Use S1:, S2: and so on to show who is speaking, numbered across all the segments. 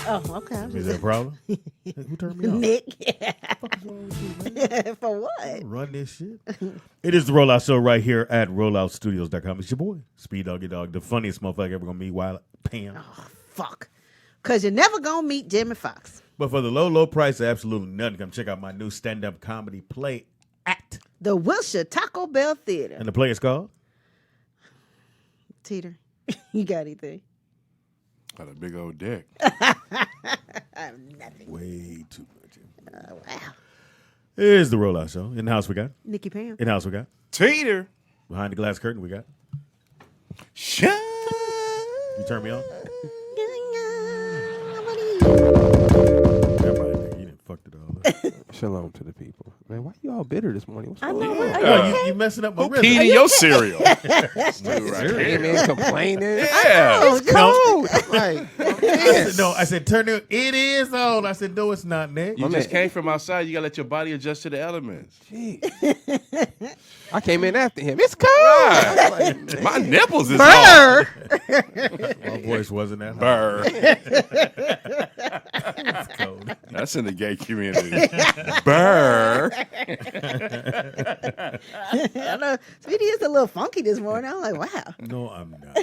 S1: Oh, okay.
S2: Is that a problem? Who turned me off?
S1: Nick.
S2: What the fuck is wrong with you, man?
S1: For what?
S2: I don't run this shit. It is the Rollout Show right here at rolloutstudios.com. It's your boy, Speed Doggy Dog, the funniest motherfucker ever gonna meet while Pam.
S1: Oh, fuck. Because you're never going to meet Jimmy Fox.
S2: But for the low, low price of absolutely nothing, come check out my new stand-up comedy play at
S1: The Wilshire Taco Bell Theater.
S2: and the play is called
S1: Teeter, you got anything?
S3: Got a big old dick.
S1: I have nothing.
S2: Way Too Much.
S1: Wow.
S2: It is the Rollout Show. In the house we got.
S1: Nikki Pam.
S2: In the house we got.
S3: Teeter.
S2: Behind the glass curtain we got.
S3: Shut.
S2: You turn me on? You didn't fuck it all up.
S4: Shalom to the people. Man, why you all bitter this morning? What's
S1: I
S4: going
S1: know.
S4: on?
S1: Are you
S2: Oh,
S1: okay?
S2: you messing up my
S3: Who
S2: rhythm.
S3: peed in your cereal?
S4: Came in complaining.
S3: Yeah.
S4: It's cold. I'm like,
S2: I said, turn it. It is on. I said, no, it's not, Nick.
S3: You just came from outside. You got to let your body adjust to the elements.
S4: I came in after him. It's cold.
S3: Right. Like, my nipples is
S1: Burr.
S3: hard.
S2: My voice wasn't that high.
S3: Burr.
S2: It's cold.
S3: That's in the gay community. Burr.
S1: I know. Speedy is a little funky this morning. I'm like, wow.
S2: No, I'm not.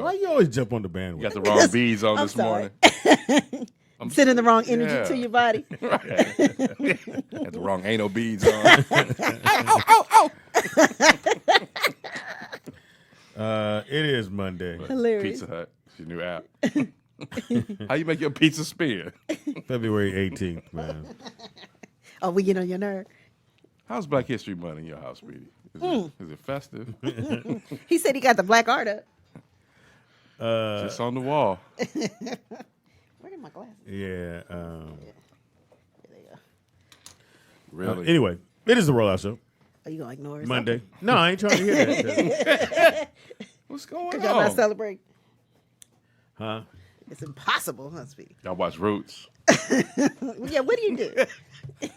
S2: Why you always jump on the
S3: You
S2: bandwagon?
S3: got the wrong beads on
S1: I'm
S3: this
S1: sorry.
S3: morning.
S1: I'm sending the wrong energy
S3: Yeah.
S1: to your body.
S3: Got the wrong anal beads on.
S2: It is Monday,
S1: Hilarious.
S3: Pizza Hut. It's your new app. How you make your pizza spin?
S2: February 18th, man.
S1: Oh, we get on your nerve.
S3: How's Black History Month in your house, Speedy? Is it festive?
S1: He said he got the black art up.
S3: Just on the wall.
S1: Where did my glasses?
S2: Yeah.
S1: There they go.
S3: Really?
S2: Anyway, it is the Rollout Show.
S1: Are you going to ignore it?
S2: Monday. No, I ain't trying to hear that.
S3: What's going
S1: Because y'all not
S3: on?
S1: celebrating.
S2: Huh?
S1: It's impossible, huh, Speedy?
S3: Y'all watch Roots.
S1: Yeah, what do you do?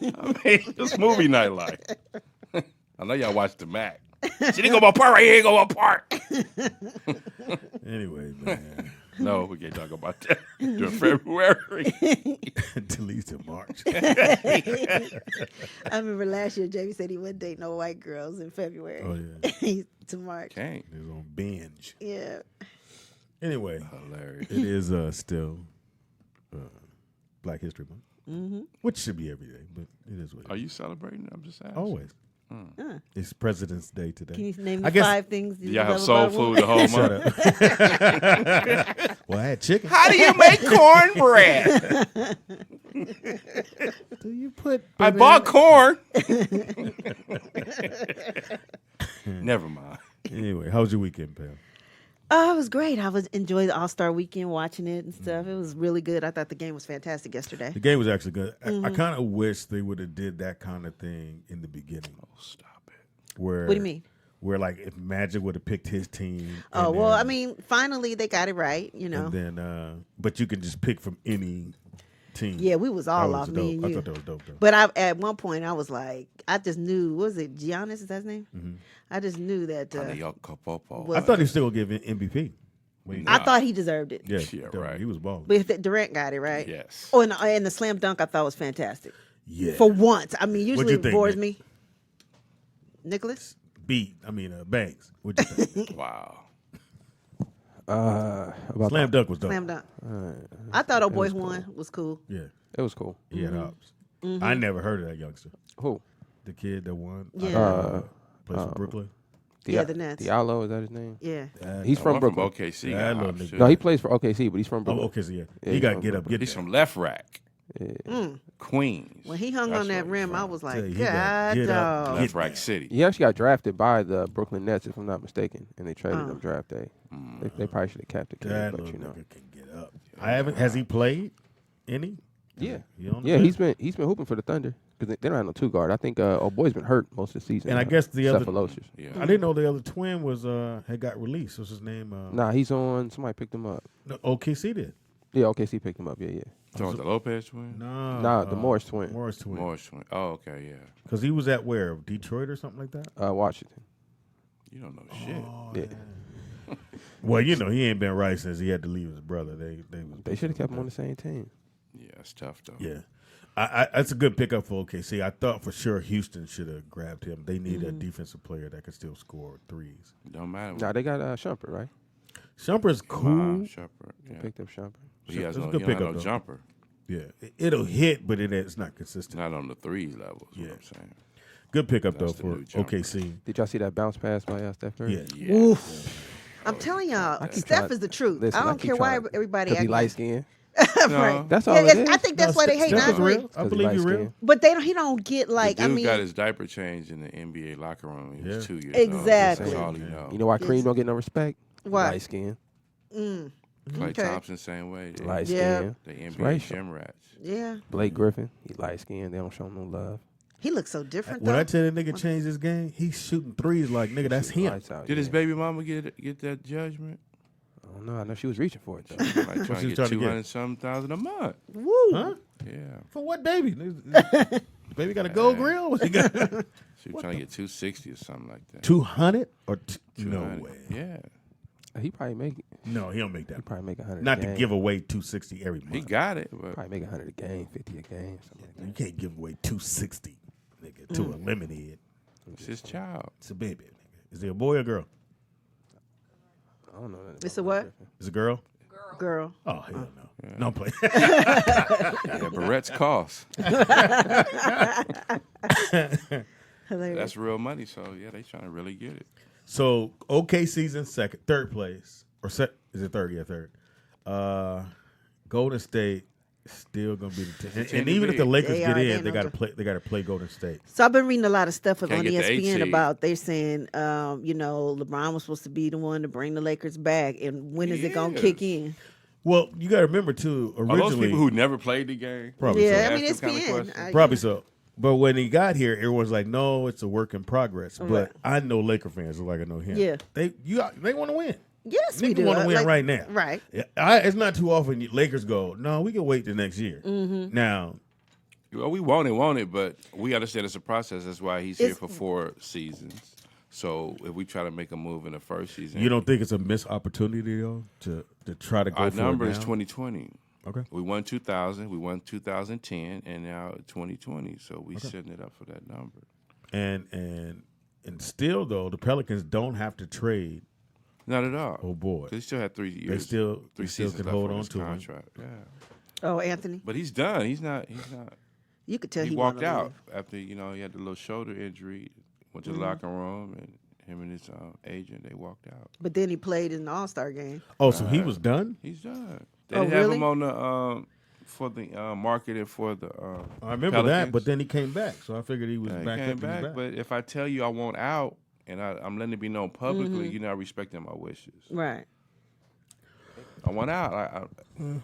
S3: I mean, it's movie night like. I know y'all watch The Mac. She didn't go my part right here, go my part.
S2: Anyway, man.
S3: No, we can't talk about that. During February.
S2: Until least in March.
S1: I remember last year, Jamie said he wouldn't date no white girls in February.
S2: Oh, yeah.
S1: To March.
S3: Can't.
S2: It's on binge.
S1: Yeah.
S2: Anyway,
S3: Hilarious.
S2: it is still Black History Month, which should be every day, but it is what it
S3: Are
S2: is.
S3: you celebrating? I'm just asking.
S2: Always. It's President's Day today.
S1: Can you name
S2: I
S1: the
S2: guess-
S1: 5 things
S3: Do y'all have soul food the whole month?
S2: Shut up. Well, I had chicken.
S3: How do you make cornbread?
S2: Do you put?
S3: I bought corn. Never mind.
S2: Anyway, how was your weekend, Pam?
S1: Oh, it was great. I was enjoying the All-Star weekend, watching it and stuff. It was really good. I thought the game was fantastic yesterday.
S2: The game was actually good. I kind of wish they would have did that kind of thing in the beginning.
S3: Oh, stop it.
S2: Where?
S1: What do you mean?
S2: Where like if Magic would have picked his team.
S1: Oh,
S2: and
S1: well,
S2: then-
S1: I mean, finally they got it right, you know.
S2: And then, but you can just pick from any team.
S1: Yeah, we was all
S2: That
S1: off,
S2: dope.
S1: me and
S2: I
S1: you.
S2: thought that was dope, though.
S1: But at one point, I was like, I just knew, what was it, Giannis, is that his name? I just knew that.
S2: I thought he was still going to give MVP.
S1: I thought he deserved it.
S2: Yeah,
S3: Yeah,
S2: definitely.
S3: right.
S2: He was balling.
S1: But if Durant got it, right?
S3: Yes.
S1: Oh, and the slam dunk I thought was fantastic.
S2: Yeah.
S1: For once. I mean,
S2: What'd
S1: usually
S2: you
S1: it
S2: think,
S1: bores
S2: Nick?
S1: me. Nicholas?
S2: Banks. What'd you think?
S3: Wow.
S4: about
S2: Slam dunk was dope.
S1: Slam dunk. I thought old boy one was cool.
S2: Yeah.
S4: it was cool.
S2: He had hops. I never heard of that youngster.
S4: Who?
S2: The kid that won.
S1: Yeah.
S2: Plays for Brooklyn.
S1: Yeah, the Nets.
S4: Diallo, is that his name?
S1: Yeah.
S4: He's from Brooklyn.
S3: OKC.
S2: Yeah, I
S3: got
S2: know
S3: hops,
S2: nigga.
S3: too.
S4: No, he plays for OKC, but he's from
S2: Oh,
S4: Brooklyn.
S2: okay, so yeah.
S4: Yeah,
S2: He got
S4: he's
S2: get
S4: from
S2: up, get
S3: He's
S2: down.
S3: from Left Rack.
S4: Yeah.
S3: Queens.
S1: When he hung on
S3: That's
S1: that
S3: where he's
S1: rim, I
S3: from.
S1: was
S2: Tell
S1: like,
S2: you, he got
S1: God,
S2: get up,
S1: dog.
S3: Left Rack City.
S4: He actually got drafted by the Brooklyn Nets, if I'm not mistaken, and they traded him draft day. They probably should have kept the kid,
S2: That
S4: but
S2: little
S4: you know.
S2: nigga can get up. Has he played any?
S4: Yeah.
S2: He on the
S4: Yeah,
S2: bench?
S4: he's been hooping for the Thunder because they don't have no two guard. I think old boy's been hurt most of the season.
S2: And I guess the other-
S4: Cephaloshes.
S3: Yeah.
S2: I didn't know the other twin was had got released. What's his name?
S4: Nah, he's on. Somebody picked him up.
S2: No, OKC did.
S4: Yeah, OKC picked him up. Yeah.
S3: Talking about the Lopez twin?
S2: No,
S4: the Morris twin.
S2: Morris twin.
S3: Morris twin. Oh, okay, yeah.
S2: Because he was at where? Detroit or something like that?
S4: Washington.
S3: You don't know shit.
S4: Yeah.
S2: Well, he ain't been right since he had to leave his brother.
S4: They should have kept him on the same team.
S3: Yeah, it's tough though.
S2: Yeah. That's a good pickup for OKC. I thought for sure Houston should have grabbed him. They need a defensive player that can still score threes.
S3: Don't matter.
S4: Nah, they got Shumpert, right?
S2: Shumper's cool.
S3: Shumpert.
S4: They
S3: Yeah.
S4: picked up Shumpert.
S3: He has
S2: That's a
S3: no,
S2: good
S3: he don't have
S2: pickup,
S3: no
S2: though.
S3: jumper.
S2: Yeah, it'll hit, but it's not consistent.
S3: Not on the threes level. Is
S2: Yeah.
S3: what I'm saying.
S2: Good pickup
S3: That's
S2: though
S3: the
S2: for
S3: new jumper.
S2: OKC.
S4: Did y'all see that bounce pass by Steph Curry?
S2: Yeah.
S1: Oof. I'm telling y'all,
S4: I keep
S1: Steph
S4: trying-
S1: is the truth.
S4: listen,
S1: I
S4: I
S1: don't
S4: keep
S1: care why
S4: trying-
S1: everybody
S4: Because he
S1: acting
S4: light skinned.
S1: right.
S4: That's all
S1: Yeah,
S4: it is.
S1: I think that's why they hate.
S2: Steph is
S1: Not
S2: real. I believe you real.
S1: But he don't get like.
S3: the
S1: I
S3: dude
S1: mean,
S3: got his diaper changed in the NBA locker room. He was
S2: Yeah.
S3: 2 years
S1: Exactly.
S3: old. That's all he knows.
S4: You know why Kareem don't get no respect?
S1: Why?
S4: Light skin.
S3: Klay
S1: Okay.
S3: Thompson, same way. They,
S4: Light
S1: Yeah.
S4: skin.
S3: they
S4: It's
S3: NBA
S4: racial.
S3: gym rats.
S1: yeah,
S4: Blake Griffin, he light skinned. They don't show him no love.
S1: he looks so different.
S2: When
S1: though.
S2: I tell that nigga change his game, he's shooting threes like nigga. That's him.
S4: Lights out,
S3: Did his
S4: yeah.
S3: baby mama get that judgment?
S4: I don't know. I know she was reaching for it though.
S3: She like
S2: she
S3: trying to
S2: was
S3: get
S2: trying to get?
S3: 200,000 a month.
S1: Woo.
S2: Huh?
S3: Yeah.
S2: For what baby? Baby got a gold grill? What you got?
S3: She was trying to get 260 or something like that.
S2: 200 or no
S3: 200.
S2: way.
S3: Yeah.
S4: He probably make
S2: No, he don't make
S4: he
S2: that.
S4: probably make 100.
S2: Not
S4: a
S2: to
S4: game.
S2: give away 260 every month.
S3: He got it, but
S4: Probably make 100 a game, 50 a game, something like that.
S2: You can't give away 260, nigga, to a lemonade.
S3: it's his child.
S2: It's a baby, nigga. Is it a boy or girl?
S4: I don't know. nothing
S1: It's a
S4: about
S1: what?
S4: Blake Griffin.
S2: Is it a girl?
S1: Girl.
S2: Oh hell no. No play.
S3: Yeah, Barrett's cost.
S1: Hilarious.
S3: That's real money. So yeah, they trying to really get it.
S2: So OKC's in third place, is it third? Yeah, third. Golden State still gonna be the team,
S3: team
S2: and
S3: to
S2: even if
S3: beat.
S2: the Lakers
S1: They
S2: get
S1: are,
S2: in,
S1: they
S2: they
S1: know
S2: gotta
S1: to-
S2: play. They gotta play Golden State.
S1: So I've been reading a lot of stuff on
S3: Can't get the eighth
S1: ESPN
S3: seed.
S1: about they're saying, LeBron was supposed to be the one to bring the Lakers back, and when is it gonna
S3: He
S1: kick
S3: is.
S1: in?
S2: Well, you gotta remember too.
S3: Are those
S2: Originally,
S3: people who never played the game?
S2: probably
S1: Yeah,
S2: so.
S1: I mean
S3: Ask them kind of
S1: ESPN.
S3: questions.
S2: Probably so. But when he got here, everyone's like, "No, it's a work in progress." But
S1: Right.
S2: I know Laker fans like I know him.
S1: Yeah.
S2: they want to win.
S1: Yes, we
S2: Niggas
S1: do.
S2: want to win
S1: Like,
S2: right now.
S1: Right.
S2: Yeah, it's not too often Lakers go, "No, we can wait the next year."
S1: Mm-hmm.
S2: Now,
S3: Well, we want it, but we understand it's a process. That's why he's here
S1: It's-
S3: for 4 seasons. So if we try to make a move in the first season,
S2: you don't think it's a missed opportunity though to try to go
S3: our
S2: for
S3: number
S2: it
S3: is
S2: now?
S3: 2020.
S2: Okay.
S3: We won 2000, we won 2010, and now 2020. So we setting it up for that number.
S2: And still though, the Pelicans don't have to trade.
S3: Not at all.
S2: Oh boy,
S3: 'Cause he still had 3 years.
S2: they still
S3: seasons
S2: can
S3: left
S2: hold
S3: on
S2: on
S3: his
S2: to him.
S3: contract. Yeah,
S1: Oh, Anthony,
S3: but he's done. He's not.
S1: you could tell
S3: He
S1: he
S3: walked
S1: wanna
S3: out
S1: leave.
S3: after he had the little shoulder injury. Went to
S1: Mm-hmm.
S3: the locker room, and him and his agent they walked out.
S1: But then he played in the All-Star game.
S2: Oh, so he was done.
S3: He's done. They
S1: Oh,
S3: didn't have
S1: really?
S3: him on the for the marketing for the.
S2: I remember that,
S3: Pelicans.
S2: but then he came back, so I figured he was
S3: Yeah, he
S2: back
S3: came
S2: up.
S3: back.
S2: Back.
S3: But if I tell you I want out, and I'm letting it be known publicly, you're not respecting my wishes.
S1: Right.
S3: I want out.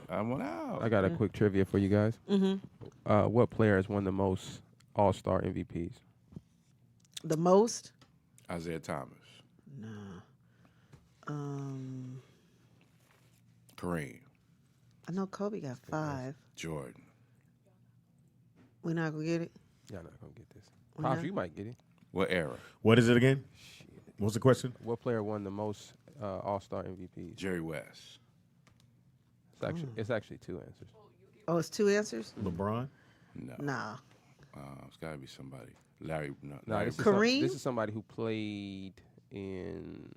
S3: I want out.
S4: I got a quick trivia for you guys.
S1: Mm-hmm.
S4: What player has won the most All-Star MVPs?
S1: The most?
S3: Isaiah Thomas,
S1: No.
S3: Kareem,
S1: I know Kobe got 5.
S3: Jordan.
S1: We're not gonna get it.
S4: Y'all not gonna get this.
S1: Why
S4: Pops,
S1: not?
S4: you might get it.
S3: What era?
S2: What is it again? What's the question?
S4: What player won the most All-Star MVPs?
S3: Jerry West.
S4: It's actually 2 answers.
S1: Oh, it's 2 answers?
S2: LeBron.
S3: No.
S1: Nah.
S3: It's got to be somebody. Larry. No,
S4: No,
S3: Larry
S4: this is,
S1: Kareem?
S4: this is somebody who played in.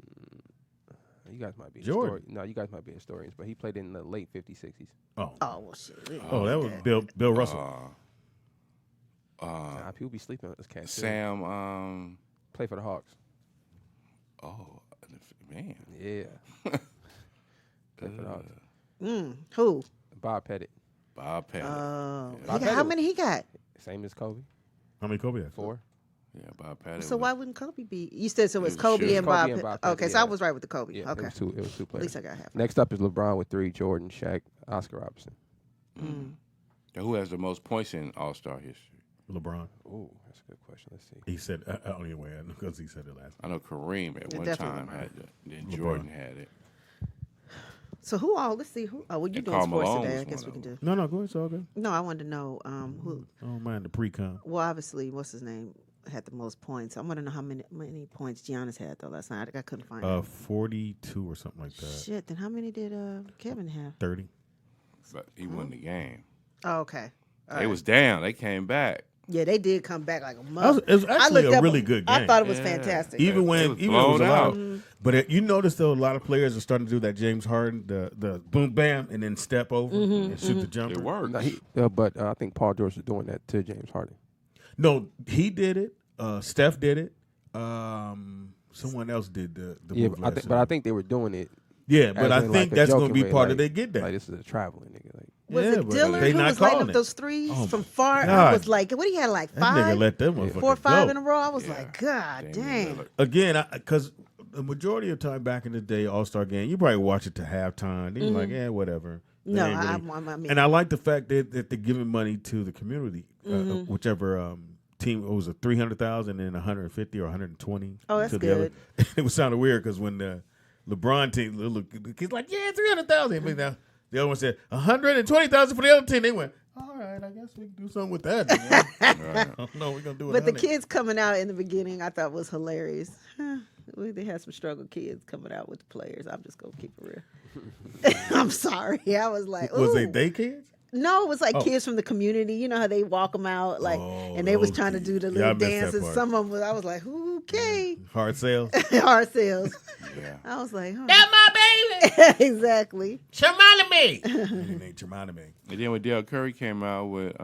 S4: You guys might be
S2: Jordan.
S4: No, you guys might be historians, but he played in the late 50s, 60s.
S2: Oh,
S1: Oh, well, shit.
S2: oh, that was Bill Russell.
S4: Nah, people be sleeping on this cat. too.
S3: Sam.
S4: Play for the Hawks.
S3: Oh man.
S4: Yeah. Play for the Hawks.
S1: Who?
S4: Bob Pettit.
S3: Bob Pettit.
S1: How
S4: Pettit.
S1: many he got?
S4: Same as Kobe.
S2: How many Kobe had?
S4: 4.
S3: yeah, Bob Pettit.
S1: So why wouldn't Kobe be? You said so. It's
S3: was
S1: Kobe
S3: sure.
S1: and
S4: Kobe
S1: Bob.
S4: and
S1: Pitt-
S4: Bob Pitt,
S1: Okay, so
S4: yeah.
S1: I was right with the Kobe.
S4: Yeah,
S1: Okay.
S4: it was 2
S1: At
S4: players.
S1: least I got half.
S4: Next up is LeBron with 3, Jordan, Shaq, Oscar Robertson.
S3: Now, who has the most points in All-Star history?
S2: LeBron.
S4: Ooh, that's a good question. Let's see.
S2: He said, anyway, because he said it last.
S3: I know Kareem at
S1: Yeah,
S3: one
S1: definitely
S3: time
S1: LeBron.
S3: had it. Then Jordan had it.
S1: So who all? Let's see who. Oh, well, you
S3: And
S1: doing
S3: Karl
S1: sports
S3: Malone
S1: today? I
S3: was
S1: guess
S3: one
S1: we
S3: of
S1: can do.
S2: No, go ahead. It's all good.
S1: No, I wanted to know who.
S2: I don't mind the pre-com.
S1: Well, obviously, what's his name? had the most points. I want to know how many points Giannis had though last night. I couldn't find it.
S2: 42 or something like that.
S1: Shit. Then how many did Kevin have?
S2: 30.
S3: But he won the game.
S1: Oh, okay. All
S3: They
S1: right.
S3: was down. They came back.
S1: Yeah, they did come back like a mother.
S2: It was actually
S1: looked
S2: a
S1: up-
S2: really good game.
S1: I thought it was
S3: Yeah.
S1: fantastic.
S2: Even when
S3: was
S2: it was
S3: blown
S2: a lot,
S3: out.
S2: but you notice though a lot of players are starting to do that James Harden, the boom bam, and then step over and shoot the jumper.
S3: It worked.
S4: No, but I think Paul George is doing that to James Harden.
S2: No, he did it. Steph did it. Someone else did the
S4: Yeah,
S2: move
S4: but
S2: last
S4: I
S2: night.
S4: think they were doing it.
S2: Yeah, but
S4: as
S2: I
S4: in,
S2: think
S4: like, a
S2: that's going to
S4: joking
S2: be
S4: way,
S2: part
S4: like,
S2: of their get down.
S4: Like this is a traveling nigga. Like,
S1: Was
S2: Yeah,
S1: it
S2: but
S1: Dillard
S2: they
S1: who
S2: not
S1: was lighting
S2: calling
S1: up
S2: it.
S1: those threes
S2: Oh,
S1: from far? I
S2: God.
S1: was like, what, he had like
S2: That nigga
S1: five,
S2: let them motherfuckers
S1: 4 or 5
S2: go.
S1: in a row? I was
S3: Yeah.
S1: like, God
S3: Damian
S1: dang.
S3: Lillard.
S2: Again, because the majority of the time back in the day, All-Star game, you probably watch it to halftime. Then you're like, yeah, whatever. They
S1: No,
S2: ain't
S1: I
S2: really-
S1: mean,
S2: And I like the fact that they're giving money to the community, whichever team. It was a 300,000 and 150 or 120.
S1: Oh, that's
S2: to the other.
S1: good.
S2: It was sounding weird because when the LeBron team, he's like, yeah, 300,000. But now the other one said 120,000 for the other team. They went, all right, I guess we can do something with that. I don't know, we're gonna do it.
S1: but the kids coming out in the beginning, I thought was hilarious. They had some struggle kids coming out with the players. I'm just gonna keep it real. I'm sorry. I was like,
S2: Was
S1: ooh.
S2: they kids?
S1: No, it was like
S2: Oh.
S1: kids from the community. You know how they walk them out, like,
S2: Oh,
S1: and they was
S2: those
S1: trying to
S2: kids.
S1: do the
S2: Yeah, I
S1: little
S2: missed that
S1: dances.
S2: part.
S1: Some of them, I was like, okay,
S2: Hard sales.
S1: hard sales.
S3: Yeah.
S1: I was like, huh.
S2: That's my baby.
S1: Exactly.
S2: Chamana me. It ain't Chamana me.
S3: And then when Dale Curry came out with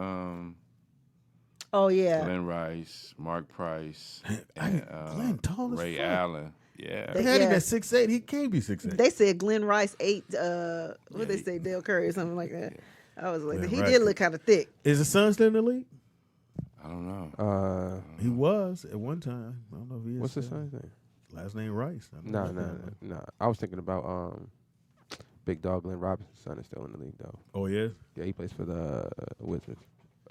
S1: Oh yeah.
S3: Glenn Rice, Mark Price,
S2: Glenn
S3: and
S2: tall as
S3: Ray
S2: fuck.
S3: Allen. Yeah.
S2: They had him
S1: Yeah.
S2: at 6'8". He can't be 6'8".
S1: They said Glenn Rice ate. What they say, Dale Curry or something like that. I was like,
S2: Glenn
S1: he
S2: Rice
S1: did
S2: could-
S1: look kind of thick.
S2: Is his son still in the league?
S3: I don't know.
S2: He was at one time. I don't know if he is.
S4: what's his
S2: still.
S4: son's name?
S2: Last name Rice. I don't
S4: No,
S2: know.
S4: no. I was thinking about Big Dog Glenn Robinson's son is still in the league though.
S2: Oh yeah.
S4: Yeah, he plays for the Wizards.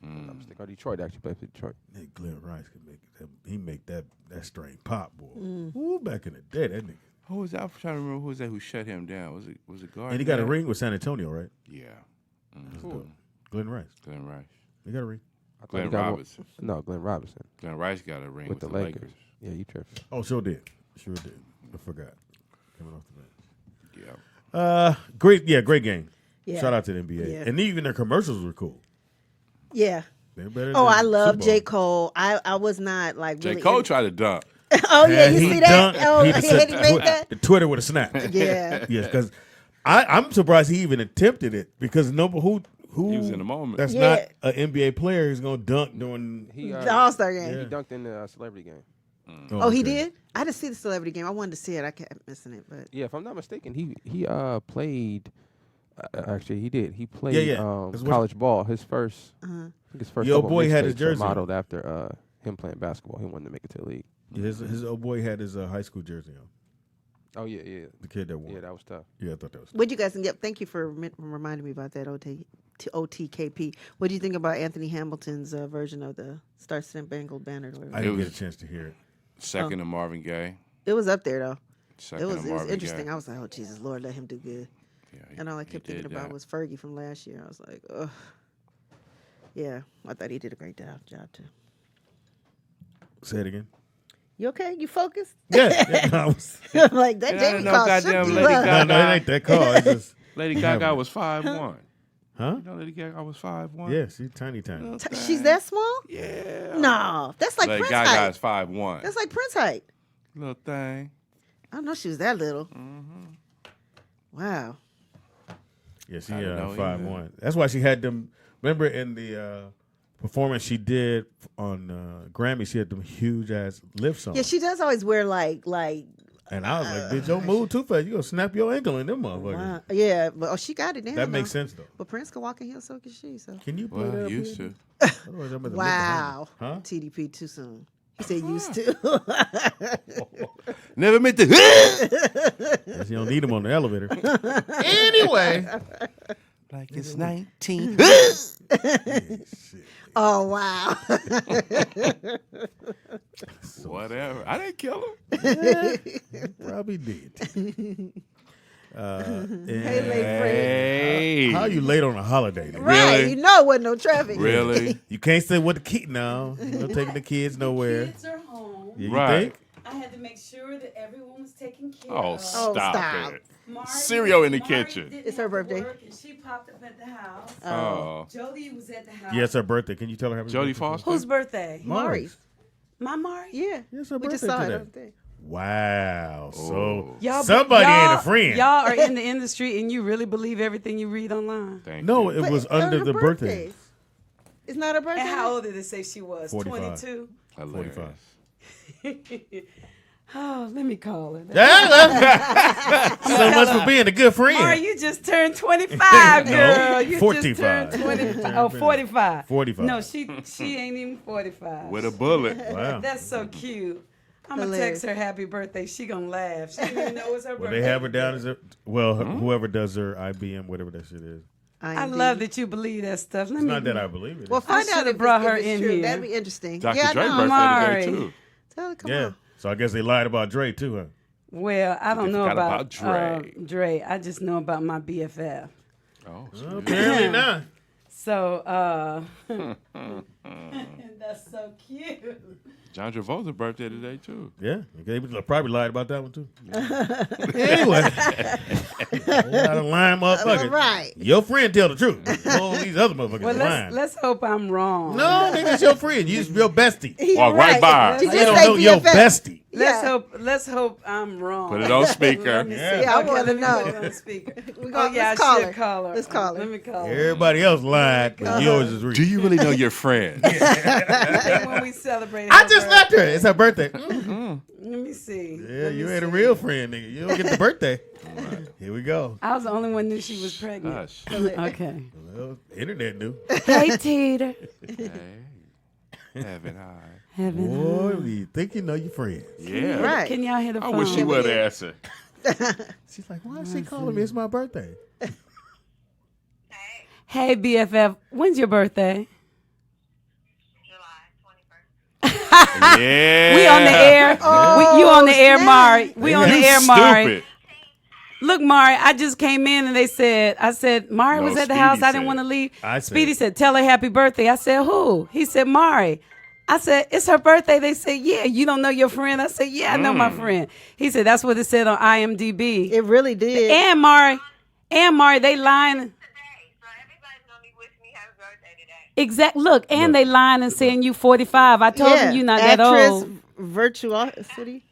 S4: I'm mistaken. Or Detroit actually plays for Detroit.
S2: Nigga, Glenn Rice can make that. He make that string pop, boy. Ooh, back in the day, that nigga.
S3: Who was that? I'm trying to remember who was that who shut him down. Was it Gardner?
S2: And he got a ring with San Antonio, right?
S3: Yeah.
S2: Glenn Rice.
S3: Glenn Rice.
S2: He got a ring.
S4: I thought
S3: Glenn
S4: he got one-
S3: Robinson.
S4: No, Glenn Robinson
S3: Glenn Rice got a ring
S4: with the Lakers. Yeah, you tripping.
S2: Oh, sure did. Sure did. I forgot. Coming off the bench.
S3: Yeah.
S2: Great game.
S1: Yeah.
S2: Shout out to the NBA.
S1: Yeah.
S2: And even their commercials were cool.
S1: Yeah.
S2: They're better
S1: Oh,
S2: than
S1: I love
S2: Super
S1: J.
S2: Bowl.
S1: Cole. I was not like
S3: J.
S1: really
S3: Cole
S1: in-
S3: tried to dunk.
S1: Oh yeah,
S2: And
S1: you
S2: he
S1: see that?
S2: dunked-
S1: Oh,
S2: he
S1: he
S2: just said
S1: made that.
S2: the Twitter with a snap.
S1: Yeah.
S2: Yes, because I'm surprised he even attempted it because who
S3: He was in the moment.
S2: That's
S1: Yeah.
S2: not an NBA player who's gonna dunk during.
S4: He
S1: The All-Star game.
S2: Yeah.
S4: he dunked in the celebrity game.
S1: Oh, he
S2: okay.
S1: did? I didn't see the celebrity game. I wanted to see it. I kept missing it, but
S4: Yeah, if I'm not mistaken, he played. Actually, he did. He played
S2: Yeah. That's what-
S4: college ball. His first, I think his first.
S2: Your
S4: couple
S2: boy had his
S4: mixtapes are
S2: jersey on.
S4: modeled after him playing basketball. He wanted to make it to the league.
S2: Yeah, his old boy had his high school jersey on.
S4: Oh yeah.
S2: The kid that won.
S4: Yeah, that was tough.
S2: Yeah, I thought that was.
S1: what you guys think? Yep, thank you for reminding me about that OTKP. What do you think about Anthony Hamilton's version of the Star Spangled Banner? Or whatever?
S2: I didn't
S3: It
S2: get a
S3: was-
S2: chance to hear it.
S3: Second to Marvin Gaye.
S1: It was up there though.
S3: Second
S1: It
S3: to
S1: was
S3: Marvin
S1: interesting.
S3: Gaye.
S1: I was like, oh Jesus Lord, let him do good.
S3: Yeah,
S1: And all I
S3: he
S1: kept
S3: did
S1: thinking about
S3: that.
S1: was Fergie from last year. I was like, ugh. Yeah, I thought he did a great job too.
S2: Say it again.
S1: You okay? You focused?
S2: Yeah, I was,
S1: I'm like that
S3: Yeah, I
S1: Jamie
S3: didn't know
S1: call shook
S3: goddamn
S1: you
S3: Lady
S1: up.
S3: Gaga.
S2: no, it ain't that call. It's just,
S3: Lady
S2: Having
S3: Gaga
S2: it.
S3: was 5'1".
S2: huh?
S3: You know Lady Gaga was 5'1"?
S2: Yeah, she's tiny.
S1: She's that small?
S3: Yeah.
S1: No, that's like
S3: Lady
S1: Prince
S3: Gaga
S1: height.
S3: is 5'1".
S1: That's like Prince height.
S3: Little thing.
S1: I didn't know she was that little.
S3: Mm-hmm.
S1: Wow.
S2: Yeah, she
S3: I didn't know
S2: 5'1". That's why she had them. Remember in the performance she did on Grammy, she had them huge ass lifts on.
S1: Yeah, she does always wear like.
S2: And I was like, bitch, don't move too fast. You gonna snap your ankle in them motherfuckers.
S1: Wow. Yeah, but she got it down.
S2: That makes
S1: though.
S2: sense though.
S1: But Prince can walk in heels, so can she. So
S2: Can you play that
S3: Well,
S2: up
S3: used
S2: here?
S3: to.
S2: Otherwise, I'm about to
S1: wow,
S2: look behind you.
S1: TDP too soon. He said used to.
S3: Never meant to.
S2: Huh? Guess you don't need them on the elevator. Anyway.
S3: Like it's 19.
S2: Shit.
S1: Oh wow.
S3: Whatever. I didn't kill him.
S2: Probably did.
S1: Hey, late friend.
S3: Hey.
S2: How you late on a holiday? Nigga?
S1: Right,
S3: Really?
S1: you know it wasn't no traffic.
S3: Really?
S2: You can't stay with the kid now. You know, taking the kids nowhere.
S5: Kids are home.
S2: Yeah, you
S3: Right.
S2: think?
S5: I had to make sure that everyone was taken care
S3: Oh,
S5: of.
S3: stop it.
S5: Mari-
S3: Cereal in the
S5: Mari
S3: kitchen.
S5: didn't
S1: It's her
S5: have to
S1: birthday.
S5: work, and she popped up at the house.
S3: Oh.
S5: Jody was at the house.
S2: Yeah, it's her birthday. Can you tell her happy
S3: Jodie
S2: birthday?
S3: Foster?
S5: Whose birthday?
S1: Mari's.
S5: My Mari?
S1: Yeah.
S2: Yeah, it's her
S1: We just
S2: birthday
S1: saw
S2: today.
S1: it on thing.
S2: Wow. So
S5: Y'all-
S2: somebody
S5: y'all-
S2: ain't a friend.
S5: Y'all are in the industry and you really believe everything you read online.
S3: Thank
S2: No,
S3: you.
S2: it was
S1: But
S2: under
S1: her
S2: the birthday.
S1: birthdays. It's not her birthday.
S5: And how old did it say she was?
S2: 45.
S5: 22?
S3: Hilarious.
S2: 45.
S5: Oh, let me call her.
S2: So much for being a good friend.
S5: Mari, you just turned 25,
S2: No,
S5: girl. You
S2: 45.
S5: just turned 25. Oh, 45.
S2: 45.
S5: No, she ain't even 45.
S3: With a bullet.
S2: Wow.
S5: That's so cute. I'm going to
S1: Hilarious.
S5: text her happy birthday. She going to laugh. She didn't even know it was her
S2: Well,
S5: birthday.
S2: they have her down as a whoever does her IBM, whatever that shit is.
S5: I love that you believe that stuff. Let
S2: It's
S5: me
S2: not that I believe it.
S1: Well, find out
S5: should've
S1: if
S5: brought
S1: it's,
S5: her
S1: if it's
S5: in
S1: true.
S5: here.
S1: That'd be interesting.
S3: Dr.
S1: Yeah,
S3: Dre's
S1: no.
S3: birthday
S5: Mari.
S3: today, too.
S1: Tell her, come
S2: yeah.
S1: on.
S2: So I guess they lied about Dre too, huh?
S5: Well, I don't
S3: You
S5: know
S3: forgot
S5: about,
S3: about Dre.
S5: Dre. I just know about my BFF.
S3: Oh,
S2: Apparently not.
S5: So, that's so cute.
S3: John Travolta's birthday today, too.
S2: Yeah, they probably lied about that one too. Anyway, I don't lie, motherfucker.
S1: Right.
S2: Your friend tell the truth. All these other motherfuckers
S5: Well,
S2: lying.
S5: let's hope I'm wrong.
S2: No, nigga, it's your friend. You your bestie.
S3: Walk right by.
S1: She
S2: You
S1: just
S2: don't
S1: say
S2: know your
S1: BFF.
S2: bestie.
S1: Yeah.
S5: Let's hope I'm wrong.
S3: Put it on speaker.
S5: Let me see.
S2: Yeah.
S1: Yeah, I
S5: Okay,
S1: want to
S5: let me put it
S1: know.
S5: on speaker.
S1: We gonna-
S5: Yeah,
S1: let's
S5: I
S1: call
S5: should
S1: her.
S5: call her.
S1: Let's call her.
S5: Let me call her.
S2: Everybody else lied, but yours is real.
S3: Do you really know your friend?
S5: When we celebrate
S2: I
S5: her
S2: just
S5: birthday.
S2: left her. It's her birthday.
S5: Let me see.
S2: Yeah,
S5: Let me
S2: you ain't a
S5: see.
S2: real friend, nigga. You don't get the birthday. Here we go.
S5: I was the only one who knew she was pregnant.
S3: Hush.
S5: Okay.
S2: Well, internet knew.
S5: Hey, Teeter.
S3: Hey. Heaven high.
S5: Heaven.
S2: Boy, you think you know your friends.
S3: Yeah.
S1: Right.
S5: Can y'all hear the
S3: I
S5: phone?
S3: wish she would answer.
S2: She's like, why is she calling me? It's my birthday.
S5: Hey, BFF. When's your birthday?
S3: Yeah.
S5: We on the air. You on the air,
S1: snap.
S5: Mari. We on the
S3: You
S5: air, Mari.
S3: stupid.
S5: Look, Mari, I just came in and I said, Mari
S3: No,
S5: was at the
S3: Speedy
S5: house. I didn't
S3: said.
S5: want to leave.
S2: I said.
S5: Speedy said, tell her happy birthday. I said, who? He said, Mari. I said, it's her birthday. They said, yeah, you don't know your friend. I said, yeah, I know my friend. He said, that's what it said on IMDb.
S1: It really did.
S5: And Mari, they lying. Exact. Look, and they lying and saying you 45. I told them you not that old.
S1: Virtuosity.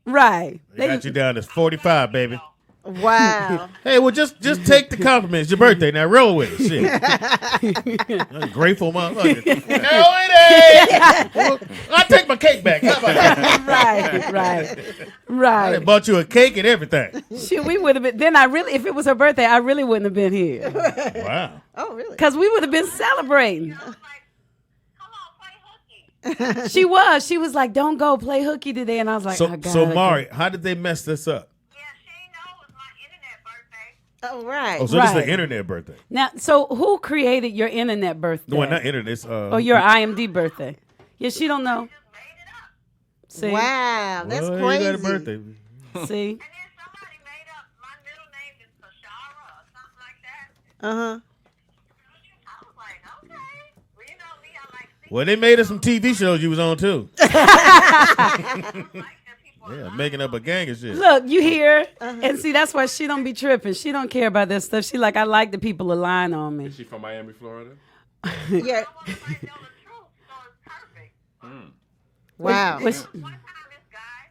S5: Right.
S2: They got you down as 45, baby.
S1: Wow.
S2: Hey, well, just take the compliments. It's your birthday. Now roll with it. Shit. I'm grateful motherfucker. No, it ain't. Well, I'll take my cake back. How about that? I
S5: Right.
S2: done bought you a cake and everything.
S5: Shit, we would have been. Then if it was her birthday, I really wouldn't have been here.
S2: Wow.
S1: Oh, really?
S5: Because we would have been celebrating. She was like, don't go play hooky today. And I was like, I got
S2: So Mari, how did they mess this up?
S1: Oh, right.
S2: Oh, so this is
S5: Right.
S2: the internet birthday.
S5: Now, so who created your internet birthday?
S2: No, not internet. It's,
S5: Or your IMD birthday? Yeah, she don't know. See?
S1: Wow. That's
S2: well,
S1: crazy.
S2: You got a birthday.
S5: See?
S1: Uh-huh.
S2: Well, they made us some TV shows you was on too. Yeah, making up a gang of shit.
S5: Look, you hear? And see, that's why she don't be tripping. She don't care about that stuff. She like, I like the people are lying on me.
S3: Is she from Miami, Florida?
S1: Yeah. Wow.
S5: Which,
S6: One time this guy,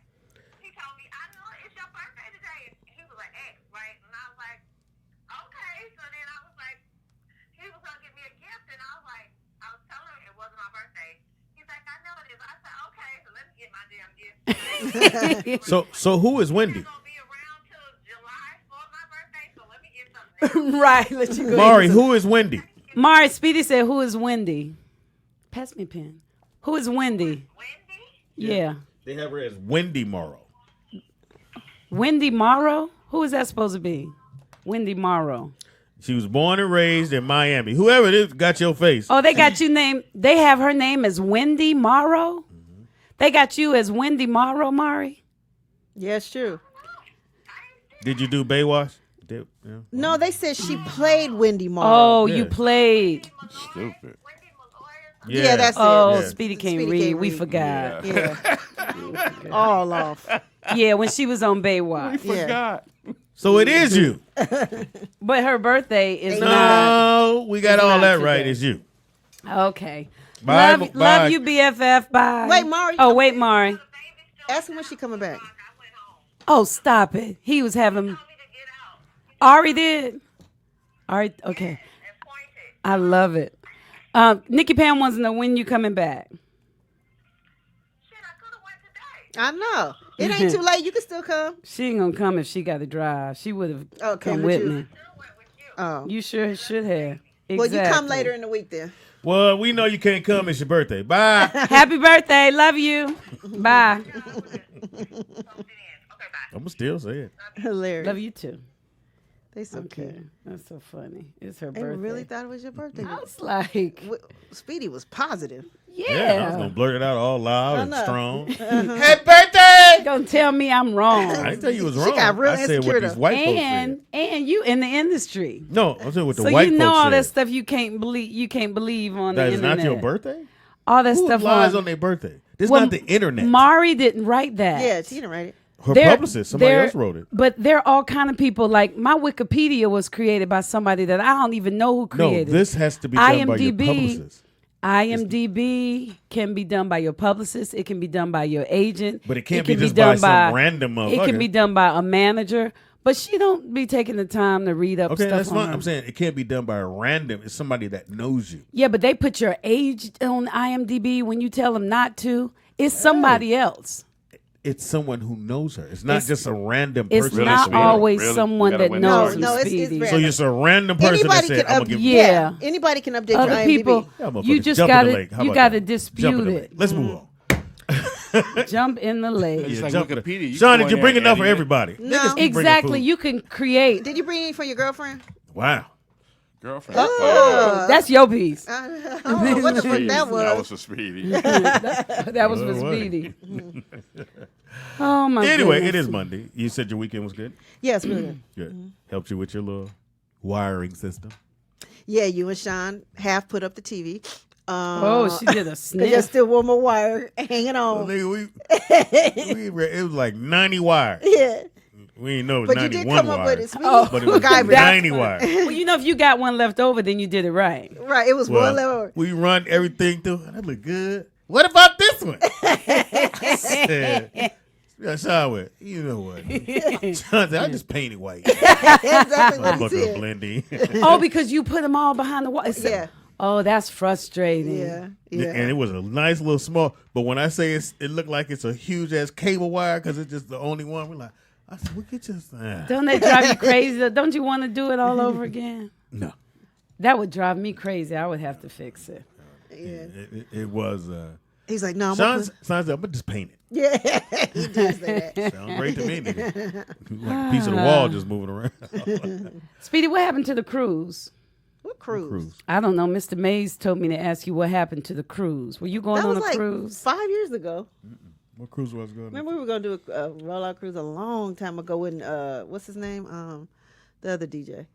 S6: he told me, I know it's your birthday today. He was an ex, right? And I was like, okay. So then I was like, he was going to give me a gift. And I was telling him it wasn't my birthday. He's like, I know it is. I said, okay, so let me get my damn gift.
S2: So who is Wendy?
S6: He's going to be around till July for my birthday, so let me get something.
S5: right, let you go.
S2: Mari, who is Wendy?
S5: Mari, Speedy said, who is Wendy? Pass me a pen. Who is Wendy?
S6: Wendy?
S5: Yeah.
S2: They have her as Wendy Morrow.
S5: Wendy Morrow? Who is that supposed to be? Wendy Morrow.
S2: She was born and raised in Miami. Whoever it is got your face.
S5: Oh, they got you named. They have her name as Wendy Morrow?
S2: Mm-hmm.
S5: They got you as Wendy Morrow, Mari?
S1: Yeah, it's true.
S2: Did you do Baywatch?
S1: No, they said she played Wendy Morrow.
S5: Oh,
S2: Yeah.
S5: you played.
S3: Stupid.
S6: Wendy Malloy.
S1: Yeah, that's
S5: Oh,
S1: it.
S5: Speedy can't
S1: Speedy
S5: read.
S1: can't
S5: We
S1: read.
S5: forgot.
S1: Yeah. All off.
S5: Yeah, when she was on Baywatch.
S1: Yeah.
S2: So it is you.
S5: But her birthday is not.
S2: No, we got
S5: It's
S2: all
S5: not
S2: that right.
S5: today.
S2: It's you.
S5: Okay.
S2: Bye,
S5: Love
S2: bye.
S5: you, BFF. Bye.
S1: Wait, Mari.
S5: Oh, wait, Mari.
S1: Ask him when she coming back.
S6: I went home.
S5: Oh, stop it. He was having.
S6: Told me to get out.
S5: Ari did. Ari, okay.
S6: And pointed.
S5: I love it. Nikki Pam wants to know when you coming back.
S6: Shit, I could have went today.
S1: I know. It ain't too late. You can still come.
S5: She ain't gonna come if she got to drive. She would have
S1: Oh,
S5: come
S1: came
S5: with
S1: with you.
S5: me.
S6: Still went with you.
S1: Oh.
S5: You sure should have.
S1: Well, you come
S5: Exactly.
S1: later in the week then.
S2: Well, we know you can't come. It's your birthday. Bye.
S5: Happy birthday. Love you. Bye.
S6: Posted in. Okay, bye.
S2: I'm going to still say it.
S1: Hilarious.
S5: Love you too.
S1: They so
S5: Okay.
S1: cute.
S5: That's so funny. It's her
S1: They
S5: birthday.
S1: really thought it was your birthday.
S5: I was like,
S1: Speedy was positive.
S2: Yeah, I was
S5: yeah.
S2: going to blurt it out all loud and
S1: know.
S2: strong. Happy birthday!
S5: Don't tell me I'm wrong.
S2: I didn't tell you it was
S1: She
S2: wrong.
S1: got real
S2: I said what
S1: insecure,
S2: these
S1: though.
S2: white folks said.
S5: And you in the industry.
S2: No, I'm saying what the
S5: So
S2: white
S5: you know
S2: folks
S5: all
S2: said.
S5: that stuff you can't believe on
S2: That
S5: the
S2: is
S5: internet.
S2: not your birthday?
S5: All that
S2: Who
S5: stuff
S2: lies on their birthday? This is
S5: Well,
S2: not the internet.
S5: Mari didn't write that.
S1: Yeah, she didn't write it.
S2: Her
S5: There-
S2: publicist, somebody
S5: there-
S2: else wrote it.
S5: But there are all kind of people. Like my Wikipedia was created by somebody that I don't even know who
S2: No,
S5: created.
S2: this has to be done by your
S5: IMDb.
S2: publicist.
S5: IMDb can be done by your publicist. It can be done by your agent.
S2: But it can't be just by some random
S5: It can
S2: motherfucker.
S5: be done by a manager. But she don't be taking the time to read up
S2: Okay,
S5: stuff
S2: that's
S5: on
S2: fine.
S5: her.
S2: I'm saying it can't be done by a random. It's somebody that knows you.
S5: Yeah, but they put your age on IMDb when you tell them not to. It's somebody else.
S2: It's someone who knows her. It's not
S5: It's-
S2: just a random
S5: It's
S2: person.
S3: Really,
S5: not
S3: Speedy?
S5: always
S3: Really?
S5: someone
S3: You gotta
S5: that
S3: win
S5: knows
S3: this
S5: them,
S1: argument. No, it's
S5: Speedy.
S2: So it's a random person that
S1: Anybody
S2: said,
S1: can
S2: I'm going to give
S5: Yeah.
S1: yeah. Anybody can update your
S5: Other
S1: IMDb.
S5: people,
S2: Yeah, motherfuckers,
S5: you just
S2: jump in the
S5: gotta
S2: lake. How
S5: you
S2: about
S5: gotta
S2: that? Jump in
S5: dispute
S2: the lake.
S5: it.
S2: Let's move on.
S5: Jump in the lake.
S3: It's like
S2: Jump in the-
S3: Wikipedia. You
S2: Sean,
S3: go
S2: did you
S3: in
S2: bring
S3: there
S2: enough
S3: and
S2: for
S3: edit it.
S2: everybody?
S1: No.
S2: Niggas keep bringing
S5: Exactly.
S2: food.
S5: You can create.
S1: Did you bring any for your girlfriend?
S2: Wow.
S3: Girlfriend.
S5: That's your piece.
S1: I don't know what the fuck that
S3: That
S1: was.
S3: was for Speedy.
S5: That was for
S2: Well, what?
S5: Speedy. Oh my
S2: Anyway,
S5: goodness.
S2: it is Monday. You said your weekend was good?
S1: Yes, really good.
S2: Good. Helped you with your little wiring system.
S1: Yeah, you and Sean have put up the TV.
S5: Oh, she did a
S1: There's
S5: sniff.
S1: still one more wire hanging
S2: Well,
S1: on.
S2: nigga, it was like 90 wires.
S1: Yeah,
S2: We didn't know it was
S1: but you
S2: 91
S1: did come up
S2: wires.
S1: with it. Speedy.
S5: Oh.
S2: But it was
S1: MacGyver.
S2: 90 wires.
S5: Well, you know, if you got one left over, then you did it right.
S1: Right, it was one
S2: Well,
S1: level.
S2: we run everything through. That look good. What about this one? Yeah, Sean went, you know what? Sean said, I just painted white.
S1: Exactly what he
S2: Motherfucker
S1: said.
S2: blend in.
S5: Oh, because you put them all behind the wall.
S1: Yeah.
S5: Oh, that's frustrating.
S1: Yeah,
S2: And
S1: yeah.
S2: it was a nice little small, but when I say it looked like it's a huge ass cable wire because it's just the only one, we're like, I said, we could just,
S5: Don't that drive you crazy? Don't you want to do it all over again?
S2: no.
S5: That would drive me crazy. I would have to fix it.
S2: It was,
S1: He's like, no, I'm
S2: Sean said, I'm going to just paint it.
S1: yeah, he did say that.
S2: Sounds great to me, nigga. Like a piece of the wall just moving around.
S5: Speedy, what happened to the cruise?
S1: What cruise?
S5: I don't know. Mr. Mays told me to ask you what happened to the cruise. Were you going
S1: That
S5: on
S1: was
S5: a
S1: like
S5: cruise?
S1: 5 years ago.
S2: What cruise was going on?
S1: Remember we were gonna do a rollout cruise a long time ago when what's his name? The other DJ.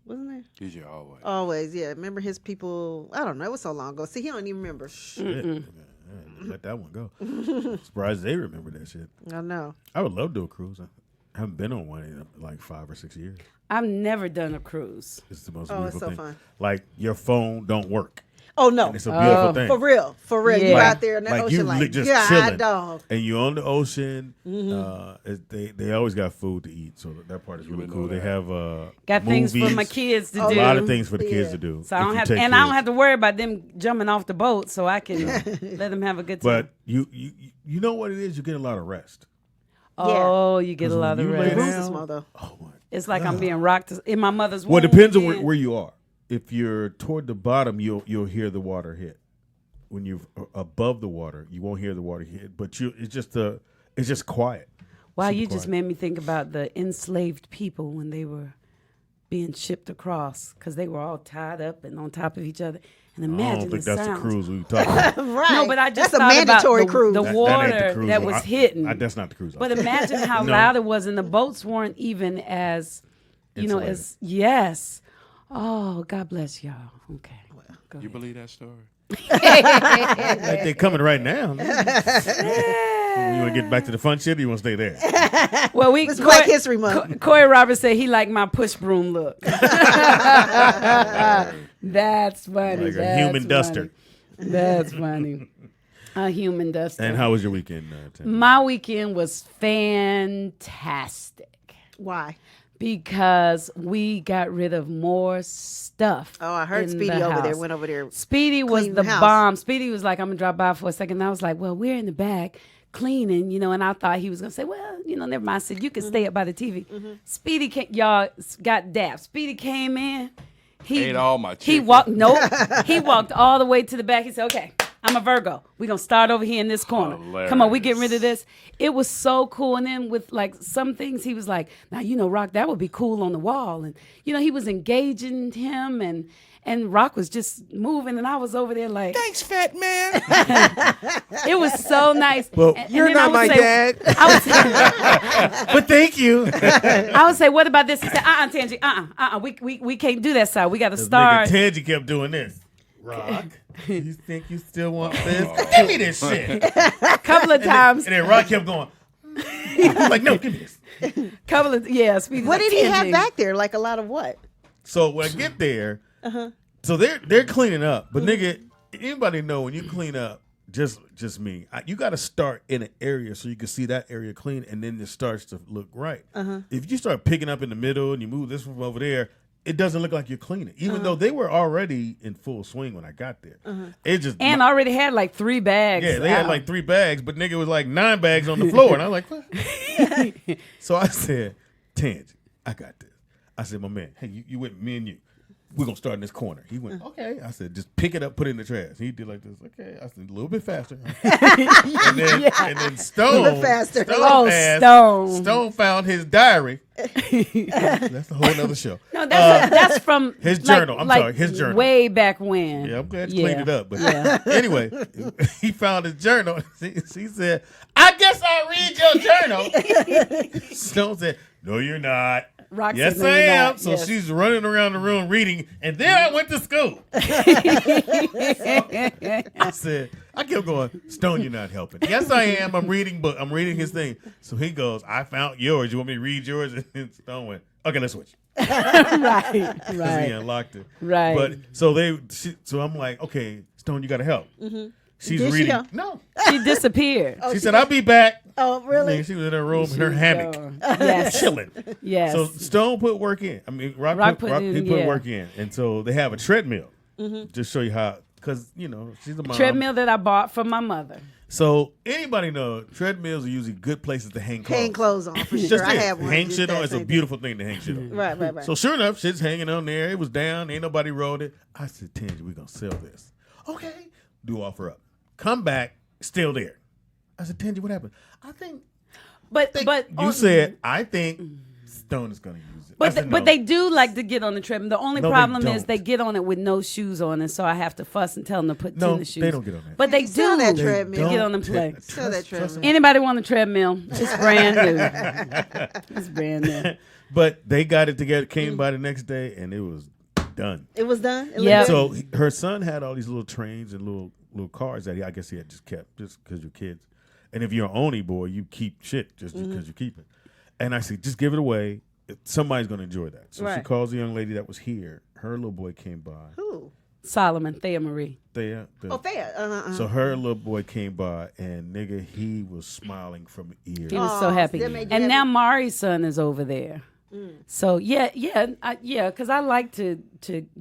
S1: What's his name?
S3: DJ always.
S1: Always, yeah. Remember his people? I don't know. It was so long ago. See, he don't even remember.
S2: Shit. Yeah, let that one go. Surprised they remember that shit.
S1: I know.
S2: I would love to do a cruise. I haven't been on one in like 5 or 6 years.
S5: I've never done a cruise.
S2: It's the most
S1: Oh, it's
S2: beautiful
S1: so
S2: thing.
S1: fun.
S2: Like your phone don't work.
S1: Oh no,
S2: And it's a beautiful thing.
S1: for real, for real. You
S5: Yeah.
S1: out there in the
S2: Like
S1: ocean,
S2: you
S1: like
S2: just
S1: God,
S2: chilling,
S1: dog.
S2: and you on the ocean. They always got food to eat, so that part is really
S3: would
S2: cool.
S3: know
S2: They
S3: that.
S2: have
S5: Got things for
S2: movies,
S5: my kids to
S1: Oh,
S2: a
S5: do.
S2: lot of things for the
S1: Yeah.
S2: kids to do.
S5: So I
S2: if
S5: don't
S2: you
S5: have,
S2: take
S5: and I don't
S2: kids.
S5: have to worry about them jumping off the boat, so I can let them have a good time.
S2: But you know what it is? You get a lot of rest.
S5: Oh, you get a lot of
S2: you lay
S5: rest.
S1: The rooms
S2: down-
S1: are small though.
S2: Oh my.
S5: It's like I'm being rocked in my mother's womb.
S2: Well, it depends on
S5: again.
S2: where you are. If you're toward the bottom, you'll hear the water hit. When you're above the water, you won't hear the water hit. But it's just quiet.
S5: Wow,
S2: Super
S5: you just
S2: quiet.
S5: made me think about the enslaved people when they were being shipped across because they were all tied up and on top of each other. And
S2: I
S5: imagine
S2: don't think
S5: the
S2: that's
S5: sounds.
S2: the cruise we were talking about.
S1: Right.
S5: No, but I just
S1: that's a
S5: thought
S1: mandatory
S5: about
S1: cruise.
S5: the
S2: That
S5: water
S2: ain't the cruise.
S5: that was hitting.
S2: That's not the cruise.
S5: But imagine how
S2: No.
S5: loud it was, and the boats weren't even as,
S2: Insulated.
S5: as yes. Oh, God bless y'all. Okay. Go
S3: You
S5: ahead.
S3: believe that story?
S2: Like they're coming right now. You want to get back to the fun shit, or you want to stay there?
S5: Well,
S1: It's Black History Month.
S5: Corey Roberts said he liked my push broom look. That's funny.
S2: Like a
S5: That's
S2: human
S5: funny.
S2: duster.
S5: That's funny. A human duster.
S2: And how was your weekend, Tim?
S5: My weekend was fantastic
S1: Why?
S5: because we got rid of more stuff.
S1: Oh, I heard
S5: in
S1: Speedy
S5: the
S1: over there.
S5: house.
S1: Went over there.
S5: Speedy was
S1: clean
S5: the
S1: the house.
S5: bomb. Speedy was like, I'm gonna drop by for a second. And I was like, well, we're in the back cleaning, and I thought he was gonna say, well, never mind. I said, you can stay up by the TV. Speedy came, y'all got dapped. Speedy came in. He
S3: Ate all my
S5: He
S3: chicken.
S5: walked. Nope. He walked all the way to the back. He said, okay, I'm a Virgo. We're going to start over here in this corner. Come on, we getting rid of this. It was so cool. And then with like some things, he was like, now, Rock, that would be cool on the wall. And, he was engaging him and Rock was just moving. And I was over there like,
S3: Thanks, fat man.
S5: it was so nice.
S2: Well,
S5: And
S4: You're
S5: then I
S4: not
S5: would
S4: my
S5: say-
S4: dad.
S5: I would say,
S2: But thank you.
S5: I would say, what about this? He said, Tangy, we can't do that side. We got to start.
S2: Tangy kept doing this. Rock, you think you still want this? Give me this shit.
S5: A couple of times.
S2: And then Rock kept going. Like, no, give me this.
S5: Speedy
S1: What
S5: like,
S1: did he have
S5: Tangy.
S1: back there? Like a lot of what?
S2: So when I get there, so they're cleaning up. But nigga, anybody know when you clean up, just me, you got to start in an area so you can see that area clean, and then it starts to look right. If you start picking up in the middle and you move this from over there, it doesn't look like you're cleaning, even though they were already in full swing when I got there. It just
S5: And already had like 3 bags.
S2: yeah, they had
S5: out.
S2: like 3 bags, but nigga was like 9 bags on the floor, and I was like, what? So I said, Tangy, I got this. I said, my man, hey, you went, me and you. We're going to start in this corner. He went, okay. I said, just pick it up, put it in the trash. He did like this. Okay. I said, a little bit faster. and then Stone.
S1: A little bit faster.
S2: Stone found his diary. That's a whole other show.
S5: No, that's from
S2: his journal. I'm sorry, his journal.
S5: Way back when.
S2: Yeah, I'm glad you cleaned it up. But
S5: Yeah.
S2: anyway, he found his journal. He said, I guess I'll read your journal. Stone said, no, you're not.
S5: Rock
S2: Yes,
S5: said, "No,
S2: I
S5: you're
S2: am."
S5: not."
S2: So
S5: Yes.
S2: she's running around the room reading, and then I went to school. I said, I kept going, Stone, you're not helping. Yes, I am. I'm reading his thing. So he goes, I found yours. You want me to read yours? And Stone went, okay, let's switch.
S5: Right.
S2: Because he
S5: Right.
S2: unlocked it.
S5: Right.
S2: But so I'm like, okay, Stone, you got to help. She's
S1: Did she
S2: reading.
S1: help?
S2: No.
S5: She disappeared.
S2: She said, I'll be back.
S1: Oh, really?
S2: Man, she was in her room in her hammock,
S5: Yes.
S2: chilling.
S5: Yes.
S2: So Stone put work in. I mean, Rock put work in. And so they have a treadmill. Just show you how, because, she's a mom.
S5: Treadmill that I bought for my mother.
S2: So anybody know treadmills are usually good places to hang clothes.
S1: Hang clothes on for
S2: Just
S1: sure. I
S2: it.
S1: have one.
S2: Hang
S1: Just
S2: shit
S1: that
S2: on. It's a
S1: same
S2: beautiful thing to hang shit on.
S1: thing. Right.
S2: So sure enough, shit's hanging on there. It was down. Ain't nobody rolled it. I said, Tangy, we going to sell this. Okay. Do offer up. Come back. Still there. I said, Tangy, what happened? I think you said, I think Stone is going to use it. I said,
S5: But
S2: no.
S5: they do like to get on the treadmill. The only
S2: No, they
S5: problem is
S2: don't.
S5: they get on it with no shoes on, and so I have to fuss and tell them to put
S2: No,
S5: tennis shoes.
S2: they don't get on that.
S5: But they
S1: Sell
S5: do
S1: that
S2: They
S1: treadmill.
S2: don't
S5: get on and play.
S1: Sell that treadmill.
S5: Anybody want a treadmill? It's brand new. It's brand new.
S2: But they got it together, came by the next day, and it was done.
S1: It was done? It
S5: Yep.
S1: looked
S2: So her son had all these little trains and little cars that I guess he had just kept just because you're kids. And if you're an only boy, you keep shit just because you keep it. And I said, just give it away. Somebody's going to enjoy that. So she
S1: Right.
S2: calls the young lady that was here. Her little boy came by.
S1: Who?
S5: Solomon, Thea Marie.
S2: Thea.
S1: Oh, fair.
S2: So her little boy came by, and nigga, he was smiling from ear.
S5: He was
S1: Aw,
S5: so happy.
S1: that made you
S5: And
S1: happy?
S5: now Mari's son is over there. So yeah, because I like to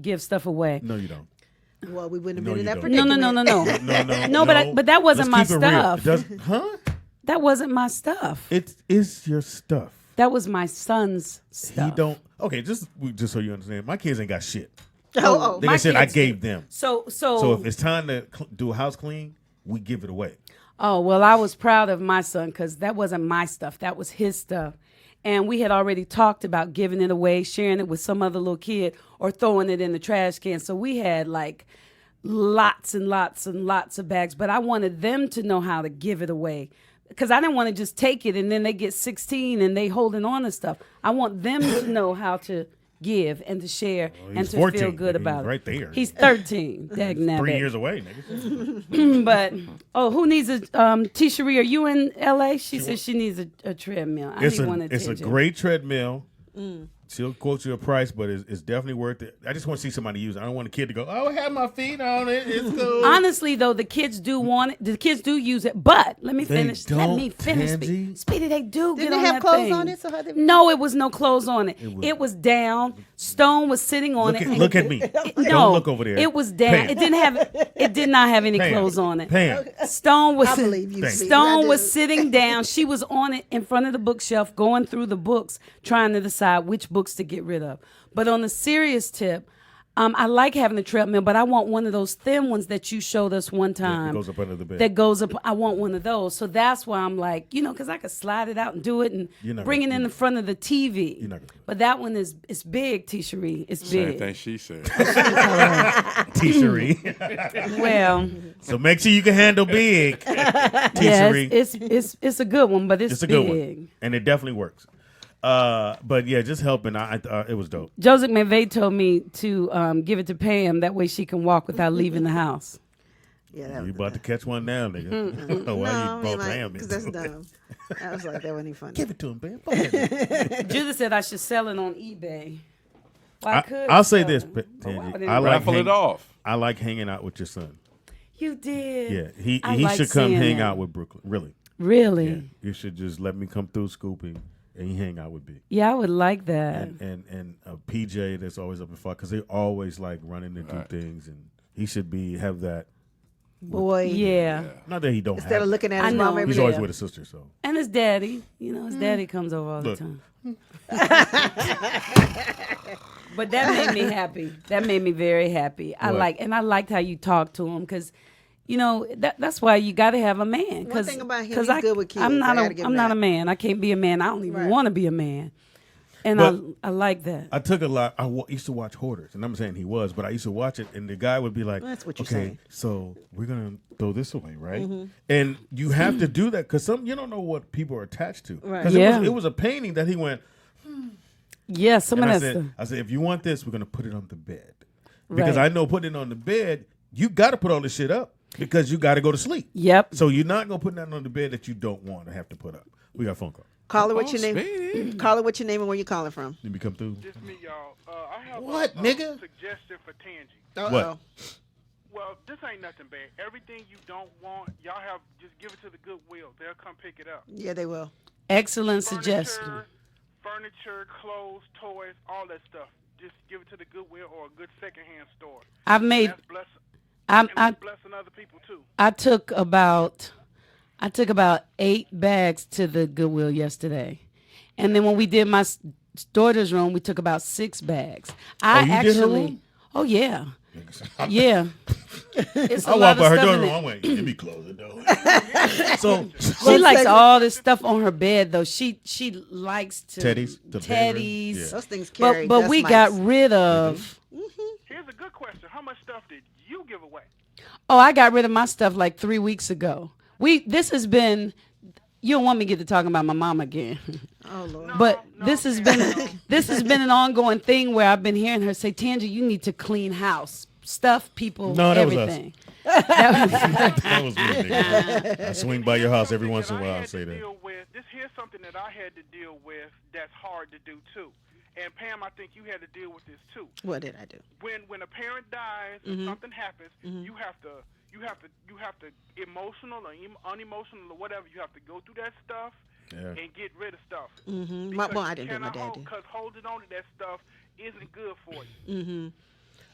S5: give stuff away.
S2: No, you don't.
S1: Well, we wouldn't
S2: No,
S1: have been in
S2: you
S1: that
S2: don't.
S5: No.
S1: predicament.
S5: No, but that wasn't
S2: Let's
S5: my
S2: keep it real.
S5: stuff.
S2: It does- huh?
S5: That wasn't my stuff.
S2: It is your stuff.
S5: That was my son's stuff.
S2: He don't. Okay, just so you understand, my kids ain't got shit.
S1: Oh,
S2: They
S5: my
S2: said I
S5: kids
S2: gave them.
S5: So
S2: So if it's time to do a house clean, we give it away.
S5: Oh, well, I was proud of my son because that wasn't my stuff. That was his stuff. And we had already talked about giving it away, sharing it with some other little kid, or throwing it in the trash can. So we had like lots and lots and lots of bags, but I wanted them to know how to give it away. Because I didn't want to just take it and then they get 16 and they holding on to stuff. I want them to know how to give and to share and to
S2: 14,
S5: feel good
S2: nigga.
S5: about
S2: He's
S5: it.
S2: right there.
S5: He's 13.
S2: 3 years away, nigga.
S5: But, who needs a, T-Cherie, are you in L.A.? She says she needs a treadmill. I need one at
S2: It's a
S5: Tinja.
S2: great treadmill. She'll quote you a price, but it's definitely worth it. I just want to see somebody use it. I don't want a kid to go, I have my feet on it. It's cool.
S5: Honestly, though, the kids do want it. The kids do use it. But let me
S2: They
S5: finish. Let me
S2: don't,
S5: finish.
S2: Tansy.
S5: Speedy, they do
S1: Didn't
S5: get
S1: they
S5: on
S1: have
S5: that
S1: clothes
S5: thing.
S1: on it? So how they
S5: No, it was no clothes on it. It was down. Stone was sitting on it.
S2: Look at me.
S5: No,
S2: Don't look over there.
S5: It was down.
S2: Pam.
S5: It did not have any
S2: Pam.
S5: clothes on it.
S2: Pam.
S5: Stone was
S1: I believe you.
S2: Thank
S1: Steve. I
S5: Stone
S1: do.
S5: was sitting down. She was on it in front of the bookshelf, going through the books, trying to decide which books to get rid of. But on a serious tip, I like having a treadmill, but I want one of those thin ones that you showed us one time.
S2: That goes up under the bed.
S5: That goes up. I want one of those. So that's why I'm like, because I could slide it out and do it and
S2: You're not
S5: bring it
S2: gonna
S5: in
S2: do
S5: the front of the TV.
S2: You're not gonna do
S5: But that one is big, T-Cherie. It's
S3: Same
S5: big.
S3: thing she said.
S2: T-Cherie.
S5: Well,
S2: So make sure you can handle big.
S5: yeah,
S2: T-Cherie.
S5: it's a good one, but
S2: It's a
S5: big.
S2: good one. And it definitely works. But yeah, just helping. It was dope.
S5: Joseph McVeigh told me to give it to Pam. That way she can walk without leaving the house.
S1: Yeah, that
S2: You
S1: was
S2: about to catch one now, nigga. Why you brought Pam
S1: because
S2: into
S1: that's
S2: it?
S1: dumb. I was like, that wasn't even funny.
S2: Give it to him, Pam. Go ahead.
S5: Judith said I should sell it on eBay. Well, I could.
S2: I'll say
S5: sell
S2: this,
S5: it,
S2: but
S5: but why would
S2: Tangi,
S5: anyone-
S3: Raffle it off.
S2: I like hanging out with your son.
S5: You did.
S2: Yeah,
S5: I
S2: he
S5: like
S2: should come
S5: seeing
S2: hang
S5: that.
S2: out with Brooklyn. Really.
S5: Really?
S2: Yeah. You should just let me come through scooping and you hang out with B.
S5: Yeah, I would like that.
S2: And PJ that's always up and far because they always like running to do things and he should have that.
S1: Boy.
S5: Yeah.
S2: Not that he don't
S1: Instead
S2: have
S1: of looking at
S5: I
S1: his
S5: know.
S1: mom every
S2: He's
S1: day.
S2: always with his sister, so.
S5: And his daddy. His daddy comes over all
S2: Look.
S5: the time. But that made me happy. That made me very happy. I liked how you talked to him because, that's why you got to have a man.
S1: One thing about him, he's good with kids.
S5: I'm not
S1: I gotta give him
S5: not a
S1: that.
S5: man. I can't be a man. I don't even
S1: Right.
S5: want to be a man. And
S2: But-
S5: I like that.
S2: I took a lot. Used to watch Hoarders, and I'm saying he was, but I used to watch it, and the guy would be like,
S1: That's what you're
S2: okay,
S1: saying.
S2: so we're going to throw this away, right?
S1: Mm-hmm.
S2: And you have to do that because you don't know what people are attached to.
S1: Right.
S2: Because
S5: Yeah.
S2: it was a painting that he went,
S5: Yeah, some
S2: and
S5: of
S2: I
S5: that stuff.
S2: said, if you want this, we're going to put it on the bed. Because
S5: Right.
S2: I know putting it on the bed, you got to put all this shit up because you got to go to sleep.
S5: Yep.
S2: So you're not going to put nothing on the bed that you don't want to have to put up. We got a phone call.
S1: Call her what your name.
S3: Speedy.
S1: Call her what your name and where you calling from.
S2: Let me come through.
S7: Just me, y'all. I have
S2: What,
S7: a
S2: nigga?
S7: suggestion for Tangi.
S2: What?
S7: Well, this ain't nothing bad. Everything you don't want, y'all have just give it to the Goodwill. They'll come pick it up.
S1: Yeah, they will.
S5: Excellent suggestion.
S7: Furniture, clothes, toys, all that stuff. Just give it to the Goodwill or a good secondhand store.
S5: I've made.
S7: That's blessing.
S5: I'm,
S7: And
S5: I
S7: that's blessing other people too.
S5: I took about 8 bags to the Goodwill yesterday, and then when we did my daughter's room, we took about 6 bags.
S2: you did her room?
S5: Oh yeah, yeah. It's a
S2: I
S5: lot
S2: walk by
S5: of
S2: her
S5: stuff
S2: door
S5: in
S2: and
S5: it.
S2: I'm like, let me close the door. So
S5: She likes all this stuff on her bed though. She likes to
S2: Teddies, the
S5: teddies.
S2: bedroom, yeah.
S1: Those things carry.
S5: But
S1: dust
S5: we
S1: mites.
S5: got rid of.
S7: Here's a good question. How much stuff did you give away?
S5: Oh, I got rid of my stuff like 3 weeks ago. This has been. You don't want me to get to talking about my mom again.
S1: Oh Lord.
S5: But this has been an ongoing thing where I've been hearing her say, Tangi, you need to clean house, stuff, people,
S2: No, that was us.
S5: everything.
S2: That was me, nigga. I swing by your house every once in a while and say that.
S7: Here's something that I had to deal with that's hard to do too. And Pam, I think you had to deal with this too.
S1: What did I do?
S7: When a parent dies or something happens, you have to emotional or unemotional or whatever. You have to go through that stuff and get rid of stuff.
S1: Mm-hmm. Well, I didn't do what my dad did.
S7: Because holding on to that stuff isn't good for you.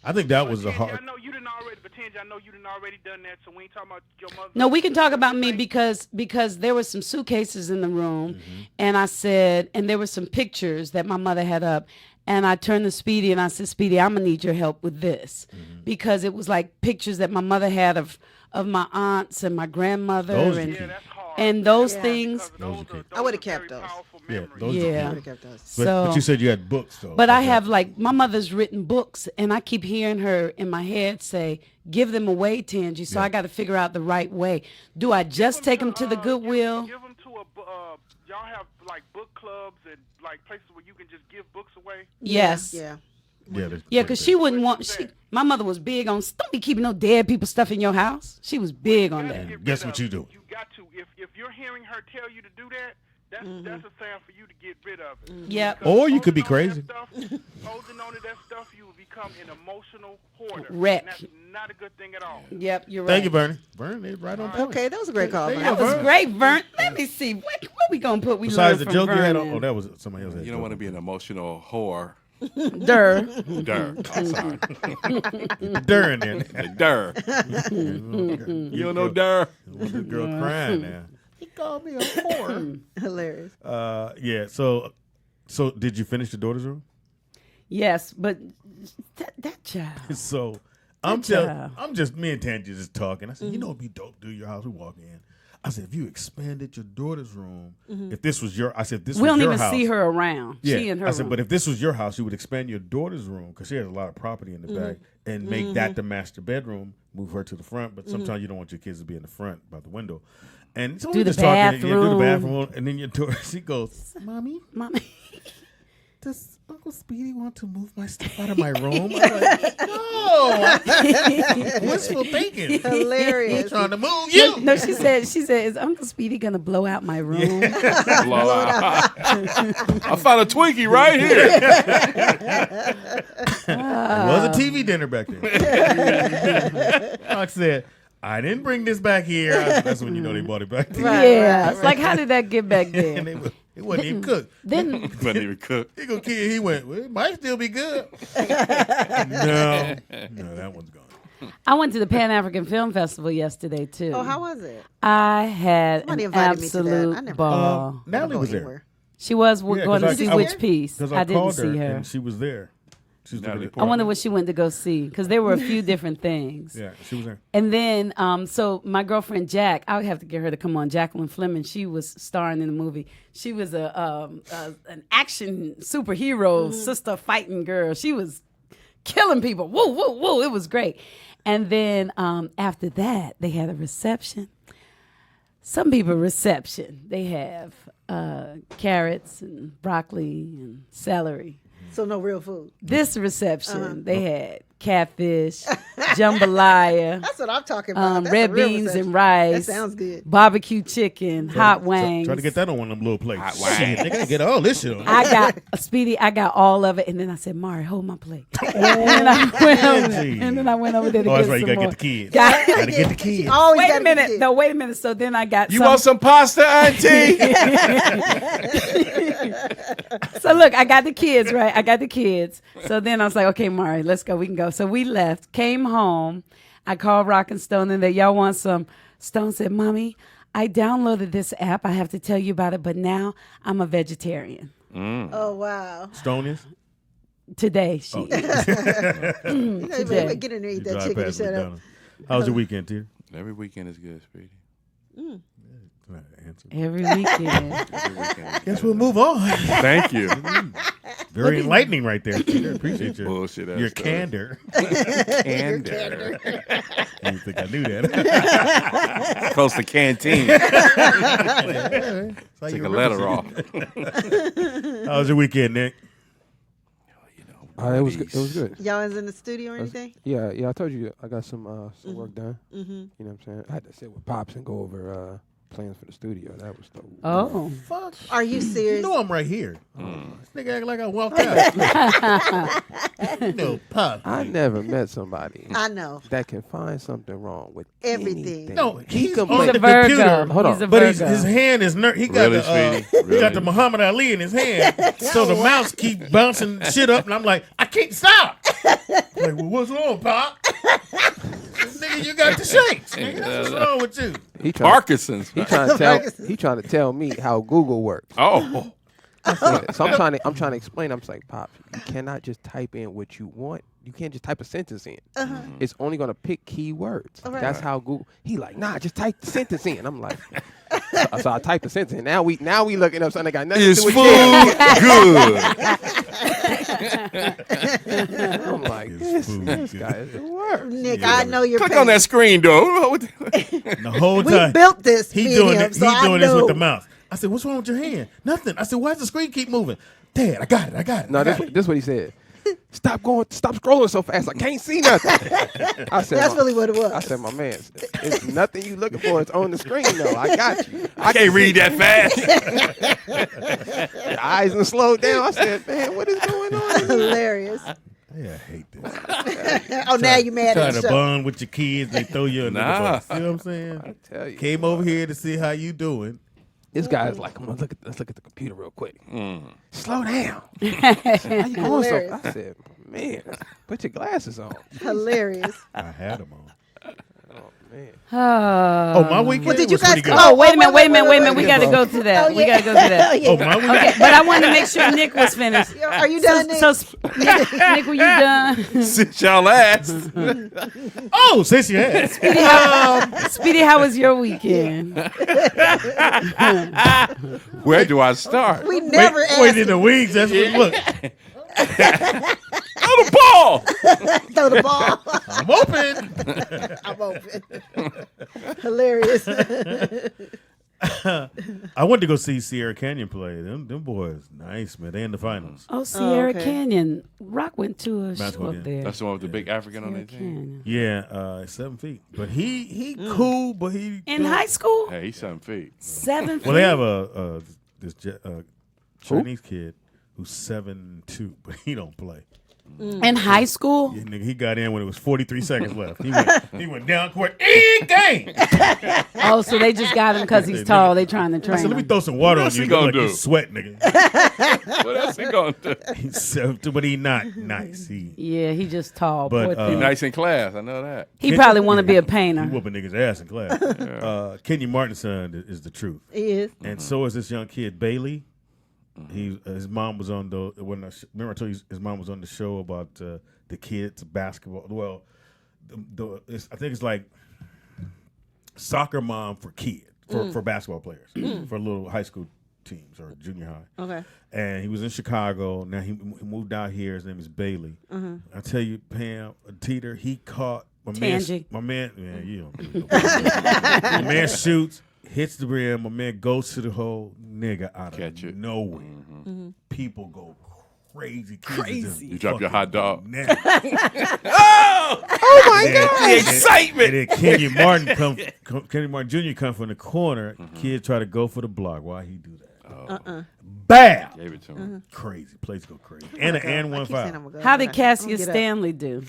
S2: I think that was the
S7: Tangi,
S2: hard.
S7: I know you didn't already, but Tangi, I know you didn't already done that. So we ain't talking about your mother.
S5: No, we can talk about me because there were some suitcases in the room, and I said, and there were some pictures that my mother had up, and I turned to Speedy and I said, Speedy, I'm gonna need your help with this because it was like pictures that my mother had of my aunts and my grandmother
S2: Those are
S5: and
S2: cute.
S7: Yeah, that's hard.
S5: and those
S1: Yeah.
S5: things.
S7: Because
S2: Those are
S7: those
S1: I would've
S7: are very
S1: kept those.
S7: powerful
S2: Yeah,
S7: memory.
S2: those
S5: Yeah.
S2: are
S1: Would've kept those.
S2: but you said you had books, though.
S5: But I
S2: Okay.
S5: have like my mother's written books, and I keep hearing her in my head say, "Give them away, Tangi." So I got to figure out the right way. Do I just take them to the Goodwill?
S7: Give them to y'all have like book clubs and like places where you can just give books away.
S5: Yes.
S1: Yeah.
S5: Yeah, because she wouldn't want. My mother was big on don't be keeping no dead people stuff in your house. She was big on that.
S2: Guess what you do?
S7: You got to. If you're hearing her tell you to do that, that's a sign for you to get rid of it.
S5: Yep.
S7: Because
S2: Or you could be
S7: holding on to
S2: crazy.
S7: Holding on to that stuff, you will become an emotional hoarder.
S5: Wreck.
S7: And that's not a good thing at all.
S5: Yep, you're right.
S2: Thank you, Bernie. Bernie, right on point.
S1: Okay, that was a great call.
S2: There you
S1: Vern.
S2: go,
S5: That was
S2: Vern.
S5: great, Vern. Let me see. What we gonna put? We
S2: Besides the
S5: learned
S2: joke
S5: from
S2: you had,
S5: Vernon.
S2: that was somebody else.
S3: You don't want to be an emotional whore.
S5: Dur.
S3: Dur. I'm sorry.
S2: During there.
S3: Dur. You don't know Dur.
S2: The girl crying now. He called me a whore.
S1: Hilarious.
S2: Yeah. So did you finish the daughter's room?
S5: Yes, but that child.
S2: So
S5: job.
S2: I'm just me and Tangy just talking. I said, you know what'd be dope? Do your house. We walk in. I said, if you expanded your daughter's room, if this was your, I said, if this
S5: We
S2: was
S5: don't
S2: your
S5: even
S2: house.
S5: see her around.
S2: Yeah,
S5: She in her
S2: I said,
S5: room.
S2: but if this was your house, you would expand your daughter's room because she has a lot of property in the back and make that the master bedroom. Move her to the front, but sometimes you don't want your kids to be in the front by the window. And so
S5: Do
S2: we
S5: the
S2: just talking. Yeah, do the
S5: bathroom.
S2: bathroom, and then your daughter, she goes, "Mommy,
S5: Mommy.
S2: does Uncle Speedy want to move my stuff out of my room?" I'm like, no, wishful thinking.
S1: Hilarious.
S2: He's trying to move you.
S5: No, she said, is Uncle Speedy gonna blow out my room?
S3: Blow out. I found a Twinkie right here.
S2: It was a TV dinner back then. Doc said, I didn't bring this back here. That's when you know they bought it back there.
S5: Yeah. It's like, how did that get back
S2: And
S5: there?
S2: it wasn't even cooked.
S5: Then
S3: Couldn't even cook.
S2: He went, well, it might still be good. No, that one's gone.
S5: I went to the Pan African Film Festival yesterday too.
S1: Oh, how was it?
S5: I had
S1: Somebody
S5: an
S1: invited me to that. I
S5: absolute
S1: never-
S5: ball.
S2: Natalie
S1: Go
S2: was there.
S1: anywhere.
S5: She was
S2: Yeah,
S5: going
S2: 'cause
S5: to see
S2: I-
S5: which piece.
S2: Because
S5: I didn't
S2: called
S5: see her.
S2: and she was there. She was
S3: Natalie
S2: there.
S5: I wonder what she went to go see because there were a few different things.
S2: Yeah, she was there.
S5: And then, so my girlfriend Jack, I would have to get her to come on. Jacqueline Fleming, she was starring in the movie. She was an action superhero sister fighting girl. She was killing people. Woo, woo, woo! It was great. And then after that, they had a reception. Some people reception they have carrots and broccoli and celery.
S1: So no real food.
S5: This reception, they had catfish, jambalaya,
S1: That's what I'm talking about. That's
S5: red
S1: a real
S5: beans
S1: reception.
S5: and rice.
S1: That sounds good.
S5: Barbecue chicken, hot wangs.
S2: Try to get that on one of them little plates.
S3: Hot wangs.
S2: Shit, they gotta get all this shit on.
S5: I got Speedy. I got all of it, and then I said, "Mari, hold my plate." and then I went over there,
S2: Gee.
S5: and then I went over there to
S2: Oh,
S5: get
S2: that's right.
S5: some
S2: You gotta
S5: more.
S2: get the kids.
S5: Got-
S2: Gotta get the kids.
S1: Always
S5: Wait a
S1: gotta get
S5: minute.
S1: it.
S5: No, wait a minute. So then I got
S3: You
S5: some.
S3: want some pasta, auntie?
S5: So look, I got the kids, right? I got the kids. So then I was like, okay, Mari, let's go. We can go. So we left, came home. I called Rock and Stone and that y'all want some. Stone said, Mommy, I downloaded this app. I have to tell you about it, but now I'm a vegetarian.
S1: Oh wow.
S2: Stone is?
S5: Today, she
S1: You know,
S5: Today.
S1: get in there, eat
S2: You
S1: that
S2: drive
S1: chicken and
S2: past
S1: shut up.
S2: McDonald's. How was your weekend, Tia?
S3: Every weekend is good, Speedy.
S2: Answer.
S5: every weekend.
S3: Every weekend.
S2: Guess we'll move on.
S3: Thank you.
S2: Very enlightening right there, Tia. Appreciate your,
S3: Bullshit ass
S2: your
S3: stuff.
S2: candor.
S3: Candor.
S2: I didn't think I knew that.
S3: Close to canteen.
S2: It's like
S3: Take
S2: you
S3: a letter
S2: represent-
S3: off.
S2: How was your weekend, Nick?
S4: It was good. It was good.
S1: Y'all is in the studio or anything?
S4: Yeah, I told you I got some work done. You know what I'm saying? I had to sit with Pops and go over plans for the studio. That was dope.
S5: Oh.
S2: Fuck.
S1: Are you
S2: You
S1: serious?
S2: know I'm right here. This nigga act like I walked out. No, Pop.
S4: I never met somebody
S1: I know.
S4: that can find something wrong with
S1: Everything.
S4: anything.
S2: No, he's on
S5: He's
S2: the
S5: a Virgo.
S2: computer.
S4: Hold on.
S5: He's a
S2: But
S5: Virgo.
S2: his hand is he got
S3: Really,
S2: the
S3: Speedy?
S2: he got
S3: Really?
S2: the Muhammad Ali in his hand. So the mouse keep bouncing shit up, and I'm like, I can't stop. Like, well, what's wrong, Pop? Nigga, you got the shakes. Nigga, that's what's wrong with you.
S4: He trying,
S3: Parkinson's.
S4: he trying to tell me how Google works.
S3: Oh.
S4: So I'm trying to explain. I'm just like, Pops, you cannot just type in what you want. You can't just type a sentence in. It's only gonna pick keywords.
S1: Right.
S4: That's how Google. He like, nah, just type the sentence in. I'm like, so I typed the sentence in. Now we looking up something that got nothing to do with
S3: good.
S4: I'm like, this guy is the worst.
S1: Nick, I know you're.
S3: Click on that screen, though.
S2: The whole
S1: We
S2: time
S1: built this.
S2: he
S1: me
S2: doing
S1: and him,
S2: it.
S1: so
S2: He
S1: I
S2: doing this
S1: know.
S2: with the mouse. I said, "What's wrong with your hand?" Nothing. I said, "Why does the screen keep moving?" Dad, I got it.
S4: No, this is what he said. Stop scrolling so fast. I can't see nothing. I said,
S1: That's really what it was.
S4: I said, my man, it's nothing you looking for. It's on the screen, though. I got you.
S3: I can't read that fast.
S4: Your eyes and slowed down. I said, man, what is going on?
S1: Hilarious.
S2: Yeah, I hate this.
S1: Oh, now you mad
S2: Trying
S1: at
S2: to
S1: the show.
S2: bond with your kids, they throw you under
S3: Nah.
S2: the bus. You know what I'm saying?
S4: I tell you.
S2: Came over here to see how you doing.
S4: This guy's like, let's look at the computer real quick. Slow down. How you going so? I said, man, put your glasses on.
S1: Hilarious.
S2: I had them on.
S4: Oh man.
S2: Oh, my weekend
S1: Well, did you
S2: was pretty
S1: guys
S2: good.
S1: come-
S5: Oh, wait a minute. We got to go to that.
S1: Oh,
S5: We got to go to that.
S2: Oh, my weekend.
S5: Okay, but I wanted to make sure Nick was finished.
S1: Are you done, Nick?
S5: Nick, were you done?
S3: Since y'all asked.
S2: Oh, since you asked.
S5: Speedy, how was your weekend?
S3: Where do I start?
S1: We never
S2: Wait
S1: asked
S2: in the weeks. That's what. Look,
S3: Throw the ball.
S1: throw the ball.
S2: I'm open.
S1: I'm open. Hilarious.
S2: I went to go see Sierra Canyon play. Them boys, nice man. They in the finals.
S5: Oh, Sierra
S1: okay.
S5: Canyon. Rock went to a
S2: Basketball
S5: show
S2: game.
S5: up there.
S3: That's the one with the big African on
S5: Sierra
S3: their team.
S5: Canyon.
S2: Yeah, 7 feet. But he cool. But he
S5: In high school?
S3: Hey, he's 7 feet.
S5: 7 feet.
S2: Well, they have this Chinese kid who's 7'2", but he don't play.
S5: In high school?
S2: Yeah, nigga, he got in when it was 43 seconds left. He went down court in game.
S5: Oh, so they just got him because he's tall. They trying to
S2: I
S5: train
S2: said, let me
S5: him.
S2: throw some water on
S3: else
S2: you.
S3: he
S2: You look
S3: gonna
S2: like
S3: do?
S2: you sweat, nigga.
S3: What else he gonna do?
S2: He's 7'2", but he not nice.
S5: Yeah, he just tall.
S2: But,
S5: Poor
S3: He's
S5: thing.
S3: nice in class. I know that.
S5: He probably want to be a
S2: He
S5: painter.
S2: whooping niggas' ass in class. Kenny Martin's son is the truth.
S1: He is.
S2: And so is this young kid, Bailey. His mom was on remember I told you his mom was on the show about the kids basketball. Well, I think it's like soccer mom for kids for basketball players for little high school teams or junior high.
S1: Okay.
S2: And he was in Chicago. Now he moved out here. His name is Bailey. I tell you, Pam, Teeter, he caught
S5: Tangy.
S2: my man. Man, you don't. My man shoots. Hits the rim. My man goes to the hole. Nigga out
S3: Catch
S2: of
S3: it.
S2: nowhere. People go crazy. Crazy.
S3: You drop your hot dog.
S2: Oh
S3: my God. The excitement.
S2: And then Kenny Martin Jr. come from the corner. Kids try to go for the block. Why he do that? Bam!
S3: Gave it to him.
S2: Crazy. Place go crazy. And
S1: I
S2: one
S1: keep saying
S2: foul.
S1: I'm gonna go.
S5: How did
S1: Okay.
S5: Cassius
S1: I'm gonna get up.
S5: Stanley do?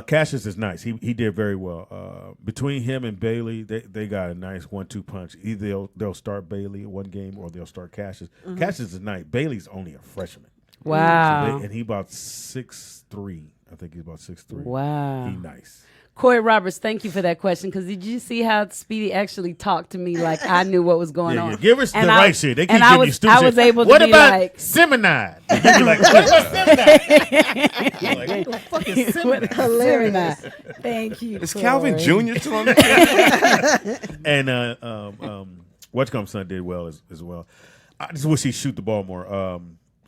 S2: Cassius is nice. He did very well. Between him and Bailey, they got a nice 1-2 punch. Either they'll start Bailey one game or they'll start Cassius. Cassius is nice. Bailey's only a freshman.
S5: Wow.
S2: And he about 6'3". I think he's about 6'3".
S5: Wow.
S2: He nice.
S5: Corey Roberts, thank you for that question. Because did you see how Speedy actually talked to me like I knew what was going on?
S2: Yeah. Give us
S5: And
S2: the
S5: I-
S2: right shit. They keep
S5: and
S2: giving
S5: I was,
S2: you stupid
S5: I was
S2: shit.
S5: able to
S2: What
S5: be
S2: about
S5: like,
S2: Seminide? And you be like, what about Seminide? I'm like, what the fuck is Seminide?
S1: Hilarious.
S5: thank you.
S3: Is
S5: Corey.
S3: Calvin Jr. still on the team?
S2: And Whatcom's son did well as well. I just wish he'd shoot the ball more.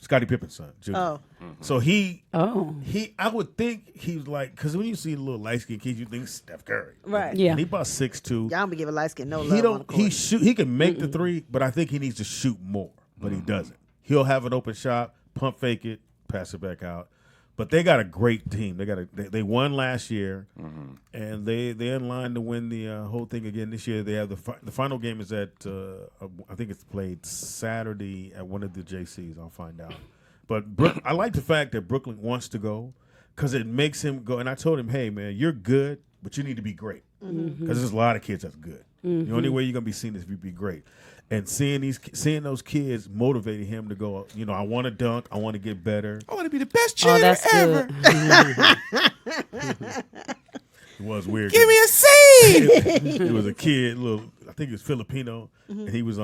S2: Scottie Pippen's son, Jr.
S1: Oh.
S2: So he,
S5: Oh.
S2: I would think he was like, because when you see little light skinned kids, you think Steph Curry,
S1: Right.
S5: Yeah.
S2: And he about 6'2".
S1: Y'all don't be giving light skin no love
S2: He
S1: on the
S2: don't.
S1: court.
S2: He shoot. He can make the three, but I think he needs to shoot more. But he doesn't. He'll have an open shot, pump fake it, pass it back out. But they got a great team. They won last year, and they're in line to win the whole thing again this year. They have the final game is at I think it's played Saturday at one of the JCs. I'll find out. But I like the fact that Brooklyn wants to go because it makes him go. And I told him, hey man, you're good, but you need to be great because there's a lot of kids that's good. The only way you're gonna be seen is if you be great. And seeing those kids motivating him to go, I want to dunk, I want to get better.
S3: I want to be the best
S5: Oh,
S3: cheerleader
S5: that's
S3: ever.
S5: good.
S2: It was weird.
S3: Give me a C.
S2: It was a kid, I think he was Filipino, and he was a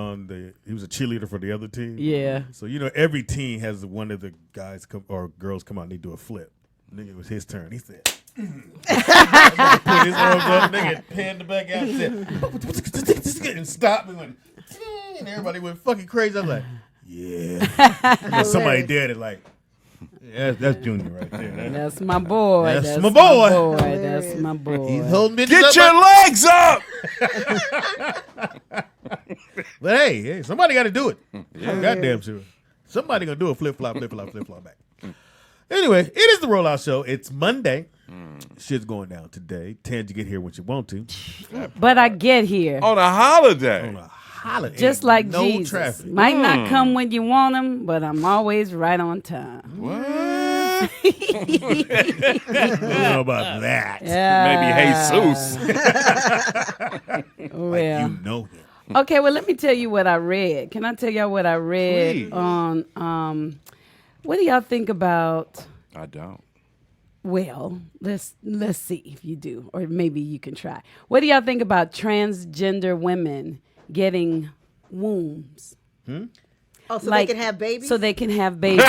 S2: cheerleader for the other team.
S5: Yeah.
S2: So every team has one of the guys or girls come out and they do a flip. Nigga, it was his turn. He said, put his arms up, nigga, panned the back out, and said, and stopped and went, and everybody went fucking crazy. I was like, yeah. And then somebody did it like, yeah, that's Junior right there.
S5: That's my boy.
S2: That's my boy.
S5: That's my boy.
S2: He's holding bitches
S3: Get
S2: up
S3: your legs up.
S2: But hey, somebody got to do it. I'm goddamn sure. Somebody going to do a flip-flop back. Anyway, it is the Rollout Show. It's Monday. Shit's going down today. Tend you get here when you want to.
S5: But I get here.
S3: On a holiday.
S2: On a holiday.
S5: Just like
S2: no
S5: Jesus.
S2: traffic.
S5: Might not come when you want him, but I'm always right on time.
S3: What?
S2: I don't know about that.
S3: Maybe Jesus.
S5: Well.
S2: You know him.
S5: Okay, well, let me tell you what I read. Can I tell y'all what I read
S3: Please.
S5: on, what do y'all think about,
S3: I don't.
S5: well, let's see if you do, or maybe you can try. What do y'all think about transgender women getting wombs?
S1: Oh, so
S5: Like,
S1: they can have babies?
S5: So they can have babies.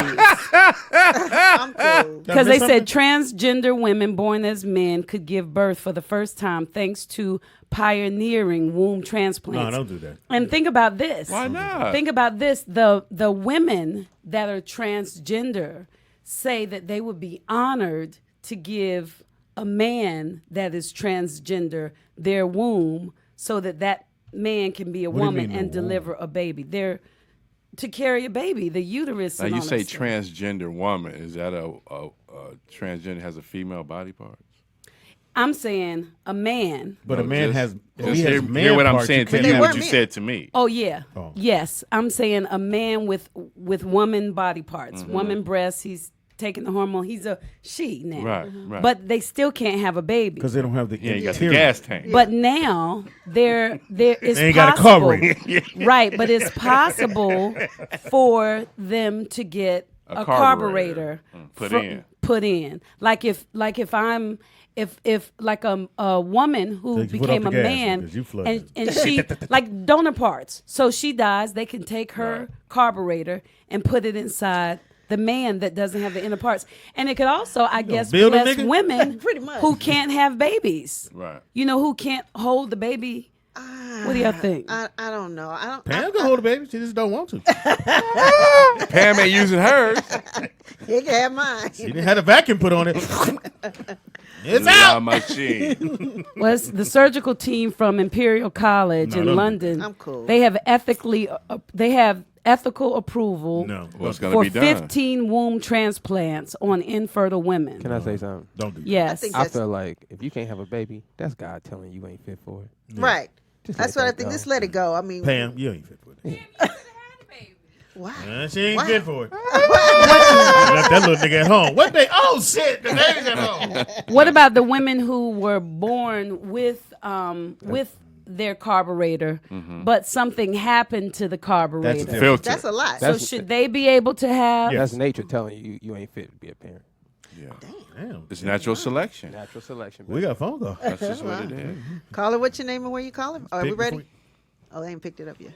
S1: I'm cool.
S5: Because they said transgender women born as men could give birth for the first time thanks to pioneering womb transplants.
S2: No, don't do that.
S5: And think about this.
S3: Why not?
S5: Think about this. The women that are transgender say that they would be honored to give a man that is transgender their womb so that that man can be a
S2: What do you
S5: woman
S2: mean,
S5: and
S2: the womb?
S5: deliver a baby. They're to carry a baby, the uterus.
S3: Now
S5: and
S3: you
S5: all
S3: say
S5: that stuff.
S3: transgender woman. Is that a transgender has a female body part?
S5: I'm saying a man.
S2: But a man has.
S3: Just
S2: he has
S3: hear
S2: man
S3: what I'm
S2: parts,
S3: saying
S2: you
S3: to
S2: can't
S3: you.
S2: have-
S3: What
S1: were
S3: you
S1: men.
S3: said to me.
S5: Oh yeah.
S2: Oh.
S5: Yes, I'm saying a man with woman body parts, woman breasts. He's taking the hormone. He's a she now.
S3: Right, right.
S5: But they still can't have a baby.
S2: Because they don't have the
S3: Yeah, you got the
S2: interior.
S3: gas tank.
S5: But now there is
S2: They ain't got a
S5: possible,
S2: carburetor.
S5: right? But it's possible for them to get a carburetor
S3: Put in.
S5: Put in. Like if I'm if like a woman who
S2: Take your foot
S5: became a
S2: off the gas
S5: man
S2: because you flooded.
S5: and she like donor parts, so she dies, they can take her carburetor and put it inside the man that doesn't have the inner parts. And it could also, I guess,
S2: build a
S5: bless
S2: nigga?
S5: women
S1: Pretty much.
S5: who can't have babies.
S3: Right.
S5: You know, who can't hold the baby. What do y'all think?
S1: I don't know. I don't.
S2: Pam can hold a baby. She just don't want to.
S3: Pam ain't using hers.
S1: He can have mine.
S2: She didn't have a vacuum put on it. It's
S3: La
S2: out.
S3: machine.
S5: Well, it's the surgical team from Imperial College
S2: No,
S5: in
S2: don't do
S5: London.
S1: I'm cool.
S5: They have ethical approval
S2: No.
S3: What's going
S5: for
S3: to be done?
S5: 15 womb transplants on infertile women.
S4: Can I say something?
S2: Don't do that.
S5: Yes.
S1: think
S4: I
S1: That's-
S4: feel like if you can't have a baby, that's God telling you ain't fit for it.
S1: Right.
S4: Just
S1: That's
S4: let
S1: what I
S4: that
S1: think.
S4: go.
S1: Just let it go. I mean,
S2: Pam, you ain't fit for it.
S1: why?
S2: She ain't
S1: Wow.
S2: fit for it. Left that little nigga at home. What they? Oh shit, the baby's at home.
S5: What about the women who were born with their carburetor, but something happened to the carburetor?
S2: That's
S3: Filter.
S1: That's a lot.
S5: So should they be able to have?
S2: Yeah.
S4: That's nature telling you ain't fit to be a parent.
S3: Yeah.
S2: Damn.
S3: It's natural selection.
S4: Natural selection.
S2: We got a phone call.
S3: That's just what it is.
S1: Caller, what's your name and where you calling? Are we
S2: Pick
S1: ready?
S2: before-
S1: Oh, they ain't picked it up yet.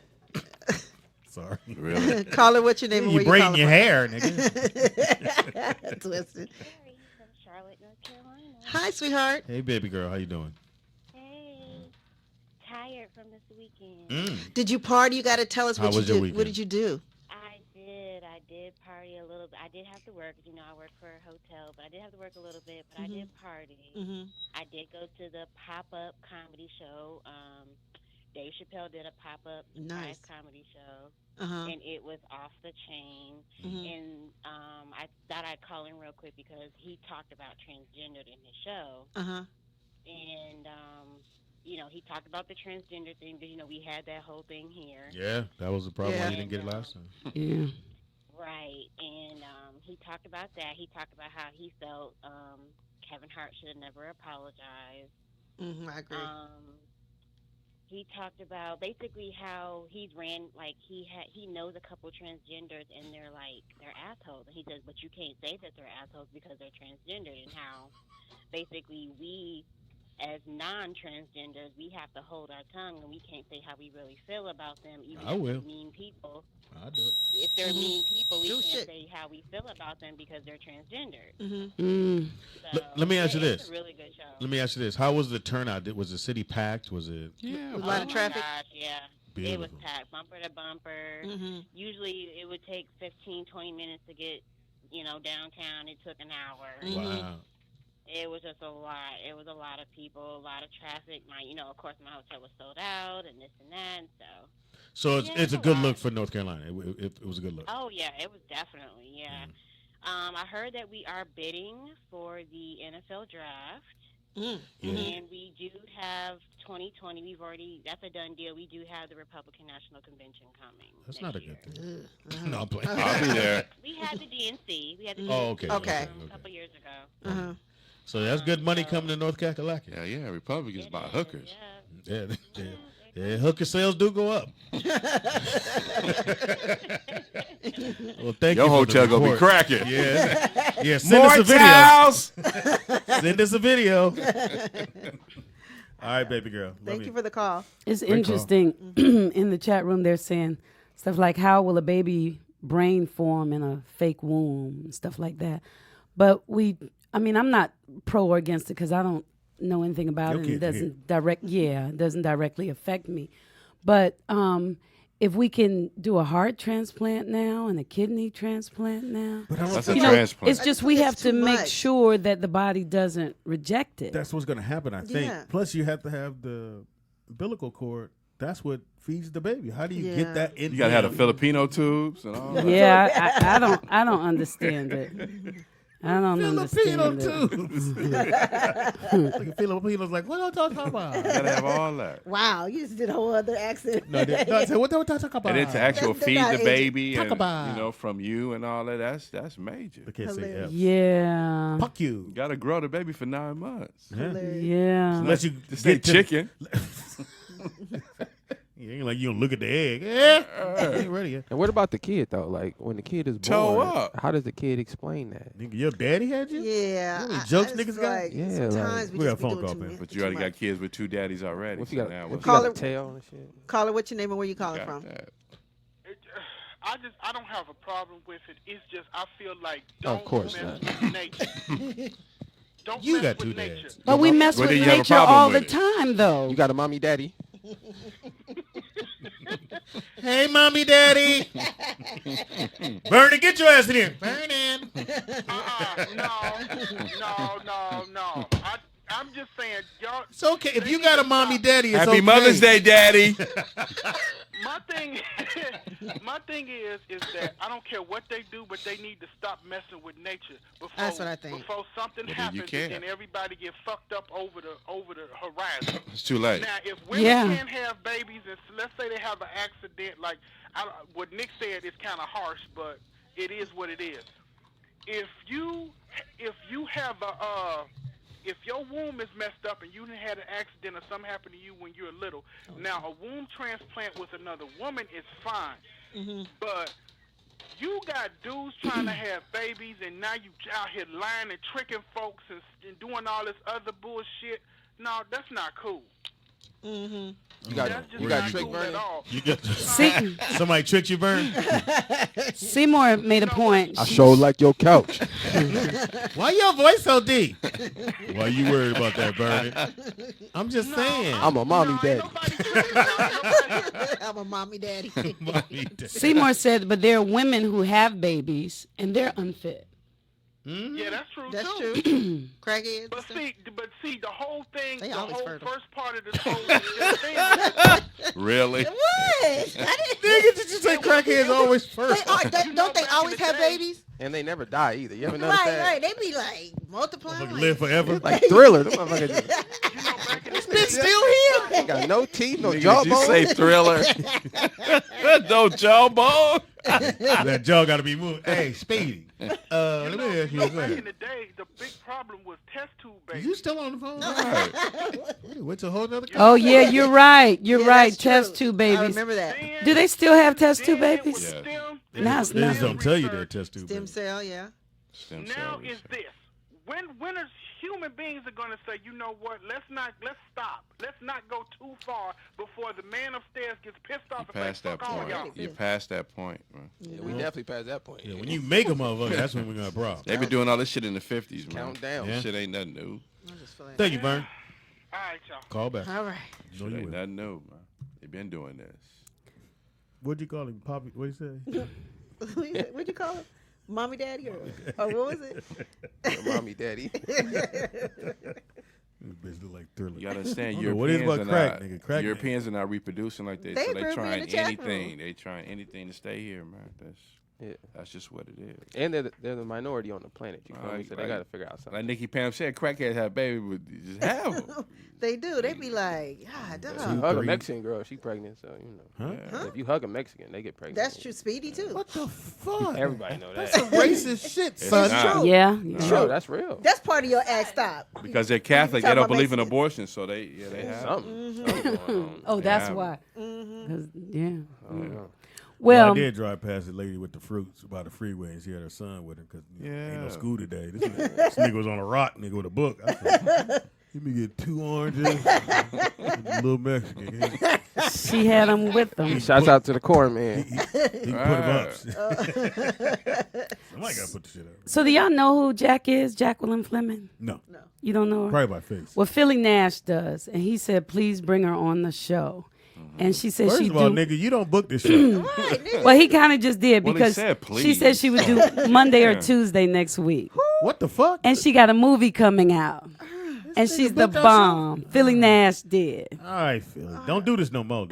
S2: Sorry.
S3: Really?
S1: Caller, what's your name and
S2: You
S1: where you
S2: braiding
S1: calling
S2: your
S1: from?
S2: hair, nigga.
S1: Twisted.
S6: from Charlotte, North Carolina.
S1: Hi, sweetheart.
S2: Hey, baby girl, how you doing?
S6: Hey, tired from this weekend.
S1: Did you party? You got to tell us
S2: How
S1: what you
S2: was your
S1: did.
S2: weekend?
S1: What did you do?
S6: I did party a little bit. I did have to work. You know, I work for a hotel, but I did have to work a little bit. But I did party. I did go to the pop-up comedy show. Dave Chappelle did a pop-up
S1: Nice.
S6: live comedy show,
S1: Uh-huh.
S6: and it was off the chain. And I thought I'd call in real quick because he talked about transgendered in his show.
S1: Uh-huh.
S6: And, you know, he talked about the transgender thing. Because, you know, we had that whole thing here.
S2: Yeah, that was the problem.
S1: Yeah.
S2: You didn't get it last time.
S5: Yeah.
S6: Right. And he talked about that. He talked about how he felt Kevin Hart should have never apologized.
S1: I agree.
S6: He talked about basically how he's ran, like, he knows a couple transgenders and they're assholes. And he says, but you can't say that they're assholes because they're transgendered, and how basically we
S8: as non-transgenders, we have to hold our tongue and we can't say how we really feel about them. Even
S2: I
S8: if
S2: will.
S8: they're mean people.
S2: I'll do it.
S8: If they're mean people, we
S1: Do
S8: can't
S1: shit.
S8: say how we feel about them because they're transgendered.
S5: Mm.
S8: So,
S2: Let me ask you
S8: it's
S2: this.
S8: a really good show.
S2: Let me ask you this. How was the turnout? Was the city packed? Was it?
S3: Yeah.
S1: A lot of
S8: Oh my
S1: traffic.
S8: gosh, yeah. It was
S2: Beautiful.
S8: packed, bumper to bumper.
S1: Mm-hmm.
S8: Usually it would take 15, 20 minutes to get, downtown. It took an hour.
S2: Wow.
S8: It was just a lot. It was a lot of people, a lot of traffic. Of course, my hotel was sold out and this and that.
S2: So
S8: Yeah,
S2: it's a
S8: it's a
S2: good
S8: lot.
S2: look for North Carolina. It was a good look.
S8: Oh, yeah, it was definitely, yeah. I heard that we are bidding for the NFL draft.
S1: Mm.
S2: Yeah.
S8: And we do have 2020. That's a done deal. We do have the Republican National Convention coming.
S2: That's
S8: next
S2: not a
S8: year.
S2: good thing.
S1: Uh-huh.
S2: No, I'm playing.
S3: I'll be there.
S8: We had the DNC. We had the
S1: Mhm.
S8: DNC
S2: Oh, okay.
S1: Okay.
S8: a couple years ago.
S1: Uh-huh.
S2: So that's good money coming to North Kakalaki.
S3: Yeah. Republicans
S8: It
S3: buy
S8: is,
S3: hookers.
S8: Yeah.
S2: Yeah, hooker sales do go up. Well, thank
S3: Your
S2: you. for the
S3: hotel gonna be
S2: report.
S3: cracking.
S2: Yeah. Send us a video.
S3: towels.
S2: Send us a video. All right, baby girl. Love
S1: Thank you for the call.
S5: It's
S2: Great call.
S5: interesting. In the chat room, they're saying stuff like, how will a baby brain form in a fake womb and stuff like that. But I'm not pro or against it because I don't know anything about
S2: Your
S5: it.
S2: kid
S5: It doesn't directly affect me. But if we can do a heart transplant now and a kidney transplant now,
S3: That's a
S5: you know,
S3: transplant.
S5: it's just
S1: I
S5: we
S1: think
S5: have
S1: it's
S5: to
S1: too
S5: make
S1: much.
S5: sure that the body doesn't reject it.
S2: That's what's going to happen, I think.
S1: Yeah.
S2: Plus, you have to have the umbilical cord. That's what feeds the baby. How do you
S1: Yeah.
S2: get that in?
S3: You gotta have the
S2: there?
S3: Filipino tubes and all that.
S5: Yeah, I don't understand it. I don't
S2: Filipino
S5: understand it.
S2: tubes. Like a Filipino's like, what are you talking about?
S3: You gotta have all that.
S1: Wow, you just did a whole other accent.
S2: No, I said, what are you talking about?
S3: And then to actual
S1: They're
S3: feed
S1: not
S3: the
S1: Asian.
S3: baby
S2: Talk
S3: and
S2: about.
S3: from you and all that, that's major.
S2: I can't say
S1: Hilarious.
S2: F.
S5: Yeah.
S2: Fuck you.
S3: You gotta grow the baby for 9 months.
S2: Yeah.
S5: Yeah.
S2: Unless you
S3: This
S2: get
S3: ain't
S2: to-
S3: chicken.
S2: You ain't like you don't look at the egg. Yeah, ain't ready yet.
S4: And what about the kid though? Like when the kid is
S3: Toe
S4: born,
S3: up.
S4: how does the kid explain that?
S2: Nigga, your daddy had you?
S1: Yeah.
S2: You know how many jokes
S1: I
S2: niggas
S1: just
S2: got?
S1: like,
S4: Yeah,
S1: sometimes
S2: We
S1: we
S2: got a
S1: just be
S2: phone
S1: doing
S2: call,
S1: too
S2: man.
S1: much.
S3: But you already got kids with 2 daddies already.
S4: What if
S3: so
S4: you got,
S3: now
S4: if
S3: what's
S4: you got
S1: Caller-
S4: a tail and shit?
S1: Caller, what's your name and where you calling
S3: got
S1: from?
S3: that?
S7: I don't have a problem with it. It's just I feel like
S4: Of
S7: don't
S4: course
S7: mess
S4: not.
S7: with nature. Don't
S2: You
S7: mess
S2: got
S7: with
S2: 2
S7: nature.
S2: dads.
S5: But we mess
S3: Well,
S5: with
S3: then you have a
S5: nature
S3: problem
S5: all the
S3: with it.
S5: time, though.
S4: You got a mommy daddy?
S2: Hey, mommy, daddy. Vernon, get your ass in here. Vernon.
S7: No. I'm just saying, y'all.
S2: It's okay. If you got a mommy, daddy, it's
S3: Happy
S2: okay.
S3: Mother's Day, Daddy.
S7: My thing is that I don't care what they do, but they need to stop messing with nature before
S1: That's what I think.
S7: before something
S3: Well, then you
S7: happens
S3: can't.
S7: and everybody get fucked up over the horizon.
S3: It's too late.
S7: Now, if women
S5: Yeah.
S7: can't have babies, and let's say they have an accident, like what Nick said is kind of harsh, but it is what it is. If you have if your womb is messed up and you had an accident or something happened to you when you were little, now a womb transplant with another woman is fine. But you got dudes trying to have babies, and now you out here lying and tricking folks and doing all this other bullshit. No, that's not cool.
S4: You got
S7: That's just
S4: you got
S7: not
S4: trick
S7: cool
S4: Vernon?
S7: at all.
S2: You got
S5: See,
S2: somebody tricked you, Vern?
S5: Seymour made a point.
S4: I showed like your couch.
S2: Why your voice so deep? Why you worried about that, Vernon? I'm just saying.
S4: I'm a mommy
S7: Ain't
S4: daddy.
S7: nobody tricking. Nobody-
S1: I'm a mommy daddy.
S2: Mommy, daddy.
S5: Seymour said, but there are women who have babies and they're unfit.
S7: Yeah, that's true
S1: That's
S7: too.
S1: true. Crackheads.
S7: But see, the whole thing,
S1: They
S7: the
S1: always
S7: whole
S1: fertile.
S7: first part of this whole thing,
S3: Really?
S1: What? I didn't.
S2: Nigga, did you say crackheads always first?
S1: Don't they
S7: back
S1: always
S7: in the
S1: have
S7: day-
S1: babies?
S4: And they never die either. You ever notice
S1: Right,
S4: that?
S1: right. They be like multiplying.
S2: Fucking
S1: like-
S2: live forever.
S4: Like Thriller. Them motherfuckers just
S7: you know, back in the
S2: Bitch
S7: day,
S2: still here.
S4: ain't got no teeth, no
S3: Nigga, did you
S4: jawbone.
S3: say Thriller? No jawbone.
S2: That jaw got to be moved. Hey, Speedy. Let me ask you a
S7: back in
S2: question.
S7: the day, the big problem was test tube
S2: Is
S7: babies.
S2: you still on the phone? What's a whole nother?
S5: Oh, yeah, you're right. You're
S1: Yeah,
S5: right.
S1: that's
S5: Test
S1: true.
S5: tube
S1: I
S5: babies.
S1: remember that.
S7: Then-
S5: Do they still have test tube
S7: then it was
S5: babies?
S3: Yeah.
S7: stem-
S5: Now it's
S2: They just
S5: not.
S2: don't tell you that test tube.
S1: Stem
S2: baby.
S1: cell, yeah.
S3: Stem
S7: Now
S3: cell
S7: is
S3: research.
S7: this. When human beings are going to say, you know what? Let's stop. Let's not go too far before the man upstairs gets pissed off and
S3: Past that
S7: fuck all
S3: point.
S7: y'all.
S3: You're past that point, man.
S4: Yeah, we definitely passed that point.
S2: Yeah, when you make a motherfucker, that's when we got a problem.
S3: They've been doing all this shit in the 50s, man.
S4: Count down.
S3: This shit ain't nothing new.
S2: Thank you, Vern.
S7: All right, y'all.
S2: Call back.
S1: All right.
S2: You
S3: Shit
S2: know you
S3: ain't
S2: will.
S3: nothing new, man. They've been doing this.
S2: What'd you call him? Poppy? What'd you say?
S1: What'd you call it? Mommy, daddy, or what was it?
S4: Mommy, daddy.
S2: This bitch look like Thriller.
S3: You gotta understand,
S2: I don't know what it is
S3: Europeans
S2: about
S3: are
S2: crack,
S3: not,
S2: nigga. Crack
S3: Europeans are not reproducing like that,
S1: They
S3: so they
S1: agree
S3: trying
S1: in the chat
S3: anything.
S1: room.
S3: They trying anything to stay here, man. That's just what it is.
S4: And they're the minority on the planet. You feel me? So they got to figure out something.
S3: Like Nikki Pam said, crackheads have babies, but you just have them.
S1: They do. They be like, God,
S4: If you
S1: dog.
S4: hug a
S2: 3.
S4: Mexican girl, she pregnant, so you know.
S2: Huh?
S4: If you hug a Mexican, they get pregnant.
S1: That's true. Speedy too.
S2: What the fuck?
S4: Everybody know that.
S2: That's some racist shit, son.
S3: not.
S5: Yeah.
S4: No, that's real.
S1: That's part of your act. Stop.
S3: Because they're Catholic,
S1: Talk
S3: they don't
S1: about
S3: believe in
S1: Mexicans.
S3: abortion, so they have
S4: Something going on.
S5: Oh,
S3: They
S5: that's
S3: have it.
S5: why.
S1: Mm-hmm.
S5: 'Cause, yeah.
S2: Well,
S5: Well,
S2: I did drive past the lady with the fruits by the freeway, and she had her son with her because ain't no
S3: Yeah.
S2: school today. This nigga was on a rock, nigga, with a book. I said, let me get 2 oranges, and a little Mexican.
S5: she had them with them.
S4: Shouts out to the corn man.
S2: He can put him up. Somebody got to put the shit up.
S5: So do y'all know who Jack is? Jacqueline Fleming?
S2: No,
S5: You don't know her?
S2: probably by face.
S5: Well, Philly Nash does, and he said, please bring her on the show. And she said
S2: First
S5: she
S2: of all,
S5: do.
S2: nigga, you don't book this shit.
S5: Well, he kind of just did
S3: Well, he
S5: because
S3: said,
S5: she said
S3: please.
S5: she would do Monday or Tuesday next week,
S2: What the fuck?
S5: and she got a movie coming out, and she's the
S2: booked our show?
S5: bomb. Philly Nash did.
S2: All right, Philly. Don't do this no more.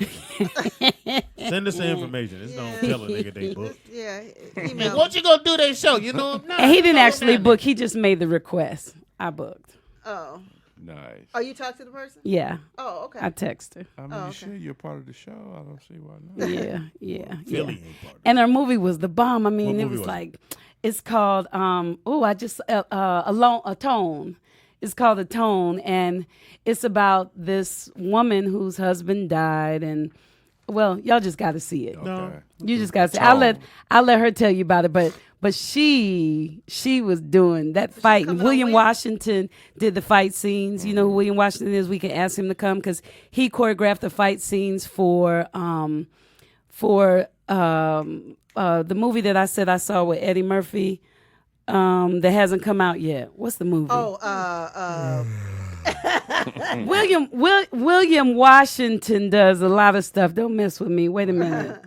S2: Send us the information. Just don't tell a nigga they booked.
S1: Yeah.
S2: Hey,
S1: Email.
S2: what you gonna do that show? You know? Nah,
S5: And he didn't
S2: no,
S5: actually
S2: nah,
S5: book. He just made the request. I booked.
S1: Oh.
S3: Nice.
S1: Oh, you talked to the person?
S5: Yeah,
S1: Oh, okay.
S5: I texted her.
S3: I mean,
S1: Oh,
S3: you
S1: okay.
S3: sure you're part of the show? I don't see why not.
S5: Yeah, yeah,
S2: Philly
S5: yeah.
S2: ain't part of it.
S5: And her movie was the bomb. I mean,
S2: What
S5: it
S2: movie
S5: was
S2: was it?
S5: like, it's called a tone. It's called A Tone, and it's about this woman whose husband died, and well, y'all just got to see it.
S2: No.
S3: Okay.
S5: You just got to see.
S3: Tone.
S5: I'll let her tell you about it, but she was doing that fight.
S1: coming on
S5: William
S1: when?
S5: Washington did the fight scenes. You know who William Washington is? We can ask him to come because he choreographed the fight scenes for the movie that I said I saw with Eddie Murphy that hasn't come out yet. What's the movie?
S1: Oh,
S5: William Washington does a lot of stuff. Don't mess with me. Wait a minute.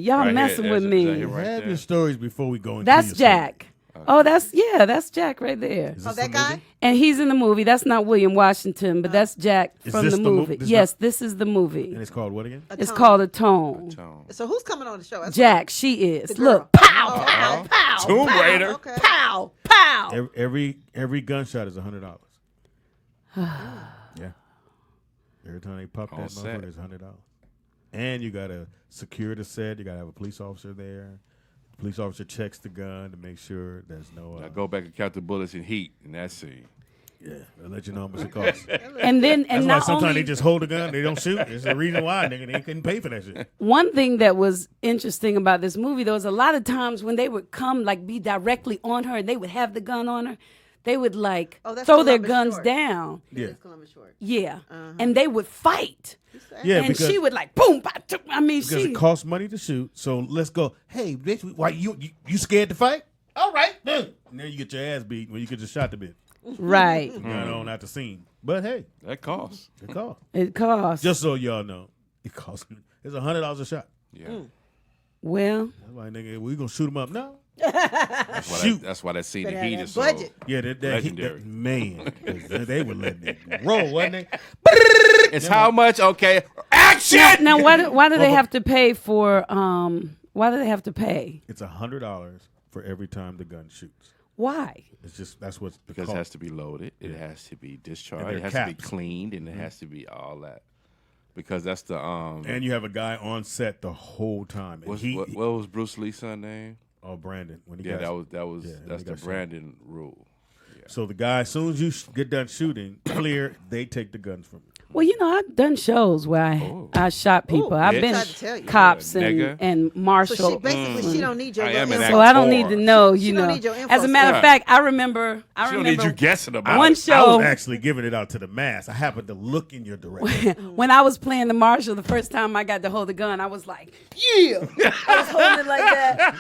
S5: Y'all
S3: Right
S5: messing
S3: here.
S5: with
S3: Is
S5: me.
S3: that here right
S2: Have
S3: there?
S2: your stories before we go into
S5: That's
S2: your
S5: Jack. Oh, that's Jack right there.
S2: Is
S1: oh,
S2: this
S1: that
S2: a
S1: guy?
S2: movie?
S5: And he's in the movie. That's not William Washington, but that's Jack
S2: Is
S5: from
S2: this
S5: the
S2: the mo-
S5: movie.
S2: this
S5: Yes,
S2: not-
S5: this is the movie.
S2: And it's called what again?
S5: It's called A Tone.
S3: Tone.
S1: So who's coming on the show? That's
S5: Jack, she is.
S1: The girl.
S5: Look, pow,
S1: Oh,
S5: pow,
S1: okay.
S5: pow,
S3: Tomb
S5: pow,
S3: Raider.
S1: Okay.
S5: pow, pow.
S2: Every gunshot is $100. Yeah. Every time they pop
S3: On
S2: that
S3: set.
S2: motherfucker, it's $100. And you gotta secure the set. You gotta have a police officer there. The police officer checks the gun to make sure there's no.
S3: Now go back and count the bullets in heat in that scene.
S2: Yeah, they'll let you know how much it costs.
S5: And then,
S2: That's
S5: and
S2: why
S5: not
S2: sometimes
S5: only
S2: they just hold the gun, they don't shoot. There's a reason why, nigga. They couldn't pay for that shit.
S5: one thing that was interesting about this movie, there was a lot of times when they would come, like, be directly on her, and they would have the gun on her. They would like
S1: Oh, that's
S5: throw their
S1: Columbus
S5: guns
S1: Short.
S5: down.
S2: Yeah.
S1: It's Columbus Short.
S5: Yeah, and they would fight.
S2: Yeah,
S5: And
S2: because,
S5: she would like boom, bah, took- I mean,
S2: because
S5: she.
S2: it costs money to shoot. So let's go. Hey, bitch, why you scared to fight? All right, then. And then you get your ass beat when you get just shot to bit.
S5: Right.
S2: Gun on at the scene. But hey,
S3: That costs.
S2: it costs.
S5: It costs.
S2: Just so y'all know, it costs. It's $100 a shot.
S3: Yeah.
S5: Well,
S2: That's why, nigga, we gonna shoot them up now.
S3: That's why that scene in
S1: Better
S3: heat
S1: have
S3: is
S1: that
S3: so
S1: budget.
S2: Yeah, that
S3: legendary.
S2: man, 'cause they were letting it roll, wasn't they?
S3: It's how much? Okay. Action!
S5: now why do they have to pay for? Why do they have to pay?
S2: It's $100 for every time the gun shoots.
S5: Why?
S2: It's just that's what's the
S3: Because
S2: cost.
S3: it has to be loaded. It has to be discharged.
S2: And
S3: It
S2: they're
S3: has to be
S2: capped.
S3: cleaned, and it has to be all that. Because that's the
S2: And you have a guy on set the whole time. And
S3: what was Bruce Lee's son name?
S2: Oh, Brandon. When he
S3: Yeah,
S2: got,
S3: that was
S2: yeah, when
S3: that's
S2: he
S3: the
S2: got shot.
S3: Brandon rule.
S2: So the guy, as soon as you get done shooting, clear, they take the guns from you.
S5: Well, I've done shows where I shot people. I've
S3: bitch.
S5: been
S1: Tried to tell you.
S5: cops
S3: Nigga.
S5: and
S1: So
S5: marshal.
S1: she basically she don't need your
S3: I am
S1: little
S3: an
S1: info.
S5: So I don't need to know,
S1: She don't need your info
S5: As a matter
S3: stuff.
S5: of fact, I remember
S3: She don't need you guessing about
S5: one
S3: it.
S5: show.
S2: I was actually giving it out to the mass. I happened to look in your direction.
S5: When I was playing the marshal, the first time I got to hold the gun, I was like, yeah. I was holding it like that.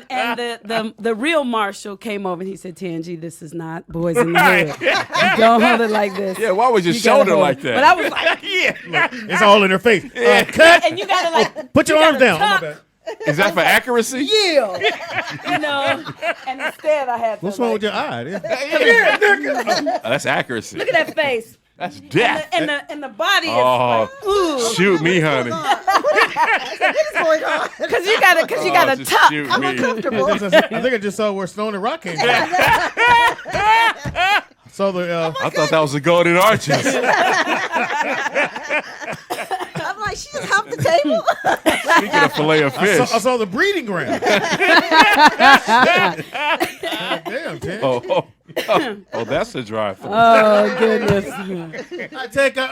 S5: And the real marshal came over and he said, Tangi, this is not boys in the hood. You don't hold it like this.
S3: Yeah, why was your
S5: You gotta
S3: shoulder
S5: hold
S3: like
S5: it.
S3: that?
S5: But I was like,
S3: yeah.
S2: It's all in her face. Cut.
S5: and you gotta like
S2: Put your
S5: you
S2: arms
S5: gotta
S2: down. Oh, my
S5: tuck.
S2: bad.
S3: Is that for accuracy?
S5: Yeah. And instead I had to
S2: What's wrong
S5: like,
S2: with your eye? Yeah.
S3: That's accuracy.
S5: look at that face.
S3: That's death.
S5: And the body is
S3: Oh,
S5: like, ooh.
S3: shoot me, honey.
S1: What is going on?
S5: Cause you gotta
S3: just
S5: tuck.
S3: shoot
S1: I'm
S3: me.
S1: uncomfortable.
S2: I think I just saw where Stone and Rock came from. So the
S3: I thought that was the Golden Arches.
S1: I'm like, she just hopped the table.
S3: Speaking of filet of fish.
S2: I saw the breeding ground. Damn, Tim.
S3: Oh, that's a dry food.
S5: Oh goodness.
S2: I take a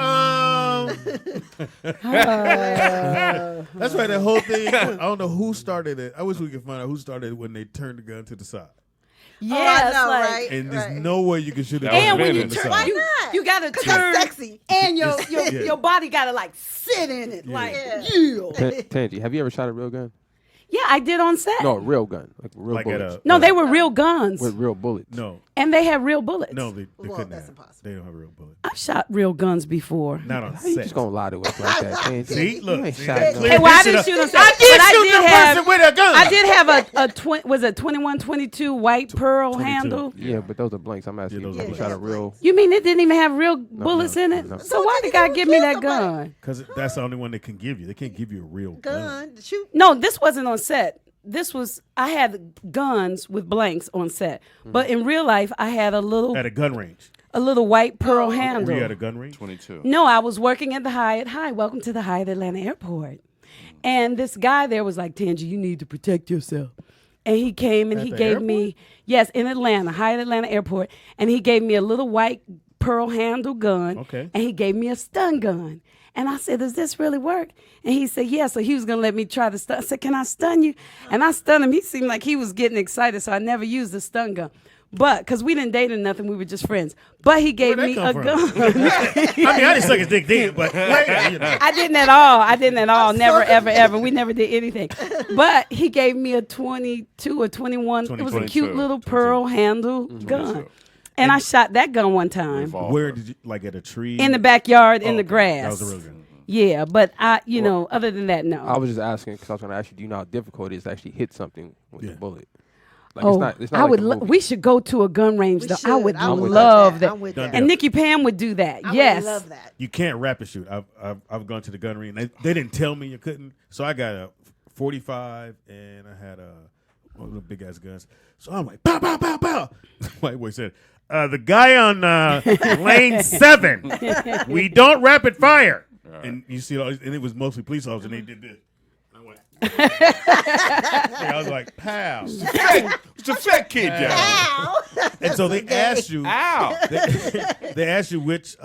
S2: That's right. That whole thing. I don't know who started it. I wish we could find out who started it when they turned the gun to the side.
S5: Yeah,
S1: I
S5: it's
S1: know,
S5: like,
S1: right?
S2: And there's no way you can shoot it.
S3: That was
S5: and when you
S3: Vintage.
S5: turn,
S1: Why
S5: you,
S1: not?
S5: you gotta
S1: That's
S5: turn,
S1: sexy.
S5: and your
S2: Yeah.
S5: your body gotta like sit in it, like
S1: Yeah.
S4: Tangi, have you ever shot a real gun?
S5: yeah, I did on set.
S4: No, a real gun, like real
S2: Like at
S4: bullets.
S2: a
S5: No, they were real guns,
S4: with real bullets.
S2: no,
S5: and they had real bullets.
S2: no, they
S1: Well,
S2: couldn't
S1: that's
S2: have.
S1: impossible.
S2: They don't have a real bullet.
S5: I've shot real guns before.
S2: Not on
S4: How you
S2: set.
S4: just gonna lie to us like that, Tangi?
S2: See,
S4: You
S2: look,
S4: ain't
S2: see,
S4: shot
S2: that
S4: no-
S2: clear
S5: Hey, well, I
S2: this shit
S5: didn't
S2: up.
S5: shoot on set.
S2: I
S5: but
S2: did
S5: I
S2: shoot
S5: did
S2: the
S5: have,
S2: person with a gun.
S5: I did have was it 21-22 white pearl
S2: 22.
S5: handle?
S4: Yeah, but those are blanks. I'm asking
S2: Yeah, those
S4: you.
S2: are
S4: You
S2: blanks.
S4: shot a real.
S5: You mean it didn't even have real bullets in it?
S4: no.
S5: So why the guy give me that gun?
S2: Because that's the only one they can give you. They can't give you a real gun.
S1: Gun, shoot.
S5: No, this wasn't on set. I had guns with blanks on set, but in real life, I had a little
S2: At a gun range.
S5: white pearl
S2: Were
S5: handle.
S2: you at a gun range?
S3: 22.
S5: No, I was working at the Hyatt. Hi, welcome to the Hyatt Atlanta Airport. And this guy there was like, Tangi, you need to protect yourself. And he came and
S2: At
S5: he
S2: the
S5: gave me, yes, in Atlanta, Hyatt Atlanta Airport. And he gave me a little white pearl handle gun.
S2: Okay.
S5: And he gave me a stun gun. And I said, does this really work? And he said, yeah. So he was going to let me try the stun. I said, can I stun you? And I stunned him. He seemed like he was getting excited. So I never used the stun gun. But, because we didn't date or nothing, we were just friends. But he gave
S2: Where'd
S5: me
S2: that
S5: a
S2: come
S5: gun.
S2: from? I mean, I didn't suck his dick then, but
S5: I didn't at all. Never, ever. We never did anything. But he gave me a 22 or 21. It was a
S3: 22.
S5: cute little pearl handle gun. And I shot that gun one time
S3: Revolver.
S2: where did you, like at a tree?
S5: in the backyard in
S2: Oh,
S5: the
S2: okay.
S5: grass.
S2: That was a real gun.
S5: Yeah, but other than that, no.
S4: I was just asking because I was going to ask you, do you know how difficult it is to actually hit something with
S2: Yeah.
S4: a bullet? Like,
S5: Oh,
S4: it's not
S5: I
S4: like
S5: would.
S4: a movie.
S5: We should go to a gun range,
S1: We
S5: though.
S1: should.
S5: I would
S1: I'm with
S5: love
S1: that.
S5: that.
S1: I'm with
S2: Done
S1: that.
S5: And Nikki Pam would do that.
S1: I
S5: yes.
S1: would love that.
S2: You can't rapid shoot. I've gone to the gun range. They didn't tell me you couldn't. So I got a 45 and I had one of the big ass guns. So I'm like, pow, pow, pow, pow. White boy said, the guy on lane 7, we don't rapid fire. Right. And you see, and it was mostly police officers, and they did this. And I went. I was like, pow.
S3: It's a fat kid down.
S1: Ow.
S2: And so they asked you.
S3: Ow.
S2: They asked you which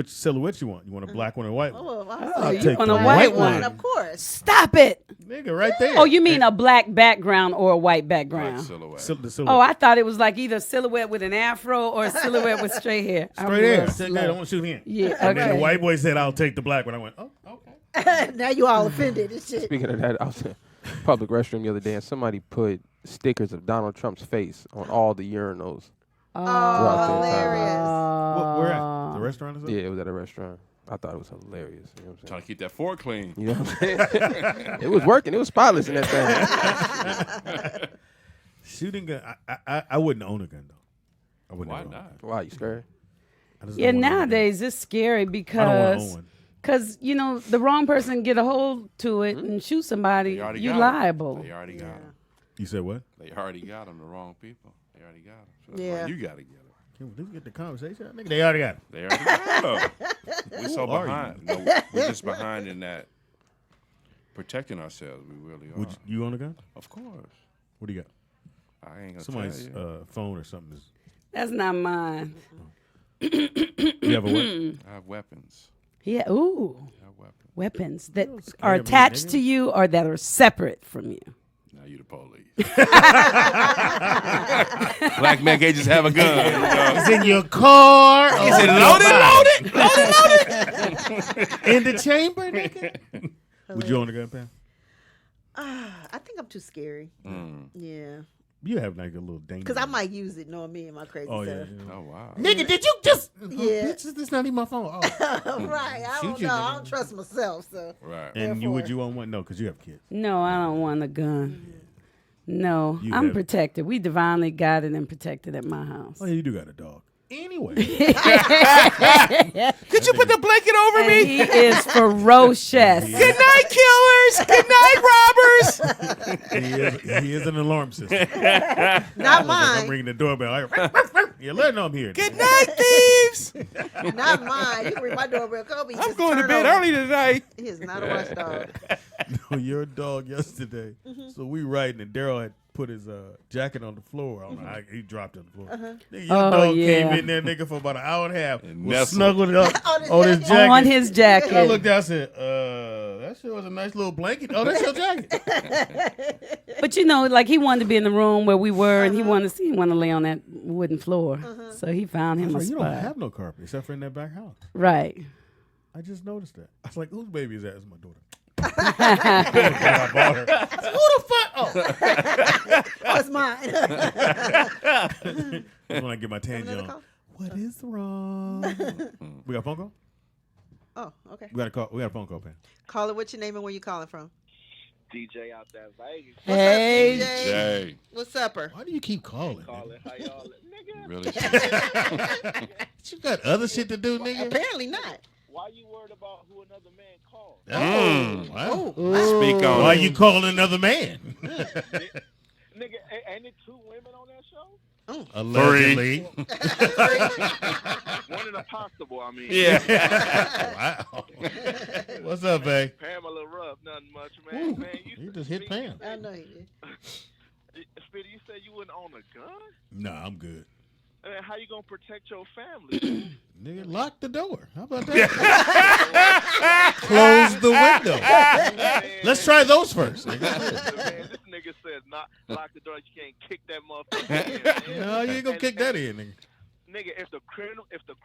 S2: silhouette you want. You want a black one or a white one?
S1: Oh,
S2: I'll
S5: you
S2: take
S5: want
S2: the
S5: a white
S2: white
S5: one.
S1: Of course.
S5: Stop it.
S2: Nigga, right there.
S5: Oh, you mean a black background or a white background?
S3: Black silhouette.
S2: The silhouette.
S5: Oh, I thought it was like either silhouette with an afro or a silhouette with straight hair.
S2: Straight there. Take that. I want to shoot him.
S5: Yeah,
S2: And then
S5: okay.
S2: the white boy said, I'll take the black one. I went, oh, okay.
S1: Now you all offended and shit.
S4: Speaking of that, I was in a public restroom the other day and somebody put stickers of Donald Trump's face on all the urinals.
S1: Oh,
S4: Throughout the entire
S1: hilarious.
S2: Where at? The restaurant or something?
S4: Yeah, it was at a restaurant. I thought it was hilarious. You know what I'm saying?
S3: Trying to keep that fork clean.
S4: You know what I'm saying? It was working. It was spotless in that thing.
S2: Shooting gun. I wouldn't own a gun, though. I wouldn't
S3: Why
S2: own
S3: not?
S4: Why, you scared?
S2: I just
S5: Yeah,
S2: don't wanna own a gun.
S5: nowadays it's scary
S2: I don't want to
S5: because
S2: own one.
S5: the wrong person get a hold to it and shoot somebody,
S3: They already
S5: you
S3: got 'em.
S5: liable.
S3: They already got him.
S2: You said what?
S3: They already got him. The wrong people. They already got him. So that's
S1: Yeah.
S3: why you got to get him.
S2: Can we get the conversation? Nigga, they already got it.
S3: They already got him. We're so
S2: Who are
S3: behind. No, we're just behind in that protecting ourselves. We really are.
S2: Would you own a gun?
S3: Of course.
S2: What do you got?
S3: I ain't gonna
S2: Somebody's
S3: tell you.
S2: phone or something is.
S5: That's not mine.
S2: You have a what?
S3: I have weapons.
S5: Yeah. Ooh.
S3: I have weapons.
S5: Weapons that
S2: scare
S5: are
S2: me,
S5: attached
S2: nigga.
S5: to you or that are separate from you.
S3: Now you the police. Black man can't just have a gun. You know?
S2: It's in your car.
S3: Is it loaded?
S2: In the chamber, nigga. Would you own a gun, Pam?
S1: I think I'm too scary. Yeah.
S2: You have like a little danger.
S1: Because I might use it knowing me and my crazy
S2: Oh yeah.
S1: stuff.
S3: Oh wow.
S2: Nigga, did you just?
S1: Yeah.
S2: Bitch, this not even my phone. Oh.
S1: Right. I
S2: Shoot
S1: don't
S2: you,
S1: know.
S2: nigga.
S1: I don't trust myself. So.
S3: Right.
S2: And would you own one? No, because you have kids.
S5: No, I don't want a gun. No,
S2: You
S5: I'm
S2: have-
S5: protected. We divinely guided and protected at my house.
S2: Oh yeah, you do got a dog. Anyway,
S3: Could you put the blanket over
S5: And
S3: me?
S5: he is ferocious.
S3: Good night, killers. Good night, robbers.
S2: he is an alarm system.
S1: Not
S2: I'm
S1: mine.
S2: ringing the doorbell. You let know I'm here.
S3: Good night, thieves.
S1: Not mine. You can ring my doorbell. Kobe.
S3: I'm going to bed early tonight.
S1: He is not a watchdog.
S2: No, your dog yesterday. So we riding, and Daryl had put his jacket on the floor. I don't know how he dropped it on the floor. Nigga, your dog came in there, nigga, for about an hour and a half.
S3: And
S2: Was
S3: nestled.
S2: snuggled up
S1: On
S2: on
S1: his
S2: his
S1: jacket.
S2: jacket.
S5: On his
S2: I
S5: jacket.
S2: looked down and said, that shit was a nice little blanket. Oh, that's your jacket.
S5: But you know, like he wanted to be in the room where we were, and he wanted to see him want to lay on that wooden floor. So he found him a
S2: You don't
S5: spot.
S2: have no carpet except for in that back house.
S5: Right.
S2: I just noticed that. I was like, whose baby is that? It's my daughter. I bought her. I said, who the fuck?
S1: Oh, it's mine.
S2: That's when I get my tangent
S1: another
S2: on.
S1: call?
S2: What is wrong? We got a phone call?
S1: Oh, okay.
S2: We got a call. We got a phone call, Pam.
S1: Call it. What's your name and where you calling from?
S9: DJ out there, Vegas.
S5: Hey.
S3: Jay.
S1: What's upper?
S2: Why do you keep calling?
S9: Calling, how y'all? Nigga,
S3: Really?
S2: You got other shit to do, nigga?
S1: Apparently not.
S9: why you worried about who another man called?
S2: Wow.
S3: Speak on
S2: Why
S3: it.
S2: you calling another man?
S9: Nigga, ain't it 2 women on that show?
S2: Allegedly.
S9: One in a possible, I mean.
S3: Yeah.
S2: Wow. What's up, babe?
S9: Pamela Ruff, nothing much, man. Man,
S2: You just hit Pam.
S1: I know he did.
S9: Speedy, you said you wouldn't own a gun?
S2: Nah, I'm good.
S9: How you gonna protect your family?
S2: Nigga, lock the door. How about that? Close the window. Let's try those first. Nigga.
S9: Man, this nigga said not lock the door. You can't kick that motherfucker in, man.
S2: No, you ain't gonna kick that in, nigga.
S9: Nigga, if the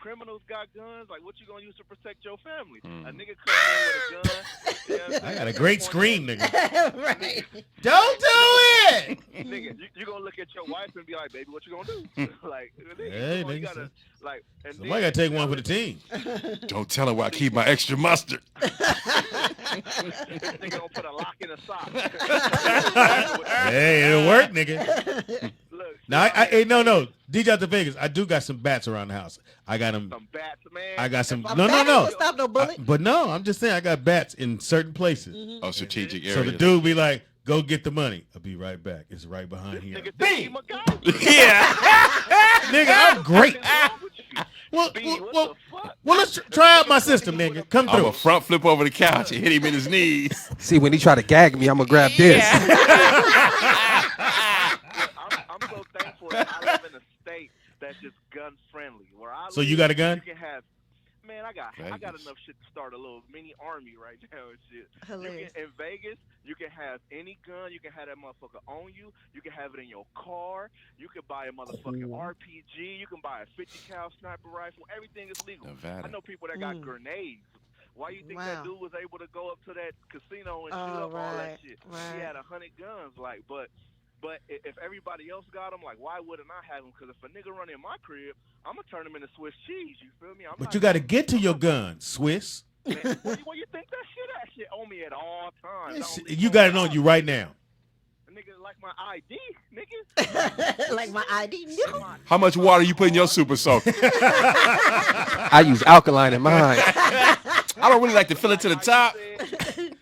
S9: criminals got guns, like what you gonna use to protect your family? A nigga come in with a gun. Yeah,
S2: I got a great scream, nigga.
S1: Right.
S2: Don't do it!
S9: Nigga, you gonna look at your wife and be like, baby, what you gonna do? Like, nigga,
S2: Hey,
S9: you
S2: nigga,
S9: gotta, like, and
S2: Somebody gotta take one for the team.
S3: Don't tell her where I keep my extra mustard.
S9: This nigga gonna put a lock in a sock.
S2: Hey, it'll work, nigga.
S9: Look,
S2: Now, no. DJ out to Vegas. I do got some bats around the house. I got them.
S9: some bats, man.
S2: I got some.
S1: A
S2: No.
S1: bat don't Stop no bullet.
S2: But no, I'm just saying I got bats in certain places.
S3: Oh, strategic
S2: So
S3: areas.
S2: the dude be like, "Go get the money. I'll be right back. It's right behind here."
S9: Nigga think he MacGyver.
S3: Yeah.
S2: Nigga, I'm great.
S9: What's wrong with you?
S2: Well,
S9: Speed,
S2: well,
S9: what the fuck?
S2: well, let's try out my system, nigga. Come
S3: I'm
S2: through.
S3: a front flip over the couch and hit him in his knees.
S4: See, when he try to gag me, I'm gonna grab this.
S9: I'm so thankful that I live in a state that's just gun friendly. Where I
S2: So
S9: live,
S2: you got a gun?
S9: You can have, man. I got
S3: Vegas.
S9: enough shit to start a little mini army right now and shit.
S1: Hilarious.
S9: In Vegas, you can have any gun. You can have that motherfucker on you. You can have it in your car. You can buy a motherfucking RPG. You can buy a 50 cal sniper rifle. Everything is legal.
S3: Nevada.
S9: I know people that got grenades. Why you think
S1: Wow.
S9: that dude was able to go up to that casino and
S1: Oh,
S9: shoot up all that
S1: right,
S9: shit?
S1: right.
S9: He had 100 guns, like, but if everybody else got them, like, why wouldn't I have them? Because if a nigga run in my crib, I'm gonna turn him into Swiss cheese. You feel me?
S2: But you got to get to your gun, Swiss.
S9: Where you think that shit? That shit on me at all times. I don't leave
S2: You
S9: no
S2: got it on
S9: house.
S2: you right now.
S9: Nigga, like my ID, nigga.
S1: Like my ID, nigga.
S3: How much water you put in your super soaker?
S4: I use alkaline in mine.
S3: I don't really like to fill it to the top.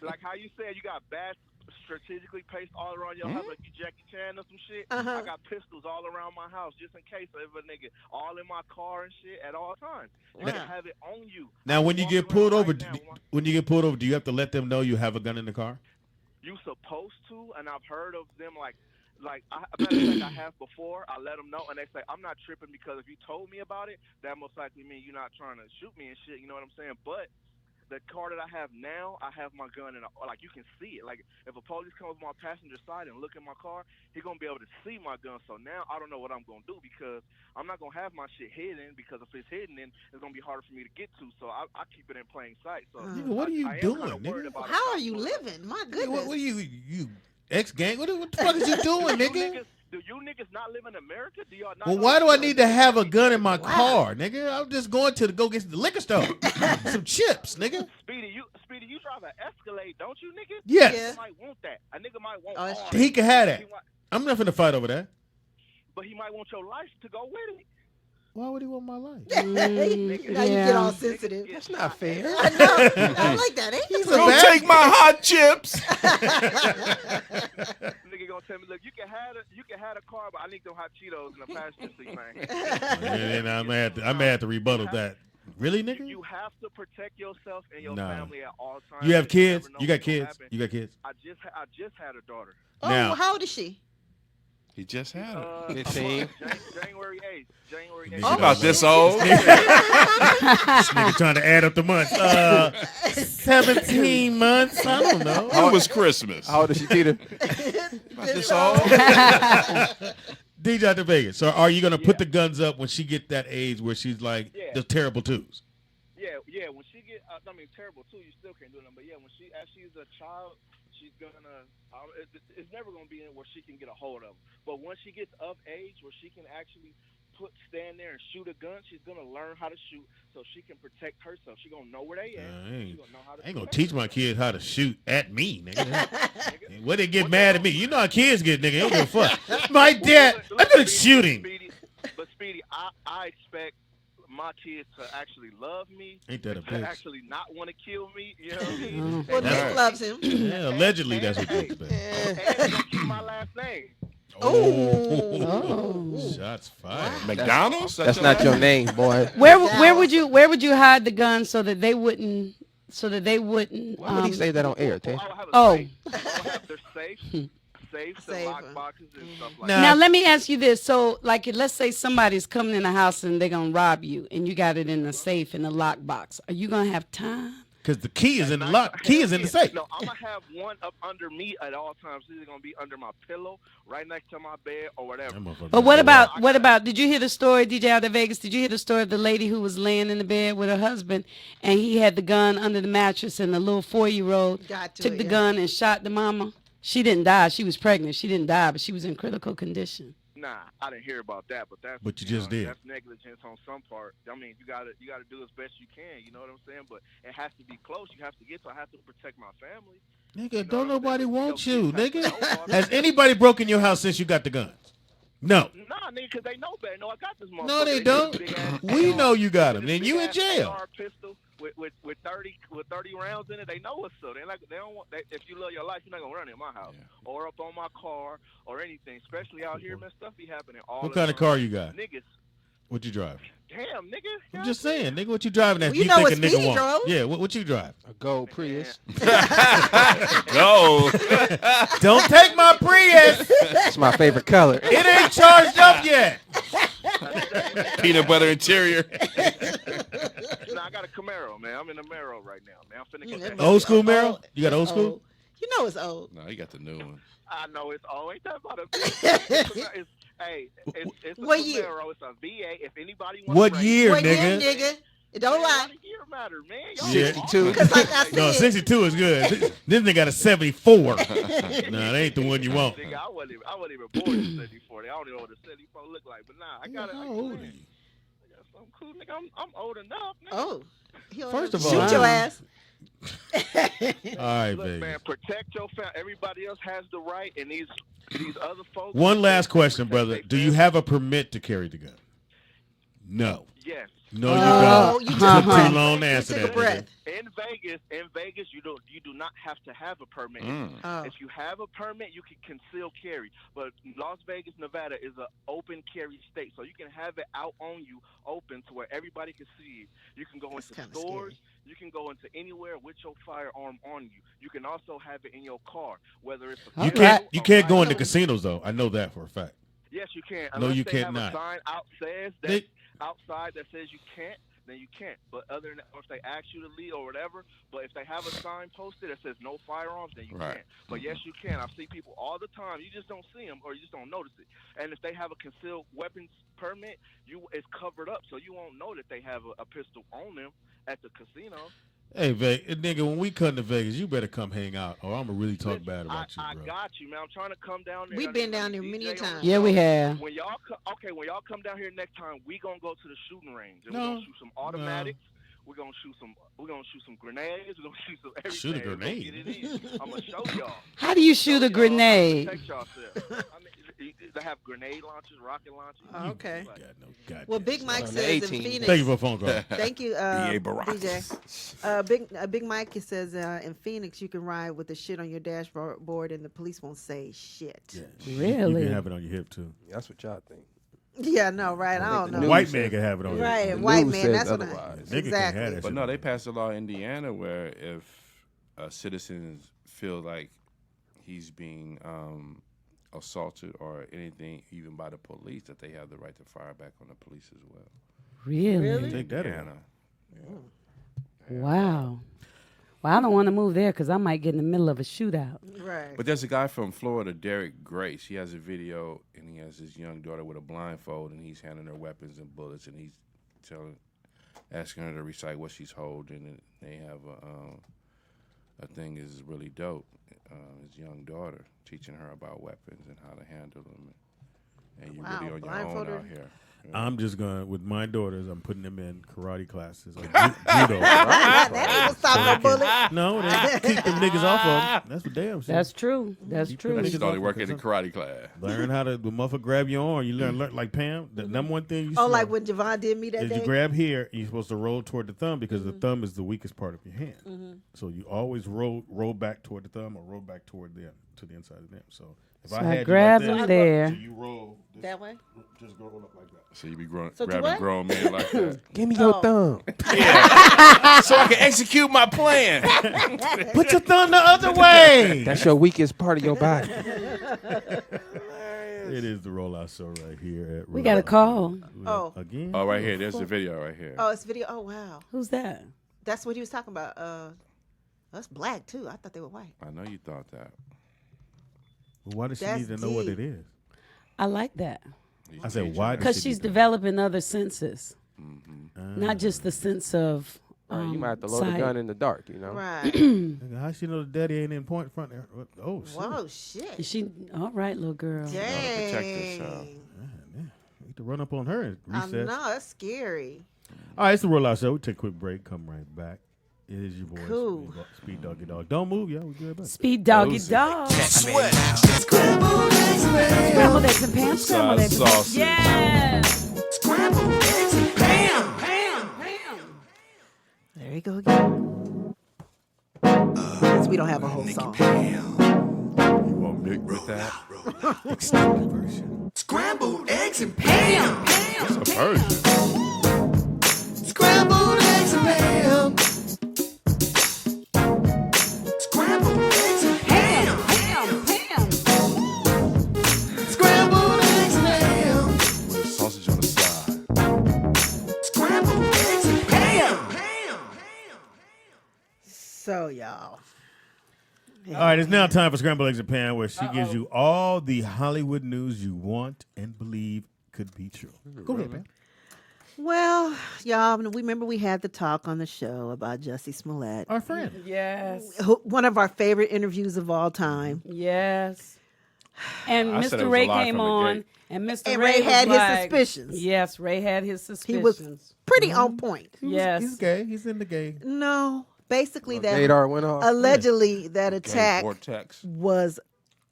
S9: Like how you said, you got bats strategically placed all around your house, like you Jackie Chan or some shit. I got pistols all around my house just in case if a nigga all in my car and shit at all times. You can have it on you.
S2: Now, when you
S9: Walk
S2: get
S9: around
S2: pulled over,
S9: right now,
S2: do you have to let them know you have a gun in the car?
S9: you supposed to, and I've heard of them like Like, matter of fact, I have before. I let them know, and they say, I'm not tripping because if you told me about it, that most likely means you're not trying to shoot me and shit, you know what I'm saying? But the car that I have now, I have my gun, and like, you can see it. Like, if a police comes on my passenger side and look at my car, he's going to be able to see my gun. So now I don't know what I'm going to do because I'm not going to have my shit hidden because if it's hidden, then it's going to be harder for me to get to. So I keep it in plain sight. So
S2: Nigga, what are you doing, nigga?
S1: How are you living? My goodness.
S2: What are you ex-gang? What the fuck is you doing, nigga?
S9: Do you niggas not live in America? Do y'all not?
S2: Well, why do I need to have a gun in my car, nigga? I'm just going to go get the liquor store, some chips, nigga.
S9: Speedy, you drive an Escalade, don't you, nigga?
S2: Yes.
S9: A nigga might want that. A nigga might want.
S2: He can have that. I'm not finna fight over that.
S9: But he might want your life to go with it.
S2: Why would he want my life?
S1: Now you get all sensitive.
S4: That's not fair.
S1: I know. I like that.
S3: Don't take my hot chips.
S9: Nigga gonna tell me, look, you can have a car, but I need them hot Cheetos in the passenger seat, man.
S2: And I may have to rebuttal that. Really, nigga?
S9: You have to protect yourself and your family at all times.
S2: You have kids? You got kids? You got kids?
S9: I just had a daughter.
S1: Oh,
S2: Now,
S1: how old is she?
S3: He just had her.
S4: 15.
S9: January 8th. January 8th.
S3: She about this old.
S2: This nigga trying to add up the months. 17 months? I don't know.
S3: How was Christmas?
S4: How old is she, Peter?
S3: About this old.
S2: DJ out to Vegas. So are you going to put the guns up when she get that age where she's like the terrible twos?
S9: Yeah. When she get, terrible too, you still can't do them. But yeah, as she's a child, she's gonna. It's never gonna be in where she can get a hold of them. But once she gets of age, where she can actually stand there and shoot a gun, she's gonna learn how to shoot, so she can protect herself. She's gonna know where they at.
S2: I ain't gonna teach my kid how to shoot at me, nigga. When they get mad at me, you know how kids get, nigga. They don't give a fuck. My dad, I'm gonna shoot him.
S9: But Speedy, I expect my kids to actually love me.
S2: Ain't that a
S9: to
S2: bitch?
S9: actually not want to kill me. You know what I mean?
S1: Well, Nick loves him.
S2: Yeah, allegedly that's what they expect.
S9: And gonna keep my last name.
S2: Oh. Shots fired.
S3: McDonald's?
S4: That's not your name, boy.
S5: Where would you hide the gun so that they wouldn't?
S4: Why would he say that on air, Tay?
S9: I'll have their safes and lock boxes and stuff like that.
S5: Now let me ask you this: so, like, let's say somebody's coming in the house and they're gonna rob you, and you got it in the safe in the lock box. Are you gonna have time?
S2: Because the key is in the lock. Key is in the safe.
S9: No, I'm gonna have one up under me at all times. It's either gonna be under my pillow, right next to my bed, or whatever.
S5: But what about? Did you hear the story, DJ out of Vegas? Did you hear the story of the lady who was laying in the bed with her husband, and he had the gun under the mattress, and the little 4-year-old took the gun and shot the mama? She didn't die. She was pregnant. She didn't die, but she was in critical condition.
S9: Nah, I didn't hear about that, but that's.
S2: But you just did.
S9: That's negligence on some part. I mean, you gotta do as best you can. You know what I'm saying? But it has to be close. You have to get to. I have to protect my family.
S2: Nigga, don't nobody want you, nigga. Has anybody broken your house since you got the guns? No.
S9: Nah, nigga, because they know better. No, I got this motherfucker.
S2: No, they don't. We know you got them. Then you in jail.
S9: AR pistol with 30 rounds in it. They know what's up. They don't want. If you love your life, you're not gonna run in my house or up on my car or anything. Especially out here, man, stuff be happening all.
S2: What kind of car you got?
S9: Niggas.
S2: What you drive?
S9: Damn, nigga.
S2: I'm just saying, nigga. What you driving that?
S1: Well, you know
S2: think
S1: what
S2: a nigga
S1: Speedy
S2: want?
S1: drove.
S2: Yeah. What you drive?
S4: A gold Prius.
S3: Go.
S2: Don't take my Prius.
S4: It's my favorite color.
S2: It ain't charged up yet.
S3: Peanut butter interior.
S9: Nah, I got a Camaro, man. I'm in a Camaro right now, man. I'm finna get that.
S2: Old school Camaro? You got old school?
S1: You know it's old.
S3: No, you got the new one.
S9: I know it's old. Ain't that about a? It's a
S1: What year?
S9: Camaro. It's a V8. If anybody wants
S2: What
S9: to
S2: year,
S1: What year,
S2: nigga?
S1: nigga? It don't lie.
S9: Year matter, man. Y'all
S4: 62.
S1: Because like I said,
S2: No, 62 is good. This nigga got a 74. Nah, that ain't the one you want.
S9: Nigga, I wasn't even born in 74. I don't even know what a 74 look like. But nah, I got it.
S2: How old are you?
S9: I'm cool, nigga. I'm old enough, nigga.
S1: oh,
S2: First of all,
S1: shoot your ass.
S2: All right,
S9: Look,
S2: baby.
S9: man, protect your family. Everybody else has the right, and these other folks.
S2: One last question, brother. Do you have a permit to carry the gun? No.
S9: Yes.
S2: No, you don't.
S1: You
S2: Took
S1: just
S2: too long to answer
S1: took
S2: that.
S1: a breath.
S9: In Vegas, you do not have to have a permit.
S1: Oh.
S9: If you have a permit, you can conceal carry. But Las Vegas, Nevada is an open carry state, so you can have it out on you, open to where everybody can see it. You can go
S1: That's
S9: into
S1: kinda
S9: stores.
S1: scary.
S9: You can go into anywhere with your firearm on you. You can also have it in your car, whether it's a
S2: You can't go into casinos though. I know that for a fact.
S9: Yes, you can.
S2: No, you
S9: Unless they
S2: cannot.
S9: have a sign outside that says you can't, then you can't. But other than that, or if they ask you to leave or whatever, but if they have a sign posted that says no firearms, then you can't. But yes, you can. I see people all the time. You just don't see them or you just don't notice it. And if they have a concealed weapons permit, it's covered up, so you won't know that they have a pistol on them at the casino.
S2: Hey, nigga, when we come to Vegas, you better come hang out, or I'm gonna really talk bad about you, bro.
S9: I got you, man. I'm trying to come down there.
S1: We've been down there many times.
S5: Yeah, we have.
S9: When y'all come down here next time, we gonna go to the shooting range and we're gonna shoot some automatics. We're gonna shoot some grenades. We're gonna shoot some everything.
S2: Shoot a grenade.
S9: I'm gonna show y'all.
S5: How do you shoot a grenade?
S9: Protect yourself. They have grenade launchers, rocket launchers.
S1: Okay.
S2: No,
S1: well, Big Mike says in Phoenix.
S2: Thank you for a phone call.
S1: Thank you, DJ. Big Mike says in Phoenix you can ride with the shit on your dashboard and the police won't say shit.
S2: Yeah.
S5: Really?
S2: You can have it on your hip too.
S4: That's what y'all think.
S1: Yeah, no, right. I don't know.
S2: White man can have it on.
S1: Right,
S2: hip.
S1: white man. That's what
S2: exactly.
S3: But no, they passed a law in Indiana where if citizens feel like he's being assaulted or anything, even by the police, that they have the right to fire back on the police as well.
S5: Really?
S2: Take that
S3: Indiana.
S2: Yeah.
S5: Wow. Well, I don't want to move there because I might get in the middle of a shootout.
S1: Right.
S3: But there's a guy from Florida, Derek Grace. He has a video, and he has his young daughter with a blindfold, and he's handing her weapons and bullets, and he's asking her to recite what she's holding, and they have a thing is really dope. His young daughter teaching her about weapons and how to handle them, and you're really on your own out here.
S2: I'm just going with my daughters. I'm putting them in karate classes, or judo.
S1: That ain't gonna stop no bullet.
S2: No, they keep them niggas off of them. That's what damn shit.
S5: That's true. That's true.
S3: She's only working in the karate class.
S2: Learn how to the motherfucker grab your arm. You learn like Pam. The number one thing you see
S1: like when Javon did me that
S2: is
S1: day.
S2: you grab here. You're supposed to roll toward the thumb because the thumb is the weakest part of your hand. So you always roll back toward the thumb or roll back toward them to the inside of them. So if I had
S5: grab
S2: you like
S5: them there.
S2: so you roll
S1: that way.
S2: Just roll up like that.
S3: So you be grabbing grown men like that.
S4: Give me your thumb.
S3: Yeah. So I can execute my plan.
S2: Put your thumb the other way.
S4: That's your weakest part of your body.
S2: It is the Rollout Show right here.
S5: We got a call.
S2: Again?
S3: Oh, right here. There's the video right here.
S1: Oh, it's video. Oh, wow.
S5: Who's that?
S1: That's what he was talking about. That's black, too. I thought they were white.
S3: I know you thought that.
S2: Well, why does she need to know what it is?
S5: I like that.
S2: I said, why?
S5: Because she's developing other senses, not just the sense of.
S4: You might have to load a gun in the dark, you know.
S1: Right.
S2: How she know the daddy ain't in point front there? Oh shit!
S1: Whoa, shit!
S5: Is she all right, little girl?
S1: Dang.
S3: Protect herself.
S2: Need to run up on her and reset.
S1: No, that's scary.
S2: All right, it's the Rollout Show. We take a quick break. Come right back. It is your boy,
S1: Cool.
S2: Speed Doggy Dog. Don't move, y'all. We good back.
S5: Speed Doggy Dog.
S3: Sweat.
S5: Scrambled eggs and Pam. Scrambled eggs and Pam.
S3: Sausage.
S5: Yeah.
S1: Scrambled eggs and Pam. There you go again. Since we don't have a whole song.
S3: You want Mick with that?
S2: Extended version.
S10: Scrambled eggs and Pam.
S3: It's a version.
S10: Scrambled eggs and Pam. Scrambled eggs and Pam. Scrambled eggs and Pam.
S3: Sausage on the side.
S10: Scrambled eggs and Pam.
S1: So, y'all.
S2: All right, it's now time for Scrambled Eggs and Pan, where she gives you all the Hollywood news you want and believe could be true. Go ahead, Pam.
S1: Well, y'all, remember we had the talk on the show about Jussie Smollett.
S2: Our friend.
S5: Yes.
S1: One of our favorite interviews of all time.
S5: Yes. And
S3: I said it
S5: Mr.
S3: was
S5: Ray
S3: a lie
S5: came
S3: from the
S5: on,
S3: gate.
S5: and Mr.
S1: And
S5: Ray
S1: Ray had
S5: was
S1: his
S5: like-
S1: suspicions.
S5: Yes, Ray had his suspicions.
S1: He was pretty on point.
S5: Yes.
S2: He's gay. He's in the gay.
S1: No, basically that
S4: Radar went off.
S1: allegedly that attack
S3: Vortex.
S1: was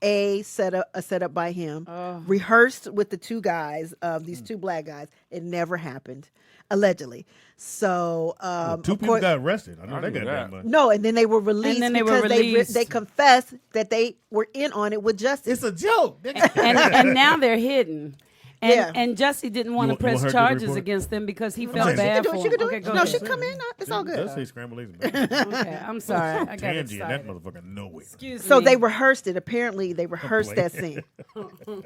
S1: a setup by him, rehearsed with the two guys, these two black guys. It never happened, allegedly. So
S2: Two people got arrested. I know they got that much.
S1: No, and then they were released because they confessed that they were in on it with Jussie.
S2: It's a joke.
S5: and now they're hidden. And Jussie didn't want to
S2: You want her
S5: press
S2: to do the
S5: charges
S2: report?
S5: against them because he
S2: I'm
S5: felt
S2: saying-
S5: bad
S1: She
S5: for
S1: can
S5: him.
S1: do it.
S5: Okay, go
S1: No,
S5: ahead.
S1: she come in. It's all good.
S2: Let's say scrambled eggs. and bacon.
S5: Okay, I'm sorry. I got
S2: Tangy and
S5: excited.
S2: that motherfucker nowhere.
S5: Excuse
S1: So
S5: me.
S1: they rehearsed it. Apparently, they rehearsed that scene.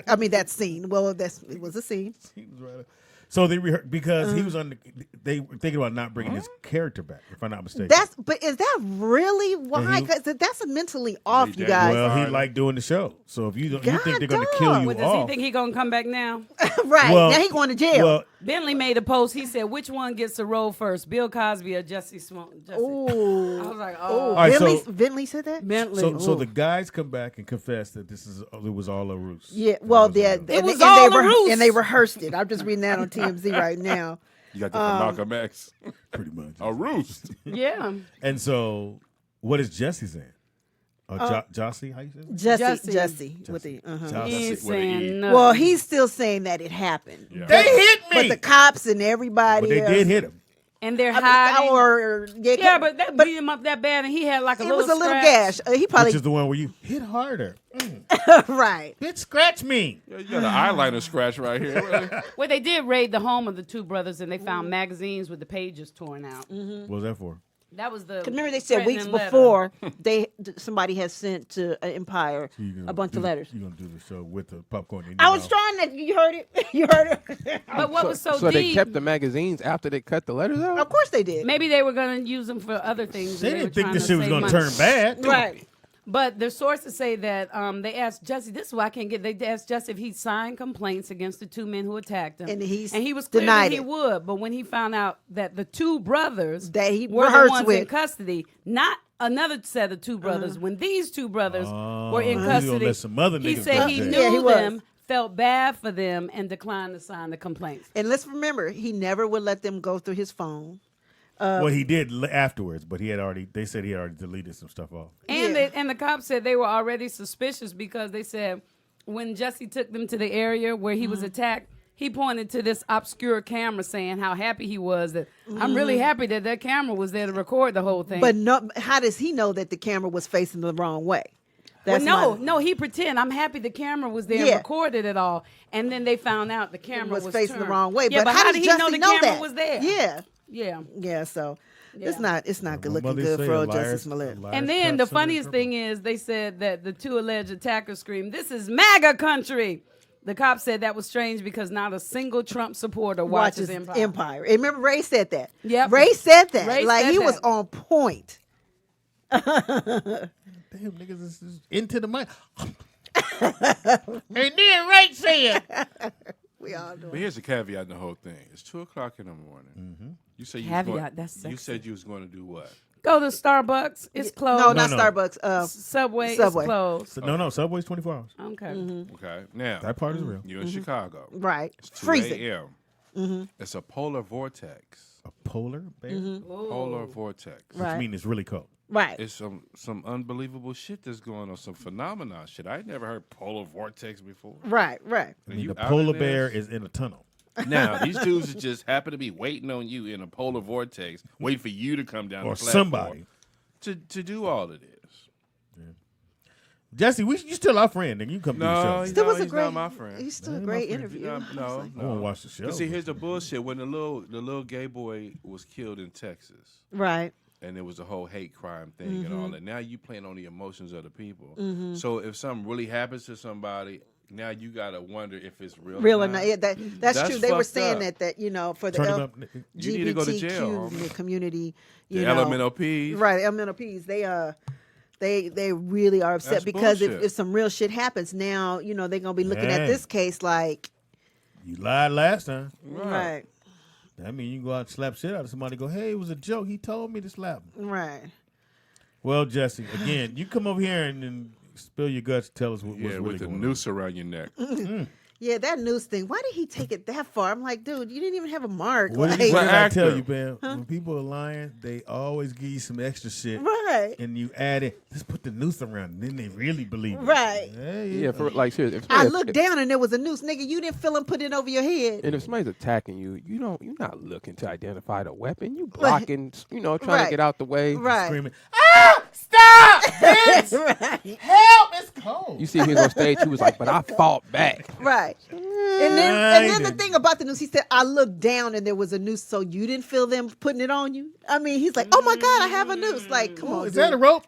S1: I mean, that scene. Well, it was a scene.
S2: He was right. So they because he was on. They were thinking about not bringing his character back, if I'm not mistaken.
S1: But is that really why? Because that's mentally off, you guys.
S2: Well, he liked doing the show. So if you think they're going to kill you
S5: What, does he
S2: off,
S5: think he gonna come back now?
S1: Right.
S2: Well-
S1: Now he going to jail.
S2: well,
S5: Bentley made a post. He said, "Which one gets the role first, Bill Cosby or Jussie Smollett?"
S1: Ooh.
S5: I was like,
S1: Oh,
S5: "Oh,
S2: right, so-
S1: Bentley said that?
S5: Bentley."
S2: so the guys come back and confess that it was all a ruse.
S1: Yeah, well,
S5: It was all a ruse.
S1: and they rehearsed it. I'm just reading that on TMZ right now.
S3: You got that from Malcolm X.
S2: Pretty much.
S3: A roost.
S5: yeah.
S2: And so, what is Jesse saying? Jussie, how you say it?
S1: Jussie with the
S2: Jussie.
S5: He ain't
S3: with an E.
S5: saying nothing.
S1: Well, he's still saying that it happened.
S3: Yeah.
S2: They hit me.
S1: But the cops and everybody
S2: But they
S1: else,
S2: did hit him.
S5: and they're
S1: I mean,
S5: hiding.
S1: yeah,
S5: But that beat him up that bad, and he had like a
S1: it
S5: little.
S1: was a little
S5: scratch.
S1: gash. He probably
S2: Which is the one where you hit harder.
S1: right.
S2: Bitch, scratch me.
S3: Yeah, you got an eyeliner scratch right here.
S5: Well, they did raid the home of the two brothers, and they found magazines with the pages torn out.
S2: What was that for?
S5: That was the.
S1: Remember, they said weeks
S5: threatening letter.
S1: before somebody had sent to Empire
S2: So you gonna
S1: a bunch
S2: do-
S1: of letters.
S2: You gonna do the show with the popcorn? in your
S1: I was
S2: mouth.
S1: trying to. You heard it. You heard it.
S5: But what was so
S4: So they
S5: deep?
S4: kept the magazines after they cut the letters out?
S1: Of course they did.
S5: Maybe they were going to use them for other things.
S2: They
S5: and
S2: didn't
S5: were
S2: think
S5: trying
S2: this
S5: to
S2: shit was
S5: save
S2: gonna
S5: money.
S2: turn bad.
S1: Right.
S5: But the sources say that they asked Jussie. This is why I can't get. They asked Jussie if he signed complaints against the two men who attacked him,
S1: And
S5: he was clear
S1: denied
S5: that he
S1: it.
S5: would. But when he found out that the two brothers
S1: That he
S5: were the
S1: rehearsed
S5: ones in
S1: with.
S5: custody, not another set of two brothers. When these two brothers were in
S2: he was gonna
S5: custody,
S2: let some other
S5: he
S2: niggas
S5: said
S2: go
S5: he
S2: to
S5: knew
S2: jail.
S1: Yeah, he was.
S5: them, felt bad for them, and declined to sign the complaints.
S1: And let's remember, he never would let them go through his phone.
S2: Well, he did afterwards, but he had already. They said he had already deleted some stuff off.
S5: And
S1: Yeah.
S5: and the cops said they were already suspicious because they said when Jussie took them to the area where he was attacked, he pointed to this obscure camera saying how happy he was that I'm really happy that camera was there to record the whole thing.
S1: But no, how does he know that the camera was facing the wrong way? That's
S5: no, he pretend I'm happy the camera was there and
S1: Yeah.
S5: recorded it all, and then they found out the camera
S1: was facing the
S5: turned.
S1: wrong way.
S5: Yeah,
S1: but
S5: how
S1: does
S5: did he know
S1: Jussie
S5: the camera
S1: that?
S5: was there?
S1: Yeah,
S5: Yeah.
S1: So
S5: Yeah.
S1: it's not good
S2: My
S1: looking
S2: mother
S1: good
S2: say
S1: for
S2: a
S1: old
S2: liar's-
S1: Jussie Smollett.
S2: a liar's
S5: And then the
S2: cups under
S5: funniest
S2: purple.
S5: thing is they said that the two alleged attackers screamed, "This is MAGA country." The cops said that was strange because not a single Trump supporter watches Empire.
S1: And remember, Ray said that.
S5: Yep.
S1: Ray said that.
S5: Ray
S1: like
S5: said
S1: he
S5: that.
S1: was on point.
S2: Damn, niggas is into the mic. And then Ray said,
S1: We all do.
S3: But here's the caveat in the whole thing. It's 2:00 in the morning.
S2: Mm-hmm.
S3: You say you
S5: Caveat,
S3: was going,
S5: that's
S3: you
S5: sexy.
S3: said you was going to do what?
S5: Go to Starbucks. It's closed.
S1: No, not
S2: no.
S1: Starbucks.
S5: Subway.
S1: Subway.
S5: It's closed.
S2: So, no, Subway's 24 hours.
S5: Okay.
S3: Okay. Now,
S2: That part is real.
S3: you're in Chicago.
S1: Right.
S3: It's 2
S1: Freezing.
S3: a.m. It's a polar vortex.
S2: A polar bear,
S3: Polar vortex.
S2: which
S1: Right.
S2: means it's really cold.
S1: Right.
S3: It's some unbelievable shit that's going on, some phenomenon shit. I never heard polar vortex before.
S1: Right.
S2: I mean,
S3: You
S2: the
S3: out
S2: polar
S3: in
S2: bear
S3: this?
S2: is in a tunnel.
S3: Now, these dudes just happen to be waiting on you in a polar vortex, waiting for you to come down
S2: Or
S3: the platform
S2: somebody.
S3: to do all of this.
S2: Jesse, you still our friend, nigga. You come do the
S3: No,
S2: show.
S3: he's
S1: Still was a
S3: not
S1: great.
S3: my friend.
S1: He's still a
S2: Ain't
S1: great
S2: my friend.
S1: interview.
S3: No,
S2: I want to watch the show.
S3: But see, here's the bullshit. When the little gay boy was killed in Texas,
S1: Right.
S3: and there was a whole hate crime thing and all that. Now you playing on the emotions of the people.
S1: Mm-hmm.
S3: So if something really happens to somebody, now you gotta wonder if it's real.
S1: Real
S3: or
S1: or not? Yeah, that's true. They were
S3: fucked
S1: saying
S3: up.
S1: that for the
S2: Turn it up.
S3: You need to go to jail,
S1: LGBTQ
S3: homie.
S1: community,
S3: The
S1: you know,
S3: LMNOPs.
S1: right? LMNOPs. They really are upset
S3: That's
S1: because
S3: bullshit.
S1: if some real shit happens now, you know, they're gonna be looking at
S2: Dang.
S1: this case like
S2: You lied last time.
S1: right,
S2: That mean you can go out and slap shit out of somebody and go, hey, it was a joke. He told me to slap him.
S1: right.
S2: Well, Jesse, again, you come over here and spill your guts. Tell us what's
S3: Yeah,
S2: really
S3: with the
S2: going
S3: noose around your neck.
S1: Yeah, that news thing. Why did he take it that far? I'm like, dude, you didn't even have a mark.
S2: on. What
S1: Like,
S2: did I
S3: actor.
S2: tell you, man? When people are lying, they always give you some extra shit.
S1: right.
S2: And you add it, let's put the noose around, and then they really believe it.
S1: Right.
S2: Hey,
S4: Yeah, for like seriously.
S1: I looked down and there was a noose, nigga. You didn't feel him put it over your head.
S4: And if somebody's attacking you, you're not looking to identify the weapon. You blocking, trying
S1: Right.
S4: to get out the way.
S1: Right.
S2: screaming, ah, stop, bitch,
S1: Right.
S2: help, it's cold.
S4: You see, he was on stage. He was like, "But I fought back."
S1: Right. And then the thing about the noose, he said, I looked down and there was a noose, so you didn't feel them putting it on you? I mean, he's like, oh my God, I have a noose. Like, come on,
S2: Is that a rope?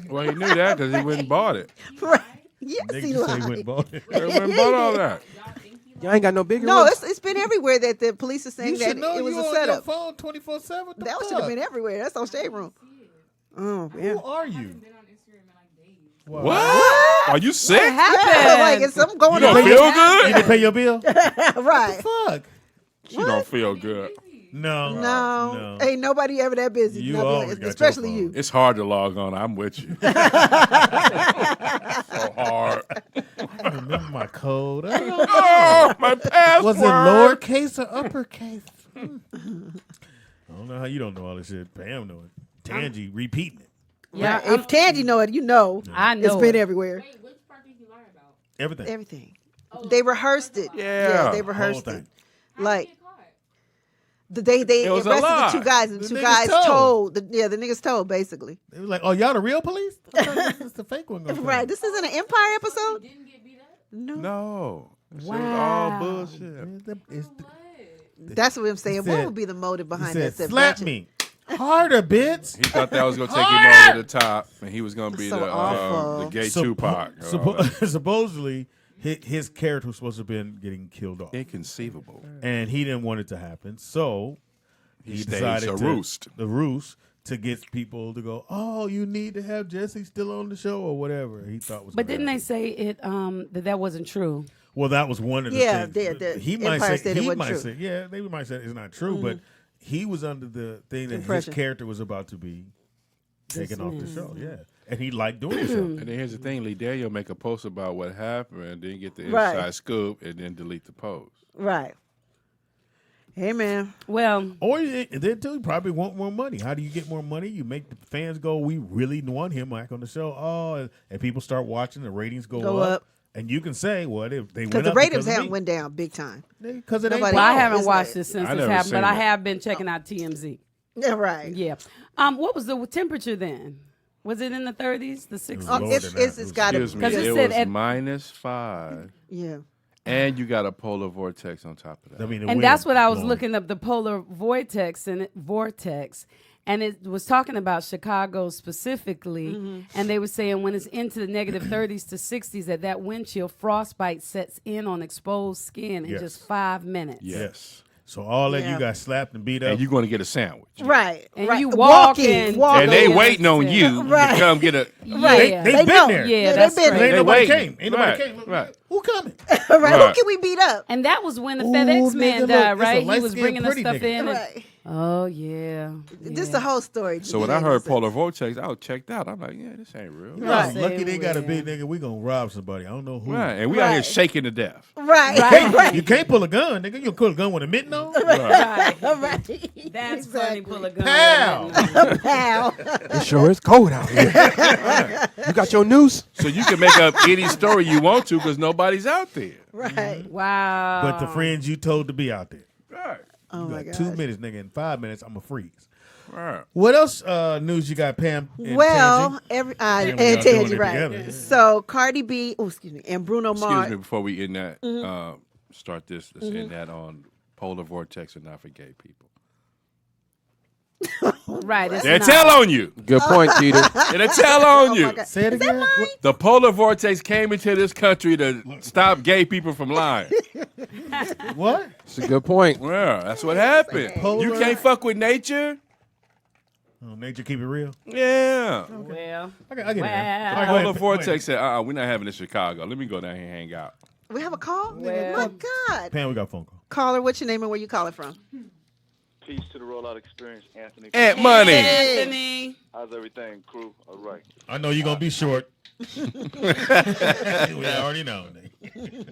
S3: Well, he knew that because he went and bought it.
S1: Right. Yes,
S2: Nigga
S1: he
S2: just say he
S1: lied.
S2: went and bought it.
S3: He went and bought all that.
S4: Y'all ain't got no bigger
S1: No,
S4: ones?
S1: it's been everywhere that the police are saying
S2: You
S1: that
S2: should know
S1: it was
S2: you
S1: a
S2: on
S1: setup.
S2: your phone 24/7.
S1: That should have been everywhere. That's on Shade Room. Oh, yeah.
S2: Who are you?
S3: What? Are you sick?
S1: Yeah, like it's something going
S3: You
S1: on.
S3: don't feel good?
S2: You didn't pay your bill?
S1: Right.
S2: Fuck.
S3: She don't feel good.
S1: No. Ain't nobody ever that busy.
S2: You
S1: Not
S2: always
S1: like-
S2: got your
S1: especially
S2: phone.
S1: you.
S3: It's hard to log on. I'm with you. So hard.
S2: I remember my code. I don't know.
S3: Oh, my password.
S2: Was it lowercase or uppercase? I don't know how you don't know all this shit. Pam know it. Tangy repeating it.
S5: Yeah,
S1: Right. If Tangy know it, you know.
S5: I know
S1: It's been
S5: it.
S1: everywhere.
S2: Everything.
S1: Everything. They rehearsed it.
S3: Yeah.
S1: They rehearsed
S2: Whole
S1: it.
S2: thing.
S1: Like they
S3: It was a
S1: arrested
S3: lie.
S1: the two guys, and
S2: The
S1: two
S2: niggas
S1: guys
S2: told.
S1: told. The niggas told basically.
S2: They was like, "Oh, y'all the real police? I thought this is the fake one." Gonna
S1: Right.
S2: come.
S1: This isn't an Empire episode. No.
S3: No. It was all
S5: Wow.
S3: bullshit.
S1: That's what I'm saying.
S2: He
S1: What
S2: said-
S1: would be the motive
S2: He
S1: behind
S2: said,
S1: that?
S2: "Slap me harder, bitch."
S3: He thought that was going to take him over the top, and he was going to be
S1: So
S3: the
S1: awful.
S3: gay
S2: Suppo-
S3: Tupac. and all that.
S2: supposedly, his character was supposed to have been getting killed off,
S3: Inconceivable.
S2: and he didn't want it to happen. So he
S3: He
S2: decided
S3: staged a
S2: to
S3: roost.
S2: the roost to get people to go. Oh, you need to have Jesse still on the show or whatever. He thought was.
S5: But
S2: gonna
S5: didn't they
S2: happen.
S5: say it that wasn't true?
S2: Well, that was one of the
S1: Yeah,
S2: things.
S1: the
S2: he might
S1: Empire
S2: say
S1: said it
S2: he
S1: wasn't
S2: might
S1: true.
S2: say yeah, they might say it's not true, but he was under the thing that
S1: Impression.
S2: his character was about to be taken off the
S5: man.
S2: show. Yeah, and he liked doing the show.
S3: And then here's the thing, Lee Daniel make a post about what happened, and then get the
S1: Right.
S3: inside scoop, and then delete the post.
S1: Right. Hey man.
S5: Well,
S2: Or then too, you probably want more money. How do you get more money? You make the fans go, "We really want him back on the show." Oh, and people start watching. The ratings go up. And you can say, "Well, they went
S1: Because
S2: up
S1: the ratings
S2: because of
S1: haven't
S2: me."
S1: went down big time.
S2: Because it ain't
S1: Nobody-
S5: well, I
S2: power.
S5: haven't
S1: It's
S5: watched
S1: like-
S5: this since
S3: I
S5: this
S3: never
S5: happened, but
S3: seen
S5: I
S3: it.
S5: have been checking out TMZ.
S1: Yeah, right.
S5: Yeah. What was the temperature then? Was it in the 30s, the 60s?
S2: lower
S1: It's
S2: than that. It
S1: got to
S3: Excuse me,
S5: Because it
S3: it
S5: said
S3: was
S5: at-
S3: -5,
S1: Yeah.
S3: and you got a polar vortex on top of that.
S2: I mean, the
S5: And
S2: wind
S5: that's what I was
S2: blowing.
S5: looking up, the polar vortex, and it was talking about Chicago specifically, and they were saying when it's into the negative 30s to 60s, that wind chill, frostbite sets in on exposed skin in
S2: Yes.
S5: just 5 minutes.
S3: Yes.
S2: So all that
S1: Yeah.
S2: you got slapped and beat up.
S3: And you're going to get a sandwich.
S1: Right.
S5: And
S1: right.
S5: you walking.
S3: And they
S5: Yeah,
S3: waiting on
S5: that's
S3: you
S1: Right.
S3: to come get a...
S5: Yeah.
S2: They been
S1: know.
S2: there.
S5: Yeah,
S1: they
S5: that's
S1: been
S2: Ain't
S5: crazy.
S3: They
S2: nobody
S3: waiting.
S2: came. Ain't nobody
S3: Right,
S2: came. Look,
S3: right.
S2: Who coming?
S1: right. Who
S3: Right.
S1: can we beat up?
S5: And that was when the
S2: Ooh,
S5: FedEx
S2: nigga,
S5: man
S2: look,
S5: died,
S2: it's a
S5: right? He was
S2: light-skinned
S5: bringing the
S2: pretty
S5: stuff
S2: nigga.
S5: in.
S1: Right.
S5: Oh, yeah.
S1: This is the whole story.
S3: So when I heard polar vortex, I was checked out. I'm like, yeah, this ain't real.
S2: Y'all
S1: Right.
S2: lucky they got a
S5: Yeah.
S2: big nigga. We gonna rob somebody. I don't know who.
S3: Right. And we out here
S1: Right.
S3: shaking to death.
S1: Right.
S5: Right.
S1: Right.
S2: You can't pull a gun, nigga. You can pull a gun with a mitten on.
S3: Right.
S1: Right.
S5: That's funny, pull a gun.
S2: Pow.
S1: Pow.
S4: It sure is cold out here. You got your noose?
S3: So you can make up any story you want to because nobody's out there.
S1: Right.
S5: Wow.
S2: But the friends you told to be out there.
S3: Right.
S1: Oh
S2: You
S1: my
S2: got
S1: God.
S2: 2 minutes, nigga. In 5 minutes, I'm a freeze.
S3: Right.
S2: What else news you got, Pam? and
S1: Well,
S2: Tangy?
S1: and
S2: y'all doing
S1: Tangy,
S2: it
S1: right.
S2: together.
S1: So Cardi B, and Bruno
S3: Excuse
S1: Mars.
S3: me before we end that. Start this. Let's end that on polar vortex and not for gay people.
S5: Right. It's
S3: They
S5: not.
S3: tell on you.
S4: Good point, Cheetah.
S3: They tell on you.
S1: Oh God.
S2: Say it again. What-
S3: The polar vortex came into this country to stop gay people from lying.
S2: What?
S4: It's a good point.
S3: Yeah, that's what happened.
S2: Polar-
S3: You can't fuck with nature.
S2: Oh, nature keep it real.
S3: Yeah.
S5: Well,
S2: I get it.
S5: Well.
S2: All right, go
S3: Polar
S2: ahead.
S3: vortex said, we're not having it in Chicago. Let me go down here and hang out.
S1: We have a call?
S5: Well.
S1: My God.
S2: Pam, we got a phone call.
S1: Caller, what's your name and where you calling from?
S9: Peace to the Rollout Experience, Anthony.
S3: Ant Money.
S5: Anthony.
S9: How's everything, crew? All right.
S2: I know you're gonna be short. We already know.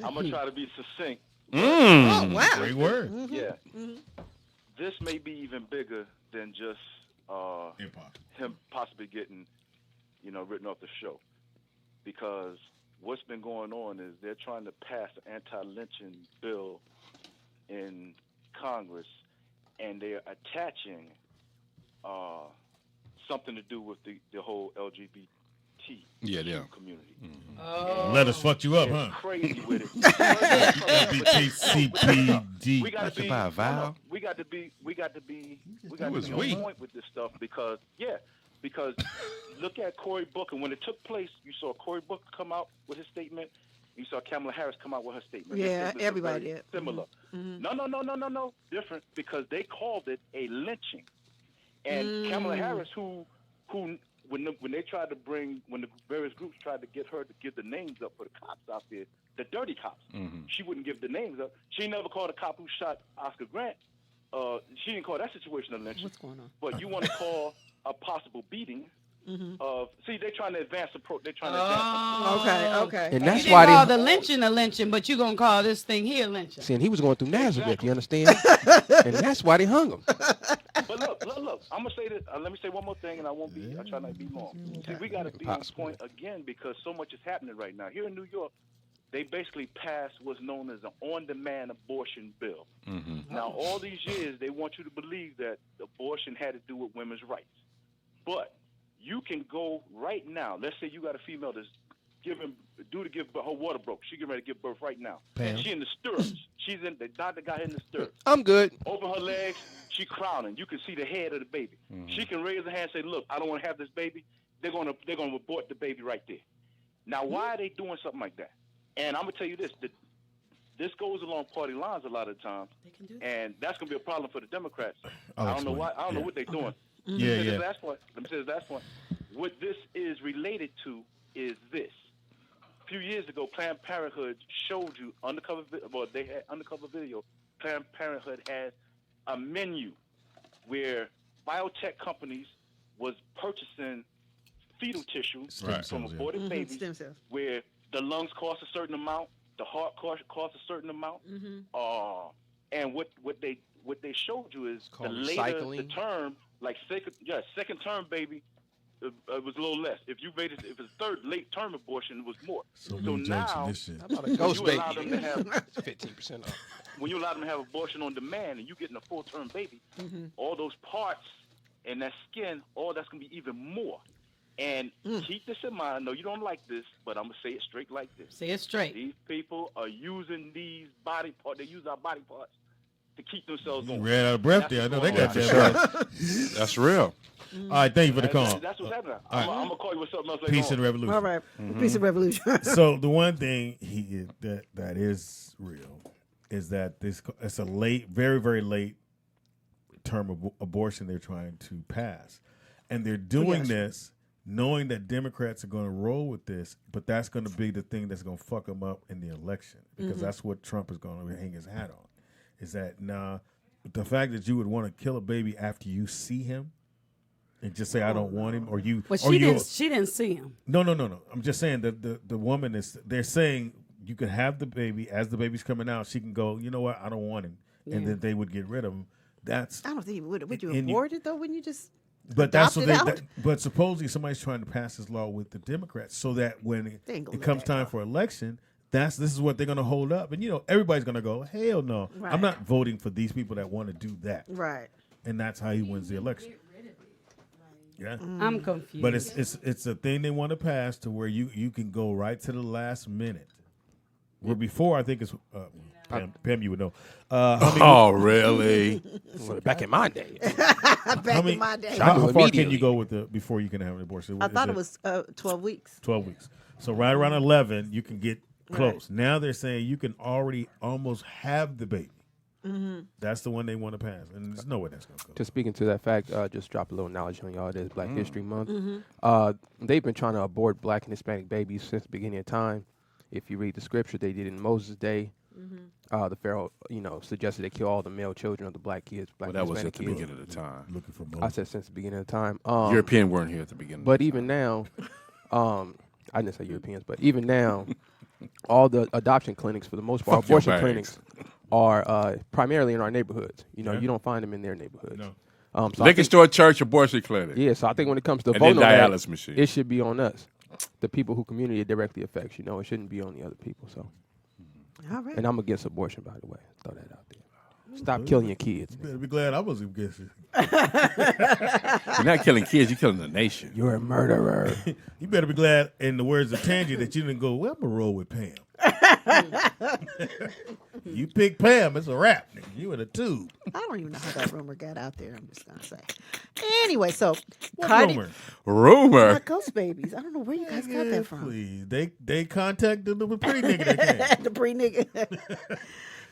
S9: I'm going to try to be succinct.
S1: Oh, wow.
S2: Great word.
S9: Yeah. This may be even bigger than just him possibly getting, written off the show. Because what's been going on is they're trying to pass an anti-lynching bill in Congress, and they're attaching something to do with the whole LGBT
S3: Yeah.
S9: community.
S2: Let us fuck you up, huh?
S9: Crazy with it.
S2: BTCPD.
S9: We got to be.
S3: by a vow?
S9: We got to be
S3: was
S9: on
S3: we?
S9: point with this stuff because look at Cory Booker. When it took place, you saw Cory Booker come out with his statement. You saw Kamala Harris come out with her statement.
S1: Yeah, everybody did.
S9: Similar. No. Different because they called it a lynching. And Kamala Harris, who when they tried to when the various groups tried to get her to give the names up for the cops out there, the dirty cops, she wouldn't give the names up. She never called a cop who shot Oscar Grant. She didn't call that situation a lynching.
S1: What's going on?
S9: But you want to call a possible beating of? See, they're trying to advance the pro. They're trying to advance.
S1: Okay.
S4: And
S5: You
S4: that's
S5: didn't
S4: why
S5: call
S4: they.
S5: the lynching a lynching, but you gonna call this thing here lynching.
S4: See, and he was going through Nazareth. You understand? And that's why they hung him.
S9: But look. I'm gonna say this. Let me say one more thing, and I won't be. I try not to be long. See, we got to be on point again because so much is happening right now here in New York. They basically passed what's known as an on-demand abortion bill. Now, all these years, they want you to believe that abortion had to do with women's rights. But you can go right now. Let's say you got a female that's give her water broke. She getting ready to give birth right now. She in the stirrups. The doctor got her in the stirrups.
S4: I'm good.
S9: Open her legs. She crowning. You can see the head of the baby. She can raise her hand and say, "Look, I don't want to have this baby." They're gonna abort the baby right there. Now, why are they doing something like that? And I'm gonna tell you this: this goes along party lines a lot of times, and that's gonna be a problem for the Democrats. I don't know why. I don't know what they're doing. Let me say this last point. What this is related to is this. A few years ago, Planned Parenthood showed you they had undercover video. Planned Parenthood had a menu where biotech companies was purchasing fetal tissue from aborted babies, where the lungs cost a certain amount, the heart cost a certain amount, and what they showed you is the later the term, like second term baby. It was a little less. If it's third late term abortion, it was more. So now,
S4: Ghost baby.
S9: 15% off. When you allow them to have abortion on demand and you getting a full term baby, all those parts and that skin, all that's gonna be even more. And keep this in mind. I know you don't like this, but I'm gonna say it straight like this.
S5: Say it straight.
S9: These people are using these body parts. They use our body parts to keep themselves going.
S2: Ran out of breath there. I know they got that.
S3: That's real.
S2: All right, thank you for the call.
S9: That's what's happening.
S2: All right.
S9: I'm gonna call you with something else later.
S2: Peace and revolution.
S1: All right. Peace and revolution.
S2: So the one thing that is real is that it's a late, very, very late term of abortion they're trying to pass. And they're doing this knowing that Democrats are going to roll with this, but that's going to be the thing that's going to fuck them up in the election because that's what Trump is going to hang his hat on. Is that the fact that you would want to kill a baby after you see him and just say I don't want him, or you.
S5: But she didn't see him. No.
S2: I'm just saying that the woman they're saying you could have the baby as the baby's coming out. She can go, you know what, I don't want him, and then they would get rid of him. I don't
S1: think you would. Would you abort it though? Wouldn't you just?
S2: But that's what but supposedly somebody's trying to pass this law with the Democrats so that when it comes time for election, this is what they're going to hold up, and everybody's going to go, hell no, I'm not voting for these people that want to do that.
S1: Right.
S2: And that's how he wins the election. Yeah,
S5: I'm confused.
S2: But it's a thing they want to pass to where you can go right to the last minute. Where before I think it's Pam, you would know.
S3: Really?
S4: Back in my day.
S1: In my day.
S2: How far can you go before you can have an abortion?
S1: I thought it was 12 weeks.
S2: 12 weeks. So right around 11, you can get close. Right. Now they're saying you can already almost have the baby. That's the one they want to pass, and there's no way that's going to go.
S4: Just speaking to that fact, just drop a little knowledge on y'all. There's Black History Month. They've been trying to abort Black and Hispanic babies since the beginning of time. If you read the scripture, they did it in Moses' day. The Pharaoh, suggested they kill all the male children of the Black kids. Black
S3: that was at the beginning of the time.
S2: Looking for
S4: I said since the beginning of the time.
S3: European weren't here at the beginning.
S4: But even now, I didn't say Europeans, but even now, all the adoption clinics, for the most part, abortion clinics, are primarily in our neighborhoods. You don't find them in their neighborhoods.
S3: No. Liquor store, church, abortion clinic.
S4: Yeah, so I think when it comes to
S3: voting on that, machine.
S4: It should be on us, the people who community it directly affects. It shouldn't be on the other people. So,
S1: all right.
S4: And I'm against abortion, by the way. Throw that out there. Stop killing your kids.
S2: You better be glad I wasn't guessing.
S3: You're not killing kids, you're killing the nation.
S4: You're a murderer.
S2: You better be glad, in the words of Tangy, that you didn't go, well, I'm going to roll with Pam. You pick Pam, it's a wrap. Nigga. You in a tube.
S1: I don't even know how that rumor got out there. I'm just gonna say. Anyway, so
S2: What
S1: Cardi,
S3: Rumor.
S1: my ghost babies. I don't know where you guys got that from.
S2: Please. They contacted the pretty nigga that came.
S1: The pre nigga.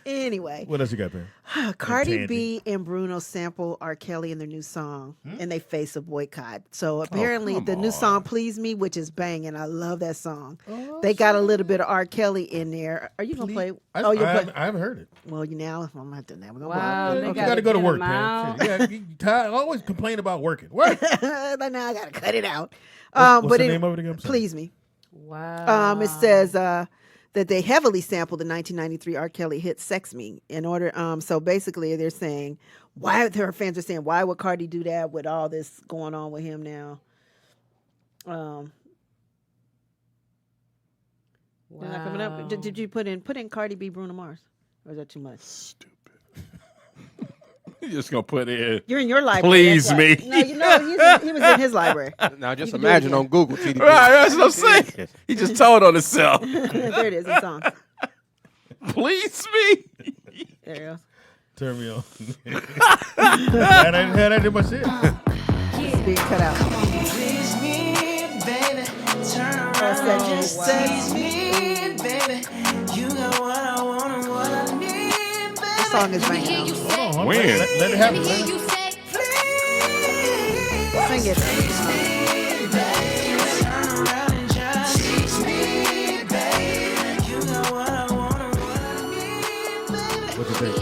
S1: Anyway,
S2: What else you got, Pam?
S1: Cardi B and Bruno sample R. Kelly in their new song, and they face a boycott. So apparently,
S3: come
S1: the new
S3: on.
S1: song "Please Me," which is banging, I love that song. They got a little bit of R. Kelly in there. Are you gonna play?
S2: I haven't heard it.
S1: Well, you now I'm not doing that. We're gonna
S5: Wow,
S1: go.
S5: they
S2: You
S5: gotta
S2: got to go to
S5: get
S2: work,
S5: him
S2: Pam.
S5: out.
S2: Shit, you tired. Always complain about working. Work.
S1: But now I gotta cut it out.
S2: What's
S1: but
S2: the
S1: it-
S2: name of it again? I'm sorry.
S1: Please Me.
S5: Wow.
S1: It says that they heavily sampled the 1993 R. Kelly hit "Sex Me" in order. So basically, they're saying why their fans are saying why would Cardi do that with all this going on with him now? They're not coming up. Did you put in Cardi B, Bruno Mars, or is that too much?
S3: Stupid. You're just going to put in.
S1: You're in your library.
S3: Please
S1: that's
S3: me.
S1: why. No, you know he was in his library.
S4: Now just
S1: You can do it
S4: imagine
S1: again.
S4: on Google TDP.
S3: Right, that's what I'm saying. He just told on himself.
S1: There it is. The song.
S3: Please me.
S1: There you go.
S2: Turn me on. Had I did my shit.
S1: It's being cut out.
S10: Please me, baby. Turn
S1: Oh,
S10: around and
S1: section.
S10: just tease me, baby. You got what I want and what I need, baby.
S1: The song is banging. Out.
S2: Hold on.
S3: When?
S2: Let it happen. Let it-
S1: Sing it.
S10: Turn around and just tease me, baby. You got what I want and what I need, baby.
S2: What you think?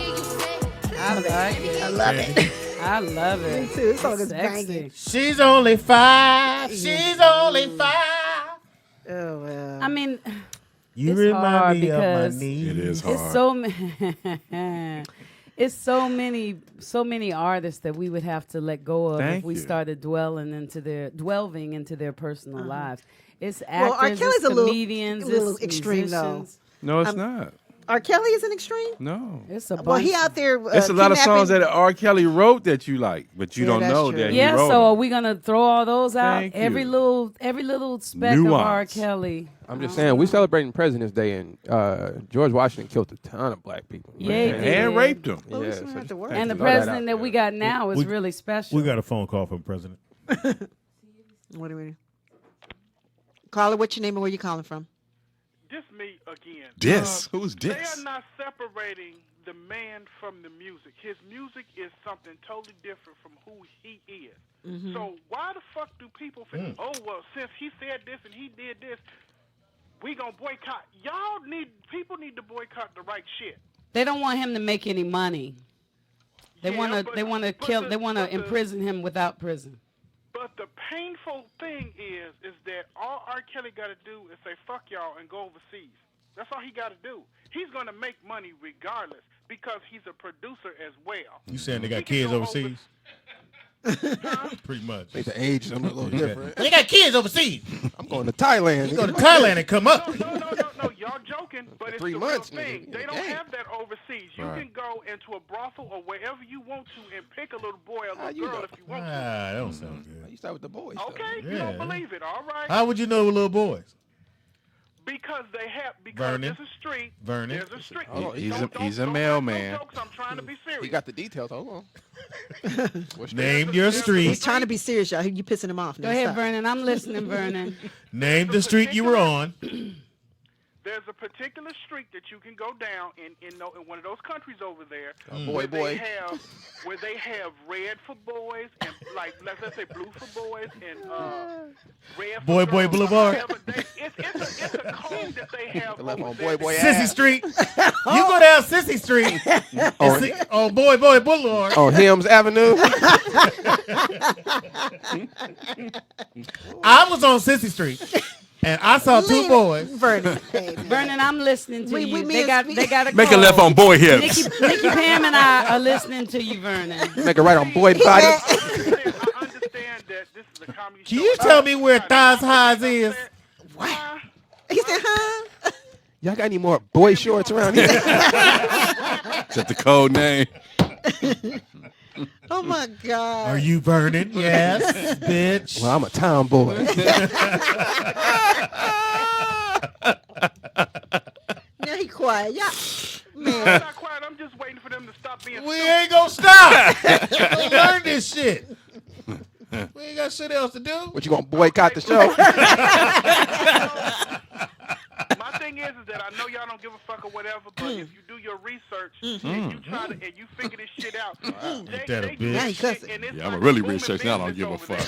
S5: I like it.
S1: I love it.
S5: I love it.
S1: Me too. This song is
S5: Sexy.
S1: banging.
S2: She's only 5. She's only 5.
S1: Oh well.
S5: I mean,
S2: You
S5: It's
S2: remind
S5: hard
S2: me of my
S5: because
S2: knees.
S3: It is hard.
S5: it's so many artists that we would have to let go of
S3: Thank
S5: if we
S3: you.
S5: started delving into their personal lives. It's
S1: Well, R.
S5: actors,
S1: Kelly's
S5: it's
S1: a little-
S5: comedians,
S1: a little
S5: it's
S1: extreme, though.
S5: musicians.
S3: No, it's not.
S1: R. Kelly is an extreme.
S3: No.
S5: It's a bunch.
S1: Well, he out there.
S3: There's a lot of songs
S1: kidnapping-
S3: that R. Kelly wrote that you like, but you
S1: Yeah,
S3: don't
S1: that's
S3: know
S1: true.
S3: that he
S5: Yeah,
S3: wrote
S5: so are
S3: them.
S5: we gonna throw all those out?
S3: Thank
S5: Every
S3: you.
S5: little speck of R.
S3: Nuance.
S5: Kelly.
S4: I'm just saying, we celebrating President's Day, and George Washington killed a ton of black people.
S5: Yeah, he
S4: man.
S5: did.
S3: And raped them.
S1: Well, we
S4: Yeah,
S1: shouldn't
S4: so
S1: have to worry.
S4: just
S5: And the
S4: throw that out
S5: president that we
S4: there.
S5: got now is
S2: We-
S5: really special.
S2: We got a phone call from the president.
S1: What do we mean? Caller, what's your name and where you calling from?
S7: This me again.
S3: This? Who's
S7: They
S3: this?
S7: are not separating the man from the music. His music is something totally different from who he is. So why the fuck do people think, oh, well, since he said this and he did this, we gonna boycott? People need to boycott the right shit.
S5: They don't want him to make any money. They
S7: Yeah,
S5: want to.
S7: but-
S5: They want to
S7: but
S5: kill.
S7: the-
S5: They want to
S7: but the-
S5: imprison him without prison.
S7: But the painful thing is that all R. Kelly got to do is say fuck y'all and go overseas. That's all he got to do. He's gonna make money regardless because he's a producer as well.
S2: You saying they got
S7: He can
S2: kids
S7: go
S2: overseas? Pretty much.
S4: I think the age is a little different.
S2: They got kids overseas.
S4: I'm going to Thailand.
S2: You go to Thailand and come up.
S7: No, y'all joking, but it's
S4: 3
S7: the
S4: months,
S7: real thing.
S4: nigga.
S7: They don't
S4: Damn.
S7: have that overseas. You
S3: Right.
S7: can go into a brothel or wherever you want to and pick a little boy or
S4: How
S7: little
S4: you
S7: girl
S4: know?
S7: if you want
S2: Ah, that don't sound
S4: You
S2: good.
S4: start with the boys.
S7: to. Okay, you
S2: Yeah.
S7: don't believe it, all right.
S2: How would you know little boys?
S7: Because
S2: Vernon.
S7: there's a street.
S2: Vernon.
S7: There's a street.
S4: Oh,
S3: he's
S7: Don't-
S3: a- he's a
S7: don't
S3: mailman.
S7: make no jokes, I'm trying to be serious.
S4: He got the details. Hold on. What's
S2: Name your street.
S1: He's trying to be serious, y'all. You pissing him off.
S5: Go
S1: Now.
S5: ahead,
S1: Stop.
S5: Vernon. I'm listening, Vernon.
S2: Name the street you were on.
S7: There's a particular street that you can go down in one of those countries over there.
S4: boy.
S7: Where they have red for boys and let's say blue for boys and red for
S2: Boy
S7: girls.
S2: Boulevard.
S7: It's a code that they have
S4: left
S7: over
S4: on
S7: there.
S4: boy
S2: Sissy
S4: ass.
S2: Street. You go down Sissy Street. On Boy Boulevard.
S4: On Hims Avenue.
S2: I was on Sissy Street. And I saw two boys.
S1: Vernon. Hey, man.
S5: Vernon, I'm listening to
S1: We-
S5: you.
S1: we
S5: They got a
S3: Make a
S5: call.
S3: left on boy hips.
S5: Nikki Pam and I are listening to you, Vernon.
S4: Make it right on boy body.
S7: I understand that this is a comedy
S2: Can
S7: show.
S2: you tell me where Thighs Highs is?
S1: He said, huh?
S4: Y'all got any more boy shorts around here?
S3: Is that the code name?
S1: Oh my God.
S2: Are you burning? Yes, bitch.
S4: Well, I'm a tomboy.
S1: Now he quiet. Yeah.
S7: I'm
S1: Man.
S7: not quiet. I'm just waiting for them to stop being
S2: We
S7: stupid.
S2: ain't gonna stop. We learn this shit. We ain't got shit else to do.
S4: What, you gonna boycott the show?
S7: My thing is that I know y'all don't give a fuck or whatever, but if you do your research and you try to and you figure this shit out,
S2: Ain't that a
S7: they do
S2: bitch?
S7: this shit, and it's
S3: Yeah, I'm
S7: like
S3: a really
S7: booming
S3: research now. I don't
S7: business
S3: give a
S7: over
S3: fuck.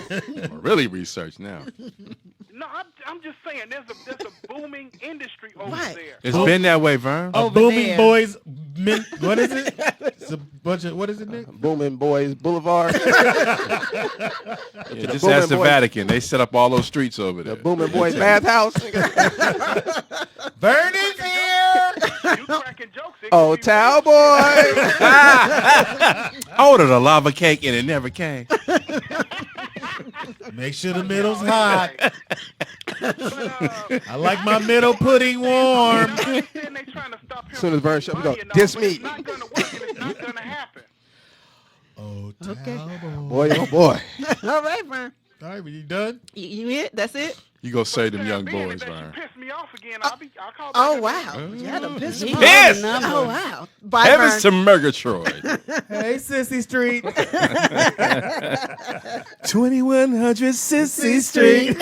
S7: there.
S3: I'm a really research now.
S7: No, I'm just saying there's a booming industry over
S1: Right.
S7: there.
S3: It's been that way, Vern.
S2: A
S5: Over
S2: booming
S5: there.
S2: boys. What is it? It's a bunch of what is it, Nick?
S4: Booming Boys Boulevard.
S3: Yeah, just
S4: Booming
S3: ask the
S4: Boys.
S3: Vatican. They set up all those streets over there.
S4: The Booming Boys Bathhouse.
S2: Vern is here.
S7: You cracking jokes. It
S4: Oh,
S7: could be
S4: towel
S7: real.
S4: boy.
S3: I ordered a lava cake and it never came.
S2: Make sure the middle's hot.
S7: But,
S2: I like my middle pudding warm.
S7: I understand they trying to stop him
S4: As soon as
S7: from
S4: Vern shut, we
S7: money
S4: go,
S7: and all,
S4: "Diss
S7: but
S4: me."
S7: It's not gonna work and it's not gonna happen.
S2: Oh,
S1: Okay.
S4: Boy, oh boy.
S1: All right, Vern.
S2: All right, you done?
S1: You hit? That's it?
S3: You go say them
S7: Damn,
S3: young
S7: being
S3: boys,
S7: that you
S3: Vern.
S7: piss me off again, I'll call back.
S1: Oh, wow. Yeah, the piss
S5: He
S1: him off.
S3: Pissed!
S5: got the
S1: Oh,
S5: number.
S1: wow. Bye,
S3: Heavens
S1: Vern.
S3: to Murgatroyd.
S2: Hey, Sissy Street.
S3: 2100 Sissy Street.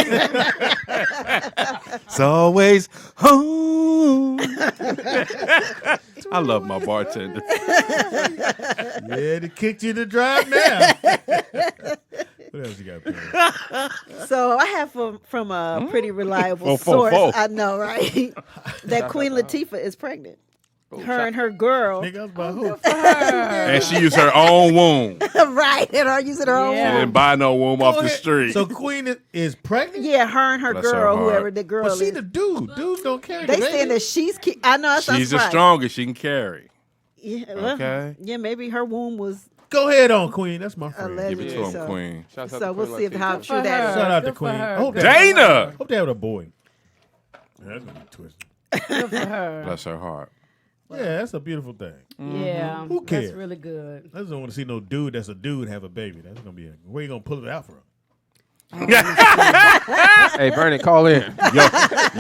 S3: It's always home. I love my bartender.
S2: Yeah, they kicked you to drive now. What else you got, Perry?
S1: So I have from a pretty reliable
S3: 444.
S1: source. I know, right? That Queen Latifah is pregnant. Her and her girl.
S2: Nigga, I was about who?
S3: And she used her own womb.
S1: Right. And her using her own
S5: Yeah.
S3: She
S1: womb.
S3: didn't buy no womb off the street.
S2: So Queen is pregnant?
S1: Yeah, her and her
S3: Bless her
S1: girl,
S3: heart.
S1: whoever the girl
S2: But she
S1: is.
S2: the dude. Dudes don't carry
S1: They
S2: the baby.
S1: saying that she's. I know that sounds
S3: She's the
S1: right.
S3: strongest she can carry.
S1: Yeah, well,
S3: Okay.
S1: yeah, maybe her womb was
S2: Go ahead on, Queen. That's my friend.
S1: alleged.
S3: Give it to him,
S1: so,
S3: Queen.
S4: Shouts out
S1: so
S4: to
S1: we'll
S4: Queen
S1: see if how
S4: Latifah.
S1: true that is.
S2: Shout out to
S5: Good for
S2: Queen.
S5: her.
S2: I hope
S5: Good
S2: they-
S3: Dana!
S2: Hope they have a boy. Yeah, that's gonna be twisted.
S5: Good for her.
S3: Bless her heart.
S2: Yeah, that's a beautiful thing.
S5: Yeah.
S2: Who cares?
S5: That's really good.
S2: I just don't want to see no dude that's a dude have a baby. That's gonna be where you gonna pull it out from?
S4: Hey, Vernon, call in.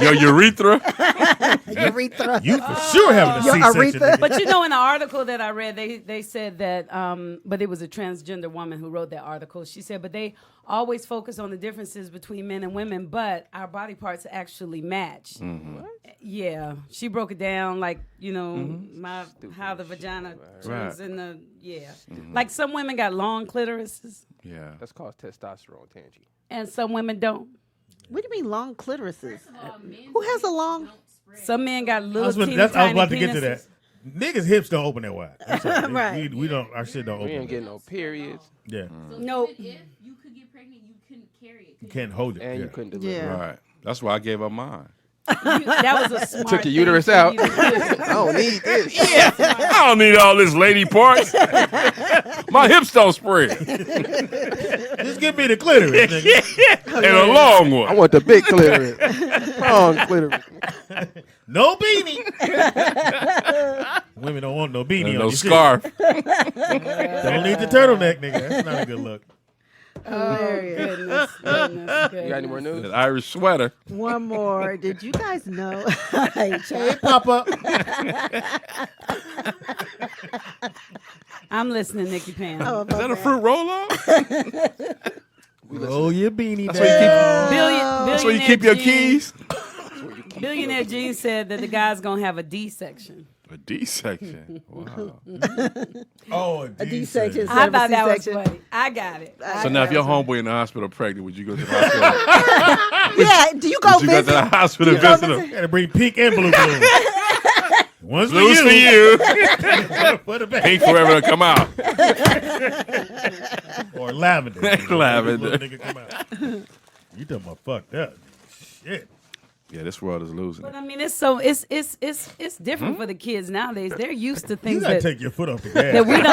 S3: Your urethra?
S1: Urethra.
S2: You for sure having a
S1: Your
S2: C-section.
S1: urethra.
S2: nigga.
S5: But you know, in the article that I read, they said that, but it was a transgender woman who wrote that article. She said, but they always focus on the differences between men and women, but our body parts actually match. Yeah, she broke it down like, you know, how the vagina turns in the, like some women got long clitorises
S3: Yeah.
S4: That's called testosterone, Tangy.
S5: and some women don't.
S1: What do you mean long clitorises? Who has a long?
S5: Some men got
S2: I
S5: little
S2: was,
S5: teeny
S2: I was
S5: tiny
S2: about to get to
S5: penises.
S2: that. Niggas hips don't open that wide. That's all.
S1: Right.
S2: We don't. Our shit don't
S4: We
S2: open.
S4: ain't getting no periods,
S2: Yeah.
S5: No,
S11: If you could get pregnant, you couldn't carry it.
S2: You can't hold it.
S4: and
S2: yeah.
S4: you couldn't deliver.
S1: Yeah.
S3: Right. That's why I gave up mine.
S5: that was a smart
S4: Took your
S5: thing
S4: uterus
S5: for
S4: out.
S5: you to do.
S4: I don't need this.
S3: I don't need all this lady parts. My hips don't spread.
S2: Just give me the clitoris, nigga.
S3: And a long
S4: I
S3: one.
S4: want the big clitoris. Long clitoris.
S2: No beanie. Women don't want no beanie
S3: And
S2: on
S3: no
S2: your shit.
S3: scarf.
S2: Don't need the turtleneck, nigga. That's not a good look.
S5: Goodness,
S4: You got any more news?
S3: An Irish sweater.
S1: One more. Did you guys know?
S2: Hey, Papa.
S5: I'm listening, Nikki Pam.
S1: Oh,
S3: Is that a fruit roll-off?
S2: Roll your beanie
S3: That's where you
S2: down.
S3: keep, that's where you keep your keys?
S5: Billionaire Gene said that the guy's gonna have a D-section.
S3: A D-section. Wow.
S2: Oh,
S1: A D-section.
S5: I thought that was
S1: C-section.
S5: funny. I got it.
S3: So now if your homeboy in the hospital pregnant, would you go to the hospital?
S1: Yeah. Do you go
S3: Would you go to
S1: visit?
S3: the hospital and visit him?
S2: Gotta bring pink and blue balloons. One's
S3: Blue's
S2: for
S3: for
S2: you.
S3: you.
S2: For the baby.
S3: Pink forever to come out.
S2: Or lavender.
S3: Lavender.
S2: Little nigga come out. You talking about fucked up. Shit.
S3: Yeah, this world is losing.
S5: But I mean, it's different for the kids nowadays. They're used to
S2: You
S5: things
S2: gotta
S5: that,
S2: take your foot off the gas.
S5: that we don't.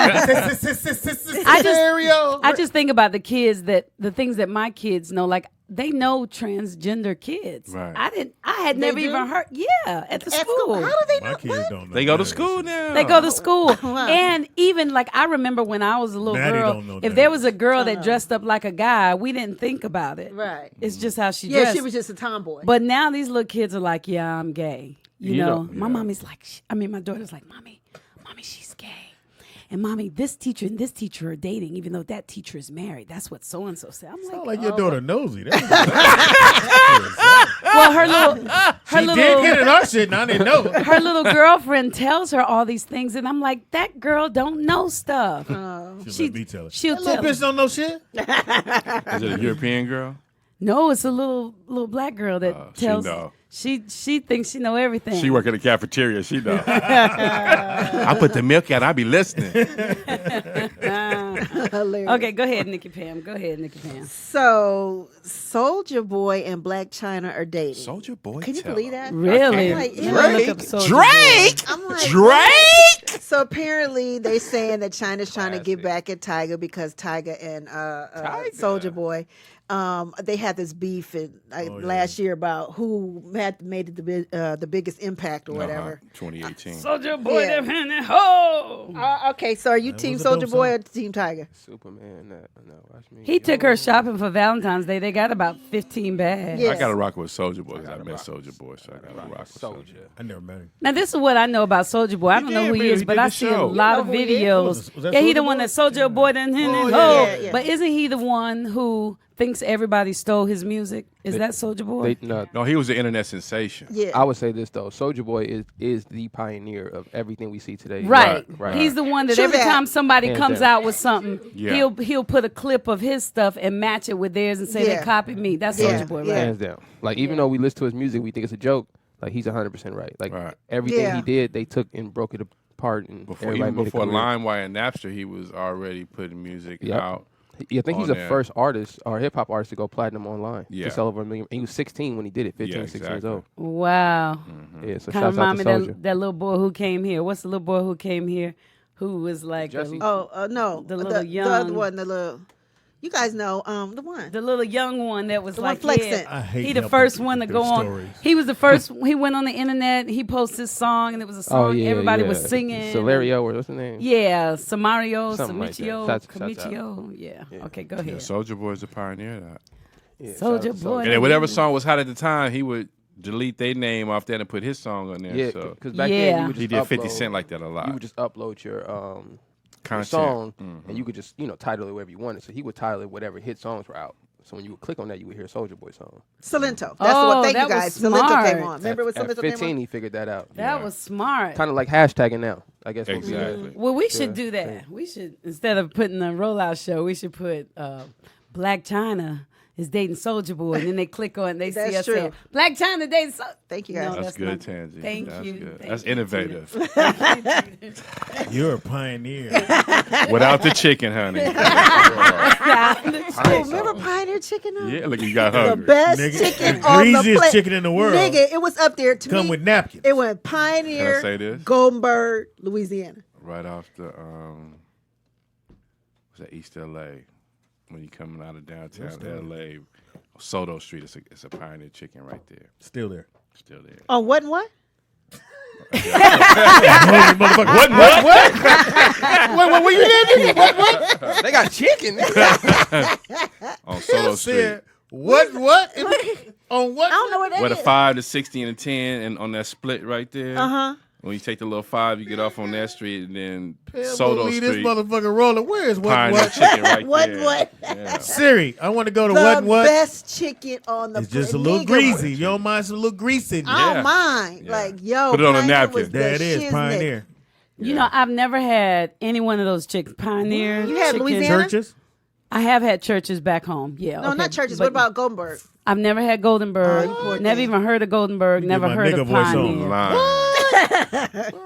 S2: I
S5: I just think about the kids the things that my kids know. Like they know transgender kids.
S3: Right.
S5: I had
S1: They
S5: never
S1: do?
S5: even heard. Yeah, at the
S1: At
S5: school.
S1: How do they know?
S2: My kids
S1: What?
S2: don't know.
S3: They go to
S2: none of
S3: school
S2: that
S3: now.
S5: They go to school.
S1: Wow.
S5: And even like I remember when I was a little
S2: Maddie
S5: girl,
S2: don't know
S5: if
S2: that.
S5: there was a girl that
S1: Uh-huh.
S5: dressed up like a guy, we didn't think about it.
S1: Right.
S5: It's just how she
S1: Yeah,
S5: dressed.
S1: she was just a tomboy.
S5: But now these little kids are like, yeah, I'm gay. You
S4: You
S5: know,
S4: know-
S5: my mommy's like, my daughter's like, mommy, she's gay. And mommy, this teacher and this teacher are dating, even though that teacher is married. That's what so and so said. I'm
S2: Sound
S5: like,
S2: like your
S5: oh.
S2: daughter nosy. That's
S5: Well, her
S2: she
S5: little
S2: did get in our shit, and I didn't know.
S5: her little girlfriend tells her all these things, and I'm like, that girl don't know stuff.
S2: She'll let me tell her.
S5: She'll
S2: That
S5: tell
S2: little
S5: her.
S2: bitch don't know shit.
S3: Is it a European girl?
S5: No, it's a little black girl that
S3: She
S5: tells.
S3: know.
S5: She thinks she know everything.
S3: She work in the cafeteria. She know. I put the milk out. I be listening.
S1: Hilarious.
S5: Okay, go ahead, Nikki Pam. Go ahead, Nikki Pam.
S1: So, Soldier Boy and Black China are dating.
S3: Soldier Boy.
S1: Can you
S3: tell
S1: believe
S3: her.
S1: that?
S5: Really?
S1: I'm like,
S5: You gotta look up
S3: Drake.
S5: Soulja
S3: Drake.
S1: I'm like,
S3: Drake.
S1: So apparently they saying that China's trying to get
S4: Classic.
S1: back at Tiger because Tiger and Soldier Boy, they had this beef last year about who had made it the biggest impact or whatever.
S3: 2018.
S5: Soldier Boy,
S1: Yeah.
S5: them hand and ho.
S1: Okay, so are you
S2: That
S1: Team
S2: was a
S1: Soldier
S2: dope
S1: Boy
S2: song.
S1: or Team Tiger?
S4: Superman, no, watch me.
S5: He took her shopping for Valentine's Day. They got about 15 bags.
S1: Yeah.
S3: I got to rock with Soldier Boy because I met Soldier Boy, so I got to rock with Soldier.
S2: I never met him.
S5: Now this is what I know about Soldier Boy. I don't know
S3: did,
S5: who he
S3: man.
S5: is,
S3: He
S5: but
S3: did
S5: I
S3: the
S5: see a
S3: show.
S5: lot of
S1: You know who he is?
S5: videos.
S2: Was that
S5: Yeah, he
S2: Soulja
S5: the one
S2: Boy?
S5: that Soldier Boy done hand
S2: Oh,
S5: and
S2: yeah,
S5: ho.
S1: yeah.
S5: But isn't he the one who thinks everybody stole his music? Is that Soldier Boy?
S3: No, he was an internet sensation.
S1: Yeah.
S4: I would say this though: Soldier Boy is the pioneer of everything we see today.
S5: Right.
S3: Right.
S5: He's the one that
S1: True
S5: every
S1: that.
S5: time somebody
S4: Hands
S5: comes
S4: down.
S5: out with something,
S3: Yeah.
S5: he'll put a clip of his stuff and match it with theirs and say
S1: Yeah.
S5: they copied me. That's
S1: Yeah.
S5: Soldier Boy,
S1: Yeah.
S5: right?
S4: Hands down. Like even though we listen to his music, we think it's a joke. Like he's 100% right. Like
S3: Right.
S4: everything
S1: Yeah.
S4: he did, they took and broke it apart, and
S3: Before
S4: everybody
S3: even
S4: made a
S3: before
S4: career.
S3: LimeWire and Napster, he was already putting music
S4: Yep.
S3: out.
S4: Yeah, I think he's
S3: on
S4: the
S3: there.
S4: first artist or hip hop artist to go platinum online.
S3: Yeah.
S4: To sell over 1 million. He was 16 when he did it. 15,
S3: Yeah,
S4: 16 years
S3: exactly.
S4: old.
S5: Wow.
S4: Yeah, so
S5: Kind of
S4: shouts out
S5: remind
S4: to
S5: me
S4: Soldier.
S5: that little boy who came here. What's the little boy who came here who was like
S4: Jussie?
S1: No,
S5: The little
S1: the other
S5: young-
S1: one, the little. You guys know the one.
S5: the little young one that was
S1: The one
S5: like
S1: flexing.
S5: yeah,
S2: I hate
S5: he the
S2: helping
S5: first
S2: people
S5: one to
S2: with
S5: go
S2: their
S5: on.
S2: stories.
S5: He was the first. He went on the internet. He posted his song, and it was a song
S4: Oh yeah,
S5: everybody
S4: yeah.
S5: was singing.
S4: Celerio or what's his name?
S5: Yeah, Samario,
S4: Something like that.
S5: Samichio,
S4: Shouts out.
S5: Camichio. Yeah. Okay, go
S3: Yeah,
S5: ahead.
S3: Soldier Boy's a pioneer of that.
S4: Yeah,
S5: Soldier
S4: shout out to
S5: Boy.
S3: And then whatever song was hot at the time, he would delete their name off that and put his song on there.
S4: Yeah,
S3: so
S4: because back
S5: Yeah.
S4: then you would just
S3: he did 50
S4: upload-
S3: Cent like that a lot.
S4: You would just upload your
S3: Content.
S4: song,
S3: Mhm.
S4: and you could just title it whatever you wanted. So he would title it whatever hit songs were out. So when you would click on that, you would hear Soldier Boy song.
S1: Salento. That's
S5: Oh,
S1: the one. Thank
S5: that
S1: you
S5: was
S1: guys. Salento came
S5: smart.
S1: on. Remember when
S4: At
S1: Salento
S4: 15,
S1: came on?
S4: he figured that out.
S5: That
S3: Yeah.
S5: was smart.
S4: Kind of like hashtagging now, I guess. would be the-
S3: Exactly.
S5: Well, we should
S4: Yeah,
S5: do that.
S4: same.
S5: We should, instead of putting a rollout show, we should put Black China is dating Soldier Boy, and then they click on it and they see
S1: That's
S5: us
S1: true.
S5: saying, Black China dating Soldier.
S1: Thank you
S5: No,
S1: guys.
S3: That's
S5: that's
S3: good,
S5: not-
S3: Tansy.
S5: Thank
S3: That's
S5: you.
S3: good.
S5: Thank
S3: That's
S5: you,
S3: innovative.
S2: You're a pioneer.
S3: Without the chicken, honey.
S1: Oh, remember Pioneer Chicken? Though?
S3: Yeah, look, you got
S1: The
S3: hungry.
S1: best
S2: Nigga,
S1: chicken
S2: the
S1: on the
S2: greasiest
S1: plate.
S2: chicken in the world.
S1: Nigga, it was up there to
S2: Come
S1: me.
S2: with napkins.
S1: It went
S3: Can I
S1: Pioneer,
S3: say this?
S1: Goldenberg, Louisiana.
S3: Right off the was that East LA? When you coming out of downtown LA, Soto Street, it's a Pioneer Chicken right there.
S2: Still there.
S3: Still there.
S1: On what and what?
S2: Holy motherfucker. What? What you did? What?
S4: They got chicken.
S3: On Soto Street.
S2: Said, what? On what?
S1: I don't know what that
S3: With a
S1: is.
S3: 5 to 60 and a 10 and on that split right there.
S1: Uh-huh.
S3: When you take the little 5, you get off on that street and then
S2: Hell,
S3: Soto
S2: leave this
S3: Street.
S2: motherfucker rolling. Where is what?
S3: Pioneer
S2: What?
S3: Chicken right
S1: What,
S3: there.
S1: what?
S3: Yeah.
S2: Siri, I want to go to
S1: The
S2: what? What?
S1: best chicken on the
S2: It's just a
S1: plate.
S2: little
S1: Nigga,
S2: greasy. You don't mind some little grease in
S1: I
S2: there.
S1: don't
S3: Yeah.
S1: mind.
S3: Yeah.
S1: Like, yo,
S3: Put it on a
S1: Pioneer
S3: napkin.
S1: was the
S2: There it is,
S1: shiznit.
S2: Pioneer.
S5: You know, I've never had any one of those chickens. Pioneer.
S1: You had
S5: chicken.
S1: Louisiana?
S2: Churches?
S5: I have had churches back home. Yeah.
S1: No,
S5: okay,
S1: not churches.
S5: but
S1: What about Goldenberg?
S5: I've never had Goldenberg.
S1: Oh, you poor
S5: Never
S1: thing.
S5: even heard of Goldenberg.
S2: You
S5: Never
S2: get my
S5: heard
S2: nigga
S5: of
S2: voice on.
S5: Pioneer.
S3: Lying.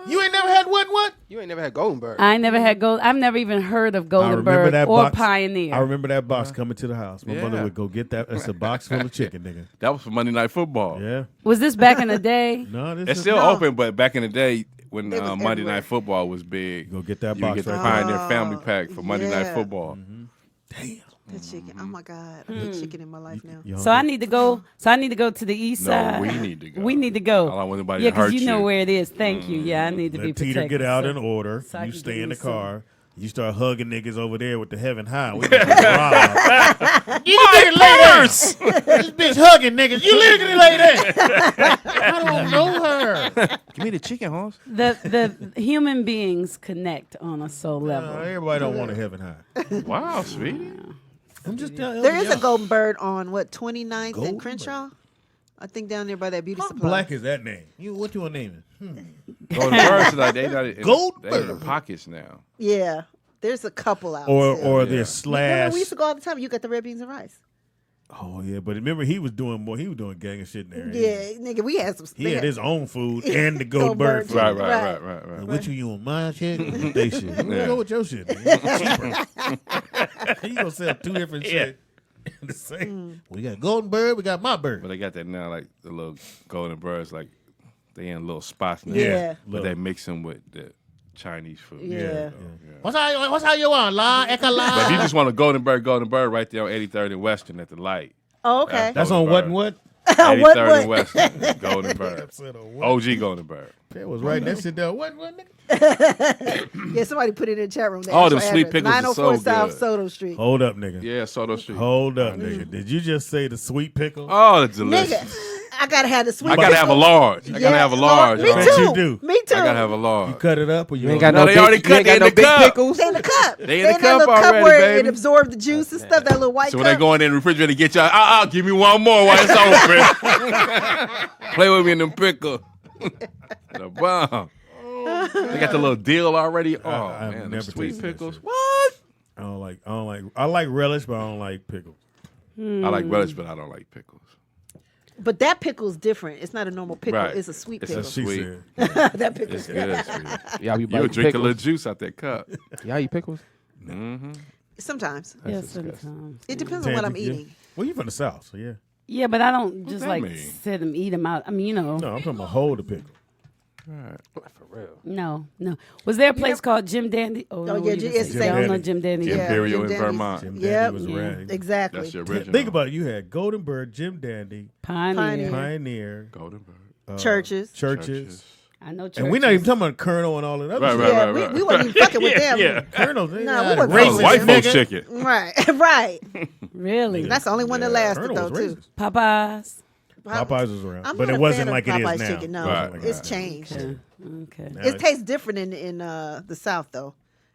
S2: You ain't never had what?
S4: You ain't never had Goldenberg.
S5: I ain't never had gold. I've never even heard of Goldenberg or Pioneer.
S2: I remember that box coming to the house. My
S3: Yeah.
S2: mother would go get that. That's a box full of chicken, nigga.
S3: That was for Monday Night Football.
S2: Yeah.
S5: Was this back in the day?
S2: No, this
S3: It's
S2: is
S3: still
S1: No.
S3: open, but back in the day when
S1: It was
S3: Monday
S1: everywhere.
S3: Night Football was big,
S2: Go get that
S3: you
S2: box
S3: get the
S2: right
S3: Pioneer Family Pack for Monday Night
S1: yeah.
S3: Football.
S2: Damn.
S1: The chicken. Oh my God, I need chicken in my life now.
S2: You
S5: So I
S2: hungry?
S5: need to go. So I need to go to the east side.
S3: No, we need to go.
S5: We need to go.
S3: I don't want anybody
S5: Yeah,
S3: to hurt
S5: because you know
S3: you.
S5: where it is. Thank you. Yeah, I need to be
S2: Let
S5: protected.
S2: Teeter get out
S5: so-
S2: in order.
S5: so I
S2: You
S5: can
S2: stay
S5: get
S2: in
S5: me
S2: the
S5: some.
S2: car. You start hugging niggas over there with the heaven high. We gonna get robbed. You nigga lay down. This bitch hugging niggas. You literally lay down. I don't know her.
S3: Give me the chicken, Hoss.
S5: The human beings connect on a soul level.
S2: Everybody don't want a heaven high.
S3: Wow, sweetie.
S2: I'm just telling
S1: There is
S2: y'all.
S1: a golden bird on what 29th
S2: Golden
S1: and Crenshaw. I think down there by that beauty
S2: How
S1: supply.
S2: black is that name? What you want to name it?
S3: Golden birds, like they not in,
S2: Gold
S3: they in the
S2: bird.
S3: pockets now.
S1: Yeah, there's a couple out.
S2: Or
S1: still.
S2: or
S3: Yeah.
S2: there's
S1: Remember,
S2: slash.
S1: we used to go all the time. You got the red beans and rice.
S2: Oh yeah, but remember he was doing more. He was doing gang and shit in there.
S1: Yeah, nigga, we had some.
S2: He had his own food and the gold
S1: Gold
S2: bird
S1: bird
S2: food.
S1: too.
S3: Right.
S2: Like, what you on my shit? Or they shit.
S3: Yeah.
S2: Go with your shit. Nigga. Cheaper. You gonna sell two different shit. The same. We got golden bird. We got my bird.
S3: But they got that now, like the little golden birds, like they in little spots now.
S1: Yeah.
S3: But they mix them with the Chinese food.
S1: Yeah.
S2: What's how you want? La, eka la.
S3: But if you just want a golden bird right there on 83rd and Western at the light.
S1: Oh, okay.
S2: That's on what and what?
S3: 83rd and Western. Golden bird. OG golden bird.
S2: That was right. That shit down. What nigga?
S1: Yeah, somebody put it in the chat room.
S3: Oh, them sweet pickles are
S1: 904
S3: so
S1: South
S3: good.
S1: Soto Street.
S2: Hold up, nigga.
S3: Yeah, Soto Street.
S2: Hold up, nigga. Did you just say the sweet pickle?
S3: Oh, it's delicious.
S1: Nigga, I gotta have the sweet.
S3: I gotta have a large. I gotta have a large.
S1: Me
S3: right?
S2: Bet
S1: too.
S2: you do.
S1: Me too.
S3: I gotta have a
S2: You
S3: large.
S2: cut it up or you
S4: You ain't got
S3: No,
S4: no
S3: they
S4: big,
S3: already
S4: you
S3: cut
S4: ain't
S3: it
S4: got
S3: in
S4: no
S3: the
S4: big
S3: cup.
S4: pickles.
S1: They in the cup.
S3: They in the
S1: that
S3: cup
S1: little
S3: already,
S1: cup where
S3: baby.
S1: it absorbed the juice and stuff. That little white
S3: So
S1: cup.
S3: when they go in there in the refrigerator to get y'all, give me one more while it's open. Play with me in them pickles. The bomb. They got the little deal already. Oh
S2: I've
S3: man, them
S2: never
S3: sweet
S2: tasted that
S3: pickles.
S2: shit.
S3: What?
S2: I like relish, but I don't like pickle.
S3: I like relish, but I don't like pickles.
S1: But that pickle's different. It's not a normal pickle.
S3: Right.
S1: It's a sweet
S3: It's a
S1: pickle.
S2: She
S3: Sweet.
S2: said.
S1: That pickle.
S3: It's good. Sweet.
S4: Y'all be
S3: You
S4: biting
S3: would drink a little
S4: pickles.
S3: juice out that cup.
S4: Y'all eat pickles?
S3: Mm-hmm.
S1: Sometimes.
S5: Yes, sometimes.
S1: It depends on what I'm
S2: Tangy, yeah.
S1: eating.
S2: Well, you from the South, so yeah.
S5: Yeah, but I don't just
S3: that
S5: like
S3: mean?
S5: sit and eat them out. I mean, you know.
S2: No, I'm talking about hold the pickle.
S4: For real.
S5: No. Was there a place called Jim Dandy? Oh,
S1: Oh,
S5: no,
S1: yeah,
S5: you
S1: it's
S5: just
S1: the
S5: say,
S1: same
S5: I don't know
S2: thing.
S5: Jim Dandy.
S3: Jim
S1: Yeah,
S3: Imperial
S1: Jim
S3: in
S1: Dandy's.
S3: Vermont.
S2: Jim
S1: Yep.
S2: Dandy was
S5: Yeah.
S2: around.
S1: Exactly.
S3: That's your original.
S2: Think about it. You had Golden Bird, Jim Dandy,
S5: Pioneer.
S2: Pioneer,
S3: Golden Bird.
S1: Churches.
S2: Churches.
S5: I know churches.
S2: And we're not even talking about Colonel and all that other
S3: Right,
S2: shit.
S3: right,
S1: Yeah,
S3: right.
S1: we wasn't even fucking with them.
S3: Yeah.
S2: Colonel, they
S1: No, we
S2: had a
S1: wasn't
S3: Oh,
S2: racist
S3: white folks
S2: nigga.
S3: chicken.
S1: Right, right.
S5: Really?
S1: That's the only one that lasted
S2: Colonel
S1: though,
S2: was
S1: too.
S2: racist.
S5: Popeyes.
S2: Popeyes was around,
S1: I'm
S2: but
S1: not
S2: it
S1: a
S2: wasn't
S1: fan of
S2: like it is
S1: Popeye's
S2: now.
S1: chicken, no.
S3: Right,
S1: It's
S3: right.
S1: changed.
S5: Okay.
S2: Now
S1: It tastes different in the South though.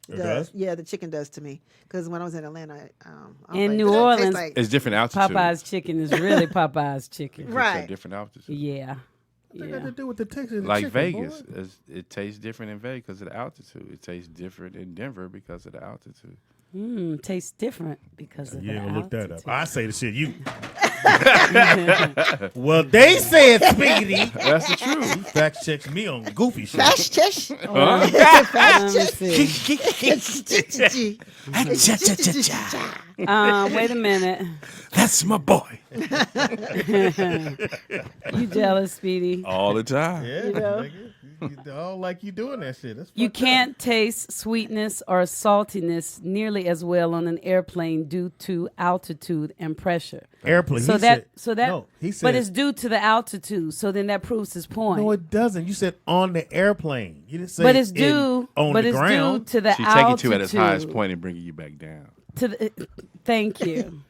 S2: It does?
S1: Yeah, the chicken does to me. Because when I was in Atlanta, I was
S5: In
S1: like,
S5: New
S1: "It tastes
S5: Orleans,
S1: like-"
S3: It's different altitude.
S5: Popeyes chicken is really Popeyes chicken.
S3: It's
S1: Right.
S3: a different altitude.
S5: Yeah.
S2: What got
S5: Yeah.
S2: to do with the Texas?
S3: Like
S2: chicken,
S3: Vegas,
S2: boy?
S3: it tastes different in Vegas because of the altitude. It tastes different in Denver because of the altitude.
S5: Tastes different because of
S2: You
S5: the
S2: ain't gonna look that up.
S5: altitude.
S2: I say the shit you. Well, they said Speedy.
S3: That's the truth.
S2: He fact checks me on goofy shit.
S1: Fast chish.
S5: Let me see. Wait a minute.
S3: That's my boy.
S5: You jealous, Speedy?
S3: All the time.
S2: Yeah, nigga. You don't like you doing that shit. That's
S5: You
S2: fucked up.
S5: can't taste sweetness or saltiness nearly as well on an airplane due to altitude and pressure.
S2: Airplane.
S5: So
S2: he
S5: that,
S2: said, no, he said,
S5: but it's due to the altitude. So then that proves his point.
S2: no, it doesn't. You said on the airplane. You didn't say
S5: but it's due.
S2: on
S5: but
S2: the
S5: it's
S2: ground.
S5: due to the
S3: She
S5: altitude.
S3: take you to at its highest point and bring you back down.
S5: To the, thank you.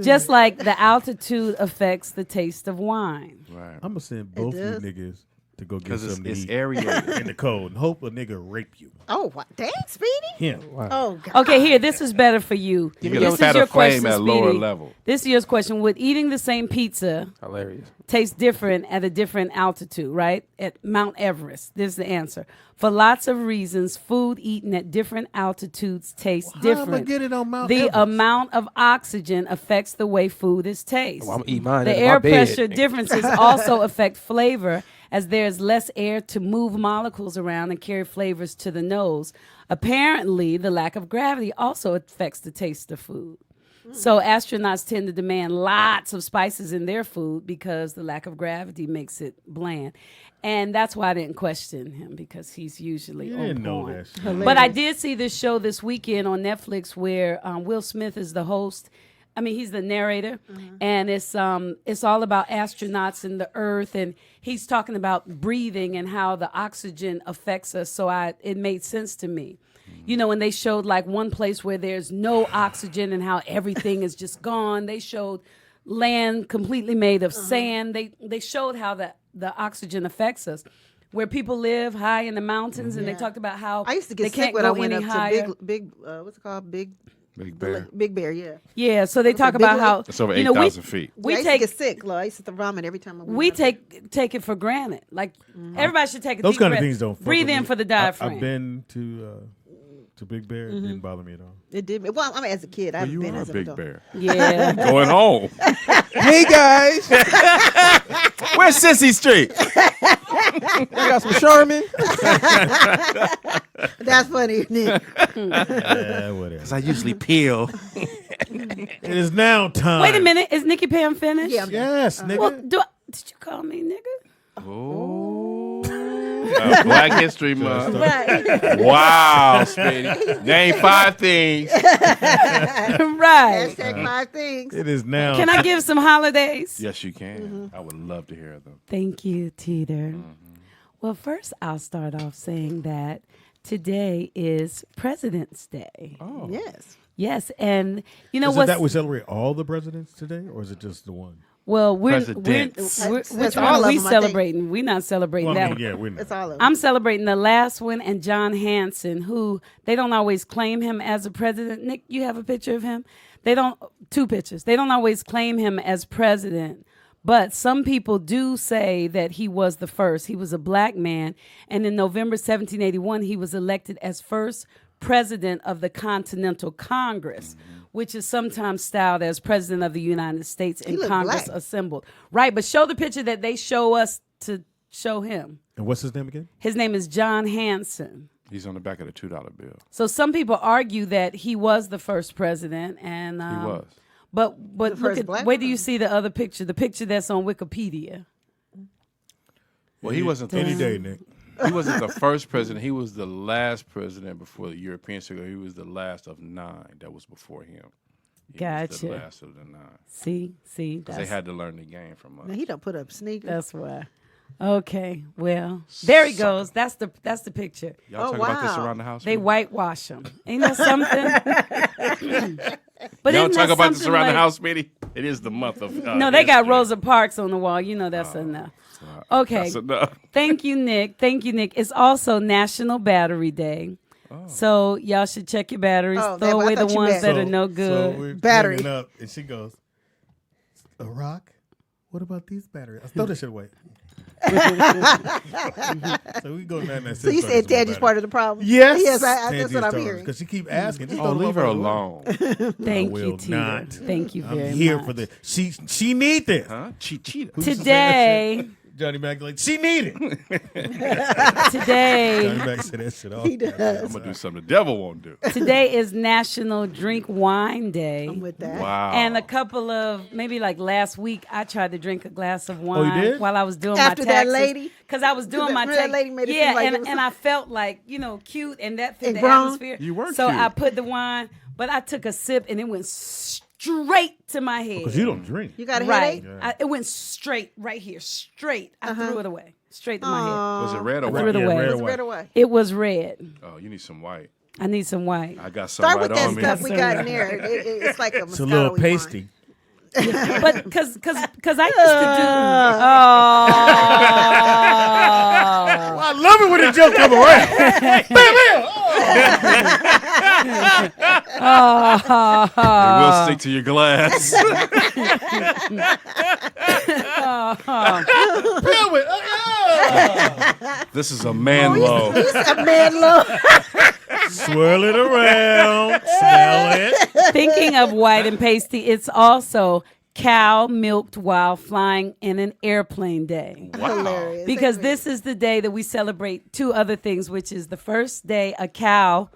S5: Just like the altitude affects the taste of wine.
S3: Right.
S2: I'm gonna send both you
S1: does.
S2: niggas to go get
S3: Because
S2: something
S3: it's
S2: to eat
S3: aerated.
S2: in the cold and hope a nigga rape you.
S1: Oh, what? Dang, Speedy.
S2: Him.
S1: Oh, God.
S5: Okay, here, this is better for you.
S3: You get
S5: this
S3: a
S5: is
S3: fatter
S5: your
S3: flame
S5: question,
S3: at a lower
S5: Speedy.
S3: level.
S5: This is your question. Would eating the same pizza
S4: Hilarious.
S5: taste different at a different altitude, right? At Mount Everest. This is the answer. For lots of reasons, food eaten at different altitudes tastes
S2: How
S5: different.
S2: I'ma get it on Mount
S5: the
S2: Everest?
S5: amount of oxygen affects the way food is tasted.
S4: Well, I'm gonna eat mine
S5: The
S4: in my
S5: air
S4: bed.
S5: pressure differences also affect flavor, as there's less air to move molecules around and carry flavors to the nose. Apparently, the lack of gravity also affects the taste of food. So astronauts tend to demand lots of spices in their food because the lack of gravity makes it bland. And that's why I didn't question him, because he's usually
S2: You
S5: on
S2: didn't know
S5: point.
S2: that shit.
S5: But I did see this show this weekend on Netflix where Will Smith is the host. I mean, he's the narrator, and it's all about astronauts and the Earth, and he's talking about breathing and how the oxygen affects us. So it made sense to me. You know, when they showed like one place where there's no oxygen and how everything is just gone. They showed land completely made of sand. They showed how the oxygen affects us. Where people live high in the mountains, and they talked about how
S1: I used to
S5: they
S1: get
S5: can't
S1: sick when I
S5: go
S1: went
S5: any
S1: up
S5: higher.
S1: to big what's it called? Big
S3: Bear.
S1: Big Bear, yeah.
S5: Yeah, so they talk
S1: Big
S5: about
S1: Lake?
S5: how
S3: It's over
S5: you know,
S3: 8,000 feet.
S5: We
S1: I used
S5: take
S1: to get sick, Lord. I used to vomit every time I went
S5: we
S1: up there.
S5: take it for granted. Like everybody should take a
S2: Those
S5: deep
S2: kind of
S5: breath.
S2: things don't fuck
S5: breathe
S2: with
S5: in
S2: me.
S5: for the diaphragm.
S2: I've been to Big Bear. It didn't bother me at all.
S1: It did. Well, I mean, as a kid, I
S3: Well,
S1: haven't
S3: you
S1: been
S3: are a
S1: as an
S3: big
S1: adult.
S3: bear.
S5: Yeah.
S3: Going home.
S4: Hey guys,
S3: Where's Sissy Street?
S4: I got some Charmin.
S1: That's funny, Nick.
S2: Yeah, whatever.
S3: I usually peel.
S2: It is now time.
S5: Wait a minute, is Nikki Pam finished?
S1: Yeah.
S2: Yes, nigga.
S5: Well, did you call me nigga?
S3: Oh. Black History Month.
S1: Right.
S3: Wow, Speedy. Name 5 things.
S5: Right.
S1: Hashtag 5 things.
S2: It is now.
S5: Can I give some holidays?
S3: Yes, you can. I would love to hear them.
S5: Thank you, Teeter. Well, first I'll start off saying that today is President's Day.
S3: Oh.
S1: Yes.
S5: Yes, and you know
S2: Is it
S5: what's
S2: that we celebrate all the presidents today, or is it just the one?
S5: well,
S3: Presidents.
S5: which
S1: That's
S5: one
S1: all
S5: are
S1: of
S5: we
S1: them, I think.
S5: celebrating? We're not celebrating
S2: Well,
S5: that
S2: I mean,
S5: one.
S2: yeah, we're not.
S1: It's all of them.
S5: I'm celebrating the last one and John Hanson, who they don't always claim him as a president. Nick, you have a picture of him? They don't, 2 pictures. They don't always claim him as president, but some people do say that he was the first. He was a black man, and in November 1781, he was elected as first president of the Continental Congress, which is sometimes styled as president of the United States and
S1: looked
S5: Congress
S1: black.
S5: assembled. Right, but show the picture that they show us to show him.
S2: And what's his name again?
S5: His name is John Hanson.
S3: He's on the back of the $2 bill.
S5: So some people argue that he was the first president, and
S3: He was.
S5: But
S1: The
S5: look
S1: first
S5: at
S1: black
S5: wait till
S1: one.
S5: you see the other picture, the picture that's on Wikipedia.
S3: Well, he wasn't
S2: Any
S3: the,
S2: day, Nick.
S3: he wasn't the first president. He was the last president before the Europeans took over. He was the last of 9 that was before him. He was the
S5: Gotcha.
S3: last of the 9.
S5: See,
S3: 'Cause they had to learn the game from us.
S1: Now, he don't put up sneakers.
S5: that's why. Okay, well, there he goes. That's the picture.
S3: Y'all
S1: Oh,
S3: talk about this
S1: wow.
S3: around the house?
S5: They
S3: man?
S5: whitewash him. Ain't that something? But
S3: Y'all
S5: isn't
S3: talk
S5: that
S3: about this
S5: something
S3: around the
S5: like-
S3: house, Smitty? It is the month of
S5: No, they got
S3: history.
S5: Rosa Parks on the wall. You know that's enough. Okay.
S3: That's enough.
S5: Thank you, Nick. Thank you, Nick. It's also National Battery Day. So y'all should check your batteries.
S1: Oh,
S5: Throw
S1: I
S5: away the
S1: thought you
S5: ones
S1: meant-
S5: that are no good.
S2: So we're
S1: Battery.
S2: cleaning up, and she goes, "A rock? What about these batteries? I'll throw this shit away." So we go down that.
S1: So you said Tangi's part of the problem?
S2: Yes.
S1: Yes, that's what I'm hearing.
S2: Because she keep asking. Just
S3: Oh,
S2: throw the
S3: leave her
S2: motherfucker away.
S3: alone.
S5: Thank
S2: I
S5: you,
S2: will
S5: Tina.
S2: not.
S5: Thank you very
S2: I'm here
S5: much.
S2: for this. She need this.
S3: Huh? Cheetah.
S5: Today,
S2: Johnny Mac like she need it.
S5: today,
S2: Johnny Mac said that shit all.
S1: He does.
S3: I'm going to do something the devil won't do.
S5: today is National Drink Wine Day.
S1: I'm with that.
S3: Wow.
S5: And a couple of maybe like last week, I tried to drink a glass of wine
S2: you did?
S5: while I was doing
S1: After
S5: my
S1: that
S5: taxes.
S1: lady?
S5: Because I was doing my
S1: Remember that
S5: taxes.
S1: lady made it
S5: Yeah,
S1: seem like it was
S5: and I felt like, cute, and that fit
S1: And
S5: the
S1: grown?
S5: atmosphere.
S3: You were
S5: so
S3: cute.
S5: I put the wine, but I took a sip and it went straight to my head.
S2: Because you don't drink.
S1: You got a
S5: Right.
S1: headache?
S5: It went straight right here. Straight. I threw it away. Straight to my head.
S3: Was it red or
S5: Threw
S3: white?
S5: it away.
S2: red or
S1: It's
S2: white.
S1: red or white?
S5: It was red.
S3: Oh, you need some white.
S5: I need some white.
S3: I got some
S1: Start
S3: white
S1: with that
S3: on me.
S1: stuff we got in there. It's like a
S2: It's a little
S1: Moscato-y
S2: pasty.
S1: wine.
S5: But because I used to do.
S2: Well, I love it when the joke come around.
S3: It will stick to your glass. This is a man low.
S1: It's a man low.
S2: Swirl it around. Smell it.
S5: Thinking of white and pasty, it's also cow milked while flying in an airplane day.
S1: Hilarious.
S5: Because this is the day that we celebrate 2 other things, which is the first day a cow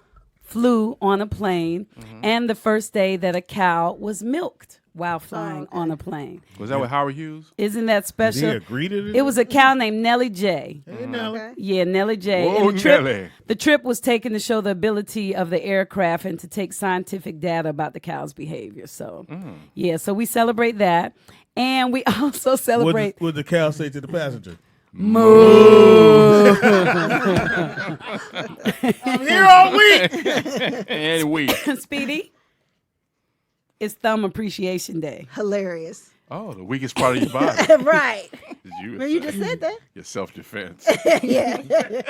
S5: flew on a plane, and the first day that a cow was milked while flying on a plane.
S3: Was that with Howard Hughes?
S5: Isn't that special?
S2: Did he agree to this?
S5: It was a cow named Nellie J.
S2: Hey, Nelly.
S5: Yeah, Nellie J.
S3: Whoa,
S5: And
S3: Nelly.
S5: the trip was taken to show the ability of the aircraft and to take scientific data about the cow's behavior. So, yeah, so we celebrate that. And we also celebrate.
S2: What did the cow say to the passenger?
S5: Moo.
S2: I'm here all week.
S3: And we.
S5: Speedy, it's Thumb Appreciation Day.
S1: Hilarious.
S3: Oh, the weakest part of your body.
S1: Right.
S3: You,
S1: You just said that.
S3: your self-defense.
S1: Yeah.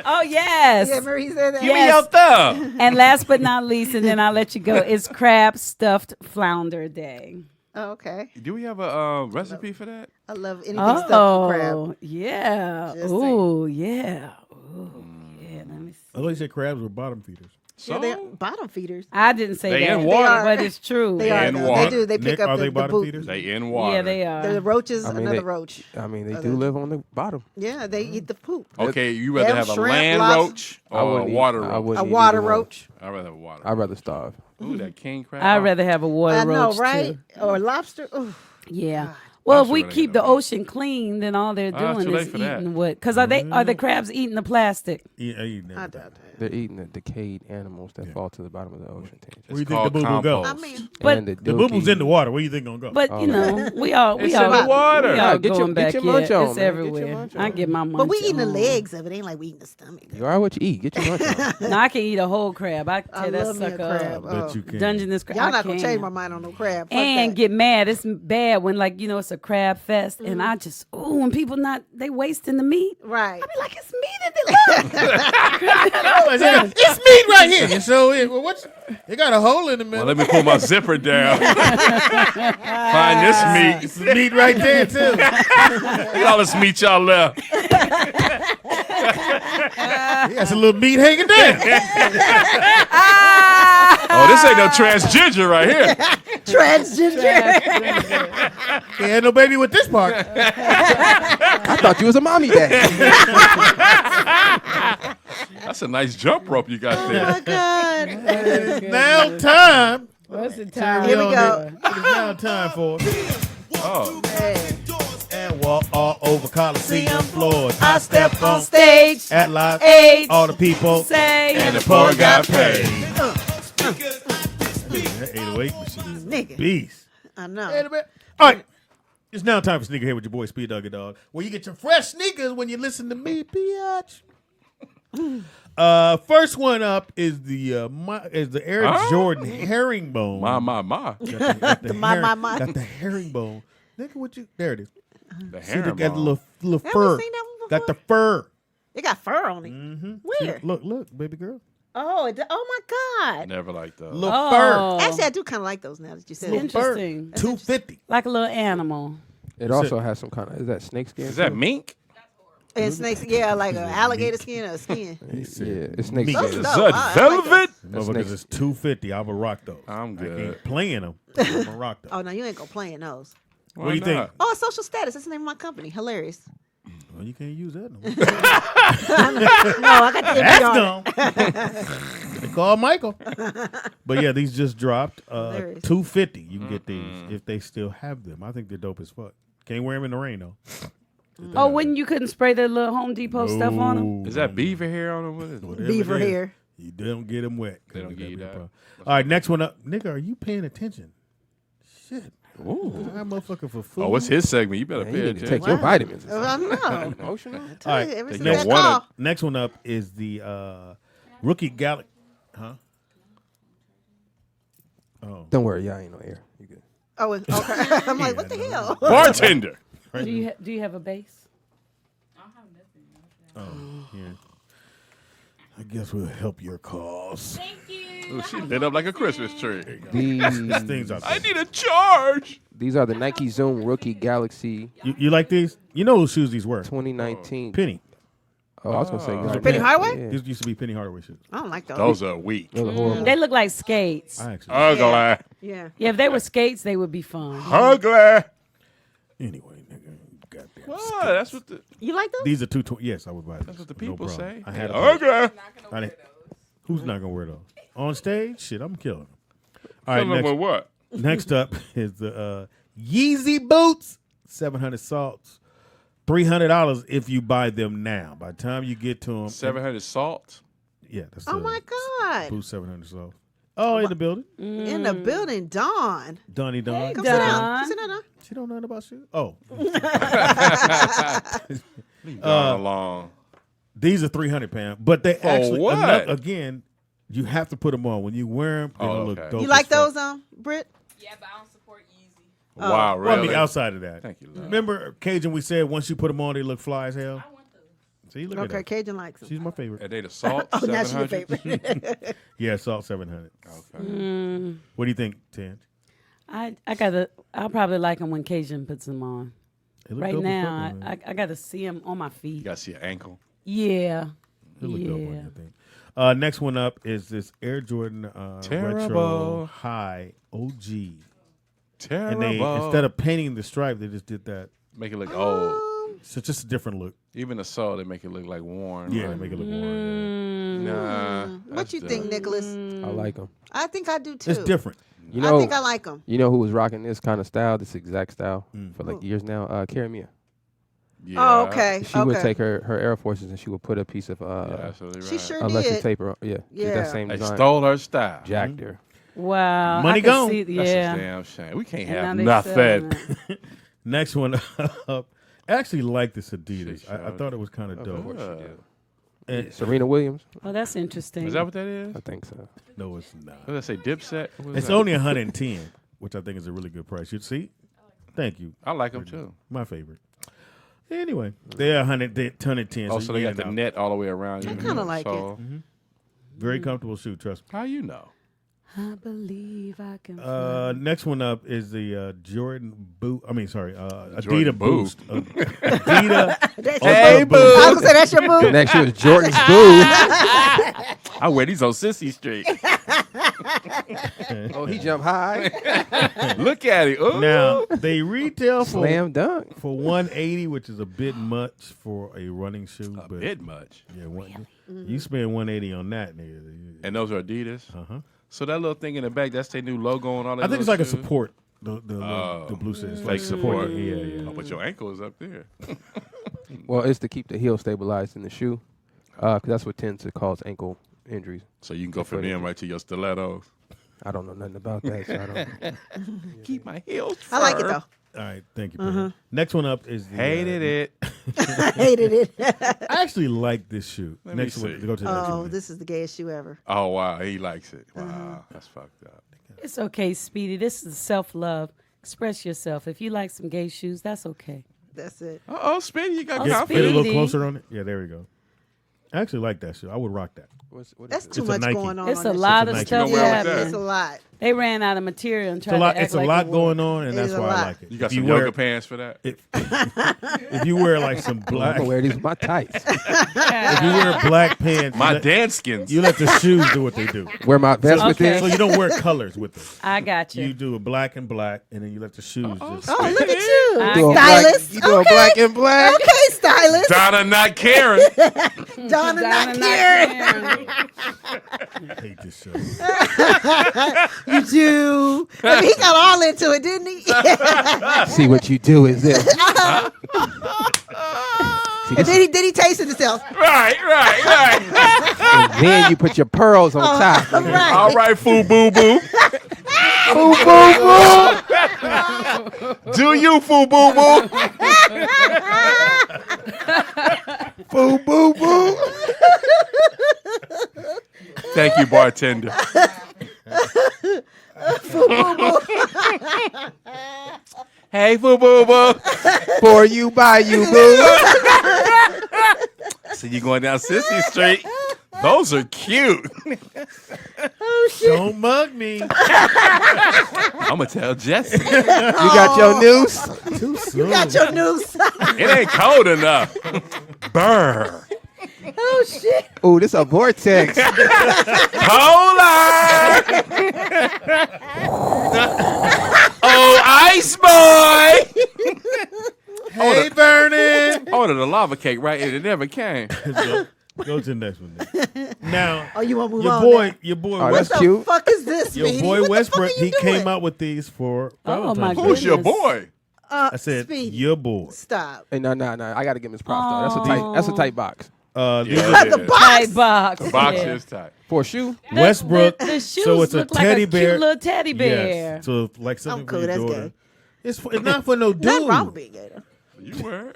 S5: Oh, yes.
S1: Yeah, remember he said that?
S3: Give me your thumb.
S5: And last but not least, and then I'll let you go, it's Crab Stuffed Flounder Day.
S1: Oh, okay.
S3: Do we have a recipe for that?
S1: I love anything stuffed with crab.
S5: Yeah.
S1: Just
S5: Ooh, yeah. Ooh, yeah. Let me see.
S2: I thought you said crabs were bottom feeders.
S3: So,
S1: Yeah, they're bottom feeders.
S5: I didn't say
S3: They
S5: that,
S3: in water.
S5: but it's true.
S1: They are.
S3: in
S1: Though.
S3: water.
S1: They do. They pick
S2: Nick,
S1: up
S2: are
S1: the
S2: they bottom
S1: boot.
S2: feeders?
S3: they in water.
S5: Yeah, they are.
S1: The roaches,
S4: I mean,
S1: another
S4: they-
S1: roach.
S4: I mean, they do live on the bottom.
S1: Yeah, they eat the poop.
S3: Okay, you rather
S1: Them
S3: have a
S1: shrimp,
S3: land
S1: lobster-
S3: roach or a
S4: wouldn't eat-
S3: water
S4: I
S3: roach?
S4: wouldn't
S1: A
S4: eat
S1: water
S4: either one.
S1: roach.
S3: I'd rather have a water
S4: I'd
S3: roach.
S4: rather starve.
S3: Ooh, that king crab.
S5: I'd rather have a water
S1: I know,
S5: roach,
S1: right?
S5: too.
S1: Or lobster. Ooh.
S5: Yeah. Well,
S3: I'm
S5: if we
S3: sure they
S5: keep
S3: ain't
S5: the
S3: no meat.
S5: ocean clean, then all they're
S3: it's
S5: doing
S3: too late
S5: is
S3: for that.
S5: eating what? Because are the crabs eating the plastic?
S2: Yeah, I eat that.
S1: I doubt that.
S4: They're eating the decayed animals that fall to the bottom of the ocean.
S2: Where you
S3: It's
S2: think the
S3: called
S2: boo-boo go?
S1: I
S3: compost.
S1: mean,
S5: But
S4: And
S2: The boo-boo's in the water. Where you think gonna go?
S5: But you know, we all
S3: It's in the water.
S5: We all
S4: Get your-
S5: going
S4: get
S5: back.
S4: your munch
S5: yeah,
S4: on,
S5: it's
S4: man. Get your
S5: everywhere.
S4: munch
S5: I
S4: on.
S5: get my munch.
S1: but we eating the
S5: on.
S1: legs of it. Ain't like we eating the stomach.
S4: You are what you eat. Get your lunch on.
S5: No, I can eat a whole crab. I
S1: I
S5: tear that
S1: love me a
S5: sucker
S1: crab.
S5: up.
S2: I bet you can.
S5: Dungeness crab.
S1: Y'all
S5: I
S1: not gonna
S5: can.
S1: change my mind on no crab. Fuck
S5: And
S1: that.
S5: get mad. It's bad when it's a crab fest, and I just when people they wasting the meat.
S1: Right.
S5: I be like, it's meat in the
S2: It's meat right here. And so it got a hole in the middle.
S3: Well, let me pull my zipper down. Find this meat.
S2: It's meat right there too.
S3: Look at all this meat y'all left.
S2: That's a little meat hanging down.
S3: Oh, this ain't no transgender right here.
S1: Transgender.
S2: Can't have no baby with this part.
S4: I thought you was a mommy dad.
S3: That's a nice jump rope you got
S1: Oh
S3: there.
S1: my God.
S2: It's now time.
S5: What's the time?
S1: Here we go.
S2: It's now time for
S3: Oh,
S2: and walk all over Coliseum floors. I step on
S5: Stage
S2: at live.
S5: age.
S2: All the people
S5: Say
S3: and the poor got paid.
S2: That 808 machine.
S1: Nigga.
S2: Beast.
S1: I know.
S2: All right. It's now time for Sneaker Here with your boy Speed Doggy Dog, where you get your fresh sneakers when you listen to me, biatch. First one up is the Air Jordan herringbone.
S3: My.
S2: Got the
S1: my.
S2: Got the herringbone. Nigga, what you? There it is.
S3: The
S2: See, they got the
S3: herringbone.
S2: little
S1: Have we
S2: fur.
S1: seen that one
S2: Got the
S1: before?
S2: fur.
S1: It got fur on it.
S2: Mm-hmm.
S1: Where?
S2: Look, baby girl.
S1: Oh, oh my God.
S3: Never liked those.
S2: Little fur.
S5: Oh,
S1: Actually, I do kind of like those now that you said it.
S5: interesting.
S2: $250.
S5: Like a little animal.
S4: It also has some kind of, is that snake skin?
S3: Is that
S4: too?
S3: mink?
S1: And snakes, yeah, like an alligator skin or a skin.
S4: Yeah, it's snake
S2: Meat.
S1: Those
S4: skin.
S3: Is
S1: dope.
S3: that
S1: I like
S3: velvet?
S2: Motherfuckers is $250. I will rock those.
S3: I'm
S2: I
S3: good.
S2: ain't playing them. I'm gonna rock those.
S1: Oh, no, you ain't gonna play in those.
S2: What do you think?
S1: Oh, social status. That's the name of my company. Hilarious.
S2: Well, you can't use that no more.
S1: No, I got the
S2: That's gone. They call Michael. But yeah, these just dropped.
S1: Hilarious.
S2: $250. You can get these if they still have them. I think they're dope as fuck. Can't wear them in the rain though.
S5: Oh, when you couldn't spray the little Home Depot stuff on them?
S3: Is that beaver hair on them? What is it?
S2: Whatever
S1: beaver
S2: it is,
S1: hair.
S2: You don't get them wet.
S3: They don't give you that.
S2: All right, next one up. Nigga, are you paying attention? Shit.
S3: Ooh.
S2: I'm motherfucking for food.
S3: Oh, what's his segment? You better
S4: Man,
S3: pay
S4: you need to
S3: attention.
S4: take your vitamins.
S1: I know.
S4: Emotional.
S2: All right,
S1: Every
S3: They
S1: single
S3: get
S1: call.
S3: one
S2: next one up is the rookie Galaxy. Huh? Oh.
S4: Don't worry, y'all ain't no air. You good.
S1: Oh, okay. I'm like, what the hell?
S3: Bartender.
S5: Do you have a base?
S2: Oh, yeah. I guess we'll help your cause.
S3: Ooh, she lit up like a Christmas tree.
S2: These things are.
S3: I need a charge.
S4: These are the Nike Zoom Rookie Galaxy
S2: You like these? You know whose shoes these were?
S4: 2019.
S2: Penny.
S4: Oh, I was gonna say these are
S1: Penny Hardaway?
S4: Yeah.
S2: These used to be Penny Hardaway shoes.
S1: I don't like those.
S3: Those are weak.
S4: Those are horrible.
S5: They look like skates.
S2: I actually.
S3: Ugly.
S1: Yeah.
S5: Yeah, if they were skates, they would be fun.
S3: Ugly.
S2: Anyway, nigga, goddamn.
S3: What? That's what the
S1: You like those?
S2: These are 220. Yes, I would buy these.
S3: that's what the
S2: No
S3: people
S2: problem.
S3: say.
S2: I had
S3: Ugly.
S2: I didn't- Who's not gonna wear those? on stage, shit, I'm killing him. All right,
S3: Kill him with what?
S2: next up is the Yeezy boots, 700 salts, $300 if you buy them now. By the time you get to them,
S3: 700 salt.
S2: Yeah, that's
S1: Oh my God.
S2: Boost 700 salts. Oh, in the building,
S1: In the building, Dawn.
S2: Donnie Don.
S1: Come sit down. Sit down.
S2: She don't know nothing about shit. Oh,
S3: Along.
S2: these are 300 pounds, but they actually
S3: what?
S2: again. You have to put them on when you wear them. They don't look dope.
S1: You like
S2: as fuck.
S1: those, Britt?
S11: Yeah, but I don't support Yeezy.
S3: Wow,
S2: Well, I
S3: really?
S2: mean, outside of that.
S3: Thank you, love.
S2: Remember, Cajun, we said once you put them on, they look fly as hell.
S11: I want those.
S2: See, look
S1: Okay,
S2: at her.
S1: Cajun likes them.
S2: She's my favorite.
S3: Are they the salt?
S1: Oh, now she's your
S3: 700?
S1: favorite.
S2: Yeah, salt 700.
S3: Okay.
S2: What do you think, Tan?
S5: I'll probably like them when Cajun puts them on.
S2: They look
S5: Right
S2: dope as fuck
S5: now,
S2: on her.
S5: I got to see them on my
S3: You
S5: feet.
S3: got to see your ankle.
S5: Yeah.
S2: They look dope on you,
S5: Yeah.
S2: I think. Next one up is this Air Jordan
S3: Terrible.
S2: Retro High OG.
S3: Terrible.
S2: And they, instead of painting the stripe, they just did that.
S3: Make it look old.
S2: So it's just a different look.
S3: Even the sole, they make it look like worn.
S2: Yeah,
S3: right?
S2: make it look worn.
S3: Nah.
S1: What
S3: that's
S1: you
S3: the-
S1: think, Nicholas?
S4: I like them.
S1: I think I do too.
S2: It's different.
S4: You know,
S1: I think I like them.
S4: You know who was rocking this kind of style, this exact style for like
S1: Who?
S4: years now? Carrie Mia.
S3: Yeah.
S1: Oh, okay.
S4: She would take her Air Forces and she would put a piece of
S3: Yeah, absolutely right.
S1: She sure
S4: electric
S1: did.
S4: tape. Yeah,
S1: Yeah.
S4: that same
S3: They
S4: design.
S3: stole her style.
S4: Jacked her.
S5: Wow.
S2: Money
S5: I could
S2: gone.
S5: see-
S3: That's
S5: yeah.
S3: a damn shame. We can't
S5: And
S3: have
S5: now they selling
S3: nothing.
S5: it.
S2: Next one up. I actually like this Adidas.
S3: She
S2: I
S3: showed
S2: thought it was kind of
S3: Of
S2: dope.
S3: course she did.
S2: And-
S4: Serena Williams.
S5: Oh, that's interesting.
S3: Is that what that is?
S4: I think so.
S2: no, it's not.
S3: What did I say? Dipset? What is
S2: It's
S3: that?
S2: only 110, which I think is a really good price. You see? Thank you.
S3: I like them too.
S2: My favorite. Anyway, they're 110.
S3: Oh,
S2: you
S3: so they
S2: get
S3: got the
S2: it out.
S3: net all the way around.
S1: I
S3: you.
S1: kinda like it.
S3: So,
S2: Very comfortable shoe, trust me.
S3: How you know?
S5: I believe I can fly.
S2: Next one up is the Jordan boot. I mean, sorry,
S3: Jordan
S2: Adidas
S3: boot.
S2: Boost. Adidas.
S1: Hey,
S2: Ultra
S1: boo. I was gonna say that's your boo.
S4: Next year was Jordan's Boo.
S3: I wear these on Sissy Street.
S4: Oh, he jumped high.
S3: Look at it. Ooh.
S2: Now they retail for
S4: Slam dunk.
S2: for 180, which is a bit much for a running shoe.
S3: A
S2: but
S3: bit much.
S2: yeah, you spend 180 on that, nigga.
S3: And those are Adidas.
S2: Uh-huh.
S3: So that little thing in the back, that's their new logo and all that.
S2: I think it's
S3: little
S2: like a
S3: shit?
S2: support. The
S3: Oh.
S2: blue says
S3: Fake
S2: like
S3: support.
S2: Yeah, yeah.
S3: Oh, but your ankle is up there.
S4: Well, it's to keep the heel stabilized in the shoe, because that's what tends to cause ankle injuries.
S3: So you can go
S4: Foot
S3: from them
S4: injury.
S3: right to your stilettos.
S4: I don't know nothing about that, so I don't.
S3: Keep my heels
S1: I like it
S3: firm.
S1: though.
S2: All right, thank you. Perry. Next one up is the,
S3: Hated it.
S1: I hated it.
S2: I actually like this shoe.
S3: Let me
S2: Next one,
S3: see.
S2: go to the next
S1: Oh,
S2: one.
S1: this is the gayest shoe ever.
S3: Oh, wow. He likes it. Wow. That's fucked up.
S5: It's okay, Speedy. This is self-love. Express yourself. If you like some gay shoes, that's okay.
S1: That's it.
S3: Uh-oh, Speedy, you got
S5: Oh,
S2: Get
S3: confidence.
S2: a little
S5: Speedy.
S2: closer on it. Yeah, there we go. I actually like that shoe. I would rock that.
S1: That's
S2: It's
S1: too
S2: a
S1: much
S2: Nike.
S1: going on.
S5: It's
S1: on
S5: a
S1: this
S5: lot
S2: It's a
S5: of
S2: Nike.
S5: stuff
S3: You know where with
S5: happening.
S3: that?
S1: It's a lot.
S5: They ran out of material and
S2: It's
S5: tried
S2: a lot.
S5: to act
S2: It's a
S5: like
S2: lot
S5: it
S2: going
S5: worked.
S2: on, and
S1: It
S2: that's
S1: is a
S2: why I
S1: lot.
S2: like it.
S3: You got
S2: If
S3: some
S2: wear,
S3: yoga pants for that?
S2: if you wear like some
S4: I'm
S2: black,
S4: gonna wear these with my tights.
S2: if you wear black pants,
S3: My
S2: you let,
S3: dance skins.
S2: you let the shoes do what they do.
S4: Wear my vest with
S5: Okay.
S4: this.
S2: So you don't wear colors with them.
S5: I got you.
S2: You do a black and black, and then you let the shoes just.
S1: Oh, look at you,
S5: I
S4: Do a
S1: stylist.
S4: black, you do a black and black.
S1: Okay, stylist.
S3: Donna not caring.
S1: Donna not
S5: Donna
S1: caring.
S2: I hate this show.
S1: You do. I mean, he got all into it, didn't he?
S4: See what you do is this. See,
S1: And
S4: this
S1: then he tasted himself.
S3: Right.
S4: and then you put your pearls on top.
S1: Right.
S3: All right, foo boo boo.
S4: Boo, boo, boo.
S3: Do you, foo boo boo?
S4: Boo, boo, boo.
S3: Thank you, bartender. Hey, foo boo boo.
S4: For you, by you, boo.
S3: So you going down Sissy Street? Those are cute.
S2: Don't mug me.
S3: I'm gonna tell Jesse.
S4: You got your noose.
S2: Too soon.
S1: Got your noose.
S3: It ain't cold enough. Burr.
S1: Oh, shit.
S4: Ooh, this a vortex.
S3: Polar. Oh, ice boy.
S2: Hey, Vernon.
S3: Ordered a lava cake, right? And it never came.
S2: Go to the next one. Then. Now,
S1: Oh, you want to move
S2: your
S1: on?
S2: boy,
S1: now?
S2: your boy,
S4: Oh,
S1: What
S4: that's
S1: the
S4: cute.
S1: fuck is this,
S2: your
S1: Speedy?
S2: boy
S1: What
S2: Westbrook.
S1: the fuck are
S2: He
S1: you
S2: came
S1: doing?
S2: out with these for
S5: Oh, my
S2: Valentine's Day.
S3: Who's your
S5: goodness.
S3: boy?
S2: I said
S1: Speedy.
S2: your boy.
S1: Stop.
S4: Hey, no. I got to give him his props though. That's a tight box.
S2: These
S3: Yeah,
S2: are
S3: it
S1: The
S3: is.
S1: box.
S5: Tight box.
S3: The box
S5: yeah.
S3: is tight.
S4: For a shoe.
S2: Westbrook.
S5: The shoes
S2: so it's a
S5: look
S2: teddy
S5: like a
S2: bear.
S5: cute little teddy bear.
S2: Yes. So like something
S1: cool,
S2: for your
S1: that's
S2: daughter.
S1: gay.
S2: It's not for no dude.
S1: Nothing wrong with being gay, though.
S3: You were.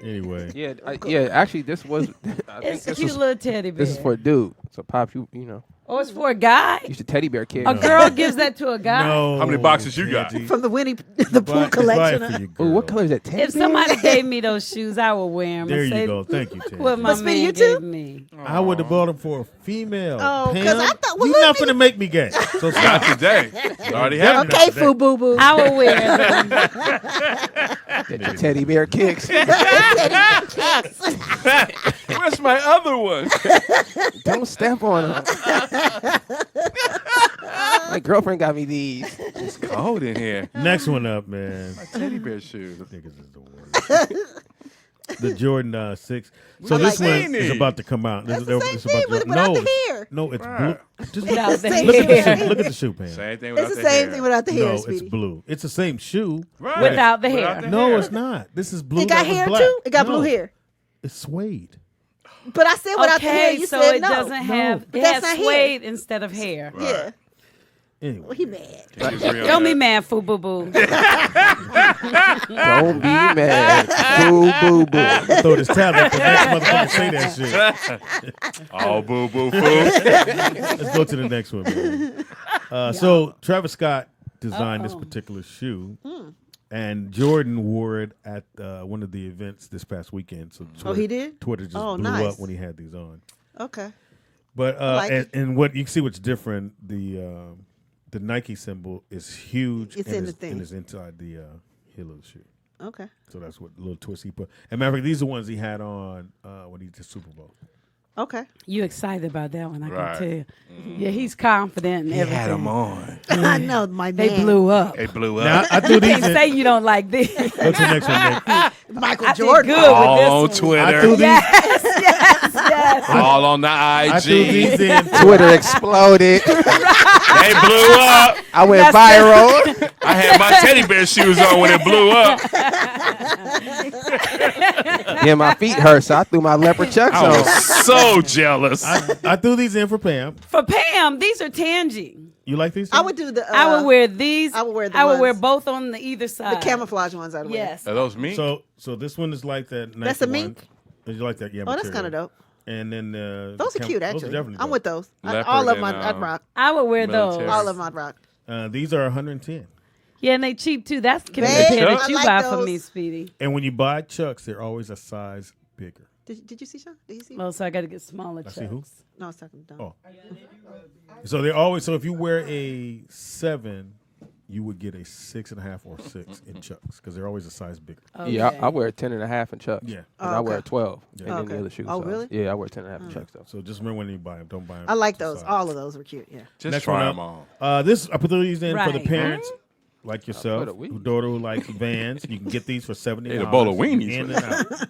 S2: Anyway.
S4: Yeah. Actually, this was. I think
S5: It's a
S4: this
S5: cute
S4: is,
S5: little teddy bear.
S4: this is for a dude. So Pop, you know,
S5: Oh, it's for a guy?
S4: you should teddy bear kid.
S5: A girl gives that to a guy?
S2: No.
S3: How many boxes you got?
S2: Kenzie.
S1: From the the pool
S2: Buy it
S1: collection.
S2: for
S1: huh?
S2: your
S4: Ooh, what
S2: girl.
S4: color is that? Teddy
S5: If
S4: bear?
S5: somebody gave me those shoes, I would wear them.
S2: There you go. Thank you, Ted.
S5: What my
S1: But Speedy,
S5: man
S1: you too?
S5: gave me.
S2: I would have bought them for a female.
S1: Oh, 'cause
S2: Pam,
S1: I thought- well,
S2: you
S1: let
S2: not
S1: me-
S2: finna make me gay. So
S3: Not
S2: stop.
S3: today. It already happened.
S1: Okay, Foo Boo Boo.
S5: I would wear them.
S4: Get your teddy bear kicks.
S3: Where's my other one?
S4: Don't step on him. My girlfriend got me these.
S3: It's cold in here.
S2: Next one up, man.
S3: Teddy bear shoes.
S2: Niggas is the worst. The Jordan 6. So
S1: I
S2: this
S1: like
S2: one
S3: these.
S2: is about to come out.
S1: That's
S2: This
S1: the
S2: is
S1: same
S2: it's
S1: thing
S2: about to-
S1: without the
S2: it's-
S1: hair.
S2: No, it's
S3: Right.
S2: blue. Just
S5: Without the
S1: Same
S2: look at the
S5: hair.
S2: shoe. Look at the shoe, Pam.
S3: Same thing without
S1: It's the
S3: the
S1: same
S3: hair.
S1: thing without the hair,
S2: No, it's
S1: Speedy.
S2: blue. It's the same shoe.
S3: Right.
S5: Without the hair.
S3: Without the
S2: No,
S3: hair.
S2: it's not. This is blue.
S1: It got
S2: that was
S1: hair
S2: black.
S1: too? It got
S2: No,
S1: blue hair.
S2: It's suede.
S1: But I said without the hair.
S5: Okay,
S1: You
S5: so
S1: said
S5: it
S1: no.
S5: doesn't have,
S1: But
S5: it
S1: that's
S5: has
S1: not
S5: suede instead of hair.
S1: Yeah.
S2: Anyway.
S1: Well, he mad.
S3: Can you agree on
S5: Don't be
S3: that?
S5: mad, Foo Boo Boo.
S4: Don't be mad. Boo, boo, boo.
S2: Throw this tablet for next motherfucker say that shit.
S3: Oh, boo, boo, boo.
S2: Let's go to the next one, man. So Travis Scott designed this particular shoe, and Jordan wore it at one of the events this past weekend. So Twitter,
S1: he did?
S2: Twitter just
S1: Oh,
S2: blew
S1: nice.
S2: up when he had these on.
S1: Okay.
S2: But
S1: like it.
S2: and what you can see what's different, the Nike symbol is huge.
S1: It's
S2: and
S1: in the thing.
S2: and it's inside the heel of the shoe.
S1: Okay.
S2: So that's what little twist he put. And matter of fact, these are the ones he had on when he did Super Bowl.
S1: Okay.
S5: You excited about that one, I
S3: Right.
S5: can tell. Yeah, he's confident in everything.
S3: Had them on.
S1: I know my
S5: They
S1: man.
S5: blew up.
S3: They blew
S2: Now
S3: up.
S2: I threw
S5: You
S2: these
S5: can't
S2: in.
S5: say you don't like this.
S2: Go to the next one, Nick.
S1: Michael
S5: I did
S1: Jordan.
S5: good
S3: All
S5: with
S3: on
S5: this one.
S2: I
S3: Twitter.
S2: threw these.
S5: Yes.
S3: All on the
S2: I threw these
S3: IG.
S2: in.
S4: Twitter exploded.
S3: They blew up.
S4: I went
S5: That's
S4: viral.
S3: I had my teddy bear shoes on when it blew up.
S4: Yeah, my feet hurt, so I threw my leopard chucks
S3: I
S4: on.
S3: was so jealous.
S2: I threw these in for Pam.
S5: For Pam, these are tangy.
S2: You like these?
S1: I would do the.
S5: I would wear these.
S1: I would wear the
S5: I would wear
S1: ones-
S5: both on the either
S1: the
S5: side.
S1: camouflage ones. I'd wear.
S5: Yes.
S3: Are those me?
S2: So this one is like that. Nike
S1: That's a
S2: one.
S1: mink?
S2: You like that? Yeah.
S1: Oh, that's
S2: material.
S1: kind of dope.
S2: And then
S1: Those are cute, actually.
S2: Those are definitely
S1: I'm
S2: dope.
S1: with those.
S3: Leopard
S1: All of them
S3: and,
S1: I'd rock.
S5: I would wear
S3: Military.
S5: those.
S1: All of them I'd rock.
S2: These are 110.
S5: Yeah, and they cheap too. That's the
S1: Man,
S5: pair
S1: I
S5: that you
S1: like
S5: buy for
S1: those.
S5: me, Speedy.
S2: And when you buy Chucks, they're always a size bigger.
S1: Did you see Sean? Did you see?
S5: Well, so I got to get smaller
S2: I see who?
S5: chucks.
S1: No, I was talking to Don.
S2: Oh. So they're always. So if you wear a 7, you would get a 6.5 or 6 in Chucks because they're always a size bigger.
S5: Okay.
S4: Yeah, I wear a 10.5 in chucks.
S2: Yeah.
S4: And
S1: Oh,
S4: I wear a
S1: okay.
S4: 12
S2: Yeah.
S4: and then
S1: Okay.
S4: the other shoes.
S1: Oh,
S4: so,
S1: really?
S4: Yeah, I wear 10.5 in chucks though.
S2: So just remember when you buy them, don't buy them.
S1: I like
S2: two
S1: those.
S2: sizes.
S1: All of those were cute. Yeah.
S3: Just
S2: Next
S3: try
S2: one
S3: them
S2: up.
S3: on.
S2: This I put these in for the
S5: Right.
S2: parents, like yourself,
S4: for the weenies.
S2: daughter who likes Vans. You can get these for $70.
S3: Ate a bowl of weenies
S2: in
S3: for
S2: and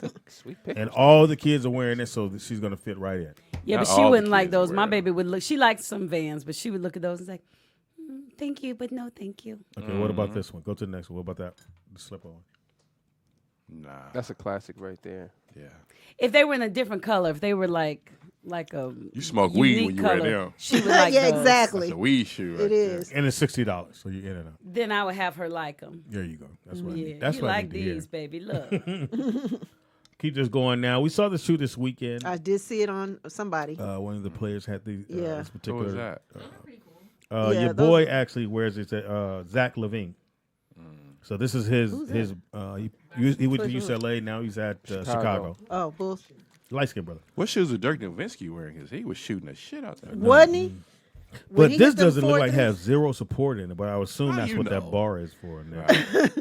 S2: out.
S4: Sweet pick.
S2: And all the kids are wearing it, so that she's gonna fit right in.
S5: Yeah,
S3: Not
S5: but she
S3: all the
S5: wouldn't like
S3: kids
S5: those.
S3: wear
S5: My
S3: them.
S5: baby would look. She likes some Vans, but she would look at those and say, "Thank you, but no, thank you."
S2: Okay, what about this one? Go to the next one. What about that? The slip on.
S3: Nah.
S4: That's a classic right there.
S3: Yeah.
S5: If they were in a different color, if they were like a
S3: You smoke weed
S5: unique
S3: when you wear
S5: color,
S3: them.
S5: she would like
S1: yeah,
S5: those.
S1: exactly.
S3: That's a weed shoe. Right
S1: It
S3: there.
S1: is.
S2: And it's $60, so you're in and out.
S5: Then I would have her like them.
S2: There you go. That's what I
S5: Yeah,
S2: need. That's
S5: you
S2: what I
S5: like
S2: need to hear.
S5: these, baby. Look,
S2: Keep this going now. We saw the shoot this weekend.
S1: I did see it on somebody.
S2: One of the players had the
S1: Yeah.
S2: this
S3: Who
S2: particular.
S3: was that?
S1: Yeah,
S2: Your
S1: those-
S2: boy actually wears it. Zach Levine. So this is his. He went to UCLA. Now he's at Chicago.
S1: Oh, Bulls.
S2: Light skinned brother.
S3: What shoes was Dirk Nowitzki wearing? Because he was shooting the shit out there.
S1: Wasn't he? When
S2: But
S1: he
S2: this
S1: hit them
S2: doesn't look
S1: 4
S2: like it
S1: threes?
S2: has zero support in it. But I would assume
S3: How
S2: that's
S3: you
S2: what
S3: know?
S2: that bar is for. Now.
S3: Right.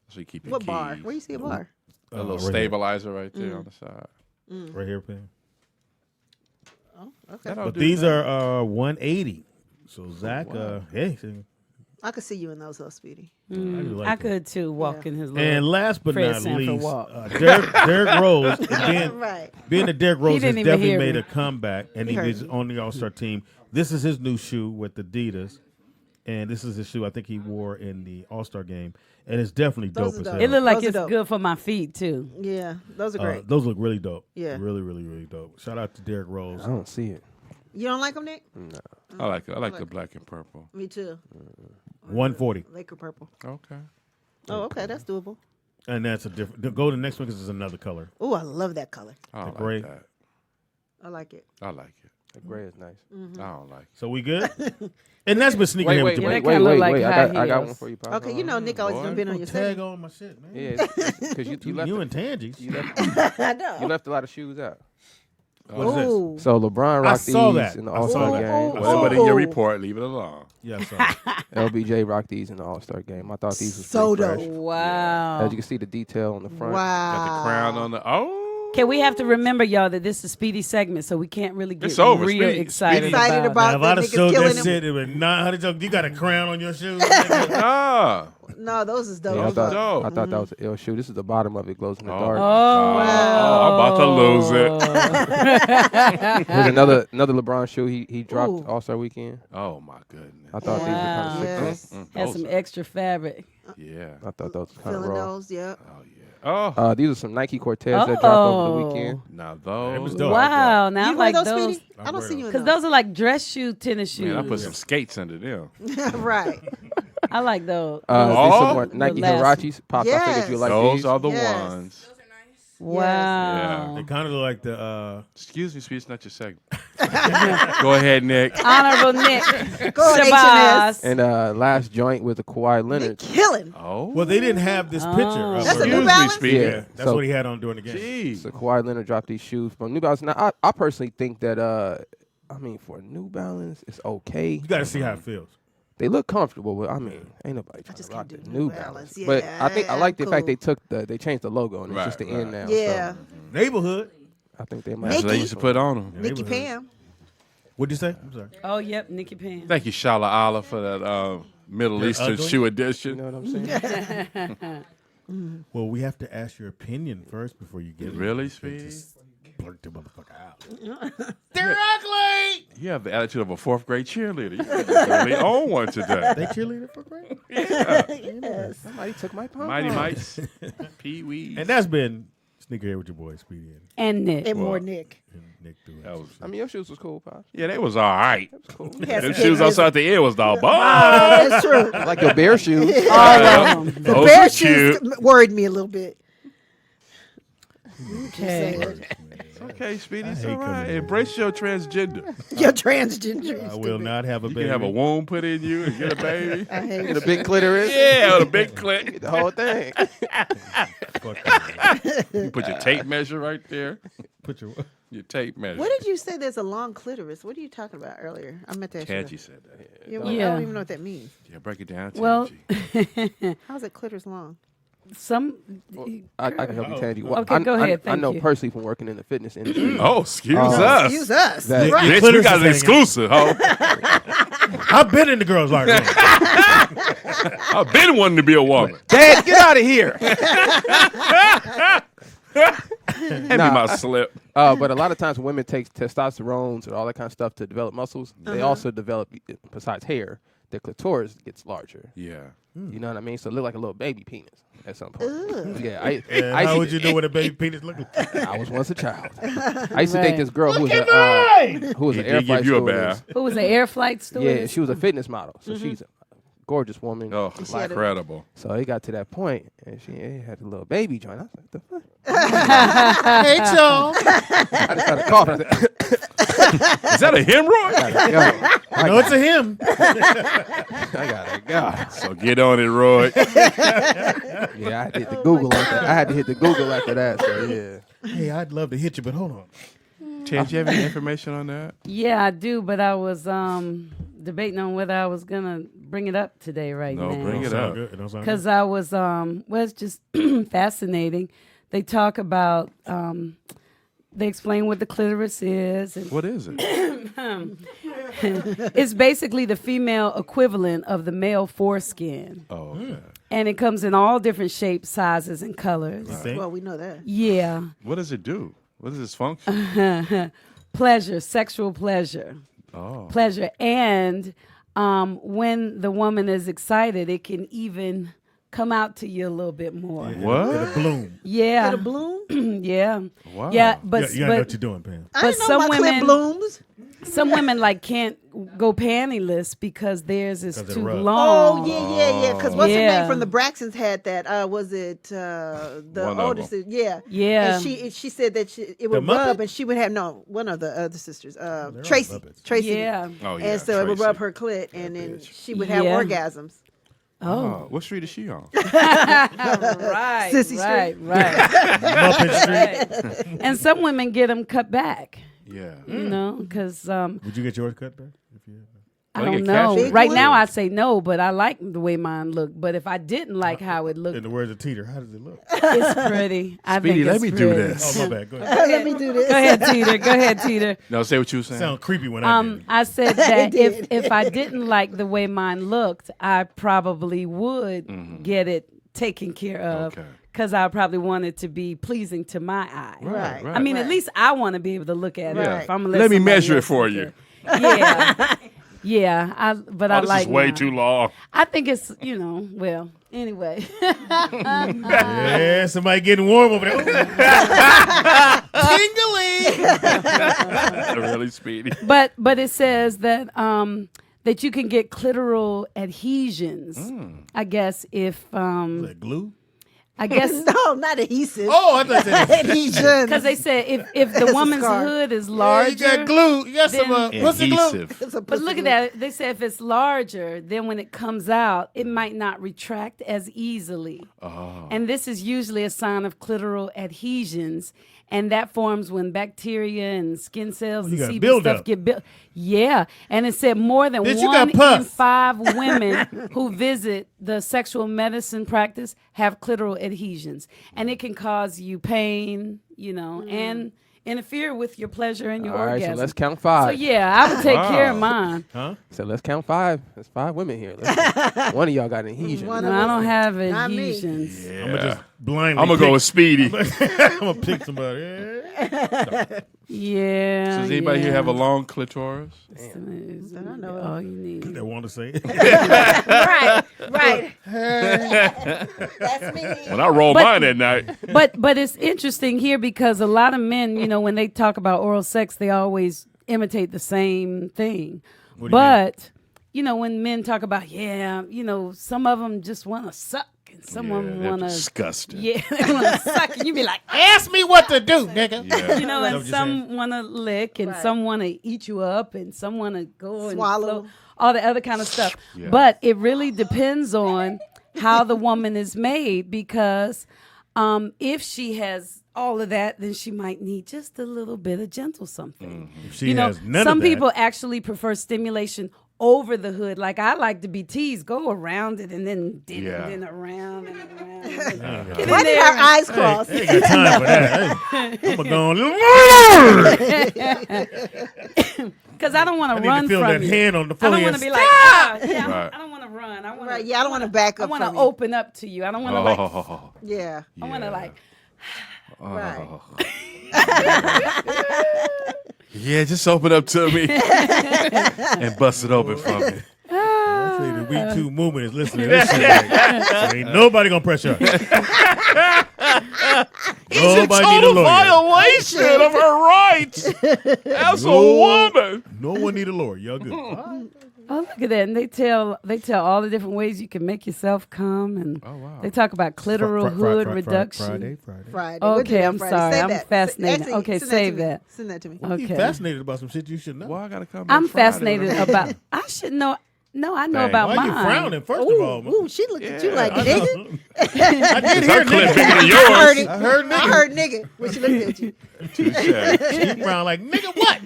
S3: So you keep your
S1: What bar?
S3: keys.
S1: Where you see a bar?
S3: A little
S2: right here.
S3: stabilizer right there on the side.
S2: Right here, Pam.
S1: Oh, okay.
S3: That don't
S2: But
S3: do
S2: these
S3: nothing.
S2: are 180. So Zach, hey,
S1: I could see you in those, though, Speedy.
S2: I do like
S5: I
S2: them.
S5: could too walk in his little
S2: And last but
S5: Fred
S2: not
S5: Sanford
S2: least,
S5: walk.
S2: Derrick Rose, being,
S1: Right.
S2: being that Derrick Rose has
S5: didn't even
S2: definitely
S5: hear
S2: made
S5: me.
S2: a comeback, and he
S1: heard
S2: was
S1: you.
S2: on the All-Star team. This is his new shoe with Adidas, and this is his shoe I think he wore in the All-Star game, and it's definitely
S1: Those
S2: dope
S1: are
S2: as
S1: dope.
S2: hell.
S5: It looked like
S1: Those are
S5: it's
S1: dope.
S5: good for my feet too.
S1: Yeah, those are great.
S2: Those look really dope.
S1: Yeah.
S2: Really, really, really dope. Shout out to Derrick Rose.
S4: I don't see it.
S1: You don't like them, Nick?
S4: No.
S3: I like it. I like the black and purple.
S1: Me too.
S2: 140.
S1: Laker purple.
S3: Okay.
S1: Oh, okay, that's doable.
S2: And that's a different. Go to the next one because it's another color.
S1: Oh, I love that color.
S3: I don't
S2: gray.
S3: like that.
S1: I like it.
S3: I like it.
S4: The gray is nice.
S3: I don't like it.
S2: So we good? And that's been sneaking in with your
S5: wait,
S2: boy.
S5: that kinda look like high
S4: I got
S5: heels.
S4: one for you, Pop.
S1: Okay, you know Nick always
S3: boy.
S1: done been on your
S2: Tag
S1: side.
S2: on my shit, man.
S4: Yeah, because you left
S2: You and Tangies.
S4: you left
S1: I know.
S4: you left a lot of shoes out.
S2: What is this?
S1: Ooh.
S4: So LeBron rocked
S2: saw
S4: these
S2: that.
S4: in the
S2: I
S4: All
S2: saw
S4: Star
S2: that.
S4: game.
S3: Whatever in your
S1: Oh.
S3: report, leave it alone.
S2: Yeah, I saw it.
S4: LBJ rocked these in the All Star game. I thought these was
S1: So
S4: pretty fresh.
S1: dope.
S5: Wow.
S4: As you can see, the detail on the front.
S1: Wow.
S3: Got the crown on the. Oh.
S5: Okay, we have to remember, y'all, that this is Speedy segment, so we can't really get
S3: It's over.
S5: real
S3: Speedy-
S5: excited,
S1: Excited
S5: about.
S1: about
S2: Now, if I'd
S1: the
S2: have
S1: niggas
S2: showed
S1: killing
S2: that
S1: him.
S2: shit, it would not. You got a crown on your shoes. nigga.
S3: Ah.
S1: No, those is dope.
S4: Yeah, I
S3: Those
S4: thought,
S3: are dope.
S4: I thought that was an ill shoe. This is the bottom of it, glows in the
S3: Oh.
S4: dark.
S5: Oh,
S3: I'm about to lose it.
S4: Here's another LeBron shoe he dropped
S1: Ooh.
S4: All Star weekend.
S3: Oh my goodness.
S4: I thought these were kind of sick.
S1: Yes.
S5: Has
S3: Those
S5: some
S3: are-
S5: extra fabric.
S3: Yeah.
S4: I thought those was kind of
S1: Feeling
S4: raw.
S1: those, yep.
S3: Oh yeah. Oh.
S4: These are some Nike Cortez that dropped over the
S5: Oh.
S4: weekend.
S3: Now
S2: It
S3: those.
S2: was dope.
S5: Wow, now I
S1: You wear
S5: like
S1: those,
S5: those.
S1: Speedy? I don't see you in
S5: Because
S1: those.
S5: those are like dress shoe tennis shoes.
S3: Man, I put some skates under them.
S1: Right.
S5: I like those.
S4: These some
S3: Oh.
S4: more Nike
S5: last-
S4: Hirachis. Pops, I figured you
S1: Yes.
S4: like
S3: Those
S4: these.
S3: are the
S1: Yes.
S3: ones.
S5: Wow.
S2: They kind of look like the.
S3: Excuse me, Speedy, it's not your segment. Go ahead, Nick.
S5: Honorable Nick.
S1: Go on,
S5: Shabazz.
S4: And last joint with the Kawhi Leonard.
S1: Killing.
S3: Oh.
S2: Well, they didn't have this picture. Of
S1: That's a
S2: her.
S1: New
S3: Excuse me,
S1: Balance?
S3: Speedy.
S2: Yeah, that's
S4: So-
S2: what he had on during the game.
S3: Gee.
S4: So Kawhi Leonard dropped these shoes from New Balance. Now, I personally think that, I mean, for New Balance, it's okay.
S2: You got to see how it feels.
S4: They look comfortable, but I mean, ain't nobody trying
S1: just
S4: to rock
S1: can't
S4: the
S1: do
S4: New
S1: New
S4: Balance.
S1: Balance.
S4: But
S1: Yeah,
S4: I think I like the fact
S1: cool.
S4: they changed the logo and it's
S3: Right,
S4: just the
S3: right.
S4: end now.
S1: Yeah.
S2: Neighborhood.
S4: So I think they might.
S3: That's what they
S1: Nikki.
S3: used to put on them.
S1: Nikki Pam.
S2: What'd you say? I'm sorry.
S5: Oh, yep, Nikki Pan.
S3: Thank you, Shala Allah, for that Middle
S2: They're
S3: Eastern
S2: ugly?
S3: shoe
S4: You
S3: edition.
S4: know what I'm saying?
S2: Well, we have to ask your opinion first before you get it.
S3: Really,
S2: You
S3: Speedy?
S2: just blurt the motherfucker out. They're ugly.
S3: You have the attitude of a fourth grade cheerleader. You really own one today.
S2: They cheerleader for great.
S1: Yes.
S4: Somebody took my pom.
S3: Mighty Mites, Pee Wee.
S2: And that's been Sneaker Here with your boy Speedy
S5: And Nick.
S1: And more
S3: Well,
S1: Nick.
S2: and Nick doing.
S3: That was,
S4: I mean, your shoes was cool, Pops.
S3: yeah, they was all right.
S4: Cool.
S1: Yes,
S3: Them
S1: it
S3: shoes
S1: is.
S3: outside the ear was the bomb.
S1: Oh, that's true.
S4: I like your bear shoes.
S5: All of them.
S1: The
S3: Those
S1: bear
S3: are
S1: shoes
S3: cute.
S1: worried me a little bit.
S5: Okay.
S3: Okay, Speedy, it's
S2: hate
S3: all right.
S2: coming
S3: Embrace your transgender.
S1: You're transgender.
S2: I will not have a
S3: You
S2: baby.
S3: can have a womb put in you and get a baby.
S1: I hate
S4: And a big clitoris.
S3: Yeah, with a big clit.
S4: The whole thing.
S2: Fuck that.
S3: You put your tape measure right there.
S2: Put your.
S3: Your tape measure.
S1: What did you say? There's a long clitoris. What are you talking about earlier? I meant that.
S3: Tangy said that.
S1: Yeah, well, I
S5: Yeah.
S1: don't even know what that means.
S3: Yeah, break it down,
S5: Well,
S3: Tangy.
S1: How's that clitoris long?
S5: some.
S4: I can help you, Tangy.
S5: Okay, go ahead,
S4: I know
S5: thank you.
S4: personally from working in the fitness industry.
S3: Oh, excuse
S4: Oh.
S3: us.
S1: Excuse us.
S4: That-
S1: Right.
S3: Bitch, we
S2: clitoris
S3: got
S2: is
S3: an exclusive, ho.
S2: I've been in the girls' locker room.
S3: I've been wanting to be a woman.
S4: Dad, get out of here.
S3: Hand me my slip.
S4: But a lot of times women take testosterone or all that kind of stuff to develop muscles. They also develop, besides hair, their clitoris gets larger.
S3: Yeah.
S4: You know what I mean? So it look like a little baby penis at some point. Yeah,
S2: And
S4: I
S2: how
S4: used
S2: would
S4: to-
S2: you know what a baby penis look like?
S4: I was once a child. I used to date
S5: Right.
S4: this girl who was
S3: He
S4: an air
S3: did
S4: flight
S3: give you a
S4: stewardess.
S3: bath.
S5: Who was an air flight stewardess?
S4: Yeah, she was a fitness model. So she's a gorgeous woman.
S3: Oh,
S1: had a-
S3: incredible.
S4: So it got to that point, and she had a little baby joint. I was like, the fuck?
S2: Hey, y'all.
S4: I just started coughing. I said,
S3: Is that a hemorrhoid?
S4: yo,
S2: No, it's a him.
S4: I gotta go.
S3: So get on it, Roy.
S4: Yeah, I had to hit the Google after. I had to hit the Google after that. So yeah.
S2: Hey, I'd love to hit you, but hold on.
S3: Chad, you have any information on that?
S5: Yeah, I do, but I was debating on whether I was gonna bring it up today right
S3: No,
S5: now.
S3: bring it
S2: Sound
S3: up.
S2: good. It don't sound
S5: Because
S2: good.
S5: I was well, it's just fascinating. They talk about they explain what the clitoris is. And
S3: What is it?
S5: it's basically the female equivalent of the male foreskin.
S3: Oh, okay.
S5: And it comes in all different shapes, sizes, and colors.
S1: Well, we know that.
S5: Yeah.
S3: What does it do? What is its function?
S5: Pleasure, sexual pleasure.
S3: Oh.
S5: Pleasure. And when the woman is excited, it can even come out to you a little bit more.
S3: What?
S2: It'll bloom.
S5: Yeah.
S1: It'll bloom?
S5: Yeah.
S3: Wow.
S5: Yeah, but
S2: You gotta know what you're doing, Pam.
S1: I
S5: But
S1: didn't know
S5: some
S1: my clit
S5: women-
S1: blooms.
S5: some women like can't go pantyless because theirs is
S2: 'Cause they're
S5: too
S2: rough.
S5: long.
S1: Oh, yeah. Because what's her
S5: Yeah.
S1: name from the Braxtons had that? Was it the
S3: One of
S1: older
S3: them.
S1: sister? Yeah.
S5: Yeah.
S1: And she said that it would
S2: Muppet?
S1: rub, and she would have one of the other sisters,
S2: all
S1: Tracy.
S2: Muppets.
S1: Tracy.
S5: Yeah.
S3: Oh, yeah.
S1: And so it would
S3: Tracy.
S1: rub her clit, and then she would have
S5: Yeah.
S1: orgasms.
S3: Oh, what street is she on?
S5: Right.
S1: Sissy
S5: right.
S1: Street.
S5: Right.
S2: Muppet Street.
S5: Right. And some women get them cut back.
S3: Yeah.
S5: You know, because
S2: Would you get yours cut back? If you
S5: I
S3: They
S5: don't
S3: get
S5: know.
S3: cash?
S5: Right
S1: Big
S5: now,
S1: one?
S5: I say no, but I like the way mine look. But if I didn't like how it looked,
S2: in the words of Teeter, how does it look?
S5: it's pretty. I
S3: Speedy,
S5: think
S3: let
S5: it's
S3: me do
S5: pretty.
S3: this.
S2: Oh, my bad. Go ahead.
S1: Let me do this.
S5: Go ahead, Teeter. Go ahead, Teeter.
S3: No, say what you were saying.
S2: Sound creepy when I did it.
S5: I said that
S1: did.
S5: if I didn't like the way mine looked, I probably would get it taken care of.
S3: Okay.
S5: Because I probably want it to be pleasing to my eye.
S1: Right.
S5: I mean, at least I want to be able to look at it.
S3: Yeah.
S5: If I'm gonna
S3: Let me
S5: somebody
S3: measure it
S5: else
S3: for
S5: look
S3: you.
S5: at it. Yeah. Yeah. But I
S3: This
S5: like
S3: is way
S5: mine.
S3: too long.
S5: I think it's, well, anyway.
S2: Yeah, somebody getting warm over there. Tingling.
S3: Really speedy.
S5: But it says that that you can get clitoral adhesions. I guess if
S2: Like glue?
S5: I guess
S1: No, not adhesive.
S2: Oh, I thought that.
S1: Adhesion.
S5: because they said if the
S1: a
S5: woman's
S1: scar.
S5: hood is
S2: Yeah, you
S5: larger.
S2: got glue. You got some pussy glue.
S3: Adhesive.
S1: It's a
S5: But
S1: pussy
S5: look at
S1: glue.
S5: that. They say if it's larger, then when it comes out, it might not retract as easily.
S3: Oh.
S5: And this is usually a sign of clitoral adhesions. And that forms when bacteria and skin cells
S2: You
S5: and
S2: got
S5: CB
S2: build
S5: stuff
S2: up.
S5: get built. Yeah. And it said more than
S2: Bitch, you
S5: 1
S2: got pus.
S5: in 5 women who visit the sexual medicine practice have clitoral adhesions. And it can cause you pain, and interfere with your pleasure and your
S4: All right,
S5: orgasm.
S4: so let's count
S5: So
S4: 5.
S5: yeah, I would take care of mine.
S2: Huh?
S4: So let's count 5. There's 5 women here. One of y'all got an adhesion.
S1: One
S5: No,
S1: of
S5: I
S1: us.
S5: don't have
S1: Not me.
S5: adhesions.
S2: I'm gonna just blindly.
S3: I'm going to go with Speedy.
S2: I'm gonna pick somebody.
S5: Yeah.
S3: Does anybody here have a long clitoris?
S5: I know all you need.
S2: That want to say it.
S1: Right. That's me.
S3: When I roll
S5: But-
S3: mine at night.
S5: But it's interesting here because a lot of men, when they talk about oral sex, they always imitate the same thing.
S2: What do you
S5: But when men talk about some of them just want to suck and some of them
S3: they're
S5: want to
S3: disgusting.
S5: they want to suck and you be like,
S2: Ask me what to do, nigga.
S3: Yeah.
S2: Is that
S5: and
S2: what you're
S5: some want to lick and
S1: Right.
S5: some want to eat you up and some want to go and
S1: Swallow.
S5: float, all the other kind of stuff.
S3: Yeah.
S5: But it really depends on how the woman is made because if she has all of that, then she might need just a little bit of gentle something.
S2: If she has none
S5: some
S2: of that.
S5: people actually prefer stimulation over the hood. Like I like to be teased, go around it and then did
S3: Yeah.
S5: it, then around and around.
S2: Yeah.
S5: Get in
S1: Why did
S5: there
S1: our eyes cross?
S2: I ain't got time for that. I'm gonna go.
S5: Because I don't want
S2: I
S5: to
S2: need
S5: run
S2: to feel
S5: from
S2: that
S5: you.
S2: hand on the
S5: I don't
S2: forehead.
S5: want to be like, yeah,
S3: Right.
S5: I don't want to run. I want
S1: Right, yeah, I don't want to back
S5: I
S1: up
S5: want to
S1: from you.
S5: open up to you. I don't want to like.
S3: Oh,
S1: Yeah.
S5: I want to like.
S1: Right.
S3: Yeah, just open up to me and bust it open for me.
S2: I say the We Too movement is listening to this shit. Like, so ain't nobody gonna pressure her. Nobody need a lawyer.
S3: violation of her rights as a woman.
S2: No one need a lawyer. Y'all good.
S5: Oh, look at that! And they tell all the different ways you can make yourself come, and they talk about clitoral hood reduction.
S1: Friday. We'll do
S5: Okay,
S1: that
S5: I'm
S1: Friday.
S5: sorry.
S1: Save
S5: I'm
S1: that.
S5: fascinated.
S1: Actually,
S5: Okay,
S1: send
S5: save
S1: to me.
S5: that.
S1: Send that to me.
S2: You
S5: Okay.
S2: fascinated about some shit you should know.
S3: Why I gotta come?
S5: I'm
S3: on Friday?
S5: fascinated about. I should know. No, I know
S3: Dang.
S5: about
S2: Why
S5: mine.
S2: you frowning? First of all,
S1: Ooh, she looked at you
S3: Yeah,
S1: like,
S2: I
S1: nigga.
S2: know. I did hear
S3: Her clip
S2: nigga.
S3: bigger than
S1: I
S3: yours.
S1: heard it.
S2: I heard nigga.
S1: I heard nigga when she looked at you.
S2: She frowned like nigga. What?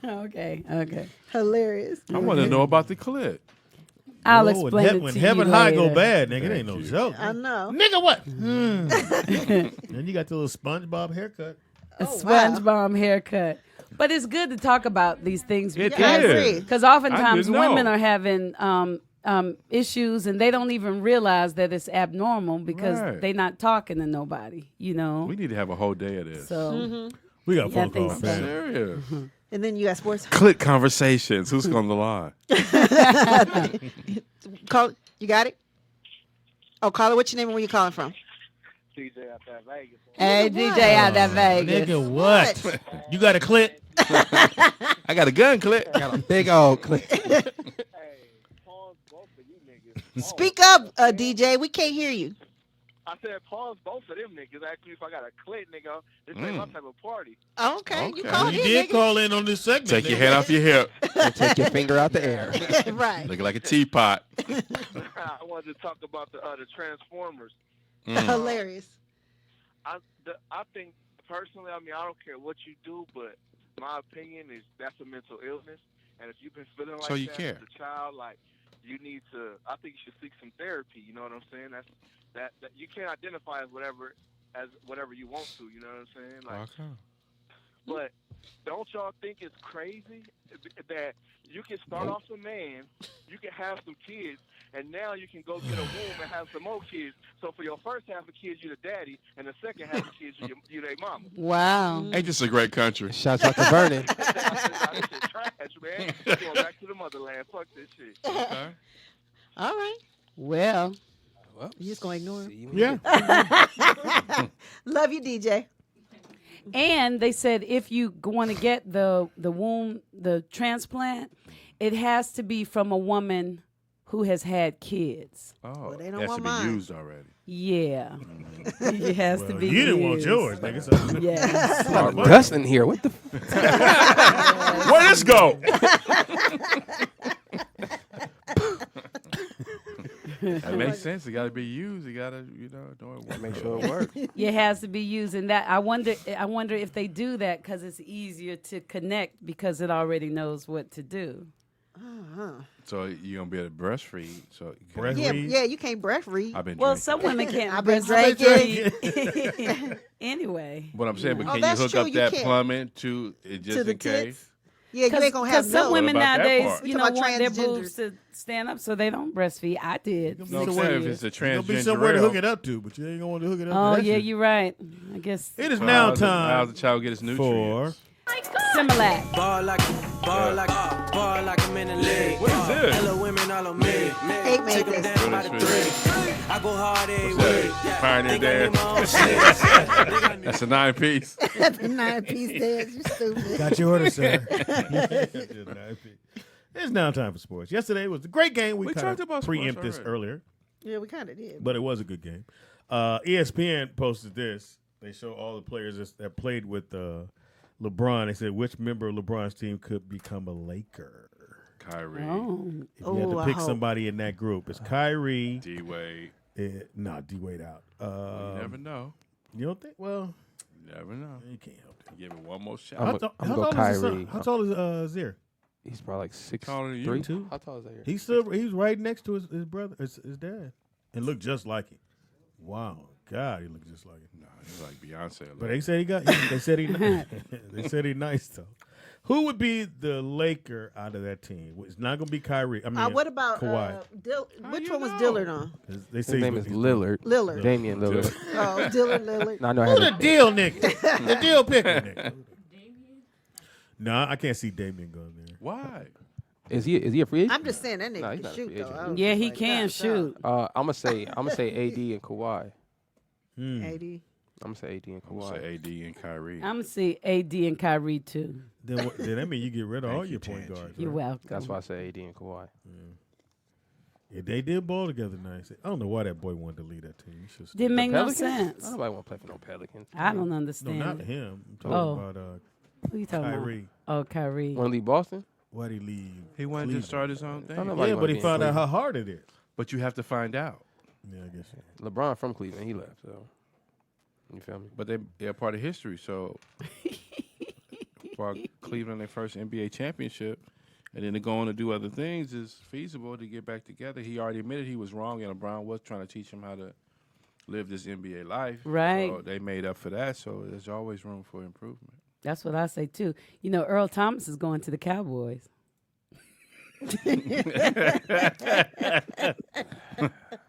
S5: Okay.
S1: Hilarious.
S3: I want to know about the clip.
S5: I'll
S2: Whoa,
S5: explain it
S2: when
S5: to
S2: heaven
S5: you
S2: high
S5: later.
S2: go bad, nigga, it
S3: Thank
S2: ain't no
S3: you.
S2: joke.
S1: I know.
S2: Nigga, what? And you got the little SpongeBob haircut.
S5: A
S1: Oh, wow.
S5: SpongeBob haircut. But it's good to talk about these things
S3: It
S5: because
S1: I agree.
S5: because oftentimes
S3: didn't know.
S5: women are having issues and they don't even realize that it's abnormal because
S3: Right.
S5: they not talking to nobody, you know.
S3: We need to have a whole day of this.
S5: So
S2: We got a
S5: Yeah, I
S2: phone
S5: think
S2: call,
S5: so.
S2: man.
S3: Serious.
S1: And then you got sports.
S3: Click conversations. Who's on the line?
S1: Call. You got it. Oh, caller. What's your name and where you calling from?
S9: TJ out there Vegas.
S5: hey, DJ out that Vegas.
S2: Nigga, what? You got a clip?
S3: I got a gun clip.
S4: Got a big old clip.
S9: Hey, pause both of you niggas. Pause.
S1: Speak up, DJ. We can't hear you.
S9: I said pause both of them niggas. Actually, if I got a clip, nigga, this ain't my type of party.
S1: Oh, okay. You
S3: Okay.
S1: called
S2: You
S1: in,
S2: did
S1: nigga.
S2: call in on this segment.
S3: Take your
S2: nigga.
S3: hand off your hip.
S4: And take your finger out the air.
S1: Right.
S3: Looking like a teapot.
S9: I wanted to talk about the Transformers.
S1: Hilarious.
S9: I think personally, I mean, I don't care what you do, but my opinion is that's a mental illness. And if you've been feeling like
S3: So you
S9: that
S3: care.
S9: as a child, like you need to. I think you should seek some therapy. You know what I'm saying? That you can't identify as whatever you want to. You know what I'm saying? Like,
S3: Okay.
S9: but don't y'all think it's crazy that you can start off a man, you can have some kids, and now you can go get a womb and have some more kids. So for your first half of kids, you're the daddy, and the second half of kids, you're their mama.
S5: Wow.
S3: Ain't this a great country?
S4: Shouts out to Vernon.
S9: This shit trash, man. Going back to the motherland. Fuck this shit.
S3: Okay.
S1: All right.
S5: Well,
S4: Well,
S1: You just gonna ignore him?
S4: see you when
S2: Yeah.
S1: Love you, DJ.
S5: and they said if you want to get the womb, the transplant, it has to be from a woman who has had kids.
S3: Oh,
S1: Well, they don't
S3: it has
S1: want
S3: to be
S1: mine.
S3: used already.
S5: Yeah. It has to
S2: Well,
S5: be
S2: you didn't want
S5: used.
S2: yours, nigga. So.
S5: Yes.
S4: Dustin here. What the?
S3: Where this go? That makes sense. It got to be used. You got to,
S4: Make sure it works.
S5: It has to be used, and that I wonder if they do that because it's easier to connect because it already knows what to do.
S3: So you're gonna be able to breastfeed. So
S2: Breastfeed?
S1: Yeah, you can't breastfeed.
S3: I've been
S5: Well,
S3: drinking.
S5: some women can't
S1: I've been
S5: breastfeed. Anyway.
S3: What I'm saying, but
S1: Oh,
S3: can you
S1: that's
S3: hook
S1: true,
S3: up
S1: you
S3: that
S1: can.
S3: plumbing to it just
S1: To the
S3: in case?
S1: tits? Yeah, you ain't gonna have
S5: Because some
S1: no.
S5: women
S3: What about that
S5: nowadays,
S3: part?
S1: We
S5: you know,
S1: talking
S5: want
S1: about
S5: their
S1: transgenders.
S5: boobs to stand up so they don't breastfeed. I did.
S3: No, I'm
S5: 6
S3: saying if
S5: years.
S3: it's a
S2: There's gonna be
S3: transgender
S2: somewhere to
S3: rail,
S2: hook it up to, but you ain't gonna want to hook it up to
S5: Oh
S2: that
S5: yeah,
S2: shit.
S5: you're right. I guess
S2: It is
S3: so
S2: now
S3: how's
S2: time
S3: the child get his
S2: for
S3: nutrients?
S5: Similac.
S10: Ball like I'm in the league.
S3: What is this?
S10: Hello, women all on me.
S1: Hate made
S10: Take 'em
S1: this.
S10: down by
S3: What
S10: the
S3: is
S10: three. I go hard every
S3: What's that?
S10: week. Yeah.
S3: Pioneer
S10: Think I need
S3: Dance.
S10: my own shit.
S3: That's a 9-piece.
S1: The 9-piece dance. You stupid.
S2: Got your order, sir. It's now time for sports. Yesterday was a great game. We
S3: We
S2: kind
S3: talked
S2: of
S3: about sports
S2: preempt this
S3: already.
S2: earlier,
S1: Yeah, we kind of did.
S2: but it was a good game. ESPN posted this. They show all the players that played with LeBron. They said which member of LeBron's team could become a Laker.
S3: Kyrie,
S5: Oh.
S2: If you had to
S1: I
S2: pick
S1: hope.
S2: somebody in that group, it's Kyrie.
S3: D-Wade.
S2: D-Wade out.
S3: You never know.
S2: You don't think? Well,
S3: You never know.
S2: you can't help it.
S3: Give it one more shot.
S4: I'm gonna go
S2: tall is his son?
S4: Kyrie.
S2: How tall is Zier?
S4: He's probably like 6'3".
S3: Taller than you.
S2: Too?
S4: How tall is that?
S2: He's right next to his brother, his dad, and looked just like him. Wow, God, he looked just like him.
S3: Nah, he's like Beyonce.
S2: But they said they said he nice though. Who would be the Laker out of that team? It's not going to be Kyrie. I mean,
S1: What about
S2: Kawhi?
S1: which
S3: you
S1: one was
S3: know?
S1: Dillard on?
S2: They
S4: His
S2: say
S4: name is Lillard.
S1: Lillard.
S4: Damian Lillard.
S1: Oh, Dillard, Lillard.
S4: No, I know
S2: Who
S4: how
S2: the
S4: to.
S2: deal, Nick? The deal picker, Nick. No, I can't see Damian going there.
S3: Why?
S4: Is he a free agent?
S1: I'm just saying that
S4: No,
S1: nigga
S4: he's
S1: can
S4: not a
S1: shoot
S4: free
S1: though.
S4: agent.
S1: I was
S5: Yeah,
S1: just
S5: he
S1: like,
S5: can
S1: God,
S5: shoot.
S4: I'm gonna say AD and Kawhi.
S2: Hmm.
S1: 80.
S4: I'm gonna say AD and
S3: I'm gonna
S4: Kawhi.
S3: say AD and Kyrie.
S5: I'm gonna see AD and Kyrie too.
S2: Then that mean you get rid of
S3: Thank
S2: all
S3: you,
S2: your point
S3: Tangy.
S2: guards.
S5: You're
S2: right?
S5: welcome.
S4: That's why I say AD and Kawhi.
S2: Yeah, they did ball together nice. I don't know why that boy wanted to lead that team. He should stay.
S5: Didn't make no
S4: Pelicans?
S5: sense.
S4: Nobody want to play for no Pelicans.
S5: I don't
S2: No,
S5: understand.
S2: not
S5: it.
S2: him. I'm talking
S5: Oh.
S2: about
S5: Who you talking
S2: Kyrie.
S5: about? Oh, Kyrie.
S4: Want to leave Boston?
S2: Why'd he leave?
S3: He wanted to
S2: Cleveland?
S3: start his own thing.
S4: don't know.
S2: Yeah,
S4: Nobody
S2: but
S4: wanna
S2: he
S4: be in
S2: found out how
S4: Cleveland.
S2: hard it is.
S3: But you have to find out.
S2: Yeah, I guess. So.
S4: LeBron from Cleveland. He left. So you feel me?
S3: But they're part of history. So while Cleveland their first NBA championship, And then to go on to do other things is feasible to get back together. He already admitted he was wrong, and LeBron was trying to teach him how to live this NBA life.
S5: Right.
S3: So they made up for that, so there's always room for improvement.
S5: That's what I say, too. You know, Earl Thomas is going to the Cowboys.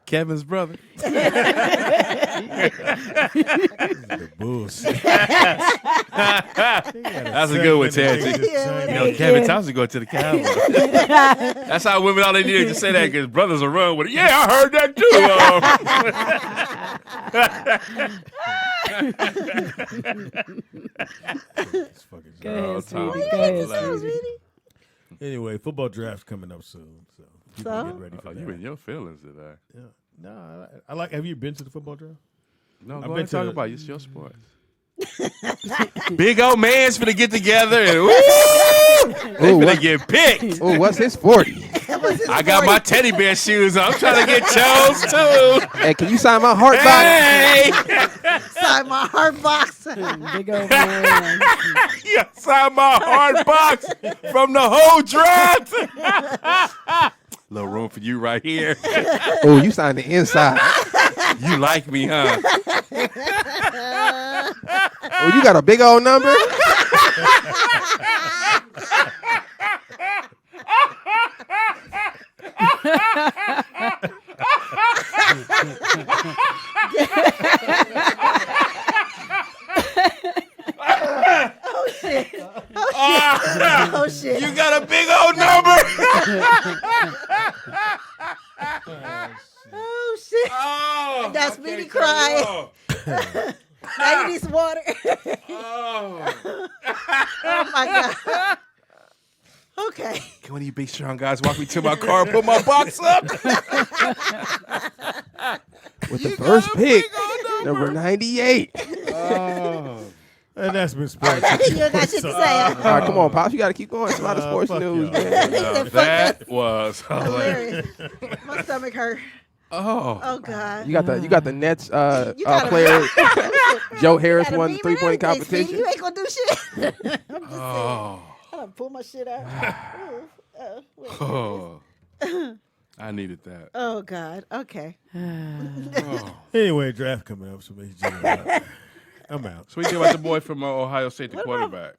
S3: Kevin's brother.
S2: The bullshit.
S3: That's a good one, Tansy. You know, Kevin Thompson going to the Cowboys. That's how women all they needed to say that because brothers will run with it. Yeah, I heard that
S5: Go ahead, sweetie.
S2: Anyway, football draft's coming up soon, so people get ready for that.
S3: You in your feelings today?
S2: Yeah. No, I like. Have you been to the football draft?
S3: No,
S2: I've
S3: go
S2: been
S3: ahead and
S2: to
S3: talk
S2: the-
S3: about it. It's your sports. Big old man's finna get together and they finna get picked.
S4: Oh, what's his 40?
S3: I got my teddy bear shoes on. I'm trying to get chose too.
S4: Hey, can you sign my heart box?
S3: Hey,
S1: Sign my heart box.
S5: Big old man.
S3: you signed my heart box from the whole draft. Little room for you right here.
S4: Oh, you signed the inside.
S3: You like me, huh?
S4: Oh, you got a big old number?
S1: Oh shit.
S3: You got a big old number.
S1: Oh shit.
S3: Oh,
S1: That's
S3: I
S1: me
S3: can't
S1: crying.
S3: turn it off.
S1: Now you need some water.
S3: Oh.
S1: Oh my god. Okay.
S3: Can one of you big strong guys walk me to my car and put my box up?
S4: With the first pick, number 98.
S3: Oh.
S2: And that's been sports.
S1: You got shit to say.
S4: All right, come on, Pops. You got to keep going. It's a lot of sports
S2: fuck
S4: news,
S2: y'all.
S4: man.
S3: No, that was hilarious.
S1: Hilarious. My stomach hurt.
S3: Oh.
S1: Oh god.
S4: You got the Nets
S1: You got a-
S4: player. Joe Harris
S1: Got a
S4: won the
S1: beam and
S4: 3-point
S1: everything, Speedy.
S4: competition.
S1: You ain't gonna do shit. I'm just
S3: Oh.
S1: I done pull my shit out. Ooh, wait.
S3: Oh. I needed that.
S1: Oh God. Okay.
S3: Oh.
S2: Anyway, draft coming up, so make sure I'm out.
S3: So we think about the boy from Ohio State, the
S1: What
S3: quarterback.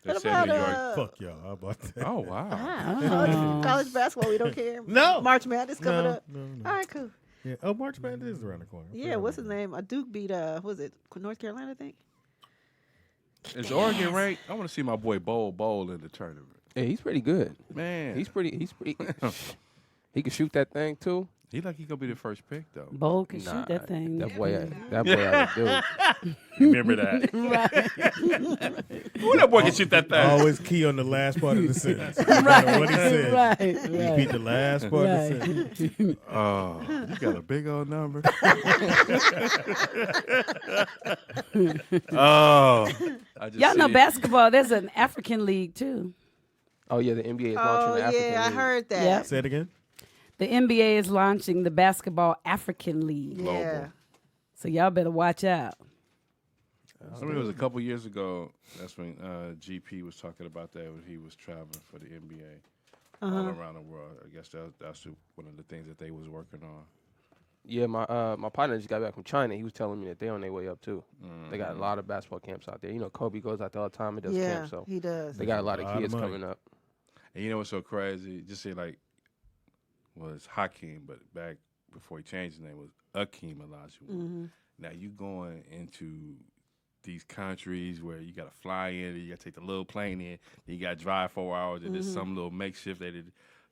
S3: That
S1: what
S3: said
S1: about,
S3: New York.
S2: Fuck y'all. How about that?
S3: Oh, wow.
S1: Wow. College basketball, we don't care.
S2: No.
S1: March Madness coming
S2: No,
S1: up.
S2: no.
S1: All right, cool.
S2: Yeah. Oh, March Madness is around the corner.
S1: Yeah, what's his name? Duke beat what was it North Carolina, I think.
S3: Is Oregon ranked? I want to see my boy Bowl in the tournament.
S4: Yeah, he's pretty good.
S3: Man.
S4: He's pretty. He can shoot that thing too.
S3: He like he gonna be the first pick though.
S5: Bo can shoot that thing.
S4: That boy, I would do it.
S3: Remember that. Who that boy can shoot that thing?
S2: Always key on the last part of the sentence.
S5: Right.
S2: What he said.
S5: Right.
S2: Repeat the last part of the sentence.
S3: Oh, you got a big old number. Oh,
S5: Y'all know basketball. There's an African league too.
S4: Oh yeah, the NBA is
S1: Oh
S4: launching the African
S1: yeah, I
S4: League.
S1: heard that.
S5: Yep.
S2: Say it again.
S5: The NBA is launching the basketball African League.
S1: Yeah.
S5: So y'all better watch out.
S3: I mean, it was a couple years ago. That's when GP was talking about that when he was traveling for the NBA all around the world. I guess that's one of the things that they was working on.
S4: Yeah, my partner just got back from China. He was telling me that they're on their way up too. They got a lot of basketball camps out there. You know, Kobe goes out there all the time and does
S1: Yeah,
S4: camps, so
S1: he does.
S4: they got a lot of kids
S2: money.
S4: coming up.
S3: And you know what's so crazy? Just say like, well, it's Hakeem, but back before he changed his name was Akeem Olajuwon. Now you going into these countries where you got to fly in, you got to take the little plane in, then you got to drive 4 hours, and there's some little makeshift they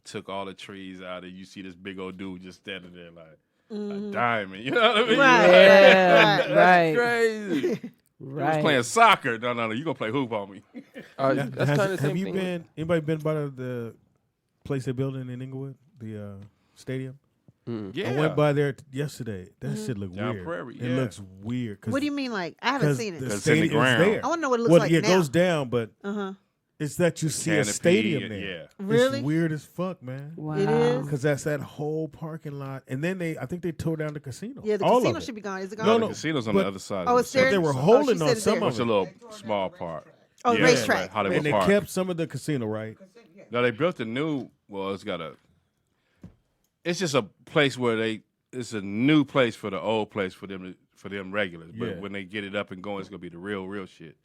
S3: took all the trees out, and you see this big old dude just standing there like a diamond. You know what I mean?
S1: Right.
S5: Yeah,
S3: That's
S5: right.
S3: crazy. You was
S5: Right.
S3: playing soccer. No, you gonna play hoop on me.
S4: That's kind of the same
S2: Have you
S4: thing.
S2: anybody been by the place they're building in Inglewood, the stadium?
S3: Yeah.
S2: I went by there yesterday. That shit look
S3: Down
S2: weird.
S3: Prairie,
S2: It
S3: yeah.
S2: looks weird.
S1: What do you mean? Like I haven't seen
S2: The
S1: it.
S3: It's in the
S2: stadium is
S3: ground.
S2: there.
S1: I want to know what it looks
S2: Well,
S1: like
S2: yeah,
S1: now.
S2: it goes down, but
S1: Uh-huh.
S2: it's that you see a
S3: Canopy,
S2: stadium there.
S3: yeah.
S1: Really?
S2: It's weird as fuck, man.
S5: Wow.
S1: It is?
S2: Because that's that whole parking lot, and then I think they tore down the casino.
S1: Yeah, the
S2: All
S1: casino
S2: of it.
S1: should be gone. Is it gone?
S2: No,
S3: The
S2: no.
S3: casino's on
S2: but-
S3: the other side.
S1: Oh,
S3: of
S1: it's
S3: the
S1: there?
S2: But they were
S1: Oh, she
S2: holding
S1: said
S2: on
S1: it's
S2: some
S1: there.
S2: of
S3: It's a
S2: it.
S3: little small part.
S1: Oh,
S3: Yeah,
S1: racetrack.
S3: Hollywood
S2: And they
S3: Park.
S2: kept some of the casino, right?
S3: No, they built a new. Well, it's got a. It's just a place where it's a new place for the old place for them regulars. But
S2: Yeah.
S3: when they get it up and going, it's gonna be the real shit.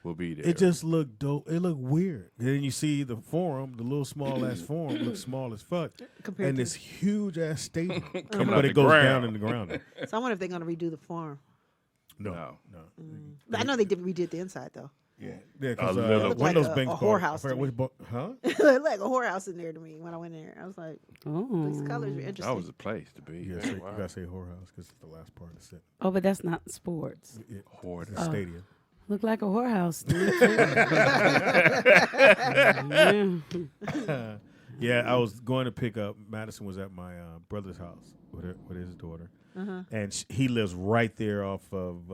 S3: Will be there.
S2: It just looked dope. It looked weird. And then you see the forum, the little small ass forum, looks small as fuck,
S1: Compared
S2: and
S1: to-
S2: this huge ass stadium,
S3: Coming
S2: but
S3: out
S2: it
S3: the
S2: goes
S3: ground.
S2: down in the ground.
S1: So I wonder if they're going to redo the farm.
S2: No.
S1: I know they redid the inside though.
S2: Yeah,
S3: A
S2: because
S3: little
S1: It looked
S2: one
S1: like
S2: of those
S1: a
S2: banks
S1: whorehouse to
S2: huh?
S1: It looked like a whorehouse in there to me when I went in there. I was like,
S5: Oh.
S1: these colors are interesting.
S3: That was a place to be.
S2: Yeah, you gotta say whorehouse because it's the last part of it.
S5: Oh, but that's not sports.
S3: Hoarder.
S2: It's a stadium.
S5: Look like a whorehouse.
S2: Yeah, I was going to pick up. Madison was at my brother's house with his daughter, and he lives right there off of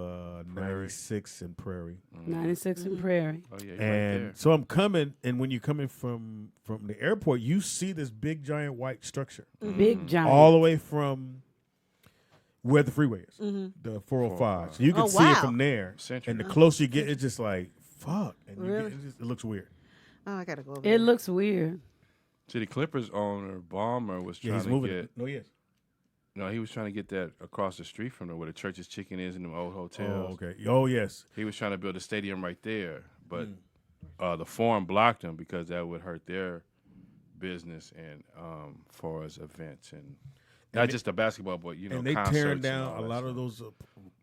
S2: 96 and Prairie.
S5: 96 and Prairie.
S3: Oh yeah,
S2: And
S3: right there.
S2: so I'm coming, and when you're coming from the airport, you see this big giant white structure
S5: Big giant.
S2: all the way from where the freeway is, the 405. So you can
S1: Oh,
S2: see it
S1: wow.
S2: from there,
S3: Central.
S2: and the closer you get, it's just like fuck, and
S1: Really?
S2: it looks weird.
S1: Oh, I gotta go over
S5: It
S1: there.
S5: looks weird.
S3: See, the Clippers owner Ballmer was
S2: Yeah,
S3: trying
S2: he's
S3: to
S2: moving.
S3: get.
S2: No, yes.
S3: No, he was trying to get that across the street from there, where the Church's Chicken is in them old hotels.
S2: Oh, okay. Oh, yes.
S3: He was trying to build a stadium right there, but the forum blocked him because that would hurt their business and for us events and not just the basketball, but
S2: and they
S3: concerts
S2: tearing
S3: and
S2: down
S3: all
S2: a
S3: that
S2: lot
S3: stuff.
S2: of those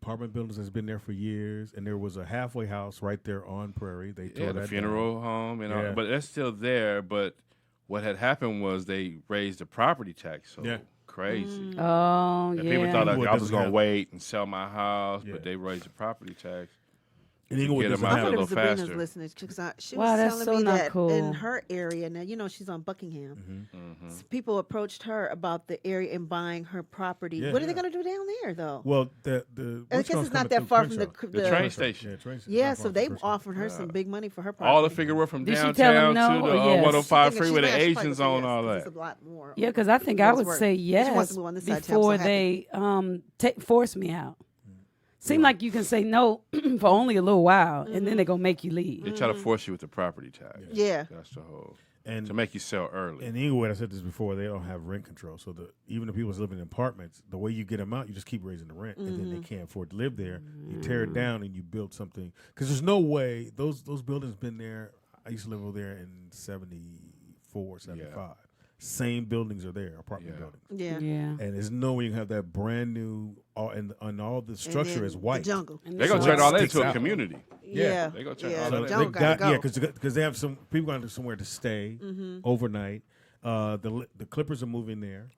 S2: apartment buildings that's been there for years. And there was a halfway house right there on Prairie. They tore
S3: Yeah,
S2: that
S3: the funeral home and all,
S2: Yeah.
S3: but that's still there. But what had happened was they raised the property tax so
S2: Yeah.
S3: crazy.
S5: Oh,
S3: And
S5: yeah.
S3: people thought
S2: Inglewood
S3: I was
S2: doesn't
S3: going to
S2: have-
S3: wait and sell my house,
S2: Yeah.
S3: but they raised the property tax.
S2: And Inglewood
S3: get 'em
S2: doesn't
S3: out
S1: I
S2: have
S3: a
S1: wonder
S3: little
S1: if Sabrina's
S3: faster.
S1: listening because she
S5: Wow,
S1: was
S5: that's
S1: telling
S5: so
S1: me
S5: not
S1: that
S5: cool.
S1: in her area now, she's on Buckingham. People approached her about the area and buying her property.
S2: Yeah.
S1: What are they going to do down there though?
S2: Well, the
S1: I guess it's not that far from the
S3: The train station.
S2: Yeah, train station.
S1: Yeah,
S2: Not
S1: so
S2: far
S1: they
S2: from Crenshaw.
S1: offered her some big money for her property.
S3: All the figure were from
S5: Did she
S3: downtown
S5: tell him no
S3: to the
S5: or yes?
S3: 105
S1: She's
S3: freeway, the
S1: mad. She probably
S3: Asians
S1: would say
S3: on
S1: yes,
S3: all
S1: 'cause
S3: that.
S1: It's a lot more.
S5: Yeah, because I think I
S1: It's
S5: would
S1: worth.
S5: say
S1: She wants
S5: yes
S1: to move on this side of town,
S5: before
S1: so
S5: they force me out. Seem like you can say no for only a little while, and then they're going to make you leave.
S3: They try to force you with the property tax.
S1: Yeah.
S3: That's the whole.
S2: And
S3: To make you sell early.
S2: in Inglewood, I said this before, they don't have rent control. So even the people that's living in apartments, the way you get them out, you just keep raising the rent, and then they can't afford to live there. You tear it down and you build something because there's no way those buildings been there. I used to live over there in 74, 75. Same buildings are there, apartment
S3: Yeah.
S2: buildings,
S1: Yeah.
S5: Yeah.
S2: and there's no way you can have that brand new. And all the structure
S1: then
S2: is white.
S1: The jungle.
S3: They're going to
S5: So
S3: turn all that
S2: sticks
S3: into a
S2: out.
S3: community.
S1: Yeah.
S3: They gonna turn
S1: yeah.
S3: all
S1: The
S3: that-
S1: jungle gotta go.
S2: Yeah, because they have some people going to somewhere to stay overnight. The Clippers are moving there,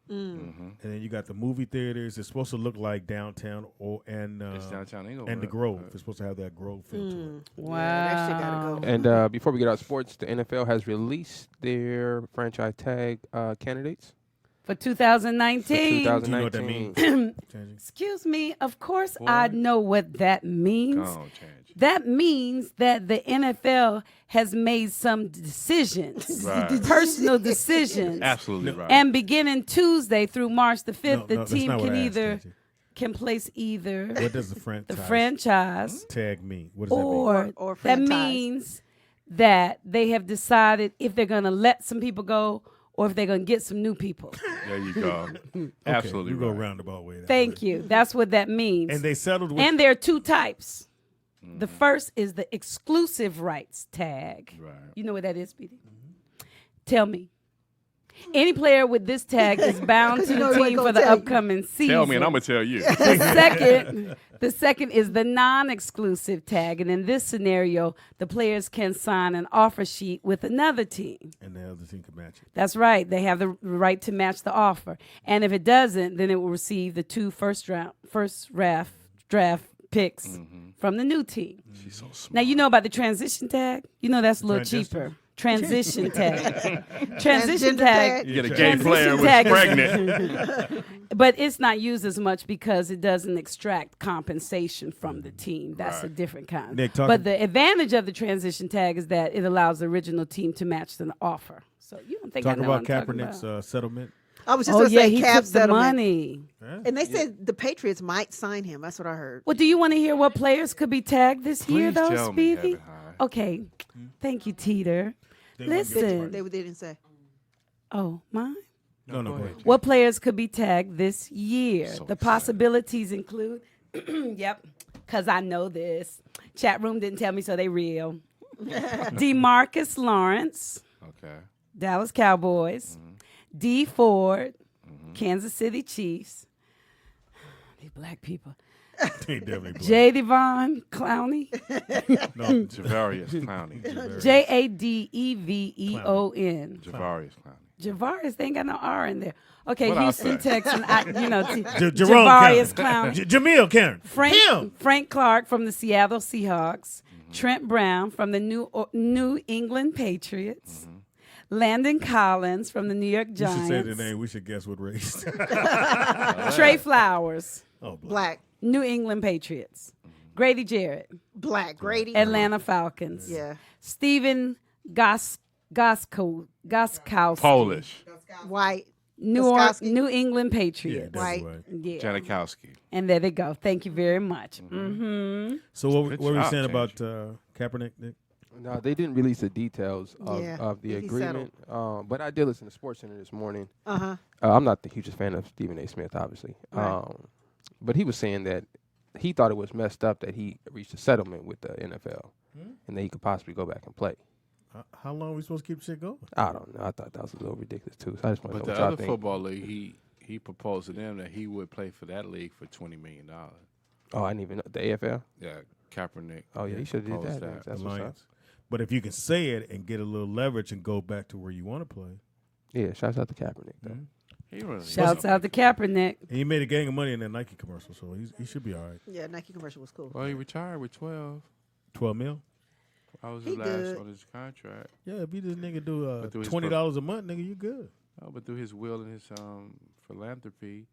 S2: and then you got the movie theaters. It's supposed to look like downtown
S3: It's downtown Inglewood.
S2: and the Grove. It's supposed to have that Grove feel to it.
S5: Wow.
S1: that shit gotta go.
S4: And before we get out of sports, the NFL has released their franchise tag candidates
S5: For
S4: for
S5: 2019.
S4: 2019.
S2: Do you know what that means? Changing?
S5: Excuse me. Of course, I know what that means.
S3: Go on, change.
S5: That means that the NFL has made some decisions,
S3: Right.
S5: personal decisions.
S3: Absolutely right.
S5: And beginning Tuesday through March the 5th,
S2: No,
S5: the
S2: that's
S5: team
S2: not what
S5: can
S2: I asked,
S5: either
S2: Angie.
S5: can place either
S2: What does the franchise,
S5: the franchise
S2: tag mean? What does that mean?
S5: or
S1: Or
S5: that
S1: franchise.
S5: means that they have decided if they're going to let some people go or if they're going to get some new people.
S3: There you go.
S2: Okay,
S3: Absolutely
S2: you go
S3: right.
S2: roundabout way.
S5: Thank you. That's what that means.
S2: And they settled with.
S5: And there are two types. The first is the exclusive rights tag.
S3: Right.
S5: You know what that is, BD? Tell me. Any player with this tag is bound to
S1: you know
S5: the
S1: he wasn't
S5: team for
S1: gonna
S5: the
S1: tell you.
S5: upcoming season.
S3: Tell me, and I'm going to tell you.
S5: The second is the non-exclusive tag, and in this scenario, the players can sign an offer sheet with another team.
S2: and the other team can match it.
S5: That's right. They have the right to match the offer, and if it doesn't, then it will receive the two first draft picks from the new team.
S3: She's so smart.
S5: Now you know about the transition tag. You know that's a little
S2: Transition?
S5: cheaper. Transition tag. Transition
S1: Transgender
S5: tag.
S1: tag?
S3: You get a gay player was
S5: tag is-
S3: pregnant.
S5: But it's not used as much because it doesn't extract compensation from the team. That's a
S3: Right.
S5: different kind.
S2: Nick, talking-
S5: But the advantage of the transition tag is that it allows the original team to match the offer. So you don't think I
S2: Talk
S5: know
S2: about
S5: what I'm talking
S2: Kaepernick's
S5: about.
S2: settlement.
S1: I was just
S5: Oh
S1: gonna
S5: yeah,
S1: say
S5: he
S1: cap
S5: took the
S1: settlement.
S5: money.
S1: And they said the Patriots might sign him. That's what I heard.
S5: Well, do you want to hear what players could be tagged this year,
S3: Please
S5: though,
S3: tell me,
S5: Speedy?
S3: Heaven High.
S5: Okay, thank you, Teeter. Listen.
S1: They didn't say.
S5: Oh, mine?
S2: No, go ahead.
S5: What players could be tagged this year?
S3: So
S5: The
S3: excited.
S5: possibilities include, yep, because I know this. Chat room didn't tell me, so they real. DeMarcus Lawrence,
S3: Okay.
S5: Dallas Cowboys. D. Ford, Kansas City Chiefs. These black people.
S2: They definitely black.
S5: J. Devon Clowney.
S2: No,
S3: Javarius Clowney.
S5: Jadeveon.
S3: Javarius Clowney.
S5: Javarius, they ain't got no R in there. Okay,
S3: What I
S5: Houston
S3: say?
S5: Texans.
S2: Jerome
S5: Javarius
S2: Clowney.
S5: Clowney.
S2: Jamil Karen.
S5: Frank Clark from the Seattle Seahawks. Trent Brown from the New England Patriots. Landon Collins from the New York
S2: You should say the
S5: Giants.
S2: name. We should guess what race.
S5: Trey Flowers,
S2: Oh,
S1: Black.
S5: New England Patriots. Grady Jarrett,
S1: Black. Grady.
S5: Atlanta Falcons.
S1: Yeah.
S5: Stephen Gostkowski,
S3: Polish.
S1: White.
S5: New England
S2: Yeah,
S5: Patriots.
S2: that's
S1: White.
S2: right.
S5: Yeah.
S3: Janikowski.
S5: And there they go. Thank you very much. Mm-hmm.
S2: So what
S3: Good
S2: were you
S3: job,
S2: saying about
S3: James.
S2: Kaepernick, Nick?
S4: No, they didn't release the details
S1: Yeah,
S4: of the
S1: he
S4: agreement. But I did listen to Sports Center this morning.
S1: Uh-huh.
S4: I'm not the hugest fan of Stephen A. Smith, obviously.
S1: Right.
S4: But he was saying that he thought it was messed up that he reached a settlement with the NFL and that he could possibly go back and play.
S2: How long are we supposed to keep shit going?
S4: I don't know. I thought that was a little ridiculous, too. So I just want to
S3: But
S4: know
S3: the
S4: what y'all
S3: other
S4: think.
S3: football league, he proposed to them that he would play for that league for $20 million.
S4: Oh, I didn't even know. The AFL?
S3: Yeah, Kaepernick.
S4: Oh, yeah, he should have did
S3: proposed
S4: that. That's what's up.
S2: Alliance. But if you can say it and get a little leverage and go back to where you want to play,
S4: Yeah, shouts out to Kaepernick, though.
S3: He really
S5: Shouts out to Kaepernick.
S2: and he made a gang of money in that Nike commercial, so he should be all right.
S1: Yeah, Nike commercial was cool.
S3: Well, he retired with 12.
S2: 12 mil?
S3: I was
S1: He
S3: his last
S1: good.
S3: on his contract.
S2: Yeah, if you just nigga do
S3: But through his
S2: $20 a month, nigga, you good.
S3: Oh, but through his will and his philanthropy,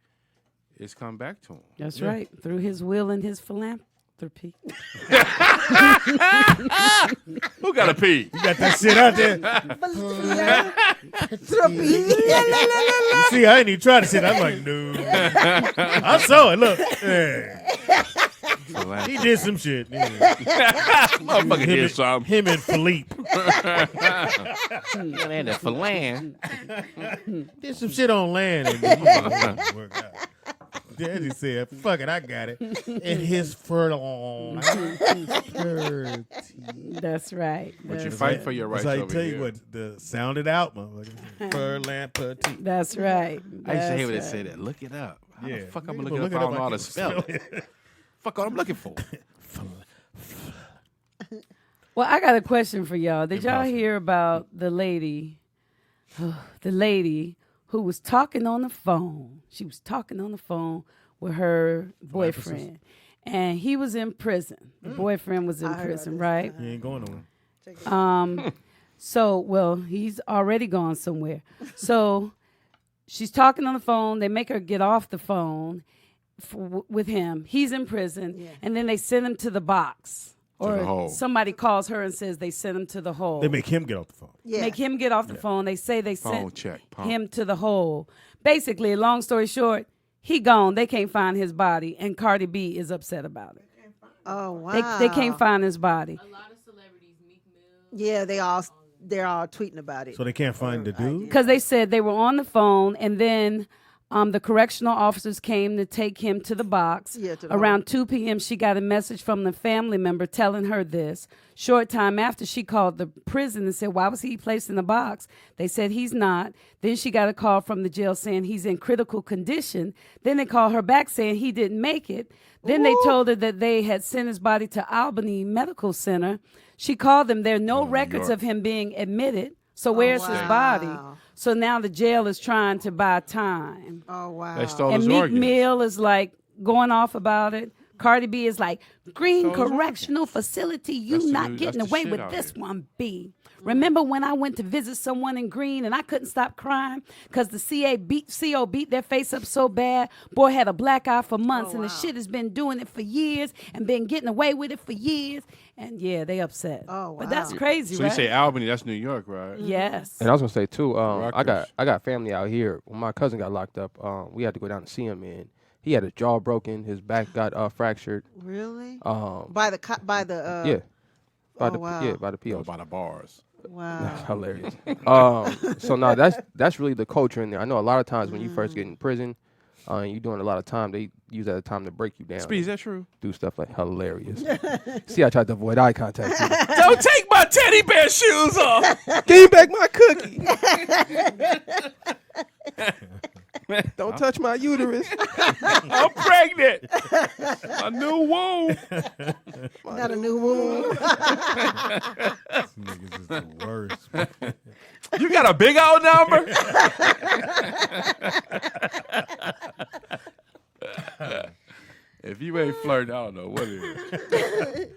S3: it's come back to him.
S5: That's right. Through his will and his philanthropy.
S3: Who got a pee?
S2: You got that shit out there. You see, I ain't even try to say that. I'm like, no. I saw it. Look. Yeah. He did some shit. Yeah.
S3: Motherfucker did something.
S2: Him and Philippe.
S3: And for land.
S2: Did some shit on land. And it worked out. Daddy said, fuck it, I got it. And his fertile.
S5: That's right.
S3: But you
S5: That's,
S3: fight for your rights
S2: That's how you
S3: over
S2: tell
S3: here.
S2: you what, sound it out, motherfucker. Furlan petite.
S5: that's right.
S3: I used to hate when they
S5: That's
S3: say
S5: right.
S3: that. Look it up. How
S2: Yeah.
S3: the fuck I'm
S2: Nigga,
S3: going to look it up? I don't know how to spell
S2: it.
S3: it. Fuck what I'm looking for.
S5: Well, I got a question for y'all. Did y'all
S2: Impossible.
S5: hear about the lady who was talking on the phone? She was talking on the phone with her boyfriend, and he was in prison. The boyfriend was in prison, right?
S2: He ain't going nowhere.
S5: So, well, he's already gone somewhere. So she's talking on the phone. They make her get off the phone with him. He's in prison, and then they send him to the box.
S3: To the
S5: Or
S3: hole.
S5: somebody calls her and says they sent him to the hole.
S2: They make him get off the phone.
S1: Yeah.
S5: Make him get off the phone. They say they
S3: Phone
S5: sent
S3: check. Pump.
S5: him to the hole. Basically, long story short, he gone. They can't find his body, and Cardi B is upset about it.
S1: Oh wow.
S5: They can't find his body.
S11: A lot of celebrities, Meek Mill.
S1: Yeah, they're all tweeting about it.
S2: So they can't find the dude?
S5: Because they said they were on the phone, and then the correctional officers came to take him to the box.
S1: Yeah, to the
S5: Around 2 p.m., she got a message from the family member telling her this. Short time after, she called the prison and said, why was he placed in the box? They said he's not. Then she got a call from the jail saying he's in critical condition. Then they called her back saying he didn't make it. Then they told her that they had sent his body to Albany Medical Center. She called them. There are no records
S3: York.
S5: of him being admitted. So where's his body? So now the jail is trying to buy time.
S1: Oh wow.
S3: They stole
S5: And
S3: his
S5: Meek
S3: organs.
S5: Mill is like going off about it. Cardi B is like, Green
S3: Stole his
S5: Correctional Facility, you
S3: That's the
S5: not
S3: new-
S5: getting
S3: that's the
S5: away
S3: shit
S5: with
S3: out
S5: this
S3: here.
S5: one, B. Remember when I went to visit someone in Green and I couldn't stop crying because the CO beat their face up so bad? Boy had a black eye for months, and the shit has been doing it for years and been getting away with it for years. And yeah, they upset.
S1: Oh,
S5: But that's
S1: wow.
S5: crazy,
S3: So
S5: right?
S3: you say Albany, that's New York, right?
S5: Yes.
S4: And I was gonna say too, I
S3: Rutgers.
S4: got family out here. When my cousin got locked up, we had to go down to see him, and he had his jaw broken, his back got fractured.
S1: Really?
S4: Yeah,
S1: By the
S4: by the
S1: wow.
S4: yeah, by the POs.
S3: By the bars.
S1: Wow.
S4: Hilarious. So no, that's really the culture in there. I know a lot of times when you first get in prison, and you're doing a lot of time, they use that as a time to break you down.
S3: Speed, is that true?
S4: Do stuff like hilarious. See, I tried to avoid eye contact.
S3: Don't take my teddy bear shoes off.
S4: Give me back my cookie. Don't touch my uterus.
S3: I'm pregnant. A new womb.
S1: Not a new womb.
S2: This niggas is the worst.
S3: You got a big old number? If you ain't flirting, I don't know what it is.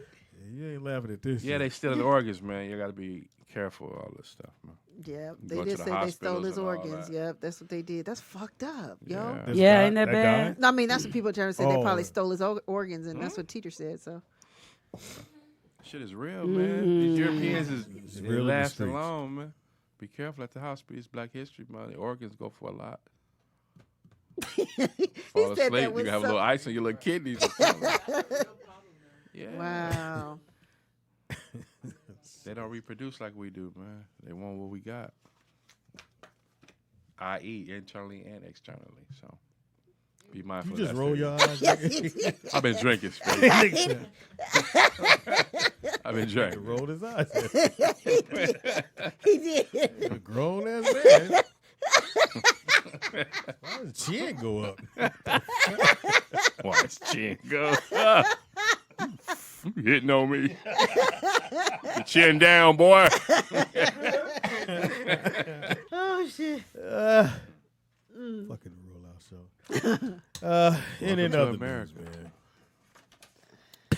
S2: You ain't laughing at this.
S3: Yeah,
S2: shit.
S3: they stealing organs, man. You got to be careful with all this stuff, man.
S1: Yeah,
S3: You
S1: they
S3: go to
S1: did
S3: the
S1: say they stole
S3: hospitals
S1: his
S3: and all
S1: organs.
S3: that.
S1: Yep, that's what they did. That's fucked up, yo.
S2: This
S5: Yeah,
S2: guy-
S5: ain't that bad?
S2: guy?
S1: No, I mean that's what people are trying to say. They
S2: Oh.
S1: probably stole his organs, and that's what teacher said. So
S3: Shit is real, man. These Europeans is
S2: real in the
S3: lasting
S2: streets.
S3: long, man. Be careful at the hospital. It's Black History Month. The organs go for a lot.
S1: he
S3: Fall
S1: said
S3: asleep,
S1: that
S3: you
S1: was
S3: can have a
S1: so.
S3: little ice on your little kidneys. Or something. Yeah.
S1: Wow.
S3: They don't reproduce like we do, man. They want what we got. I.e. internally and externally. So be mindful.
S2: You
S3: of
S2: just
S3: that
S2: roll
S3: statement.
S2: your eyes.
S3: I've been drinking. Spade. I've been
S2: He
S3: drinking.
S2: rolled his eyes.
S1: He did.
S2: A grown ass man. Why does his chin go up?
S3: Why his chin go up? You hitting on me. Your chin down, boy.
S1: Oh shit.
S2: Fucking roll out show. In
S3: to
S2: other
S3: America.
S2: news,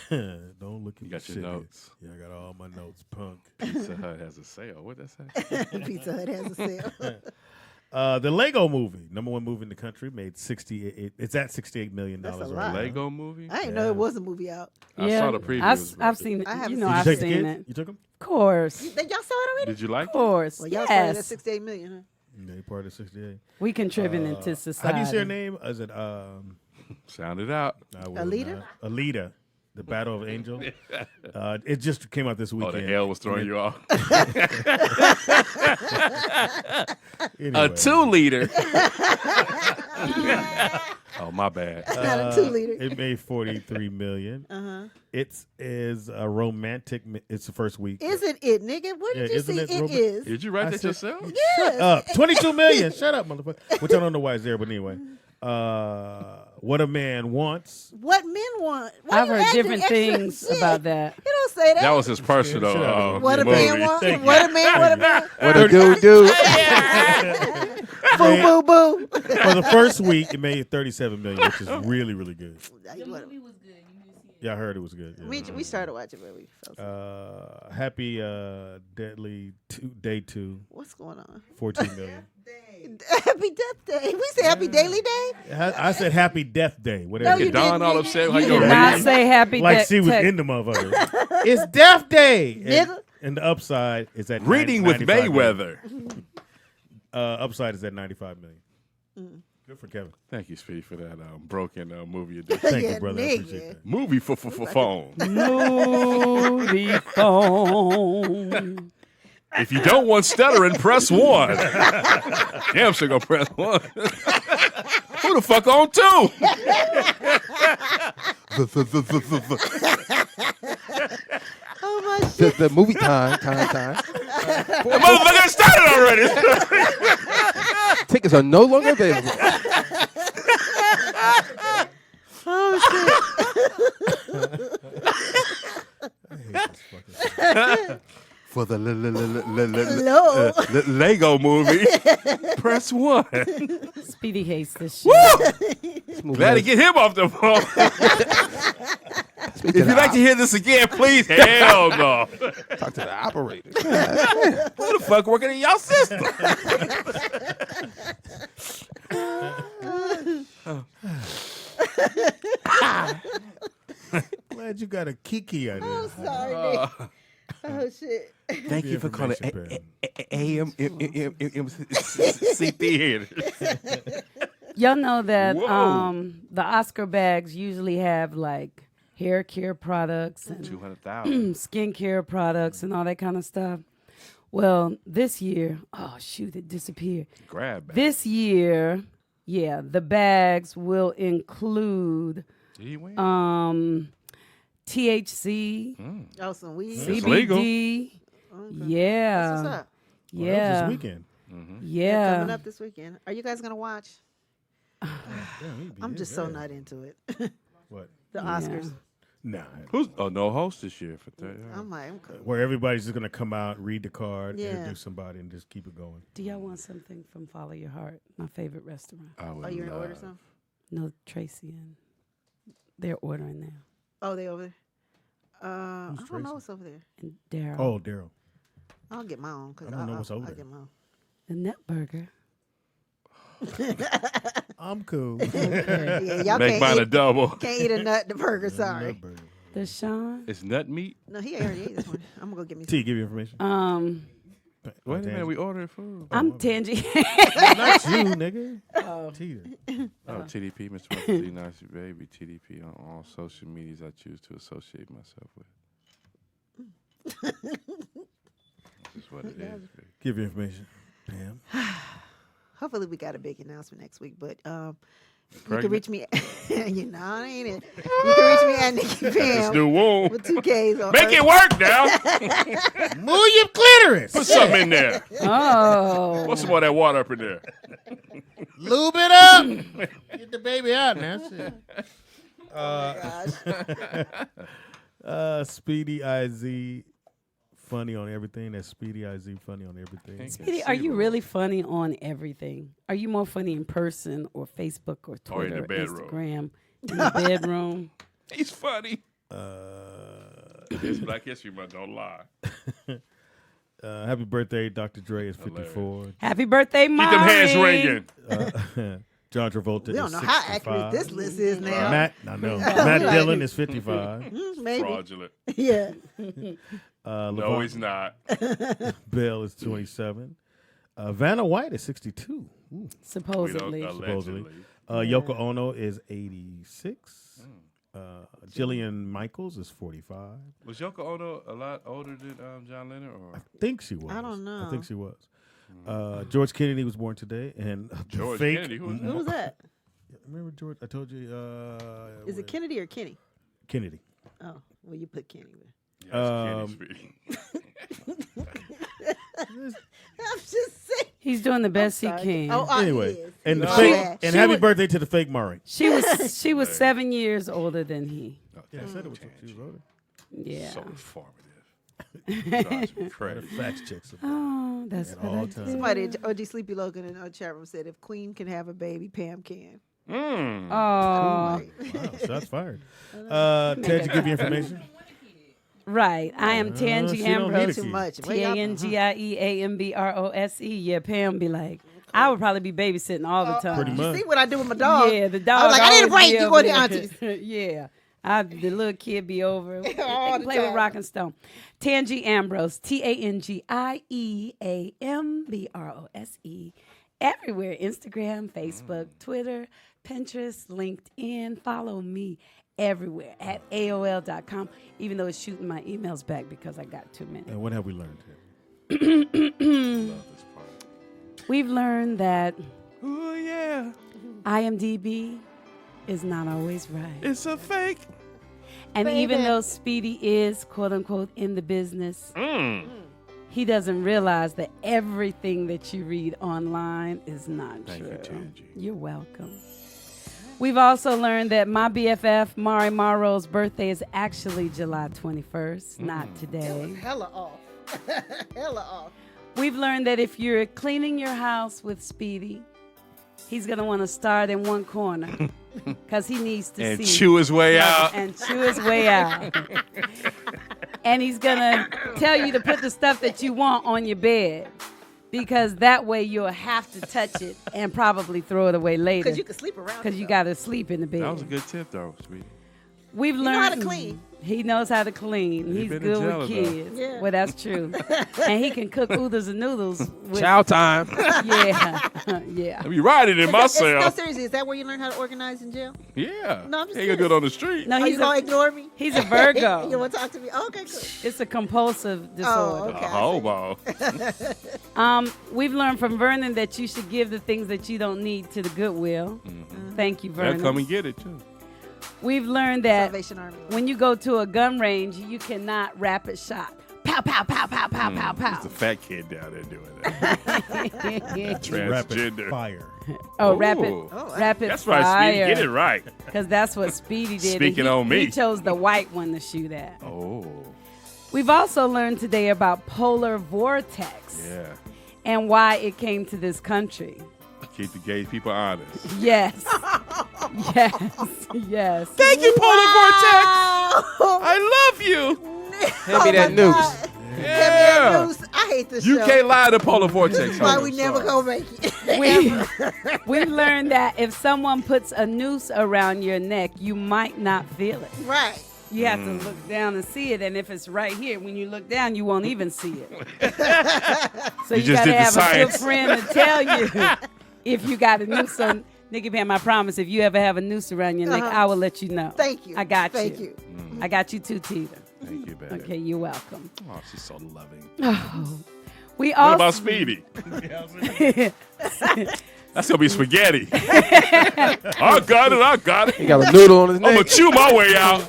S2: man. Don't look at
S3: You
S2: the
S3: got your
S2: shit.
S3: notes.
S2: Yeah, I got all my notes, punk.
S3: Pizza Hut has a sale. What'd that say?
S1: Pizza Hut has a sale.
S2: The Lego movie, number one movie in the country, made 68. It's at $68 million.
S1: That's a
S2: right
S1: lot.
S2: now.
S3: Lego movie?
S1: I didn't know it was a movie out.
S3: I saw the previews.
S5: I've seen it.
S1: I haven't
S5: You know,
S1: seen it.
S5: I've
S2: Did you take the
S5: seen
S2: kids?
S5: it.
S2: You took them?
S5: Of course.
S1: Y'all saw it already?
S3: Did you like
S5: Of course.
S1: Well, y'all started at
S5: Yes.
S1: 68 million. Huh?
S2: Yeah, you part of 68.
S5: We contributing to society.
S2: How do you say her name? Is it
S3: it? Sound it out.
S2: I will
S1: Alita?
S2: not. Alita, the Battle of Angels. It just came out this
S3: Oh,
S2: weekend.
S3: the hell was throwing you off.
S2: Anyway.
S3: A 2-liter. Oh, my bad.
S1: Not a 2-liter.
S2: It made $43 million. It is a romantic. It's the first week.
S1: Isn't it, nigga? What did
S2: Yeah,
S1: you
S2: isn't
S1: say
S2: it
S1: it
S2: Robert?
S1: is?
S3: Did you write
S2: I
S3: that
S2: said-
S3: yourself?
S1: Yes.
S2: Shut up. $22 million. Shut up, motherfucker. Which I don't know why it's there, but anyway. What a Man Wants.
S1: What men want. Why
S5: I've
S1: you
S5: heard
S1: acting
S5: different
S1: extra
S5: things
S1: shit?
S5: about that.
S1: You don't say that.
S3: That was his personal
S2: Shut up.
S1: what a
S3: movie.
S1: man want.
S2: Thank you.
S1: What a man. What a man.
S4: What a dude do?
S1: Boo boo boo.
S2: For the first week, it made $37 million, which is really, really good.
S11: The movie was good. You need to see it.
S2: Yeah, I heard it was good. Yeah.
S1: We started watching, but we fell asleep.
S2: Happy Deadly Day 2,
S1: What's going on?
S2: 14 million.
S1: Happy Death Day. We say Happy Daily Day.
S2: I said Happy Death Day.
S1: No,
S2: Whatever.
S1: you
S3: Get Dawn
S1: didn't,
S3: all
S1: nigga.
S3: upset like
S5: You
S3: you're
S5: did not
S3: reading.
S5: say happy
S2: Like
S5: de-
S2: she was
S5: tech.
S2: in the motherfucker. It's Death Day.
S1: Nigga.
S2: And the upside is at
S3: Reading with
S2: 95 million.
S3: Mayweather.
S2: Upside is at 95 million. Good for Kevin.
S3: Thank you, Speedy, for that broken movie edition.
S2: Thank
S1: Yeah,
S2: you, brother. I
S1: nigga.
S2: appreciate that.
S3: Movie for phone.
S5: Movie phone.
S3: If you don't want stuttering, press 1. Damn sure gonna press 1. Who the fuck on 2?
S1: Oh my shit.
S4: The movie time.
S3: The motherfucker started already.
S4: Tickets are no longer available.
S3: For the
S1: Hello.
S3: Lego movie, press 1.
S5: Speedy hates this shit.
S3: Glad to get him off the phone. If you'd like to hear this again, please, hell no.
S4: Talk to the operator.
S3: Who the fuck working in y'all system?
S2: Glad you got a Kiki out
S1: I'm
S2: there.
S1: sorry, Nick. Oh shit.
S3: Thank you for calling
S2: Information
S3: AMC Theater.
S5: Y'all know that
S3: Whoa.
S5: the Oscar bags usually have like hair care products and
S3: 200,000.
S5: skincare products and all that kind of stuff. Well, this year, oh shoot, it disappeared.
S3: Grab bag.
S5: This year, yeah, the bags will include
S3: Did he win?
S5: THC,
S1: Oh, some weed.
S3: It's legal.
S5: CBD.
S1: Okay.
S5: Yeah.
S1: That's what's up.
S2: Well, that was
S5: Yeah.
S2: this weekend.
S5: Yeah.
S1: Coming up this weekend. Are you guys gonna watch? I'm just so not into it.
S2: What?
S1: The Oscars.
S2: Nah.
S3: Who's no host this year for that?
S1: I'm like, I'm cool.
S2: Where everybody's just gonna come out, read the card,
S1: Yeah.
S2: introduce somebody, and just keep it going.
S5: Do y'all want something from Follow Your Heart, my favorite restaurant?
S1: Oh, you're gonna order some?
S5: No, Tracy and they're ordering now.
S1: Oh, they over there. I
S2: Who's
S1: don't
S2: Tracy?
S1: know what's over there.
S5: And Daryl.
S2: Oh, Daryl.
S1: I'll get my own. Cause
S2: I don't know what's over
S1: I'll
S2: there.
S1: get my own.
S5: The Nut Burger.
S2: I'm cool.
S1: Yeah, y'all
S3: Make
S1: can't
S3: mine
S1: eat,
S3: a double.
S1: Can't eat a nut the burger. Sorry.
S2: Nut burger.
S5: The Sean.
S3: It's nut meat.
S1: No, he already ate this one. I'm gonna go get me some.
S2: T, give you information.
S3: Wait a minute, we ordered food.
S5: I'm Tangy.
S2: Not you, nigga. T.
S3: TDP, Mr. Murphy, nice baby. TDP on all social medias I choose to associate myself with. That's what it is. Baby.
S2: Give you information. Pam.
S1: Hopefully, we got a big announcement next week. But you
S3: Pregnant?
S1: can reach me. You know, ain't it? You can reach me at Nikki
S3: This
S1: Pam
S3: new womb.
S1: with 2 Ks. On
S3: Make it work now.
S2: Move your clitoris.
S3: Put something in there.
S5: Oh.
S3: Put some more of that water up in there.
S2: Lube it up. Get the baby out now. Shit. Speedy IZ funny on everything. That's Speedy IZ funny on everything.
S5: Speedy, are you really funny on everything? Are you more funny in person or Facebook or Twitter
S3: Or in the
S5: or
S3: bedroom.
S5: Instagram? In the bedroom?
S3: He's funny. It's Black History Month, don't lie.
S2: Happy birthday, Dr. Dre is 54.
S5: Happy birthday, Mari.
S3: Keep them hands ringing.
S2: John Travolta
S1: We don't
S2: is
S1: know
S2: 65.
S1: how accurate this list is now.
S2: Matt Dillon is 55.
S1: Maybe.
S3: Fraudulent.
S1: Yeah.
S3: No, he's not.
S2: Bell is 27. Vanna White is 62. Ooh.
S5: Supposedly.
S3: Allegedly.
S2: Yoko Ono is 86. Jillian Michaels is 45.
S3: Was Yoko Ono a lot older than John Lennon? Or?
S2: I think she was.
S1: I don't know.
S2: I think she was. George Kennedy was born today, and
S3: George
S2: fake.
S3: Kennedy? Who
S1: Who was that?
S2: Remember George? I told you.
S1: Is it Kennedy or Kenny?
S2: Kennedy.
S1: Oh, well, you put Kenny there.
S3: Yes, Kenny
S1: I'm just saying.
S5: He's doing the best he can.
S1: Oh,
S2: Anyway,
S1: he is.
S2: and the
S1: Oh,
S2: fake,
S1: yeah.
S2: and
S5: She
S2: happy
S5: was-
S2: birthday to the fake Murray.
S5: She was 7 years older than he.
S2: Yeah, I said it was. She was older.
S5: Yeah.
S3: So informative. Drives me crazy.
S2: Fact checks.
S5: Oh, that's
S2: At
S5: what
S2: all
S5: I
S2: times.
S5: do.
S1: Somebody, OG Sleepy Logan in our chat room said, if Queen can have a baby, Pam can.
S3: Mm.
S5: Oh,
S2: Wow, shots fired. Ted, to give you information.
S5: right. I am Tangi
S2: she don't need
S5: Ambrose.
S2: a
S1: Too
S2: kid.
S1: much. Where y'all-
S5: TANGIEAMBROSE. Yeah, Pam be like, I would probably be babysitting all the time.
S2: Pretty
S1: You
S2: much.
S1: see what I do with my dog?
S5: Yeah, the dog.
S1: I was like, I need a
S5: always
S1: break.
S5: be
S1: You
S5: over
S1: go to
S5: there.
S1: aunties.
S5: Yeah. The little kid be over. They
S1: All
S5: can
S1: the
S5: play with
S1: time.
S5: Rock and Stone. Tangi Ambrose, TANGIEAMBROSE. Everywhere. Instagram, Facebook, Twitter, Pinterest, LinkedIn. Follow me everywhere at AOL.com, even though it's shooting my emails back because I got too many.
S2: And what have we learned?
S3: Love this part.
S5: We've learned that
S3: Oh, yeah.
S5: IMDb is not always right.
S3: It's a fake.
S5: And
S1: Baby.
S5: even though Speedy is, quote unquote, in the business, he doesn't realize that everything that you read online is not
S3: Thank
S5: true.
S3: you, Tangi.
S5: You're welcome. We've also learned that my BFF, Mari Morrow's birthday is actually July 21st, not today.
S1: Hella off. Hella off.
S5: We've learned that if you're cleaning your house with Speedy, he's going to want to start in one corner because he needs to
S3: And
S5: see.
S3: chew his way out.
S5: And chew his way out. And he's going to tell you to put the stuff that you want on your bed because that way you'll have to touch it and probably throw it away later
S1: Because you can sleep around.
S5: because you got to sleep in the bed.
S3: That was a good tip, though, sweetie.
S5: We've
S1: You know how to
S5: learned
S1: clean.
S5: He knows how to clean. He's
S3: been
S5: good
S3: in jail,
S5: with
S3: though.
S5: kids.
S1: Yeah.
S5: Well, that's true. And he can cook oodles and noodles. With,
S4: Chow time.
S5: Yeah. Yeah.
S3: I be riding in my
S1: No,
S3: cell.
S1: seriously, is that where you learn how to organize in jail?
S3: Yeah.
S1: No, I'm just
S3: Ain't gonna do it on the street.
S5: No,
S1: Are
S5: he's
S1: you gonna
S5: a,
S1: ignore me?
S5: he's a Virgo.
S1: You want to talk to me? Oh, okay, good.
S5: It's a compulsive disorder.
S1: okay.
S3: A hobo.
S5: We've learned from Vernon that you should give the things that you don't need to the Goodwill. Thank you,
S3: They'll
S5: Vernon.
S3: come and get it too.
S5: We've learned that
S1: Salvation Army.
S5: when you go to a gun range, you cannot rapid shot. Pow, pow, pow, pow, pow, pow, pow.
S3: It's a fat kid down there doing that.
S2: Rapid
S3: Transgender.
S2: fire.
S5: Oh,
S3: Ooh.
S5: rapid
S3: That's
S5: fire.
S3: right, Speedy. Get it right.
S5: Because that's what Speedy did.
S3: Speaking
S5: and
S3: on me.
S5: He chose the white one to shoot at.
S3: Oh.
S5: We've also learned today about polar vortex
S3: Yeah.
S5: and why it came to this country.
S3: Keep the gay people honest.
S5: Yes. Yes. Yes.
S3: Thank you, Polar Vortex. I love you.
S4: Hand me that noose.
S3: Yeah.
S1: I hate this
S3: You
S1: show.
S3: can't lie to Polar Vortex.
S1: This is why
S3: homie.
S1: we never gonna make it.
S5: We've learned that if someone puts a noose around your neck, you might not feel it.
S1: Right.
S5: You have to look down and see it, and if it's right here, when you look down, you won't even see it. So
S3: You
S5: you
S3: just
S5: gotta
S3: did the
S5: have a good
S3: science.
S5: friend to tell you if you got a noose. So, Nikki Pam, I promise, if you ever have a noose around your neck, I will let you know.
S1: Thank you.
S5: I got
S1: Thank
S5: you.
S1: you.
S5: I got you too, Tita.
S3: Thank you, baby.
S5: Okay, you're welcome.
S3: Oh, she's so loving.
S5: We
S3: What
S5: also
S3: about Speedy? That's gonna be spaghetti. I got it.
S4: He got a noodle on his
S3: I'm gonna
S4: neck.
S3: chew my way out.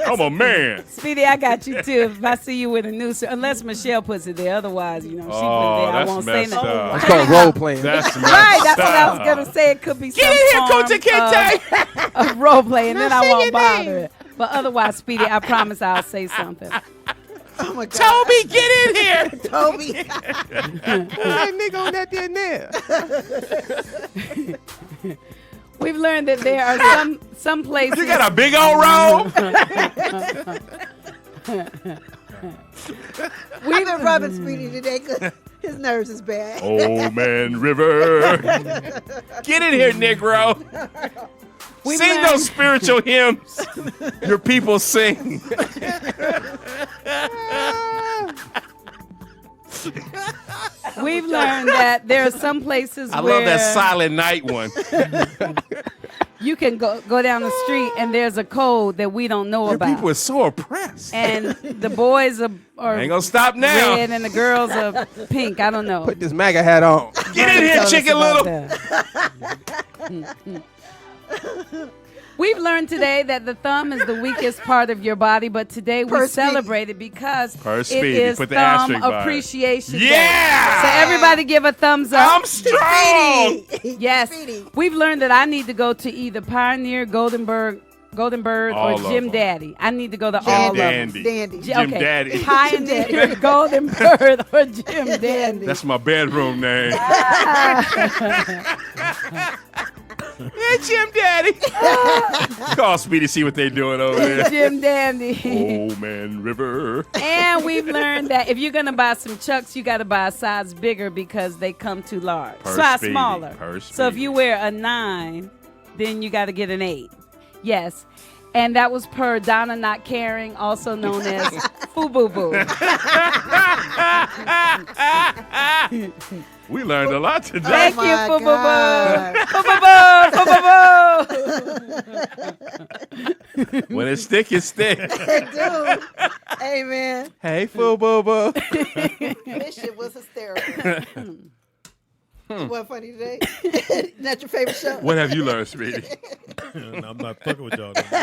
S3: I'm a man.
S5: Speedy, I got you too. If I see you with a noose, unless Michelle puts it there, otherwise, you know, she put it
S3: Oh,
S5: there. I
S3: that's
S5: won't say
S3: messed
S5: nothing.
S3: up.
S4: It's called role playing.
S3: That's messed
S5: Right, that's what I was
S3: up.
S5: gonna say. It could be some
S3: Get in here,
S5: form
S3: Coach Kente.
S5: of role play, and then I won't bother it. But otherwise, Speedy, I promise I'll say something.
S1: Oh my God.
S3: Toby, get in here.
S1: Toby.
S4: That nigga on that there.
S5: We've learned that there are some places.
S3: You got a big old robe.
S1: We've been rubbing Speedy today because his nerves is bad.
S3: Old Man River. Get in here, Negro.
S5: We've
S3: Sing
S5: learned-
S3: those spiritual hymns your people sing.
S5: We've learned that there are some places
S3: I
S5: where
S3: love that Silent Night one.
S5: you can go down the street and there's a code that we don't know
S3: Your
S5: about.
S3: people are so oppressed.
S5: And the boys are
S3: Ain't gonna stop now.
S5: red and the girls are pink. I don't know.
S4: Put this MAGA hat on.
S3: Get in here,
S5: Tell us
S3: Chicken
S5: about
S3: Little.
S5: that. We've learned today that the thumb is the weakest part of your body, but today we
S1: Per Speedy.
S5: celebrate it because
S3: Per
S5: it
S3: Speedy.
S5: is
S3: Put the
S5: Thumb
S3: asterisk by it.
S5: Appreciation Day.
S3: Yeah!
S5: So everybody give a thumbs up.
S3: I'm strong.
S1: Speedy.
S5: Yes.
S1: Speedy.
S5: We've learned that I need to go to either Pioneer, Golden Bird,
S3: All
S5: or
S3: of
S5: Jim
S3: them.
S5: Daddy. I need to go to
S3: Jim
S5: all
S3: Dandy.
S5: of them.
S1: Dandy.
S3: Jim Daddy.
S5: Pioneer, Golden Bird, or Jim Dandy.
S3: That's my bedroom name. Yeah, Jim Daddy. Call Speedy, see what they doing over there.
S5: Jim Dandy.
S3: Old Man River.
S5: And we've learned that if you're gonna buy some Chucks, you gotta buy a size bigger because they come too large.
S3: Per
S5: Size
S3: Speedy.
S5: smaller.
S3: Per
S5: So if
S3: Speedy.
S5: you wear a 9, then you gotta get an 8. Yes. And that was per Donna Not Caring, also known as Foo Boo Boo.
S3: We learned a lot today.
S5: Thank you,
S1: my
S5: Foo Boo Boo. Foo Boo Boo. Foo Boo Boo.
S3: When it stick, it stick.
S1: Dude. Hey, man.
S3: Hey, Foo Boo Boo.
S1: This shit was hysterical. What funny today? That's your favorite show?
S3: What have you learned, Speedy?
S2: I'm not fucking with y'all. No more.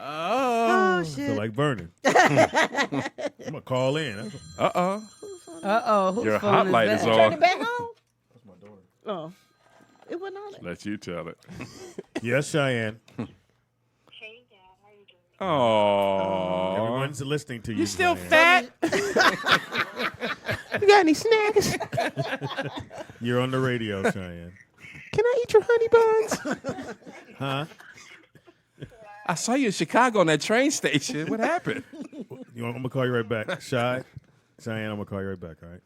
S1: Oh,
S2: I
S1: shit.
S2: feel like burning. I'm gonna call in.
S3: Uh-oh.
S5: Uh-oh. Whose
S3: Your
S5: phone
S3: hot light
S5: that?
S3: is
S1: Turn
S3: on.
S1: it back on? That's my daughter. Oh. It wasn't on it.
S3: Let you tell it.
S2: Yes, Cheyenne.
S6: Hey, Dad, how you doing?
S3: Oh.
S2: Everyone's listening to you.
S3: You still
S2: Cheyenne.
S3: fat?
S4: You got any snacks?
S2: You're on the radio, Cheyenne.
S4: Can I eat your honey buns?
S2: Huh?
S3: I saw you in Chicago on that train station. What happened?
S2: I'm gonna call you right back. Cheyenne, I'm gonna call you right back. All right.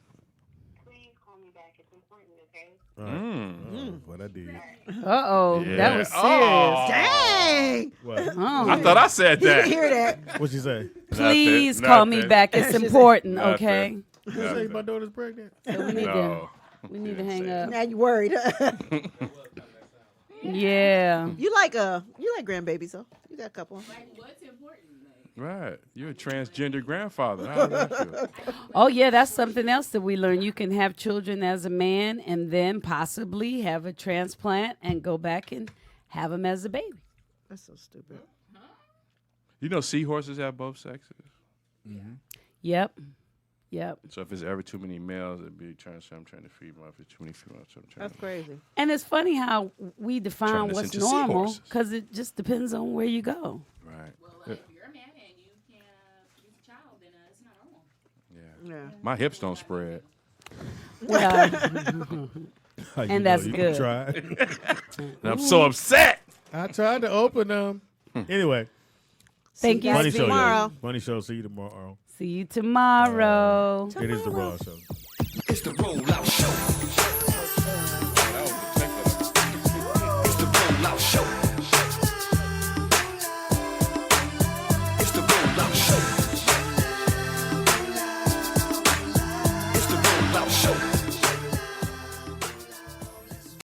S6: Please call me back. It's important, okay?
S2: What I did.
S5: Uh-oh.
S3: Yeah.
S5: That was serious.
S3: Oh.
S1: Dang.
S2: What?
S5: Oh.
S3: I thought I said
S1: You
S3: that.
S1: didn't hear that.
S2: What'd she say?
S5: Please call me back. It's important,
S3: Nothing.
S5: okay?
S2: You say my daughter's pregnant?
S5: So we need to hang up.
S1: Now you worried.
S5: Yeah.
S1: You like grandbabies, though. You got a couple.
S11: Like, what's important?
S3: Right. You're a transgender grandfather. How does that feel?
S5: Oh, yeah, that's something else that we learn. You can have children as a man and then possibly have a transplant and go back and have them as a baby.
S1: That's so stupid.
S3: You know, seahorses have both sexes.
S5: Yep.
S3: So if there's ever too many males, it'd be trying to say I'm trying to feed them. If it's too many females, I'm trying
S1: That's crazy.
S5: And it's funny how we define
S3: Turn this
S5: what's
S3: into
S5: normal
S3: seahorses.
S5: because it just depends on where you go.
S3: Right.
S11: Well, like, if you're a man and you can't produce a child, then it's not normal.
S1: Yeah.
S3: My hips don't spread.
S2: How you
S5: And
S2: know?
S5: that's
S2: You
S5: good.
S2: tried.
S3: And I'm so upset.
S2: I tried to open them. Anyway,
S5: Thank you.
S2: funny
S5: See
S2: show,
S5: you
S2: y'all.
S1: tomorrow.
S2: Funny show. See you tomorrow.
S5: See you tomorrow.
S2: It is the Raw Show.
S10: It's the rollout show. It's the rollout show.